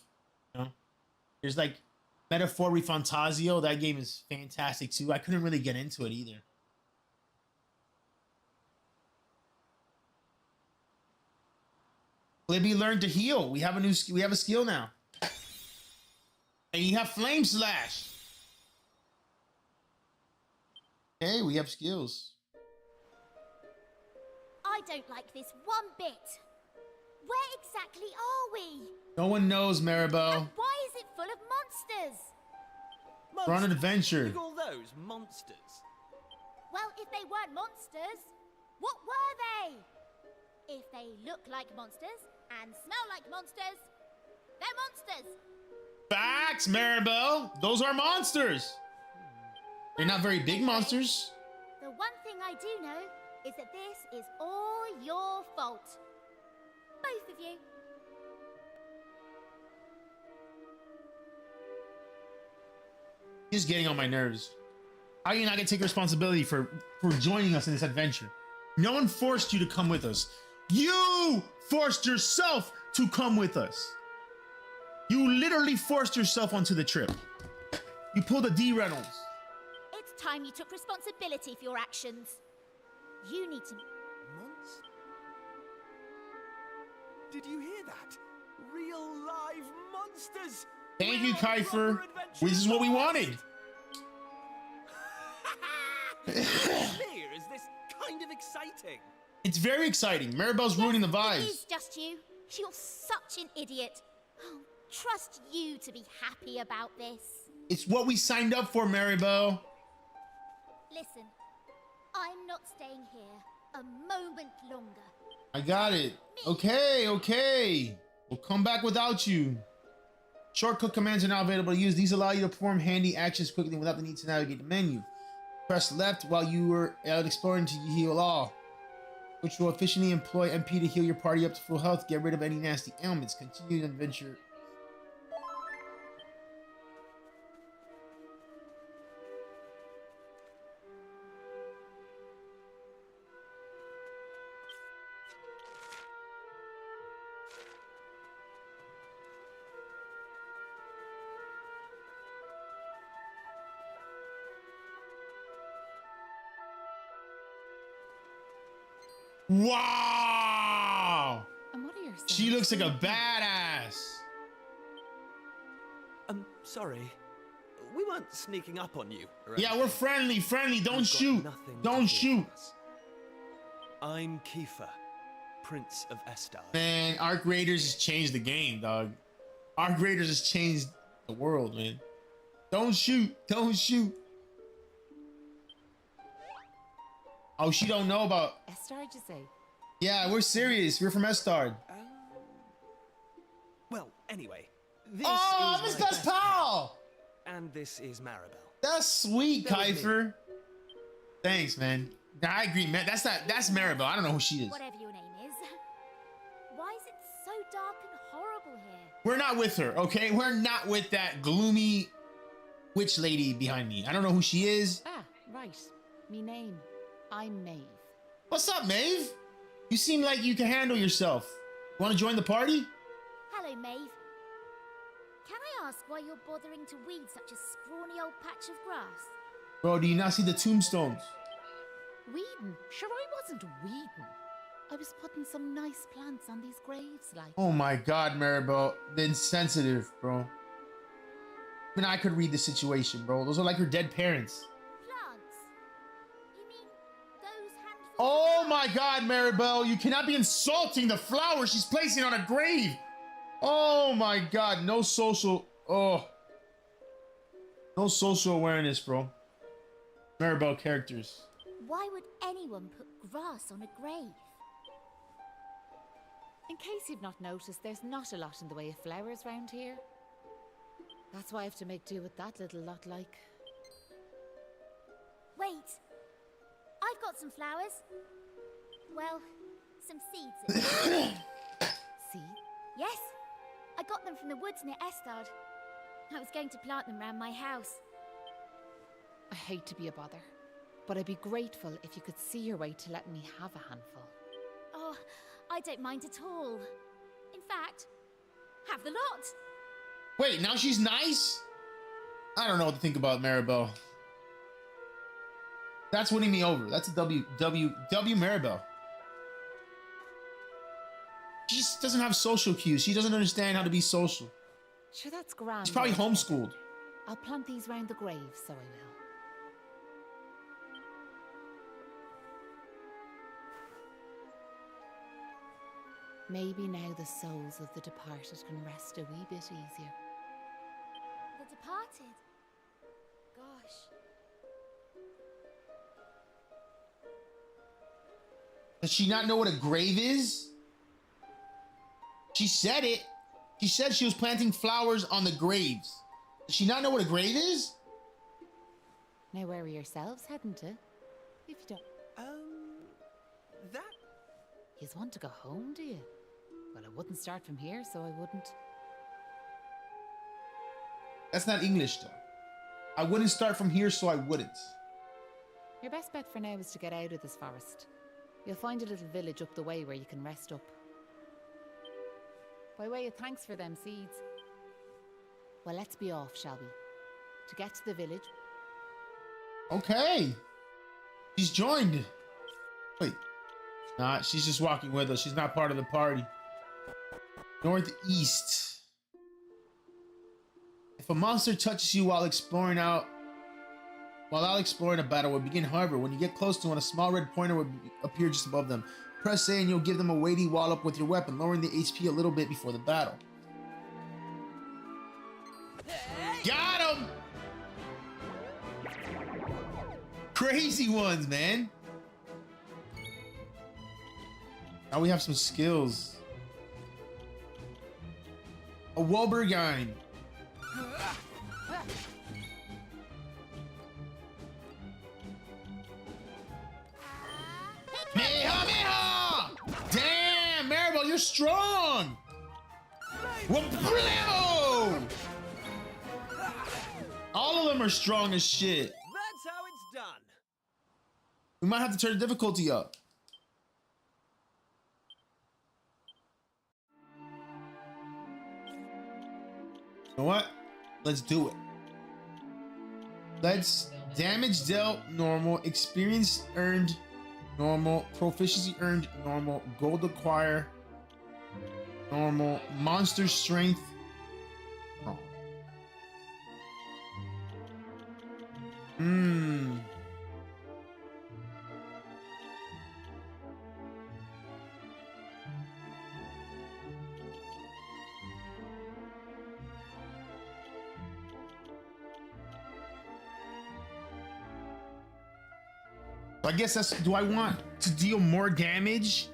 You know? There's like Metaphor Refantasio. That game is fantastic too. I couldn't really get into it either. Libby learned to heal. We have a skill now. And you have Flame Slash. Okay, we have skills.
I don't like this one bit. Where exactly are we?
No one knows, Maribel.
And why is it full of monsters?
We're on an adventure.
Look at all those monsters.
Well, if they weren't monsters, what were they? If they look like monsters and smell like monsters, they're monsters.
Facts, Maribel. Those are monsters. They're not very big monsters.
The one thing I do know is that this is all your fault. Both of you.
Just getting on my nerves. How are you not gonna take responsibility for joining us in this adventure? No one forced you to come with us. You forced yourself to come with us. You literally forced yourself onto the trip. You pulled a D. Reynolds.
It's time you took responsibility for your actions. You need to...
Months? Did you hear that? Real live monsters!
Thank you, Kiefer. This is what we wanted.
Clear, is this kind of exciting?
It's very exciting. Maribel's ruining the
It
vibes.
is just you. You're such an idiot. Oh, trust you to be happy about this.
It's what we signed up for, Maribel.
Listen, I'm not staying here a moment longer.
I got it. Okay, okay. We'll come back without you. Shortcut commands are now available to use. These allow you to perform handy actions quickly without the need to navigate the menu. Press left while you were out exploring to heal all, which will efficiently employ MP to heal your party up to full health. Get rid of any nasty ailments. Continue the adventure. Wow!
And what are your
She looks like a badass.
Sorry. We weren't sneaking up on you.
Yeah, we're friendly, friendly. Don't
You've got
shoot.
nothing to
Don't
fear
shoot.
from us. I'm Kiefer, Prince of Estar.
Man, Arc Raiders has changed the game, dog. Arc Raiders has changed the world, man. Don't shoot. Don't shoot. Oh, she don't know about...
Estard, you say?
Yeah, we're serious. We're from Estard.
Well, anyway. This
Oh,
is
Miss
my
Best
best
Pal!
And this is Maribel.
That's sweet,
That was me.
Kiefer. Thanks, man. Nah, I agree, man. That's Maribel. I don't know who she is.
Whatever your name is. Why is it so dark and horrible here?
We're not with her, okay? We're not with that gloomy witch lady behind me. I don't know who she is.
Ah, right. Me name. I'm Maeve.
What's up, Maeve? You seem like you can handle yourself. Want to join the party?
Hello, Maeve. Can I ask why you're bothering to weed such a scrawny old patch of grass?
Bro, do you not see the tombstones?
Weeding? Sure, I wasn't weeding. I was putting some nice plants on these graves, like.
Oh my god, Maribel. The insensitive, bro. Even I could read the situation, bro. Those are like her dead parents.
Plants? You mean those handfuls?
Oh my god, Maribel. You cannot be insulting the flower she's placing on a grave. Oh my god. No social... Oh. No social awareness, bro. Maribel characters.
Why would anyone put grass on a grave?
In case you've not noticed, there's not a lot in the way of flowers round here. That's why I have to make do with that little lot, like.
Wait. I've got some flowers. Well, some seeds.
See?
Yes. I got them from the woods near Estard. I was going to plant them round my house.
I hate to be a bother, but I'd be grateful if you could see your way to letting me have a handful.
Oh, I don't mind at all. In fact, have the lot.
Wait, now she's nice? I don't know what to think about Maribel. That's winning me over. That's a W Maribel. She just doesn't have social cues. She doesn't understand how to be social.
Sure, that's grand.
She's probably homeschooled.
I'll plant these round the grave, so I will. Maybe now the souls of the departed can rest a wee bit easier.
The departed. Gosh.
Does she not know what a grave is? She said it. She said she was planting flowers on the graves. Does she not know what a grave is?
Now where are yourselves heading to? If you don't...
That...
Yous want to go home, do you? Well, I wouldn't start from here, so I wouldn't.
That's not English, though. I wouldn't start from here, so I wouldn't.
Your best bet for now is to get out of this forest. You'll find a little village up the way where you can rest up. By way of thanks for them seeds. Well, let's be off, shall we? To get to the village.
Okay. She's joined. Wait. Nah, she's just walking with us. She's not part of the party. Northeast. If a monster touches you while exploring a battle will begin. However, when you get close to one, a small red pointer will appear just above them. Press A and you'll give them a weighty wallop with your weapon, lowering the HP a little bit before the battle. Got him! Crazy ones, man. Now we have some skills. A Wolverine. Meha! Damn, Maribel, you're strong! Wablam! All of them are strong as shit.
That's how it's done.
We might have to turn the difficulty up. You know what? Let's do it. Let's damage dealt normal, experience earned normal, proficiency earned normal, gold acquire normal, monster strength. Oh. I guess that's, do I want to deal more damage?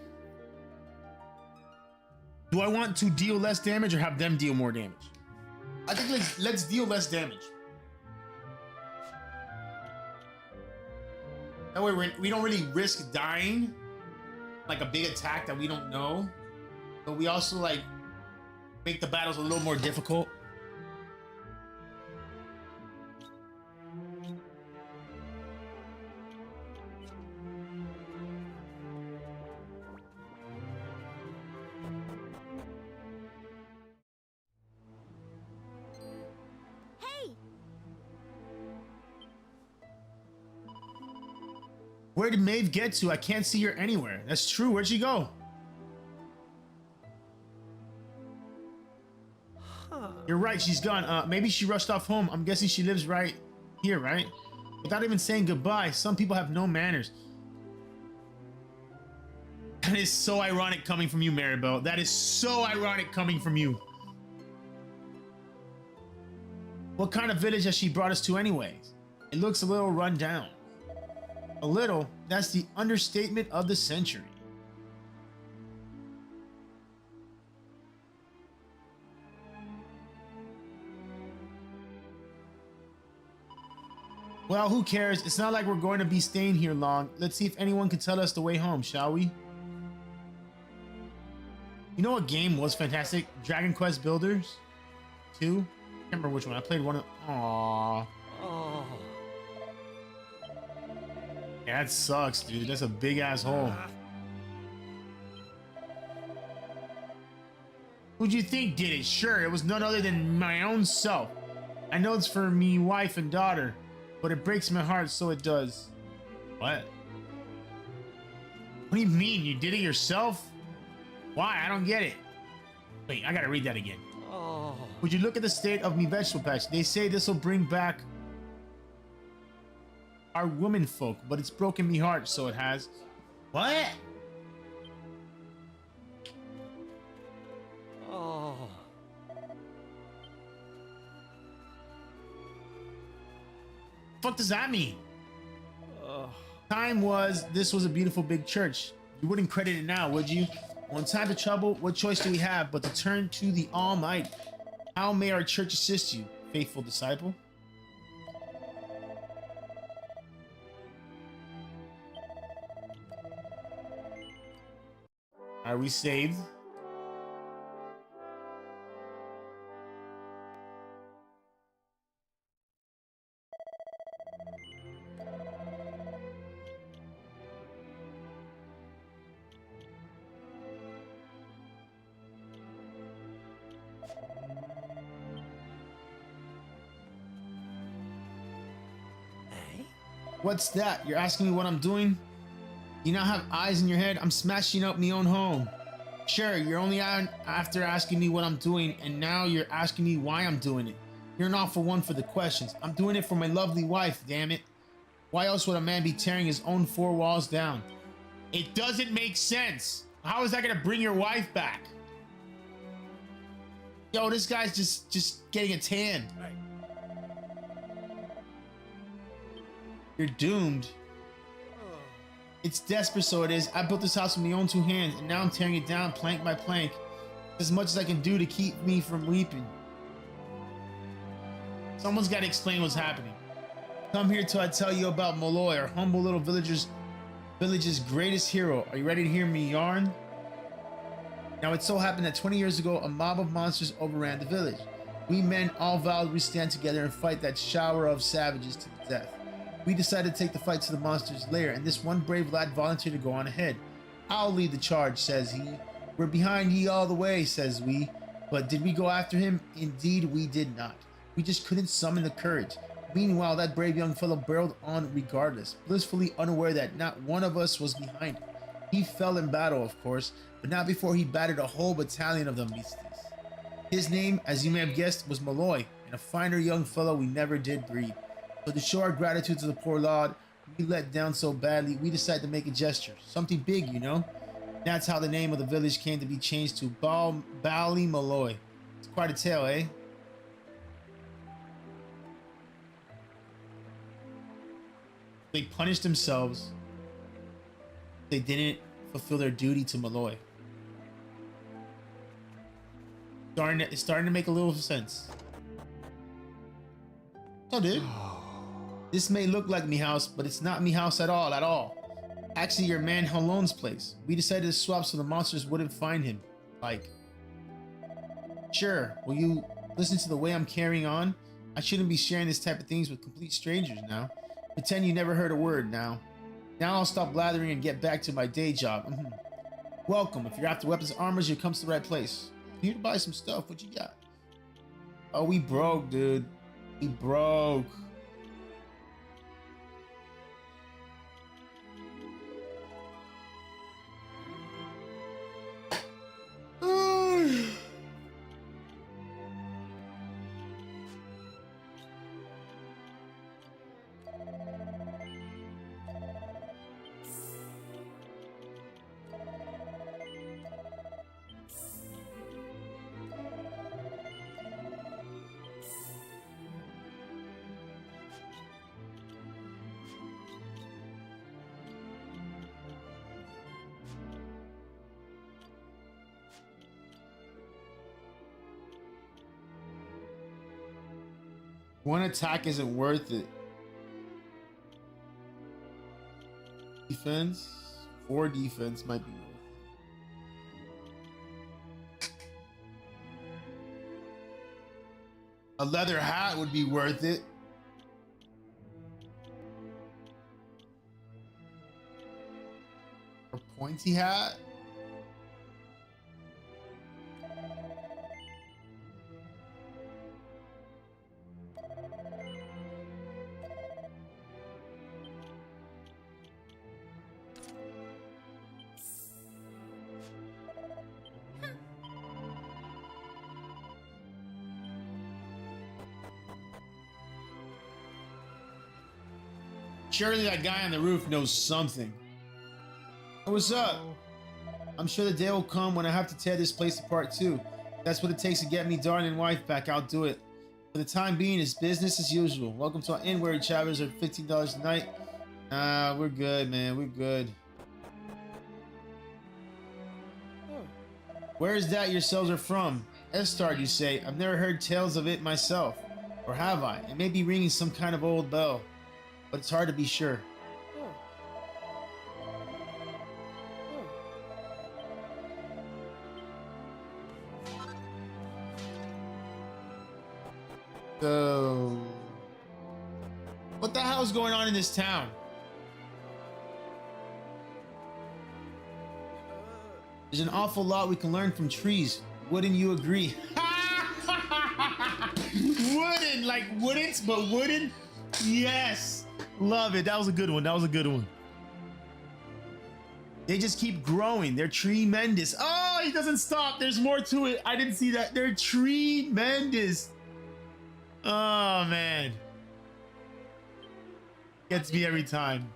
Do I want to deal less damage or have them deal more damage? I think let's deal less damage. That way we don't really risk dying, like a big attack that we don't know, but we also like make the battles a little more difficult. Where did Maeve get to? I can't see her anywhere. That's true. Where'd she go? You're right. She's gone. Maybe she rushed off home. I'm guessing she lives right here, right? Without even saying goodbye. Some people have no manners. That is so ironic coming from you, Maribel. That is so ironic coming from you. What kind of village has she brought us to anyways? It looks a little run down. A little? That's the understatement of the century. Well, who cares? It's not like we're going to be staying here long. Let's see if anyone can tell us the way home, shall we? You know what game was fantastic? Dragon Quest Builders 2? I can't remember which one. I played one of... Aww.
Oh.
Yeah, that sucks, dude. That's a big ass hole. Who'd you think did it? Sure, it was none other than my own self. I know it's for me wife and daughter, but it breaks my heart, so it does. What? What do you mean? You did it yourself? Why? I don't get it. Wait, I gotta read that again.
Oh.
Would you look at the state of me vegetable patch? They say this will bring back our women folk, but it's broken me heart, so it has. What?
Oh.
Fuck does that mean?
Oh.
Time was, this was a beautiful big church. You wouldn't credit it now, would you? Well, in time of trouble, what choice do we have but to turn to the Almighty? How may our church assist you, faithful disciple? Are we saved? What's that? You're asking me what I'm doing? You now have eyes in your head? I'm smashing up my own home. Sure, you're only after asking me what I'm doing, and now you're asking me why I'm doing it. You're an awful one for the questions. I'm doing it for my lovely wife, damn it. Why else would a man be tearing his own four walls down? It doesn't make sense. How is that gonna bring your wife back? Yo, this guy's just getting a tan. You're doomed. It's desperate, so it is. I built this house with my own two hands, and now I'm tearing it down plank by plank. As much as I can do to keep me from weeping. Someone's got to explain what's happening. Come here till I tell you about Malloy, our humble little village's greatest hero. Are you ready to hear me yarn? Now it so happened that 20 years ago, a mob of monsters overran the village. We men all vowed we'd stand together and fight that shower of savages to the death. We decided to take the fight to the monster's lair, and this one brave lad volunteered to go on ahead. I'll lead the charge, says he. We're behind ye all the way, says we. But did we go after him? Indeed, we did not. We just couldn't summon the courage. Meanwhile, that brave young fellow barreled on regardless, blissfully unaware that not one of us was behind him. He fell in battle, of course, but not before he battered a whole battalion of them beasties. His name, as you may have guessed, was Malloy, and a finer young fellow we never did breed. So to show our gratitude to the poor lad we let down so badly, we decided to make a gesture. Something big, you know? That's how the name of the village came to be changed to Ballymalloy. It's quite a tale, eh? They punished themselves. They didn't fulfill their duty to Malloy. It's starting to make a little sense. Oh, dude. This may look like me house, but it's not me house at all. Actually, your man Halon's place. We decided to swap so the monsters wouldn't find him. Like, sure, will you listen to the way I'm carrying on? I shouldn't be sharing this type of things with complete strangers now. Pretend you never heard a word now. Now I'll stop blathering and get back to my day job. Welcome. If you're after weapons and armors, you come to the right place. I'm here to buy some stuff. What you got? Oh, we broke, dude. We broke. One attack isn't worth it. Defense? 4 defense might be worth it. A leather hat would be worth it. A pointy hat? Surely that guy on the roof knows something. What's up? I'm sure the day will come when I have to tear this place apart too. That's what it takes to get me darling wife back. I'll do it. For the time being, it's business as usual. Welcome to our inn where travelers are $15 a night. We're good, man. We're good. Where is that yourselves are from? Estard, you say? I've never heard tales of it myself. Or have I? It may be ringing some kind of old bell. But it's hard to be sure. So, what the hell is going on in this town? There's an awful lot we can learn from trees. Wouldn't you agree? Wouldn't, like wouldn't, but wouldn't? Yes. Love it. That was a good one. That was a good one. They just keep growing. They're tremendous. Oh, he doesn't stop. There's more to it. I didn't see that. They're tremendous. Oh, man. Gets me every time.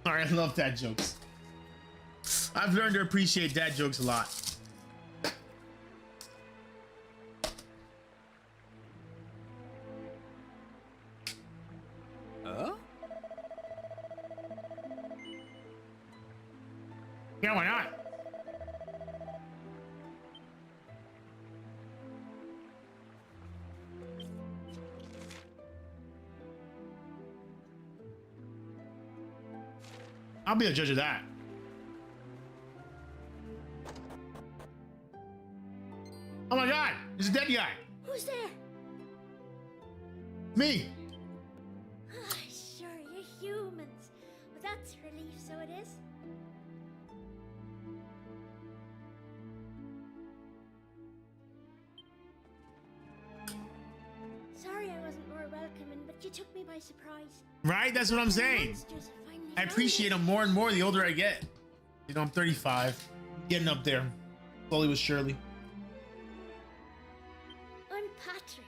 All right, I love dad jokes. I've learned to appreciate dad jokes a lot. Yeah, why not? I'll be a judge of that. Oh my God, there's a dead guy.
Who's there?
Me.
Sure, you're humans. Well, that's a relief, so it is. Sorry I wasn't more welcoming, but you took me by surprise.
Right? That's what I'm saying. I appreciate them more and more the older I get. You know, I'm 35. Getting up there. Slowly but surely.
I'm Patrick,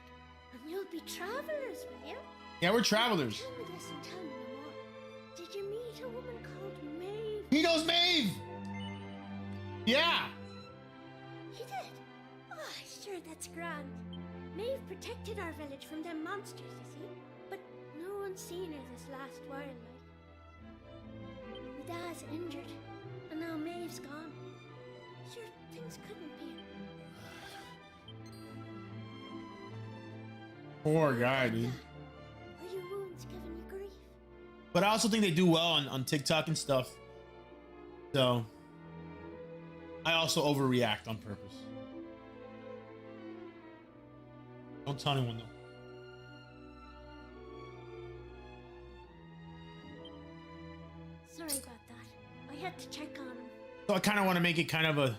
and you'll be travelers, will you?
Yeah, we're travelers.
Tell me this and tell me no more. Did you meet a woman called Maeve?
He knows Maeve! Yeah!
He did? Oh, sure, that's grand. Maeve protected our village from them monsters, you see. But no one's seen her this last while, like. My dad's injured, and now Maeve's gone. Sure, things couldn't be.
Poor guy, dude.
Are your wounds giving you grief?
But I also think they do well on TikTok and stuff. So I also overreact on purpose. Don't tell anyone though.
Sorry about that. I had to check on him.
So I kind of want to make it kind of a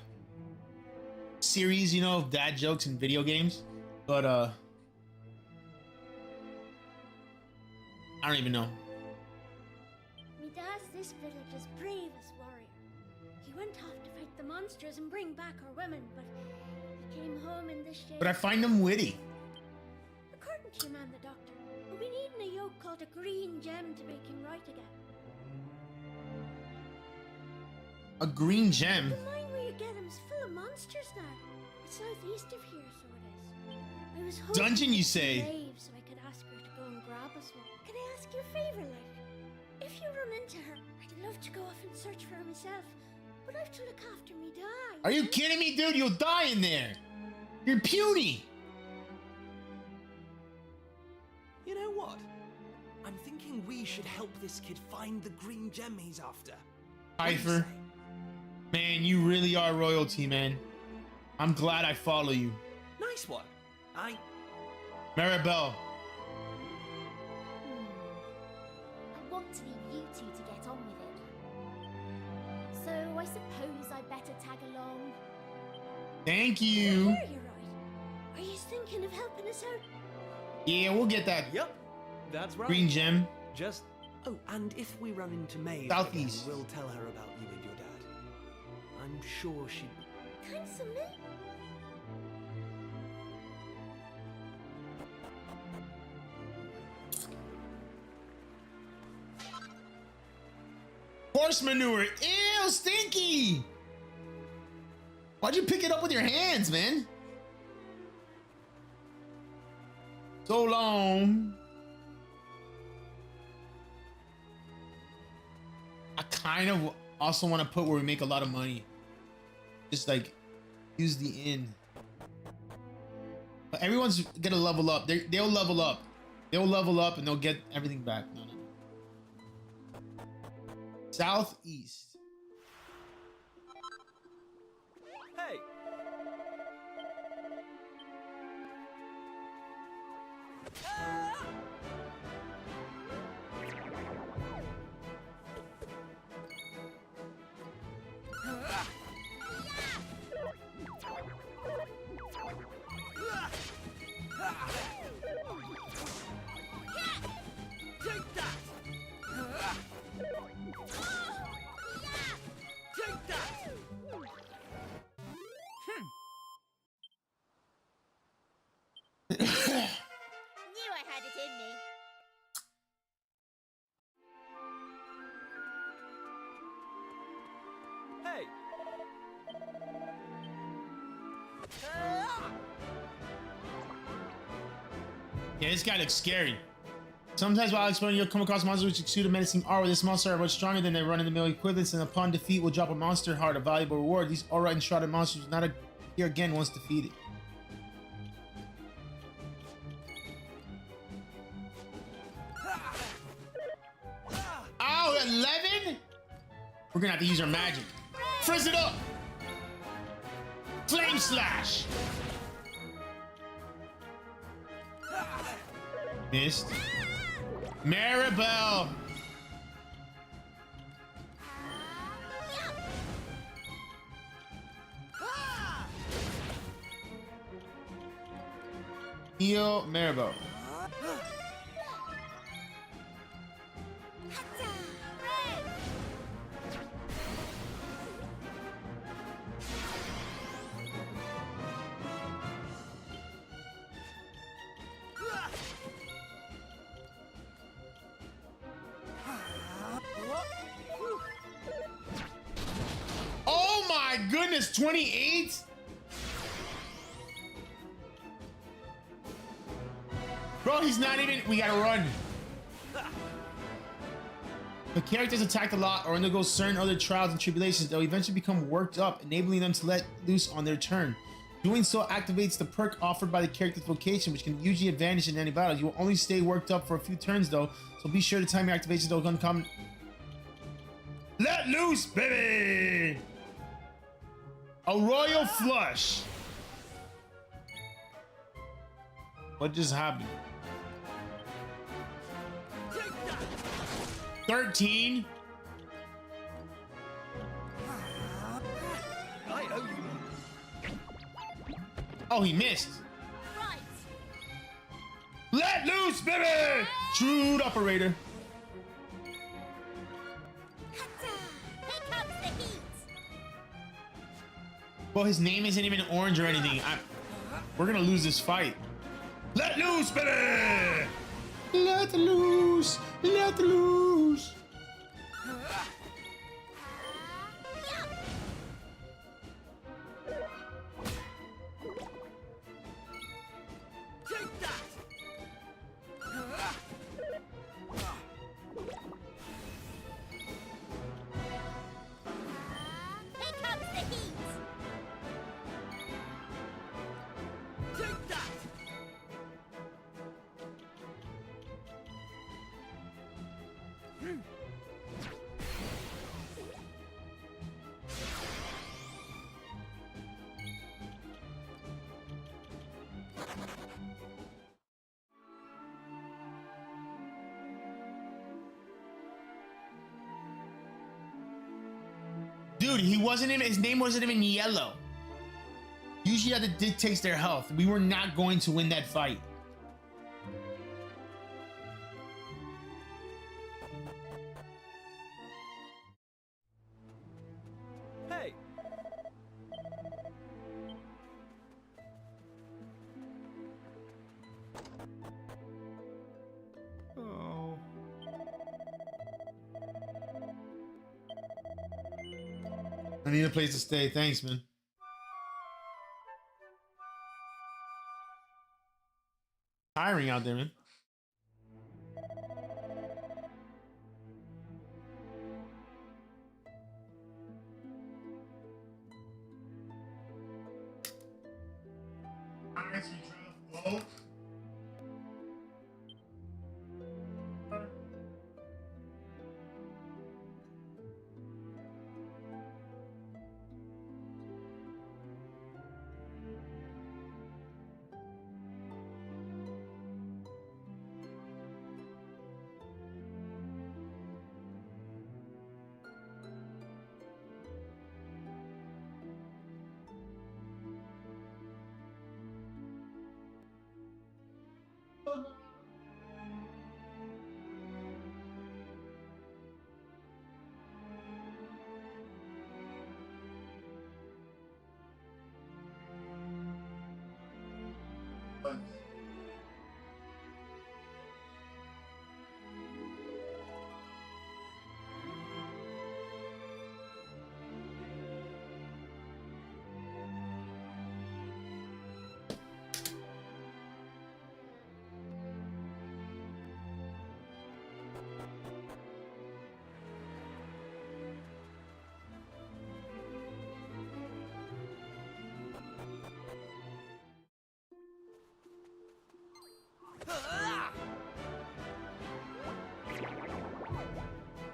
series, you know, of dad jokes and video games. But I don't even know.
Me dad's this village's bravest warrior. He went off to fight the monsters and bring back our women, but he came home in this shape.
But I find them witty.
According to your man, the doctor, we need a yoke called a green gem to make him right again.
A green gem.
The mine where you get him's full of monsters now. It's southeast of here, so it is. I was hoping
Dungeon, you
to
say?
Maeve, so I could ask her to go and grab us one. Can I ask you a favor, like? If you run into her, I'd love to go off and search for her myself, but I have to look after me dad.
Are you kidding me, dude? You'll die in there. You're puny.
You know what? I'm thinking we should help this kid find the green gem he's after.
Cypher. Man, you really are royalty, man. I'm glad I follow you.
Nice one.
Maribel.
I want to leave you two to get on with it. So I suppose I better tag along.
Thank you.
Yeah, you're right. Are you thinking of helping us out?
Yeah, we'll get that.
Yep, that's right.
Green gem.
Just and if we run into Maeve,
Southeast.
again, we'll tell her about you and your dad. I'm sure she'd.
Thanks a million.
Horse manure. Ew, stinky. Why'd you pick it up with your hands, man? So long. I kind of also want to put where we make a lot of money. Just like use the inn. But everyone's gonna level up. They'll level up. They'll level up and they'll get everything back. No. Southeast.
Hey.
Yeah, this guy looks scary. Sometimes while exploring, you'll come across monsters which exude a menacing aura. This monster are much stronger than their run-of-the-mill equivalents, and upon defeat will drop a monster heart, a valuable reward. These aura-enshrouded monsters will not appear again once defeated. Oh, 11? We're gonna have to use our magic. Frizz it up! Flame slash! Missed. Maribel! Heal Maribel. Oh my goodness, 28? Bro, he's not even. We gotta run. The characters attacked a lot or undergo certain other trials and tribulations. They'll eventually become worked up, enabling them to let loose on their turn. Doing so activates the perk offered by the character's vocation, which can usually advantage in any battle. You will only stay worked up for a few turns though, so be sure to time your activations. They'll come. Let loose, baby! A royal flush. What just happened? 13. Oh, he missed.
Right.
Let loose, baby! Shrewd operator.
Here comes the heat.
Well, his name isn't even orange or anything. We're gonna lose this fight. Let loose, baby! Let loose! Let loose!
Take that!
Here comes the heat.
Take that!
Dude, he wasn't even. His name wasn't even yellow. Usually that dictates their health. We were not going to win that fight.
Hey!
Oh. I need a place to stay. Thanks, man. Tiring out there, man.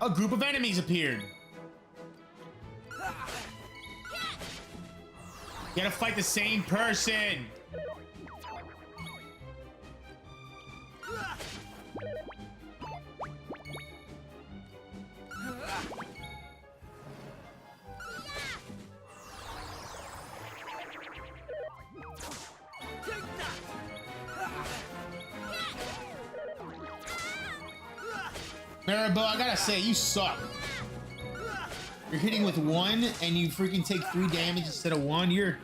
A group of enemies appeared. You gotta fight the same person. Maribel, I gotta say, you suck. You're hitting with 1 and you freaking take 3 damage instead of 1. You're...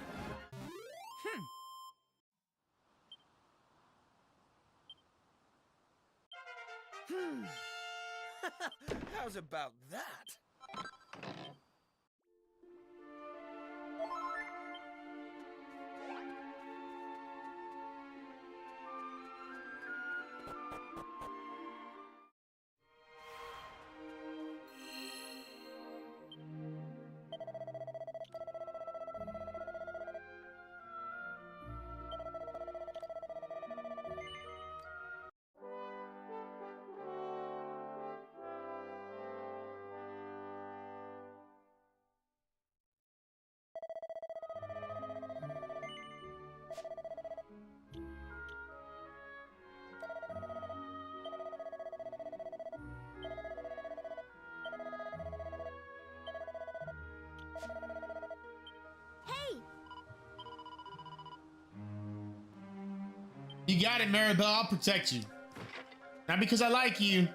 How's about that?
You got it, Maribel. I'll protect you. Not because I like you.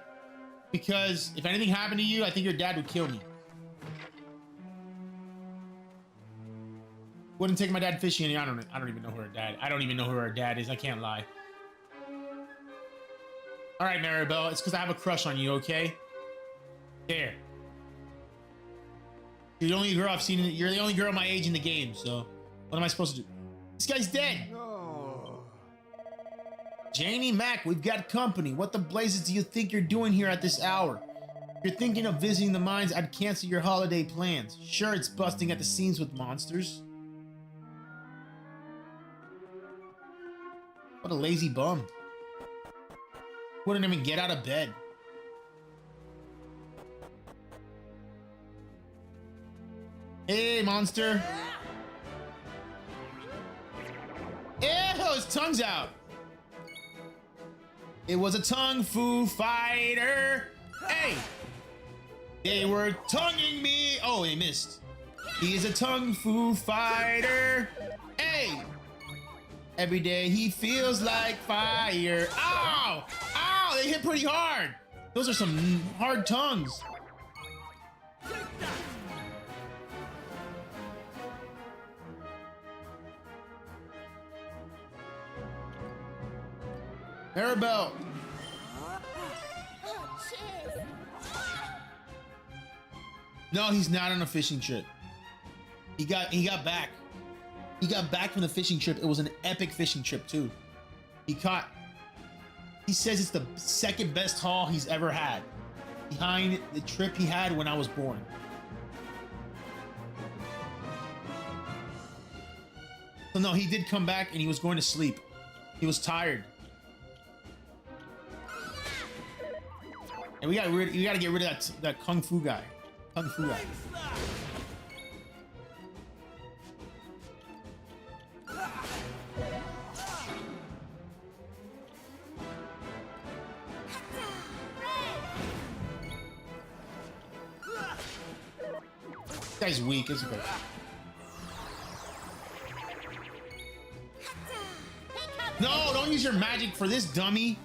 Because if anything happened to you, I think your dad would kill me. Wouldn't take my dad fishing. I don't even know who her dad. I don't even know who her dad is. I can't lie. All right, Maribel. It's because I have a crush on you. Okay. There. You're the only girl I've seen. You're the only girl my age in the game. So what am I supposed to do? This guy's dead. Janie Mac, we've got company. What the blazes do you think you're doing here at this hour? If you're thinking of visiting the mines, I'd cancel your holiday plans. Sure, it's busting at the seams with monsters. What a lazy bum. Wouldn't even get out of bed. Hey, monster. Ew, his tongue's out. It was a Tongue Fu fighter. Hey! They were tonguing me. Oh, they missed. He is a Tongue Fu fighter. Hey! Every day he feels like fire. Ow! Ow! They hit pretty hard. Those are some hard tongues. Maribel. No, he's not on a fishing trip. He got back. He got back from the fishing trip. It was an epic fishing trip too. He says it's the second best haul he's ever had, behind the trip he had when I was born. So no, he did come back and he was going to sleep. He was tired. And we gotta get rid of that Kung Fu guy. Kung Fu guy. This guy's weak, isn't he? No, don't use your magic for this, dummy.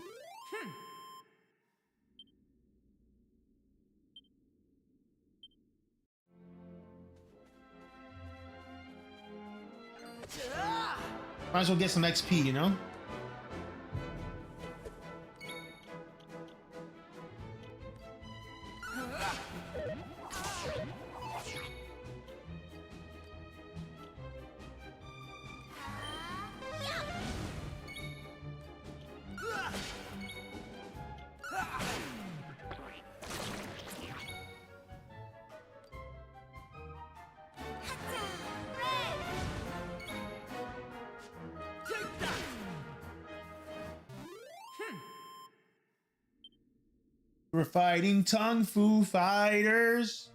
Might as well get some XP, you know? We're fighting Kung Fu Fighters.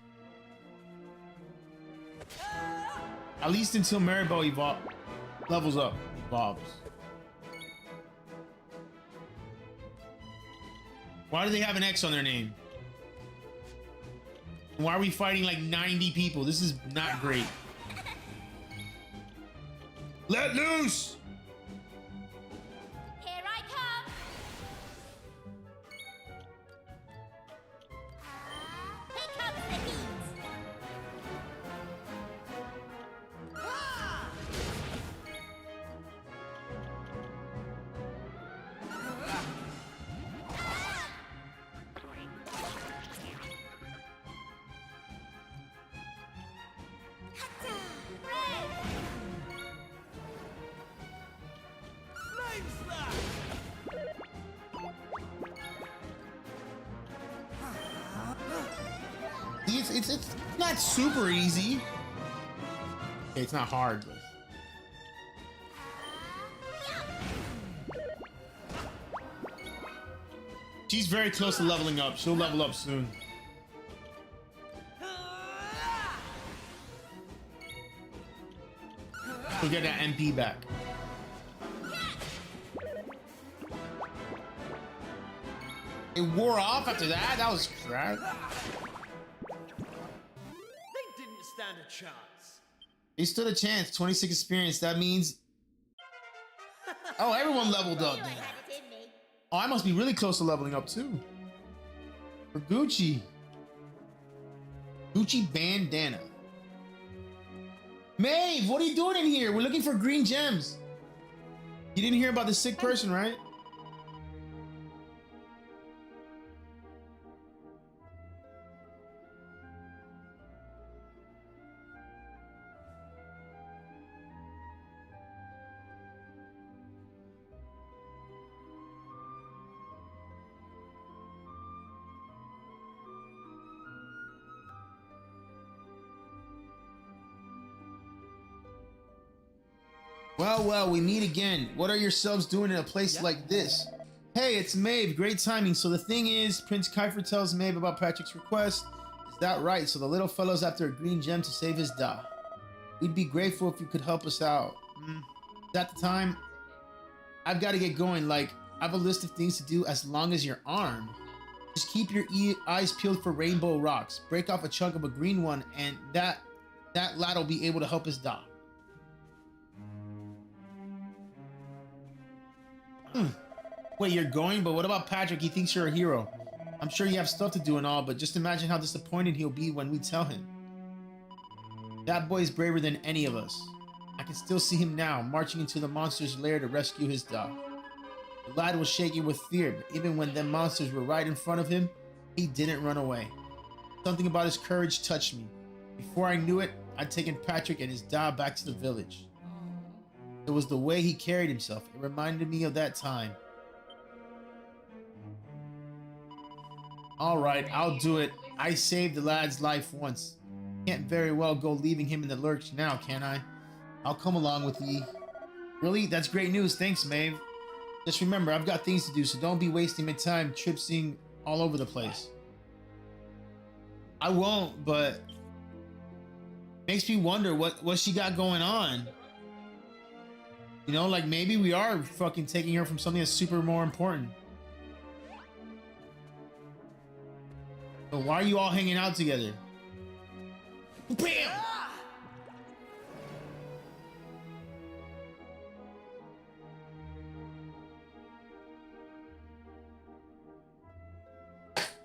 At least until Maribel levels up. Evolves. Why do they have an X on their name? Why are we fighting like 90 people? This is not great. Let loose!
Here I come! Here comes the heat!
It's not super easy. Okay, it's not hard, but she's very close to leveling up. She'll level up soon. We'll get that MP back. It wore off after that? That was crap.
They didn't stand a chance.
They stood a chance. 26 experience. That means... Oh, everyone leveled up. Oh, I must be really close to leveling up too. For Gucci. Gucci bandana. Maeve, what are you doing in here? We're looking for green gems. You didn't hear about the sick person, right? Well, we meet again. What are yourselves doing in a place like this? Hey, it's Maeve. Great timing. So the thing is, Prince Kiefer tells Maeve about Patrick's request. Is that right? So the little fellow's after a green gem to save his da. We'd be grateful if you could help us out. Is that the time? I've got to get going. Like, I have a list of things to do as long as you're armed. Just keep your eyes peeled for rainbow rocks. Break off a chunk of a green one, and that lad'll be able to help us da. Wait, you're going? But what about Patrick? He thinks you're a hero. I'm sure you have stuff to do and all, but just imagine how disappointed he'll be when we tell him. That boy's braver than any of us. I can still see him now, marching into the monster's lair to rescue his dog. The lad was shaking with fear, but even when them monsters were right in front of him, he didn't run away. Something about his courage touched me. Before I knew it, I'd taken Patrick and his dog back to the village. It was the way he carried himself. It reminded me of that time. All right, I'll do it. I saved the lad's life once. Can't very well go leaving him in the lurch now, can I? I'll come along with ye. Really? That's great news. Thanks, Maeve. Just remember, I've got things to do, so don't be wasting my time tripsing all over the place. I won't, but... makes me wonder what she got going on. You know, like maybe we are fucking taking her from something that's super more important. But why are you all hanging out together? Bam!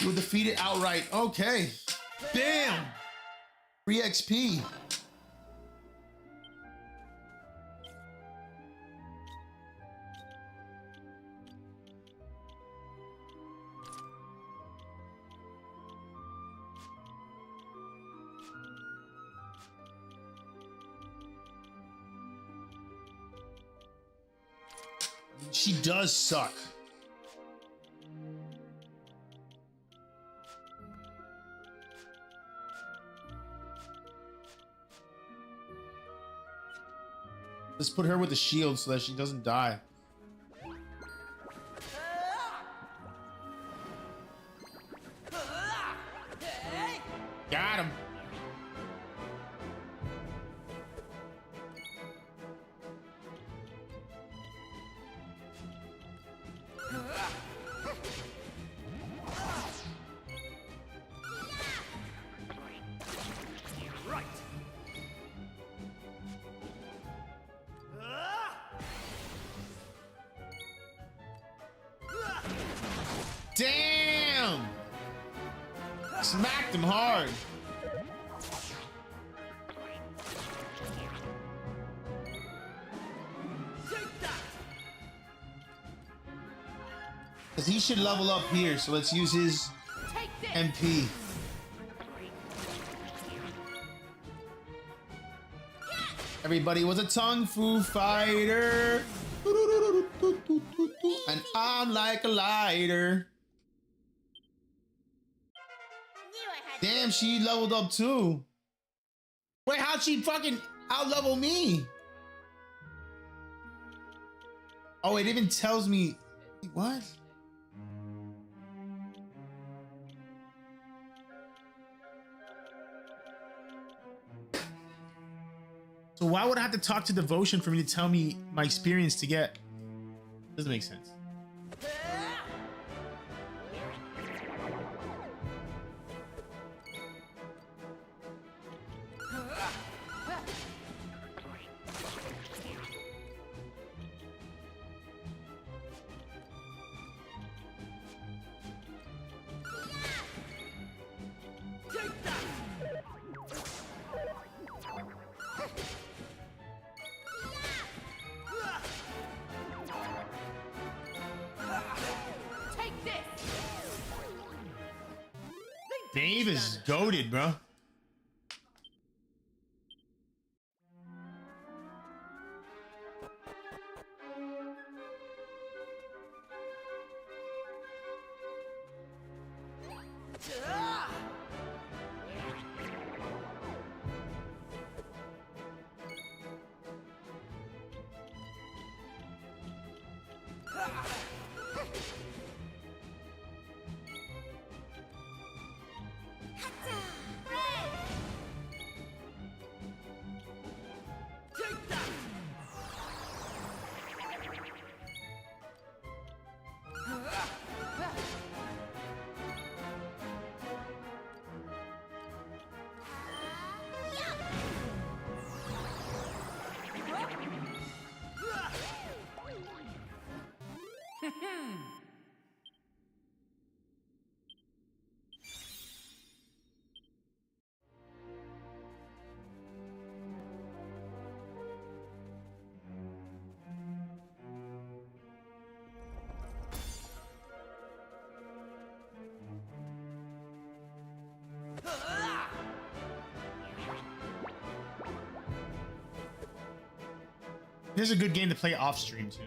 You were defeated outright. Okay. Damn! Free XP. She does suck. Let's put her with the shield so that she doesn't die. Got him. Damn! Smacked him hard. Because he should level up here, so let's use his MP. Everybody was a Kung Fu fighter. And I'm like a lighter. Damn, she leveled up too. Wait, how'd she fucking out-level me? Oh, it even tells me. What? So why would I have to talk to Devotion for me to tell me my experience to get? Doesn't make sense. Dave is goated, bro. This is a good game to play off stream too.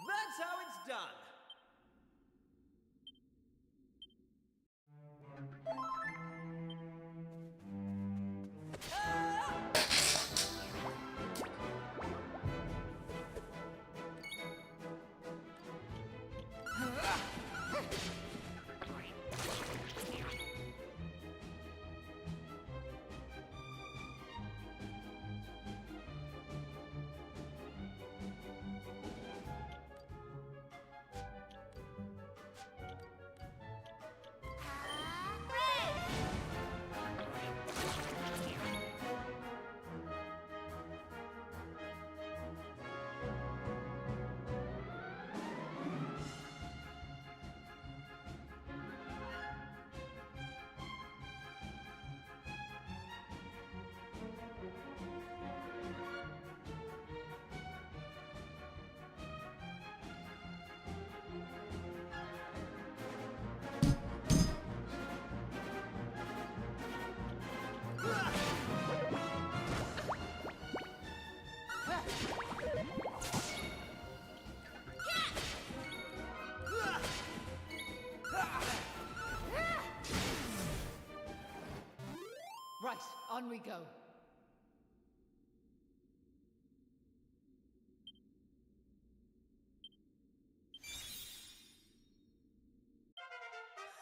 That's how it's done.
Right, on we go.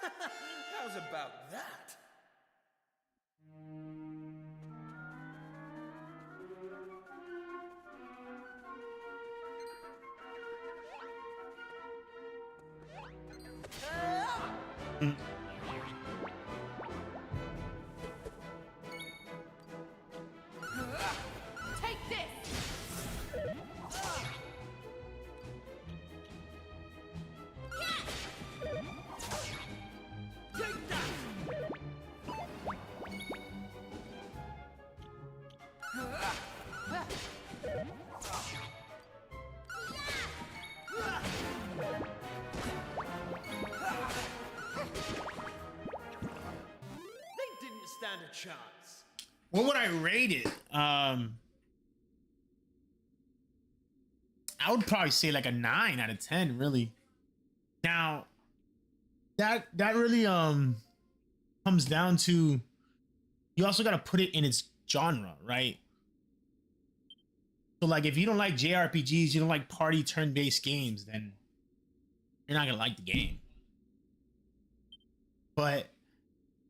How's about that?
Take this!
Take that! They didn't stand a chance.
What would I rate it? I would probably say like a 9 out of 10, really. Now, that really comes down to, you also got to put it in its genre, right? So like if you don't like JRPGs, you don't like party turn-based games, then you're not gonna like the game. But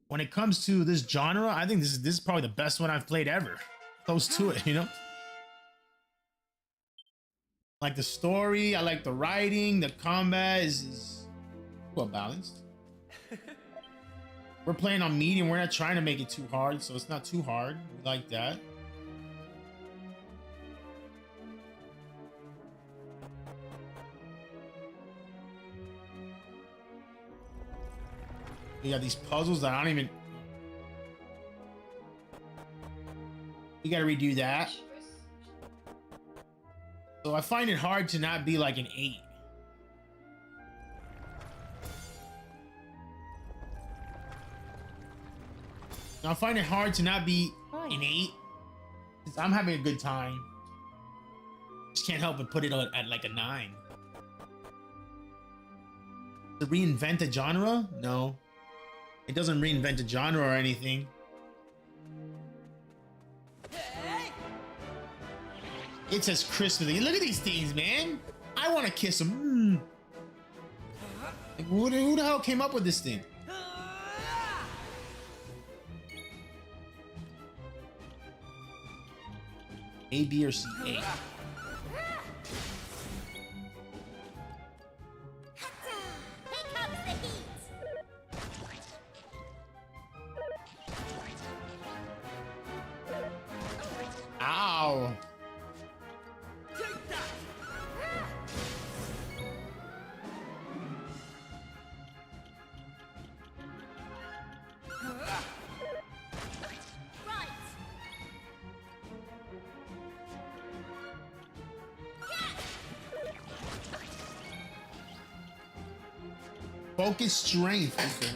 when it comes to this genre, I think this is probably the best one I've played ever. Close to it, you know? Like the story, I like the writing, the combat is well balanced. We're playing on medium, we're not trying to make it too hard, so it's not too hard. We like that. You got these puzzles that I don't even... You gotta redo that. So I find it hard to not be like an 8. I find it hard to not be an 8. Since I'm having a good time. Just can't help but put it at like a 9. To reinvent a genre? No. It doesn't reinvent a genre or anything. It's as crisp as... Look at these things, man. I want to kiss them. Like, who the hell came up with this thing? A, B, or C? A.
Here comes the heat.
Ow.
Take that!
Right.
Focus strength. Okay.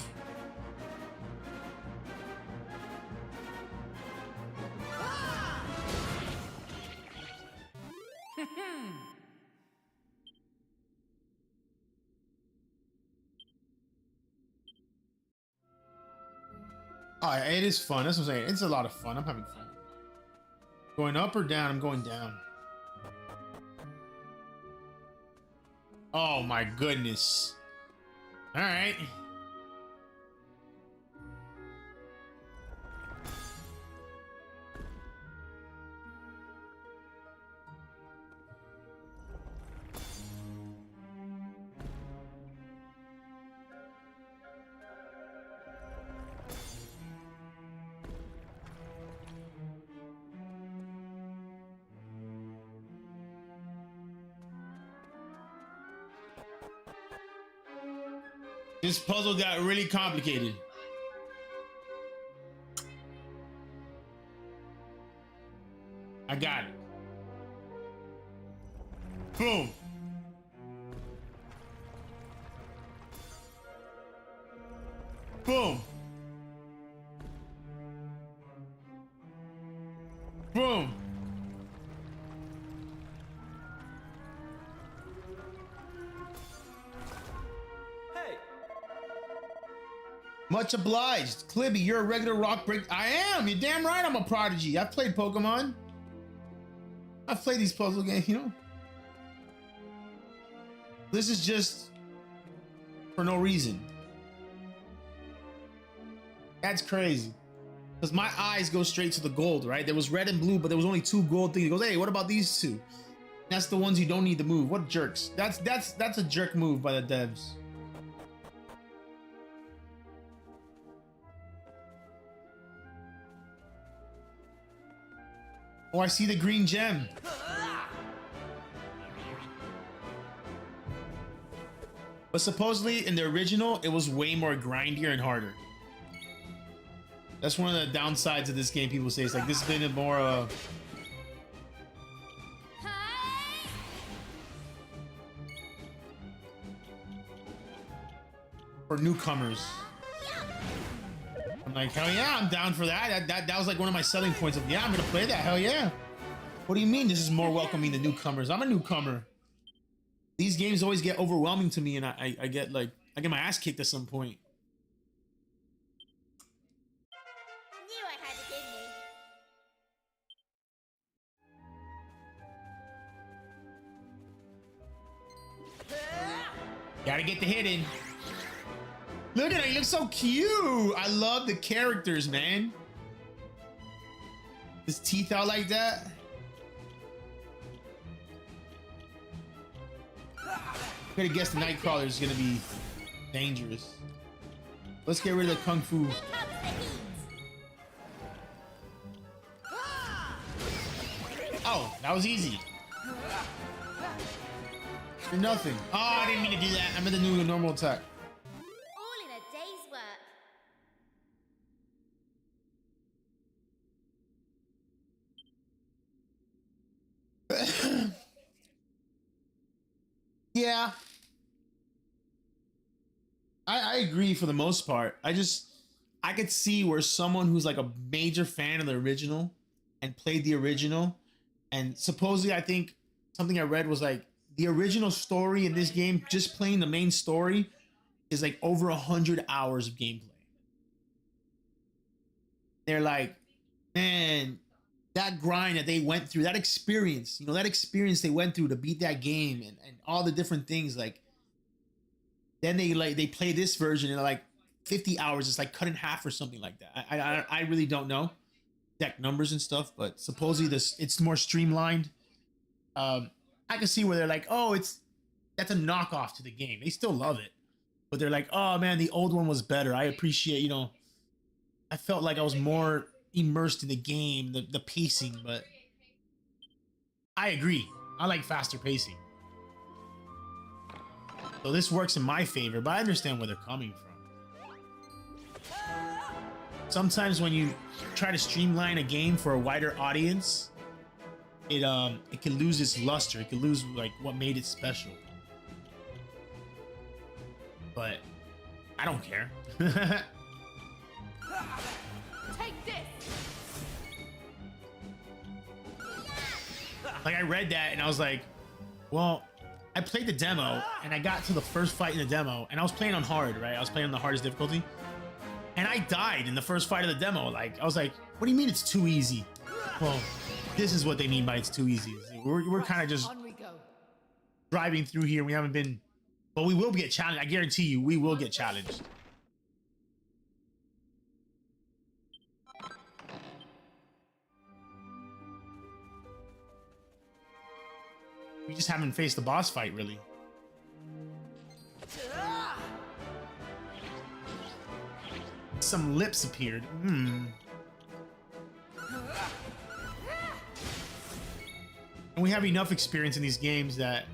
Oh, it is fun. That's what I'm saying. It's a lot of fun. I'm having fun. Going up or down? I'm going down. Oh my goodness. All right. This puzzle got really complicated. I got it. Boom. Boom. Boom. Much obliged. Clibby, you're a regular rock break. I am. You're damn right I'm a prodigy. I've played Pokemon. I've played these puzzle games, you know. This is just for no reason. That's crazy. Because my eyes go straight to the gold, right? There was red and blue, but there was only 2 gold things. He goes, hey, what about these 2? That's the ones you don't need to move. What jerks? That's a jerk move by the devs. Oh, I see the green gem. But supposedly in the original, it was way more grindier and harder. That's one of the downsides of this game. People say it's like this has been a more for newcomers. I'm like, hell yeah, I'm down for that. That was like one of my selling points of, yeah, I'm gonna play that. Hell yeah. What do you mean this is more welcoming to newcomers? I'm a newcomer. These games always get overwhelming to me, and I get like, I get my ass kicked at some point.
Knew I had it in me.
Gotta get the hit in. Look at it, he looks so cute. I love the characters, man. His teeth out like that. I'm gonna guess the Nightcrawler is gonna be dangerous. Let's get rid of the Kung Fu. Oh, that was easy. For nothing. Oh, I didn't mean to do that. I meant to do a normal attack.
All in a day's work.
Yeah. I agree for the most part. I could see where someone who's like a major fan of the original and played the original, and supposedly I think something I read was like the original story in this game, just playing the main story, is like over 100 hours of gameplay. They're like, man, that grind that they went through, that experience, that experience they went through to beat that game and all the different things, like, then they play this version and like 50 hours, it's like cut in half or something like that. I really don't know exact numbers and stuff, but supposedly it's more streamlined. I can see where they're like, oh, that's a knockoff to the game. They still love it, but they're like, oh man, the old one was better. I appreciate, I felt like I was more immersed in the game, the pacing, but I agree. I like faster pacing. So this works in my favor, but I understand where they're coming from. Sometimes when you try to streamline a game for a wider audience, it can lose its luster. It can lose like what made it special. But I don't care.
Take this.
Like I read that and I was like, well, I played the demo and I got to the first fight in the demo and I was playing on hard, right? I was playing on the hardest difficulty and I died in the first fight of the demo. Like, I was like, what do you mean it's too easy? Well, this is what they mean by it's too easy. We're kind of just driving through here. We haven't been, but we will get challenged. I guarantee you, we will get challenged. We just haven't faced the boss fight, really. Some lips appeared. And we have enough experience in these games that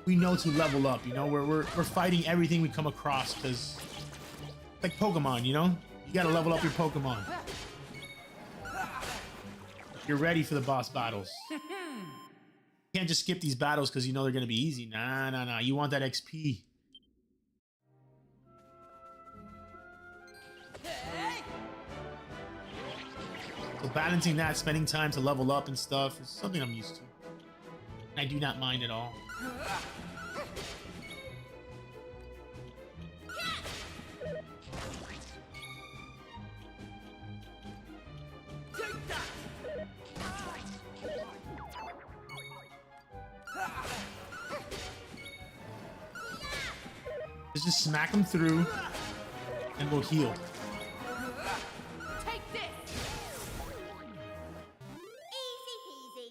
we know to level up. We're fighting everything we come across because, like Pokemon, you gotta level up your Pokemon. You're ready for the boss battles. You can't just skip these battles because they're gonna be easy. Nah. You want that XP. So balancing that, spending time to level up and stuff is something I'm used to. I do not mind at all. Let's just smack him through, and we'll heal.
Take this. Easy peasy.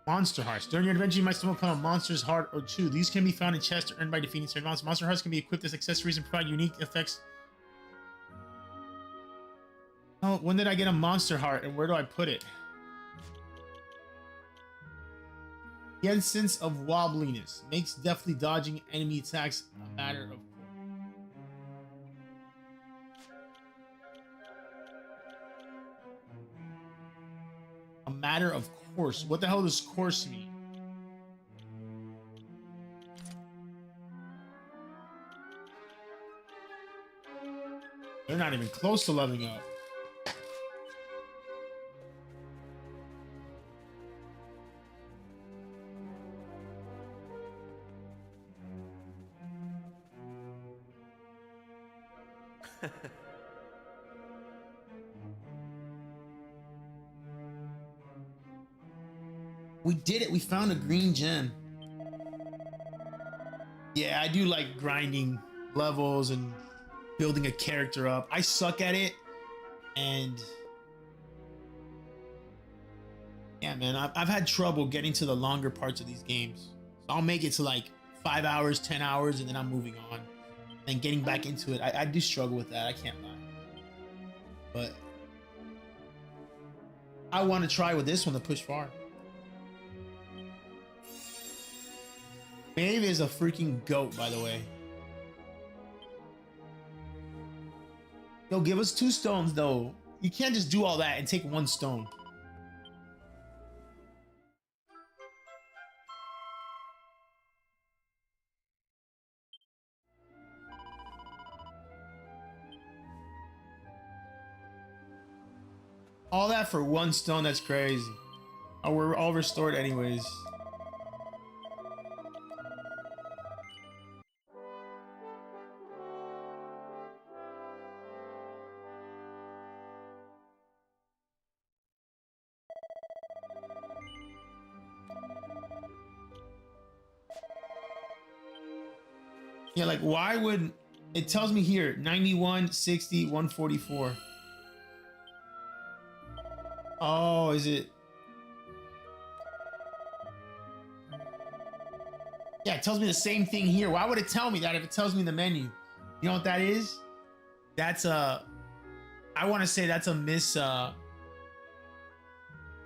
Monster Hearts. During your adventure, you might stumble upon a monster's heart or two. These can be found in chests earned by defeating certain monsters. Monster Hearts can be equipped as accessories and provide unique effects. Oh, when did I get a Monster Heart, and where do I put it? The essence of wobbliness makes deftly dodging enemy attacks a matter of course. What the hell does course mean? They're not even close to leveling up. We did it. We found a green gem. Yeah, I do like grinding levels and building a character up. I suck at it. And yeah, man, I've had trouble getting to the longer parts of these games. So I'll make it to like 5 hours, 10 hours, and then I'm moving on. And getting back into it, I do struggle with that. I can't lie. But I want to try with this one to push far. Maeve is a freaking goat, by the way. Yo, give us 2 stones, though. You can't just do all that and take 1 stone. All that for 1 stone, that's crazy. Oh, we're all restored anyways. Yeah, like why would it tells me here 91, 60, 144. Oh, is it? Yeah, it tells me the same thing here. Why would it tell me that if it tells me in the menu? You know what that is? That's a, I want to say that's a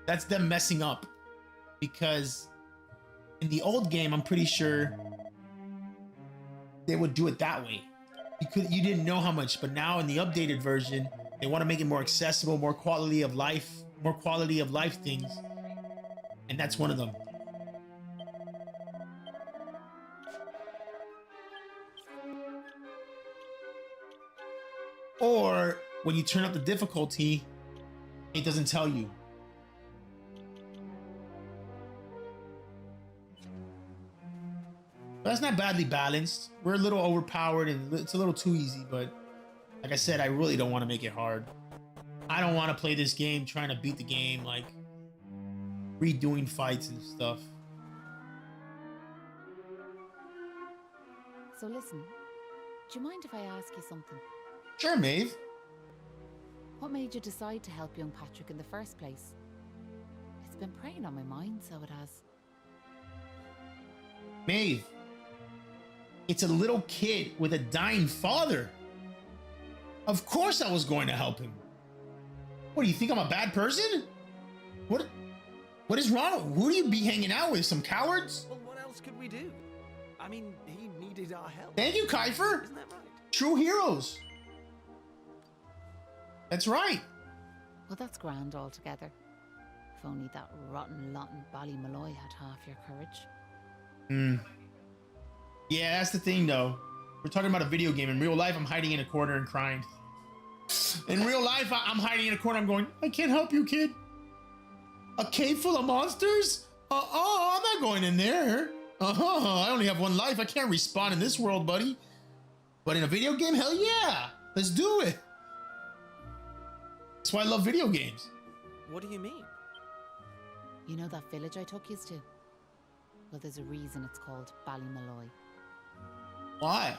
that's them messing up, because in the old game, I'm pretty sure they would do it that way. You didn't know how much, but now in the updated version, they want to make it more accessible, more quality of life things, and that's one of them. Or when you turn up the difficulty, it doesn't tell you. That's not badly balanced. We're a little overpowered and it's a little too easy, but like I said, I really don't want to make it hard. I don't want to play this game trying to beat the game, like redoing fights and stuff.
So listen, do you mind if I ask you something?
Sure, Maeve.
What made you decide to help young Patrick in the first place? It's been preying on my mind, so it has.
Maeve, it's a little kid with a dying father. Of course I was going to help him. What, do you think I'm a bad person? What is wrong? Who do you be hanging out with? Some cowards?
Well, what else could we do? I mean, he needed our help.
Thank you, Kiefer.
Isn't that right?
True heroes. That's right.
Well, that's grand altogether. If only that rotten lot in Ballymalloy had half your courage.
Yeah, that's the thing, though. We're talking about a video game. In real life, I'm hiding in a corner and crying. In real life, I'm hiding in a corner. I'm going, I can't help you, kid. A cave full of monsters? I'm not going in there. I only have 1 life. I can't respawn in this world, buddy. But in a video game, hell yeah. Let's do it. That's why I love video games.
What do you mean?
You know that village I took yous to? Well, there's a reason it's called Ballymaloy.
Why?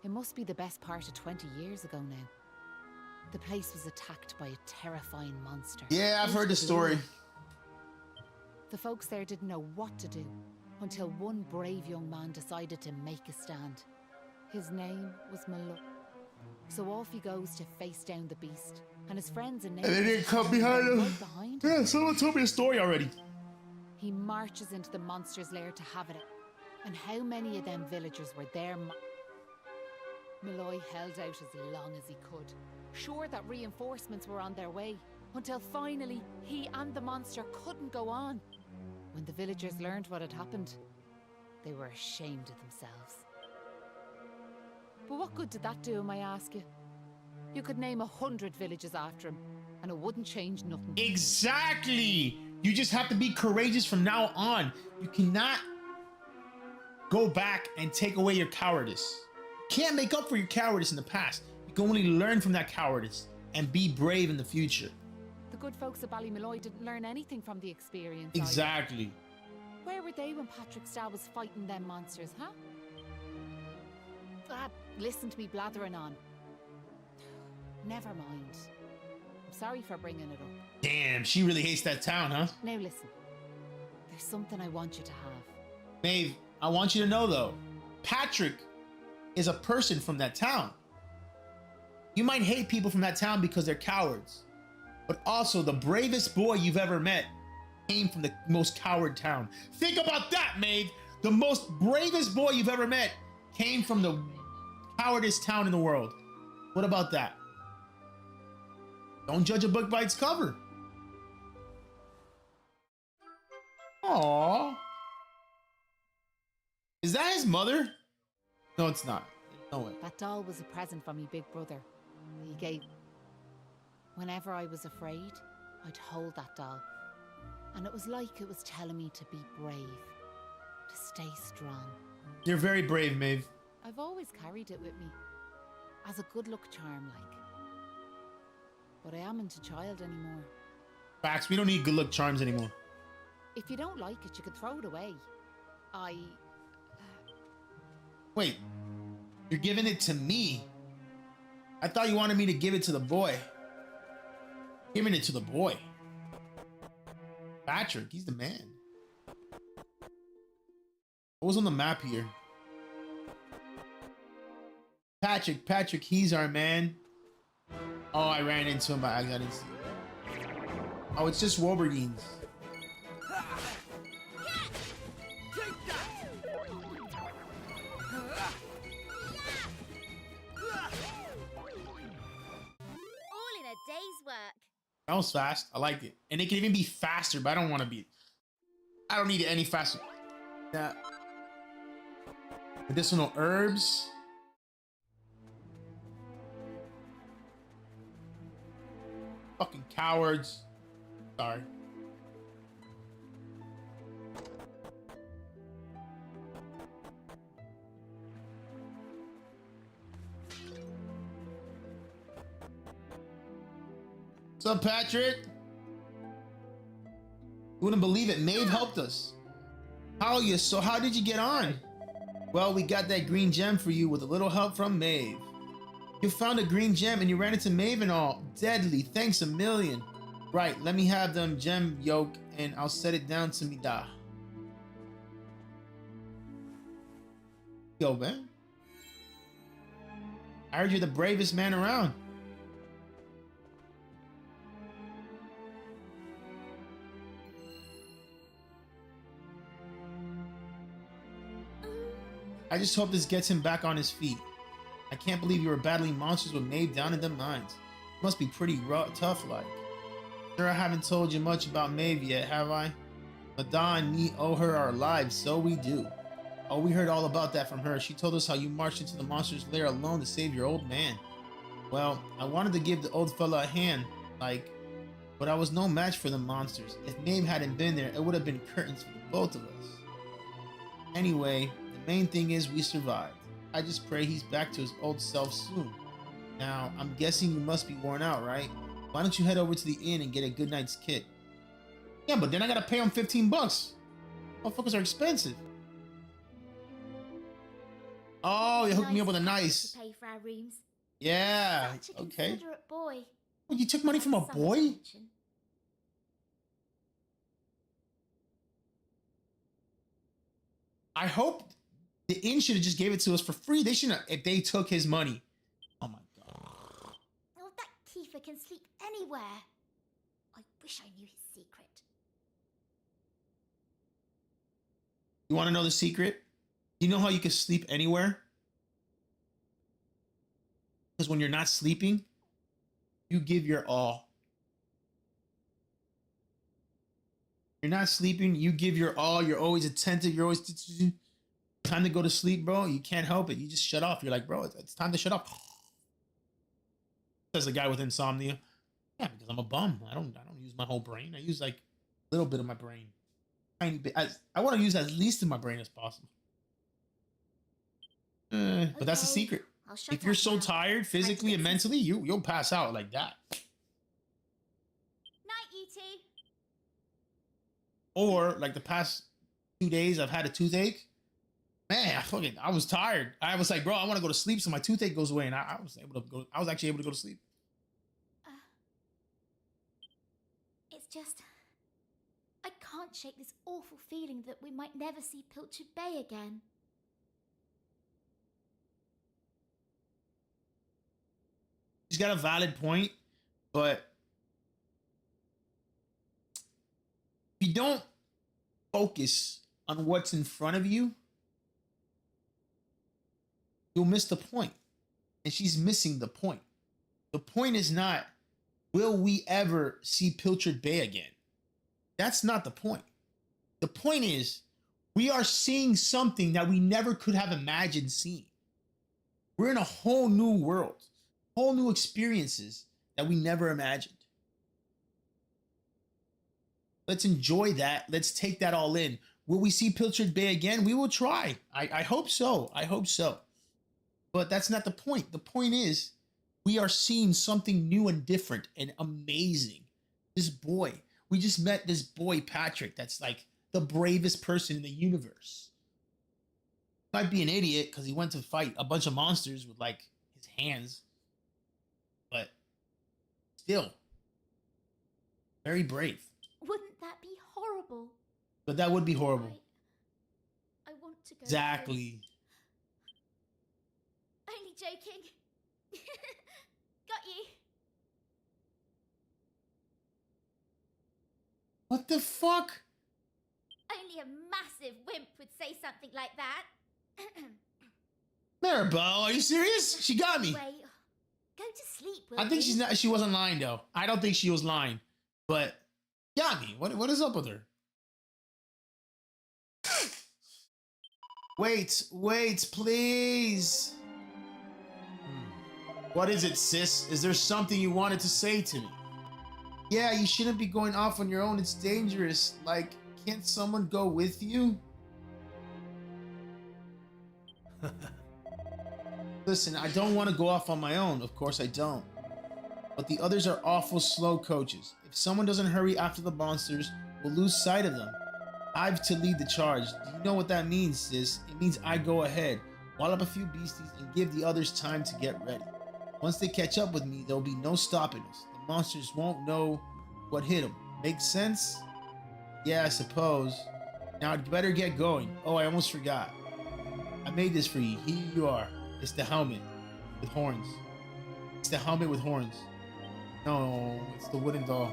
It must be the best part of 20 years ago now. The place was attacked by a terrifying monster.
Yeah, I've heard the story.
The folks there didn't know what to do until one brave young man decided to make a stand. His name was Maluk. So off he goes to face down the beast, and his friends and neighbors.
And they didn't come behind him.
Right behind him.
Yeah, someone told me a story already.
He marches into the monster's lair to have it. And how many of them villagers were there? Malloy held out as long as he could, sure that reinforcements were on their way, until finally he and the monster couldn't go on. When the villagers learned what had happened, they were ashamed of themselves. But what good did that do him, I ask you? You could name 100 villages after him, and it wouldn't change nothing.
Exactly! You just have to be courageous from now on. You cannot go back and take away your cowardice. You can't make up for your cowardice in the past. You can only learn from that cowardice and be brave in the future.
The good folks of Ballymaloy didn't learn anything from the experience. either.
Exactly.
Where were they when Patrick Starr was fighting them monsters, huh? Ah, listen to me blathering on. Never mind. I'm sorry for bringing it up.
Damn, she really hates that town, huh?
Now listen, there's something I want you to have.
Maeve, I want you to know though, Patrick is a person from that town. You might hate people from that town because they're cowards, but also the bravest boy you've ever met came from the most coward town. Think about that, Maeve. The most bravest boy you've ever met came from the cowardest town in the world. What about that? Don't judge a book by its cover. Aww. Is that his mother? No, it's not. No way.
That doll was a present from me big brother. He gave... Whenever I was afraid, I'd hold that doll. And it was like it was telling me to be brave, to stay strong.
You're very brave, Maeve.
I've always carried it with me, as a good luck charm like. But I amn't a child anymore.
Facts, we don't need good luck charms anymore.
If you don't like it, you could throw it away.
Wait, you're giving it to me? I thought you wanted me to give it to the boy. Giving it to the boy. Patrick, he's the man. What was on the map here? Patrick, he's our man. Oh, I ran into him, but I didn't see it. Oh, it's just Wolverines.
All in a day's work.
That was fast. I liked it. And it can even be faster, but I don't want to be. I don't need it any faster. Yeah. Medicinal herbs. Fucking cowards. Sorry. What's up, Patrick? You wouldn't believe it. Maeve helped us. How did you get on? Well, we got that green gem for you with a little help from Maeve. You found a green gem and you ran into Maeve and all. Deadly. Thanks a million. Right, let me have them gem yolk and I'll set it down to me da. Yo, man. I heard you're the bravest man around. I just hope this gets him back on his feet. I can't believe you were battling monsters with Maeve down in the mines. Must be pretty tough like. Sure, I haven't told you much about Maeve yet, have I? Madonna and me owe her our lives, so we do. Oh, we heard all about that from her. She told us how you marched into the monster's lair alone to save your old man. Well, I wanted to give the old fella a hand, but I was no match for the monsters. If Maeve hadn't been there, it would have been curtains for the both of us. Anyway, the main thing is we survived. I just pray he's back to his old self soon. Now, I'm guessing you must be worn out, right? Why don't you head over to the inn and get a good night's kit? Yeah, but then I gotta pay them $15. Motherfuckers are expensive. Oh, you hooked me up with a nice.
To pay for our rooms.
Yeah.
Such a
Okay.
considerate boy.
Well, you took money from a
Some
boy?
attention.
I hope the inn should have just gave it to us for free. They shouldn't have, if they took his money. Oh my god.
Oh, that Kiefer can sleep anywhere. I wish I knew his secret.
You want to know the secret? You know how you can sleep anywhere? Because when you're not sleeping, you give your all. You're not sleeping, you give your all. You're always attentive. You're always time to go to sleep, bro. You can't help it. You just shut off. You're like, bro, it's time to shut off. Says the guy with insomnia. Yeah, because I'm a bum. I don't use my whole brain. I use like a little bit of my brain. Tiny bit. I want to use as least of my brain as possible. But that's the secret. If you're so tired physically and mentally, you'll pass out like that.
Night, E.T.
Or like the past 2 days, I've had a toothache. Man, I was tired. I was like, bro, I want to go to sleep so my toothache goes away, and I was actually able to go to sleep.
It's just, I can't shake this awful feeling that we might never see Pilchard Bay again.
She's got a valid point, but if you don't focus on what's in front of you, you'll miss the point. And she's missing the point. The point is not, will we ever see Pilchard Bay again? That's not the point. The point is, we are seeing something that we never could have imagined seeing. We're in a whole new world, whole new experiences that we never imagined. Let's enjoy that. Let's take that all in. Will we see Pilchard Bay again? We will try. I hope so. I hope so. But that's not the point. The point is, we are seeing something new and different and amazing. This boy, we just met this boy, Patrick, that's like the bravest person in the universe. Might be an idiot because he went to fight a bunch of monsters with like his hands. But still, very brave.
Wouldn't that be horrible?
But that would be horrible.
I want to go.
Exactly.
Only joking. Got you.
What the fuck?
Only a massive wimp would say something like that.
Maribel, are you serious? She got me.
Anyway, go to sleep, will
I think
you?
she wasn't lying though. I don't think she was lying. But got me. What is up with her? Wait, please. What is it, sis? Is there something you wanted to say to me? Yeah, you shouldn't be going off on your own. It's dangerous. Like, can't someone go with you? Listen, I don't want to go off on my own. Of course I don't. But the others are awful slow coaches. If someone doesn't hurry after the monsters, we'll lose sight of them. I've to lead the charge. Do you know what that means, sis? It means I go ahead, wall up a few beasties, and give the others time to get ready. Once they catch up with me, there'll be no stopping us. The monsters won't know what hit them. Make sense? Yeah, I suppose. Now I'd better get going. Oh, I almost forgot. I made this for you. Here you are. It's the helmet with horns. It's the helmet with horns. No, it's the wooden doll.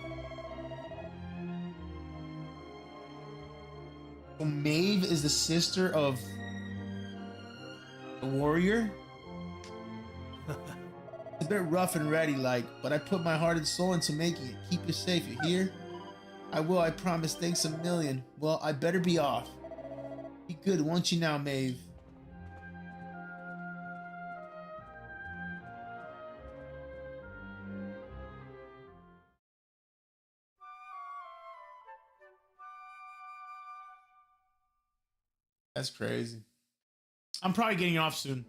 So Maeve is the sister of the warrior? It's a bit rough and ready like, but I put my heart and soul into making it. Keep you safe, you hear? I will, I promise. Thanks a million. Well, I better be off. Be good, won't you now, Maeve? That's crazy. I'm probably getting off soon.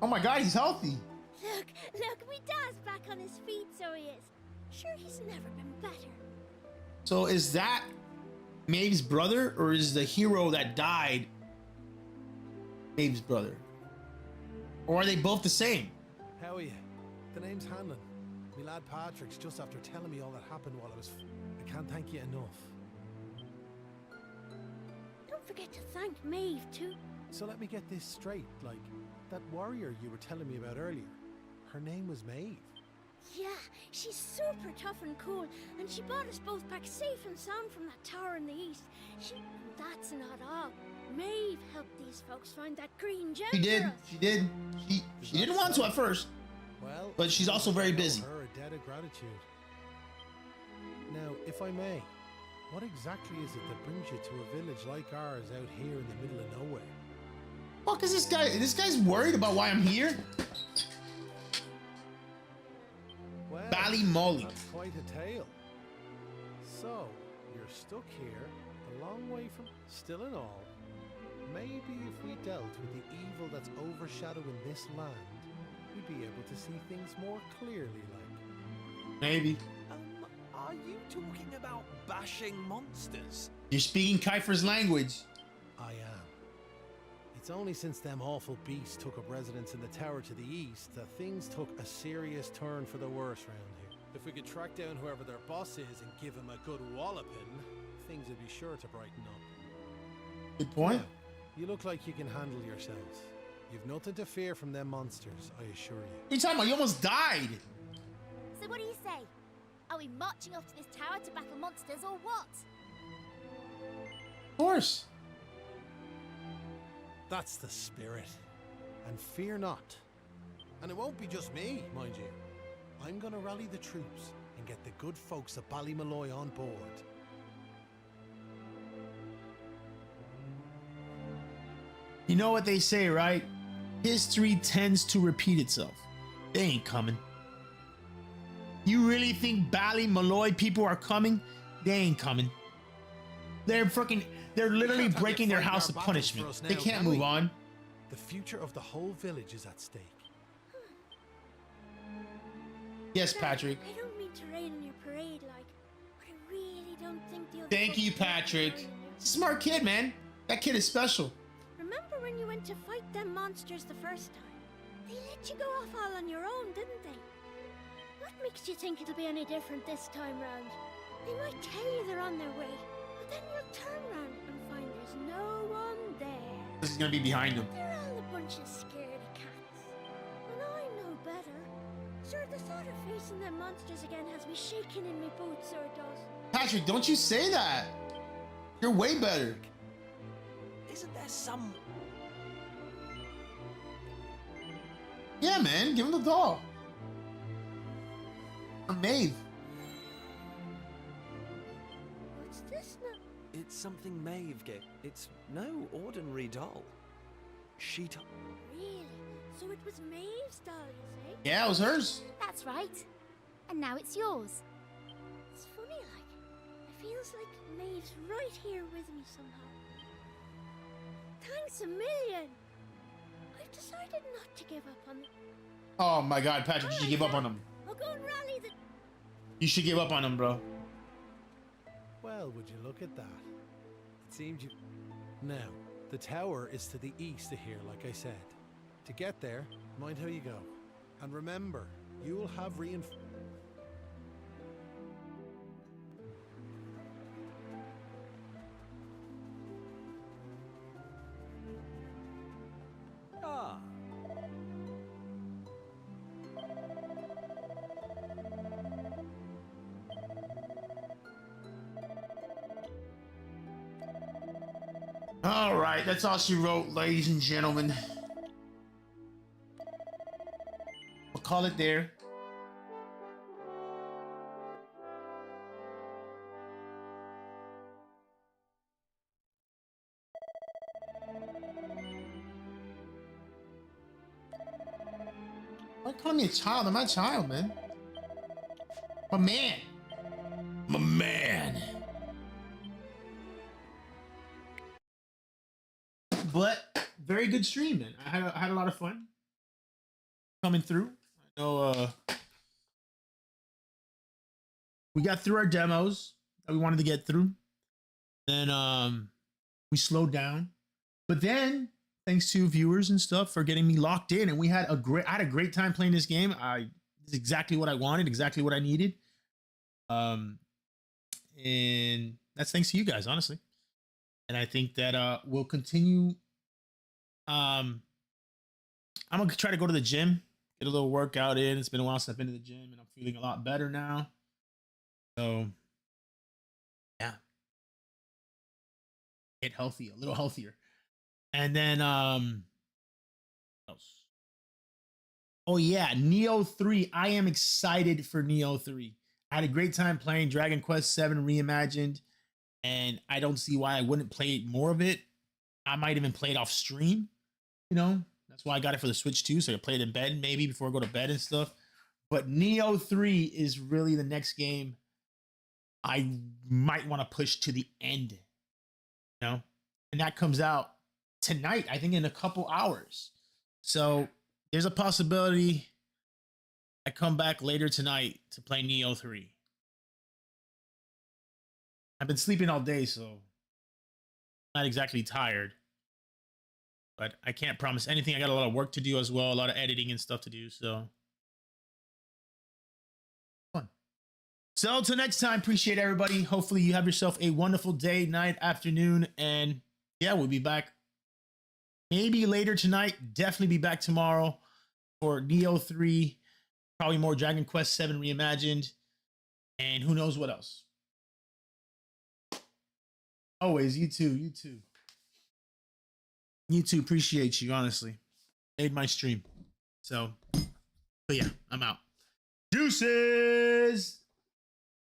Oh my God, he's healthy.
Look, my dad's back on his feet, so he is. Sure, he's never been better.
So is that Maeve's brother, or is the hero that died Maeve's brother? Or are they both the same?
How are you? The name's Hanlon. My lad Patrick's just after telling me all that happened while I was... I can't thank you enough.
Don't forget to thank Maeve, too.
So let me get this straight, like, that warrior you were telling me about earlier, her name was Maeve.
Yeah, she's super tough and cool, and she brought us both back safe and sound from that tower in the east. That's not all. Maeve helped these folks find that green gem.
She did. She didn't want to at first.
Well,
but she's also very busy.
Her a debt of gratitude. Now, if I may, what exactly is it that brings you to a village like ours out here in the middle of nowhere?
Fuck is this guy? This guy's worried about why I'm here?
Well,
Ballymolly.
That's quite a tale. So, you're stuck here, a long way from... Still in all, maybe if we dealt with the evil that's overshadowing this land, we'd be able to see things more clearly, like.
Maybe.
Are you talking about bashing monsters?
You're speaking Kiefer's language.
I am. It's only since them awful beasts took up residence in the tower to the east that things took a serious turn for the worse round here. If we could track down whoever their boss is and give him a good walloping, things would be sure to brighten up.
Good point.
Now, you look like you can handle yourselves. You've nothing to fear from them monsters, I assure you.
What are you talking about? You almost died.
So what do you say? Are we marching off to this tower to battle monsters or what?
Of course.
That's the spirit. And fear not. And it won't be just me, mind you. I'm gonna rally the troops and get the good folks of Ballymolloy on board.
You know what they say, right? History tends to repeat itself. They ain't coming. You really think Ballymolloy people are coming? They ain't coming. They're literally breaking their house of punishment. They can't move on.
The future of the whole village is at stake.
Yes, Patrick.
I don't mean to rain on your parade, like, but I really don't think the other
Thank you, Patrick. Smart kid, man. That kid is special.
Remember when you went to fight them monsters the first time? They let you go off all on your own, didn't they? What makes you think it'll be any different this time round? They might tell you they're on their way, but then you'll turn round and find there's no one there.
This is gonna be behind him.
They're all a bunch of scaredy cats. And I know better. Sure, the thought of facing them monsters again has me shaking in my boots, or it does.
Patrick, don't you say that. You're way better.
Isn't there some...
Yeah, man. Give him the doll. Or Maeve.
What's this now?
It's something Maeve gave. It's no ordinary doll. She told...
Really? So it was Maeve's doll, you say?
Yeah, it was hers.
That's right. And now it's yours. It's funny, like, it feels like Maeve's right here with me somehow. Thanks a million. I've decided not to give up on it.
Oh my God, Patrick, you should give up on him.
I'll go and rally the...
You should give up on him, bro.
Well, would you look at that? It seems you... Now, the tower is to the east of here, like I said. To get there, mind how you go. And remember, you'll have reinforcements.
Ah.
All right, that's all she wrote, ladies and gentlemen. We'll call it there. Why call me a child? I'm not a child, man. My man. My man. But very good stream, man. I had a lot of fun. coming through. I know we got through our demos that we wanted to get through. Then we slowed down. But then thanks to viewers and stuff for getting me locked in, and I had a great time playing this game. It's exactly what I wanted, exactly what I needed. And that's thanks to you guys, honestly. And I think that we'll continue. I'm gonna try to go to the gym, get a little workout in. It's been a while since I've been to the gym, and I'm feeling a lot better now. So yeah, get healthy, a little healthier. And then what else? Oh yeah, Neo 3. I am excited for Neo 3. I had a great time playing Dragon Quest VII Reimagined, and I don't see why I wouldn't play more of it. I might even play it off stream, you know? That's why I got it for the Switch too, so I can play it in bed maybe before I go to bed and stuff. But Neo 3 is really the next game I might want to push to the end, you know? And that comes out tonight, I think in a couple hours. So there's a possibility I come back later tonight to play Neo 3. I've been sleeping all day, so I'm not exactly tired. But I can't promise anything. I got a lot of work to do as well, a lot of editing and stuff to do, so fun. So till next time, appreciate everybody. Hopefully you have yourself a wonderful day, night, afternoon, and yeah, we'll be back maybe later tonight. Definitely be back tomorrow for Neo 3, probably more Dragon Quest VII Reimagined, and who knows what else. Always, you too. You too, appreciate you, honestly. Made my stream. So, but yeah, I'm out. Deuces!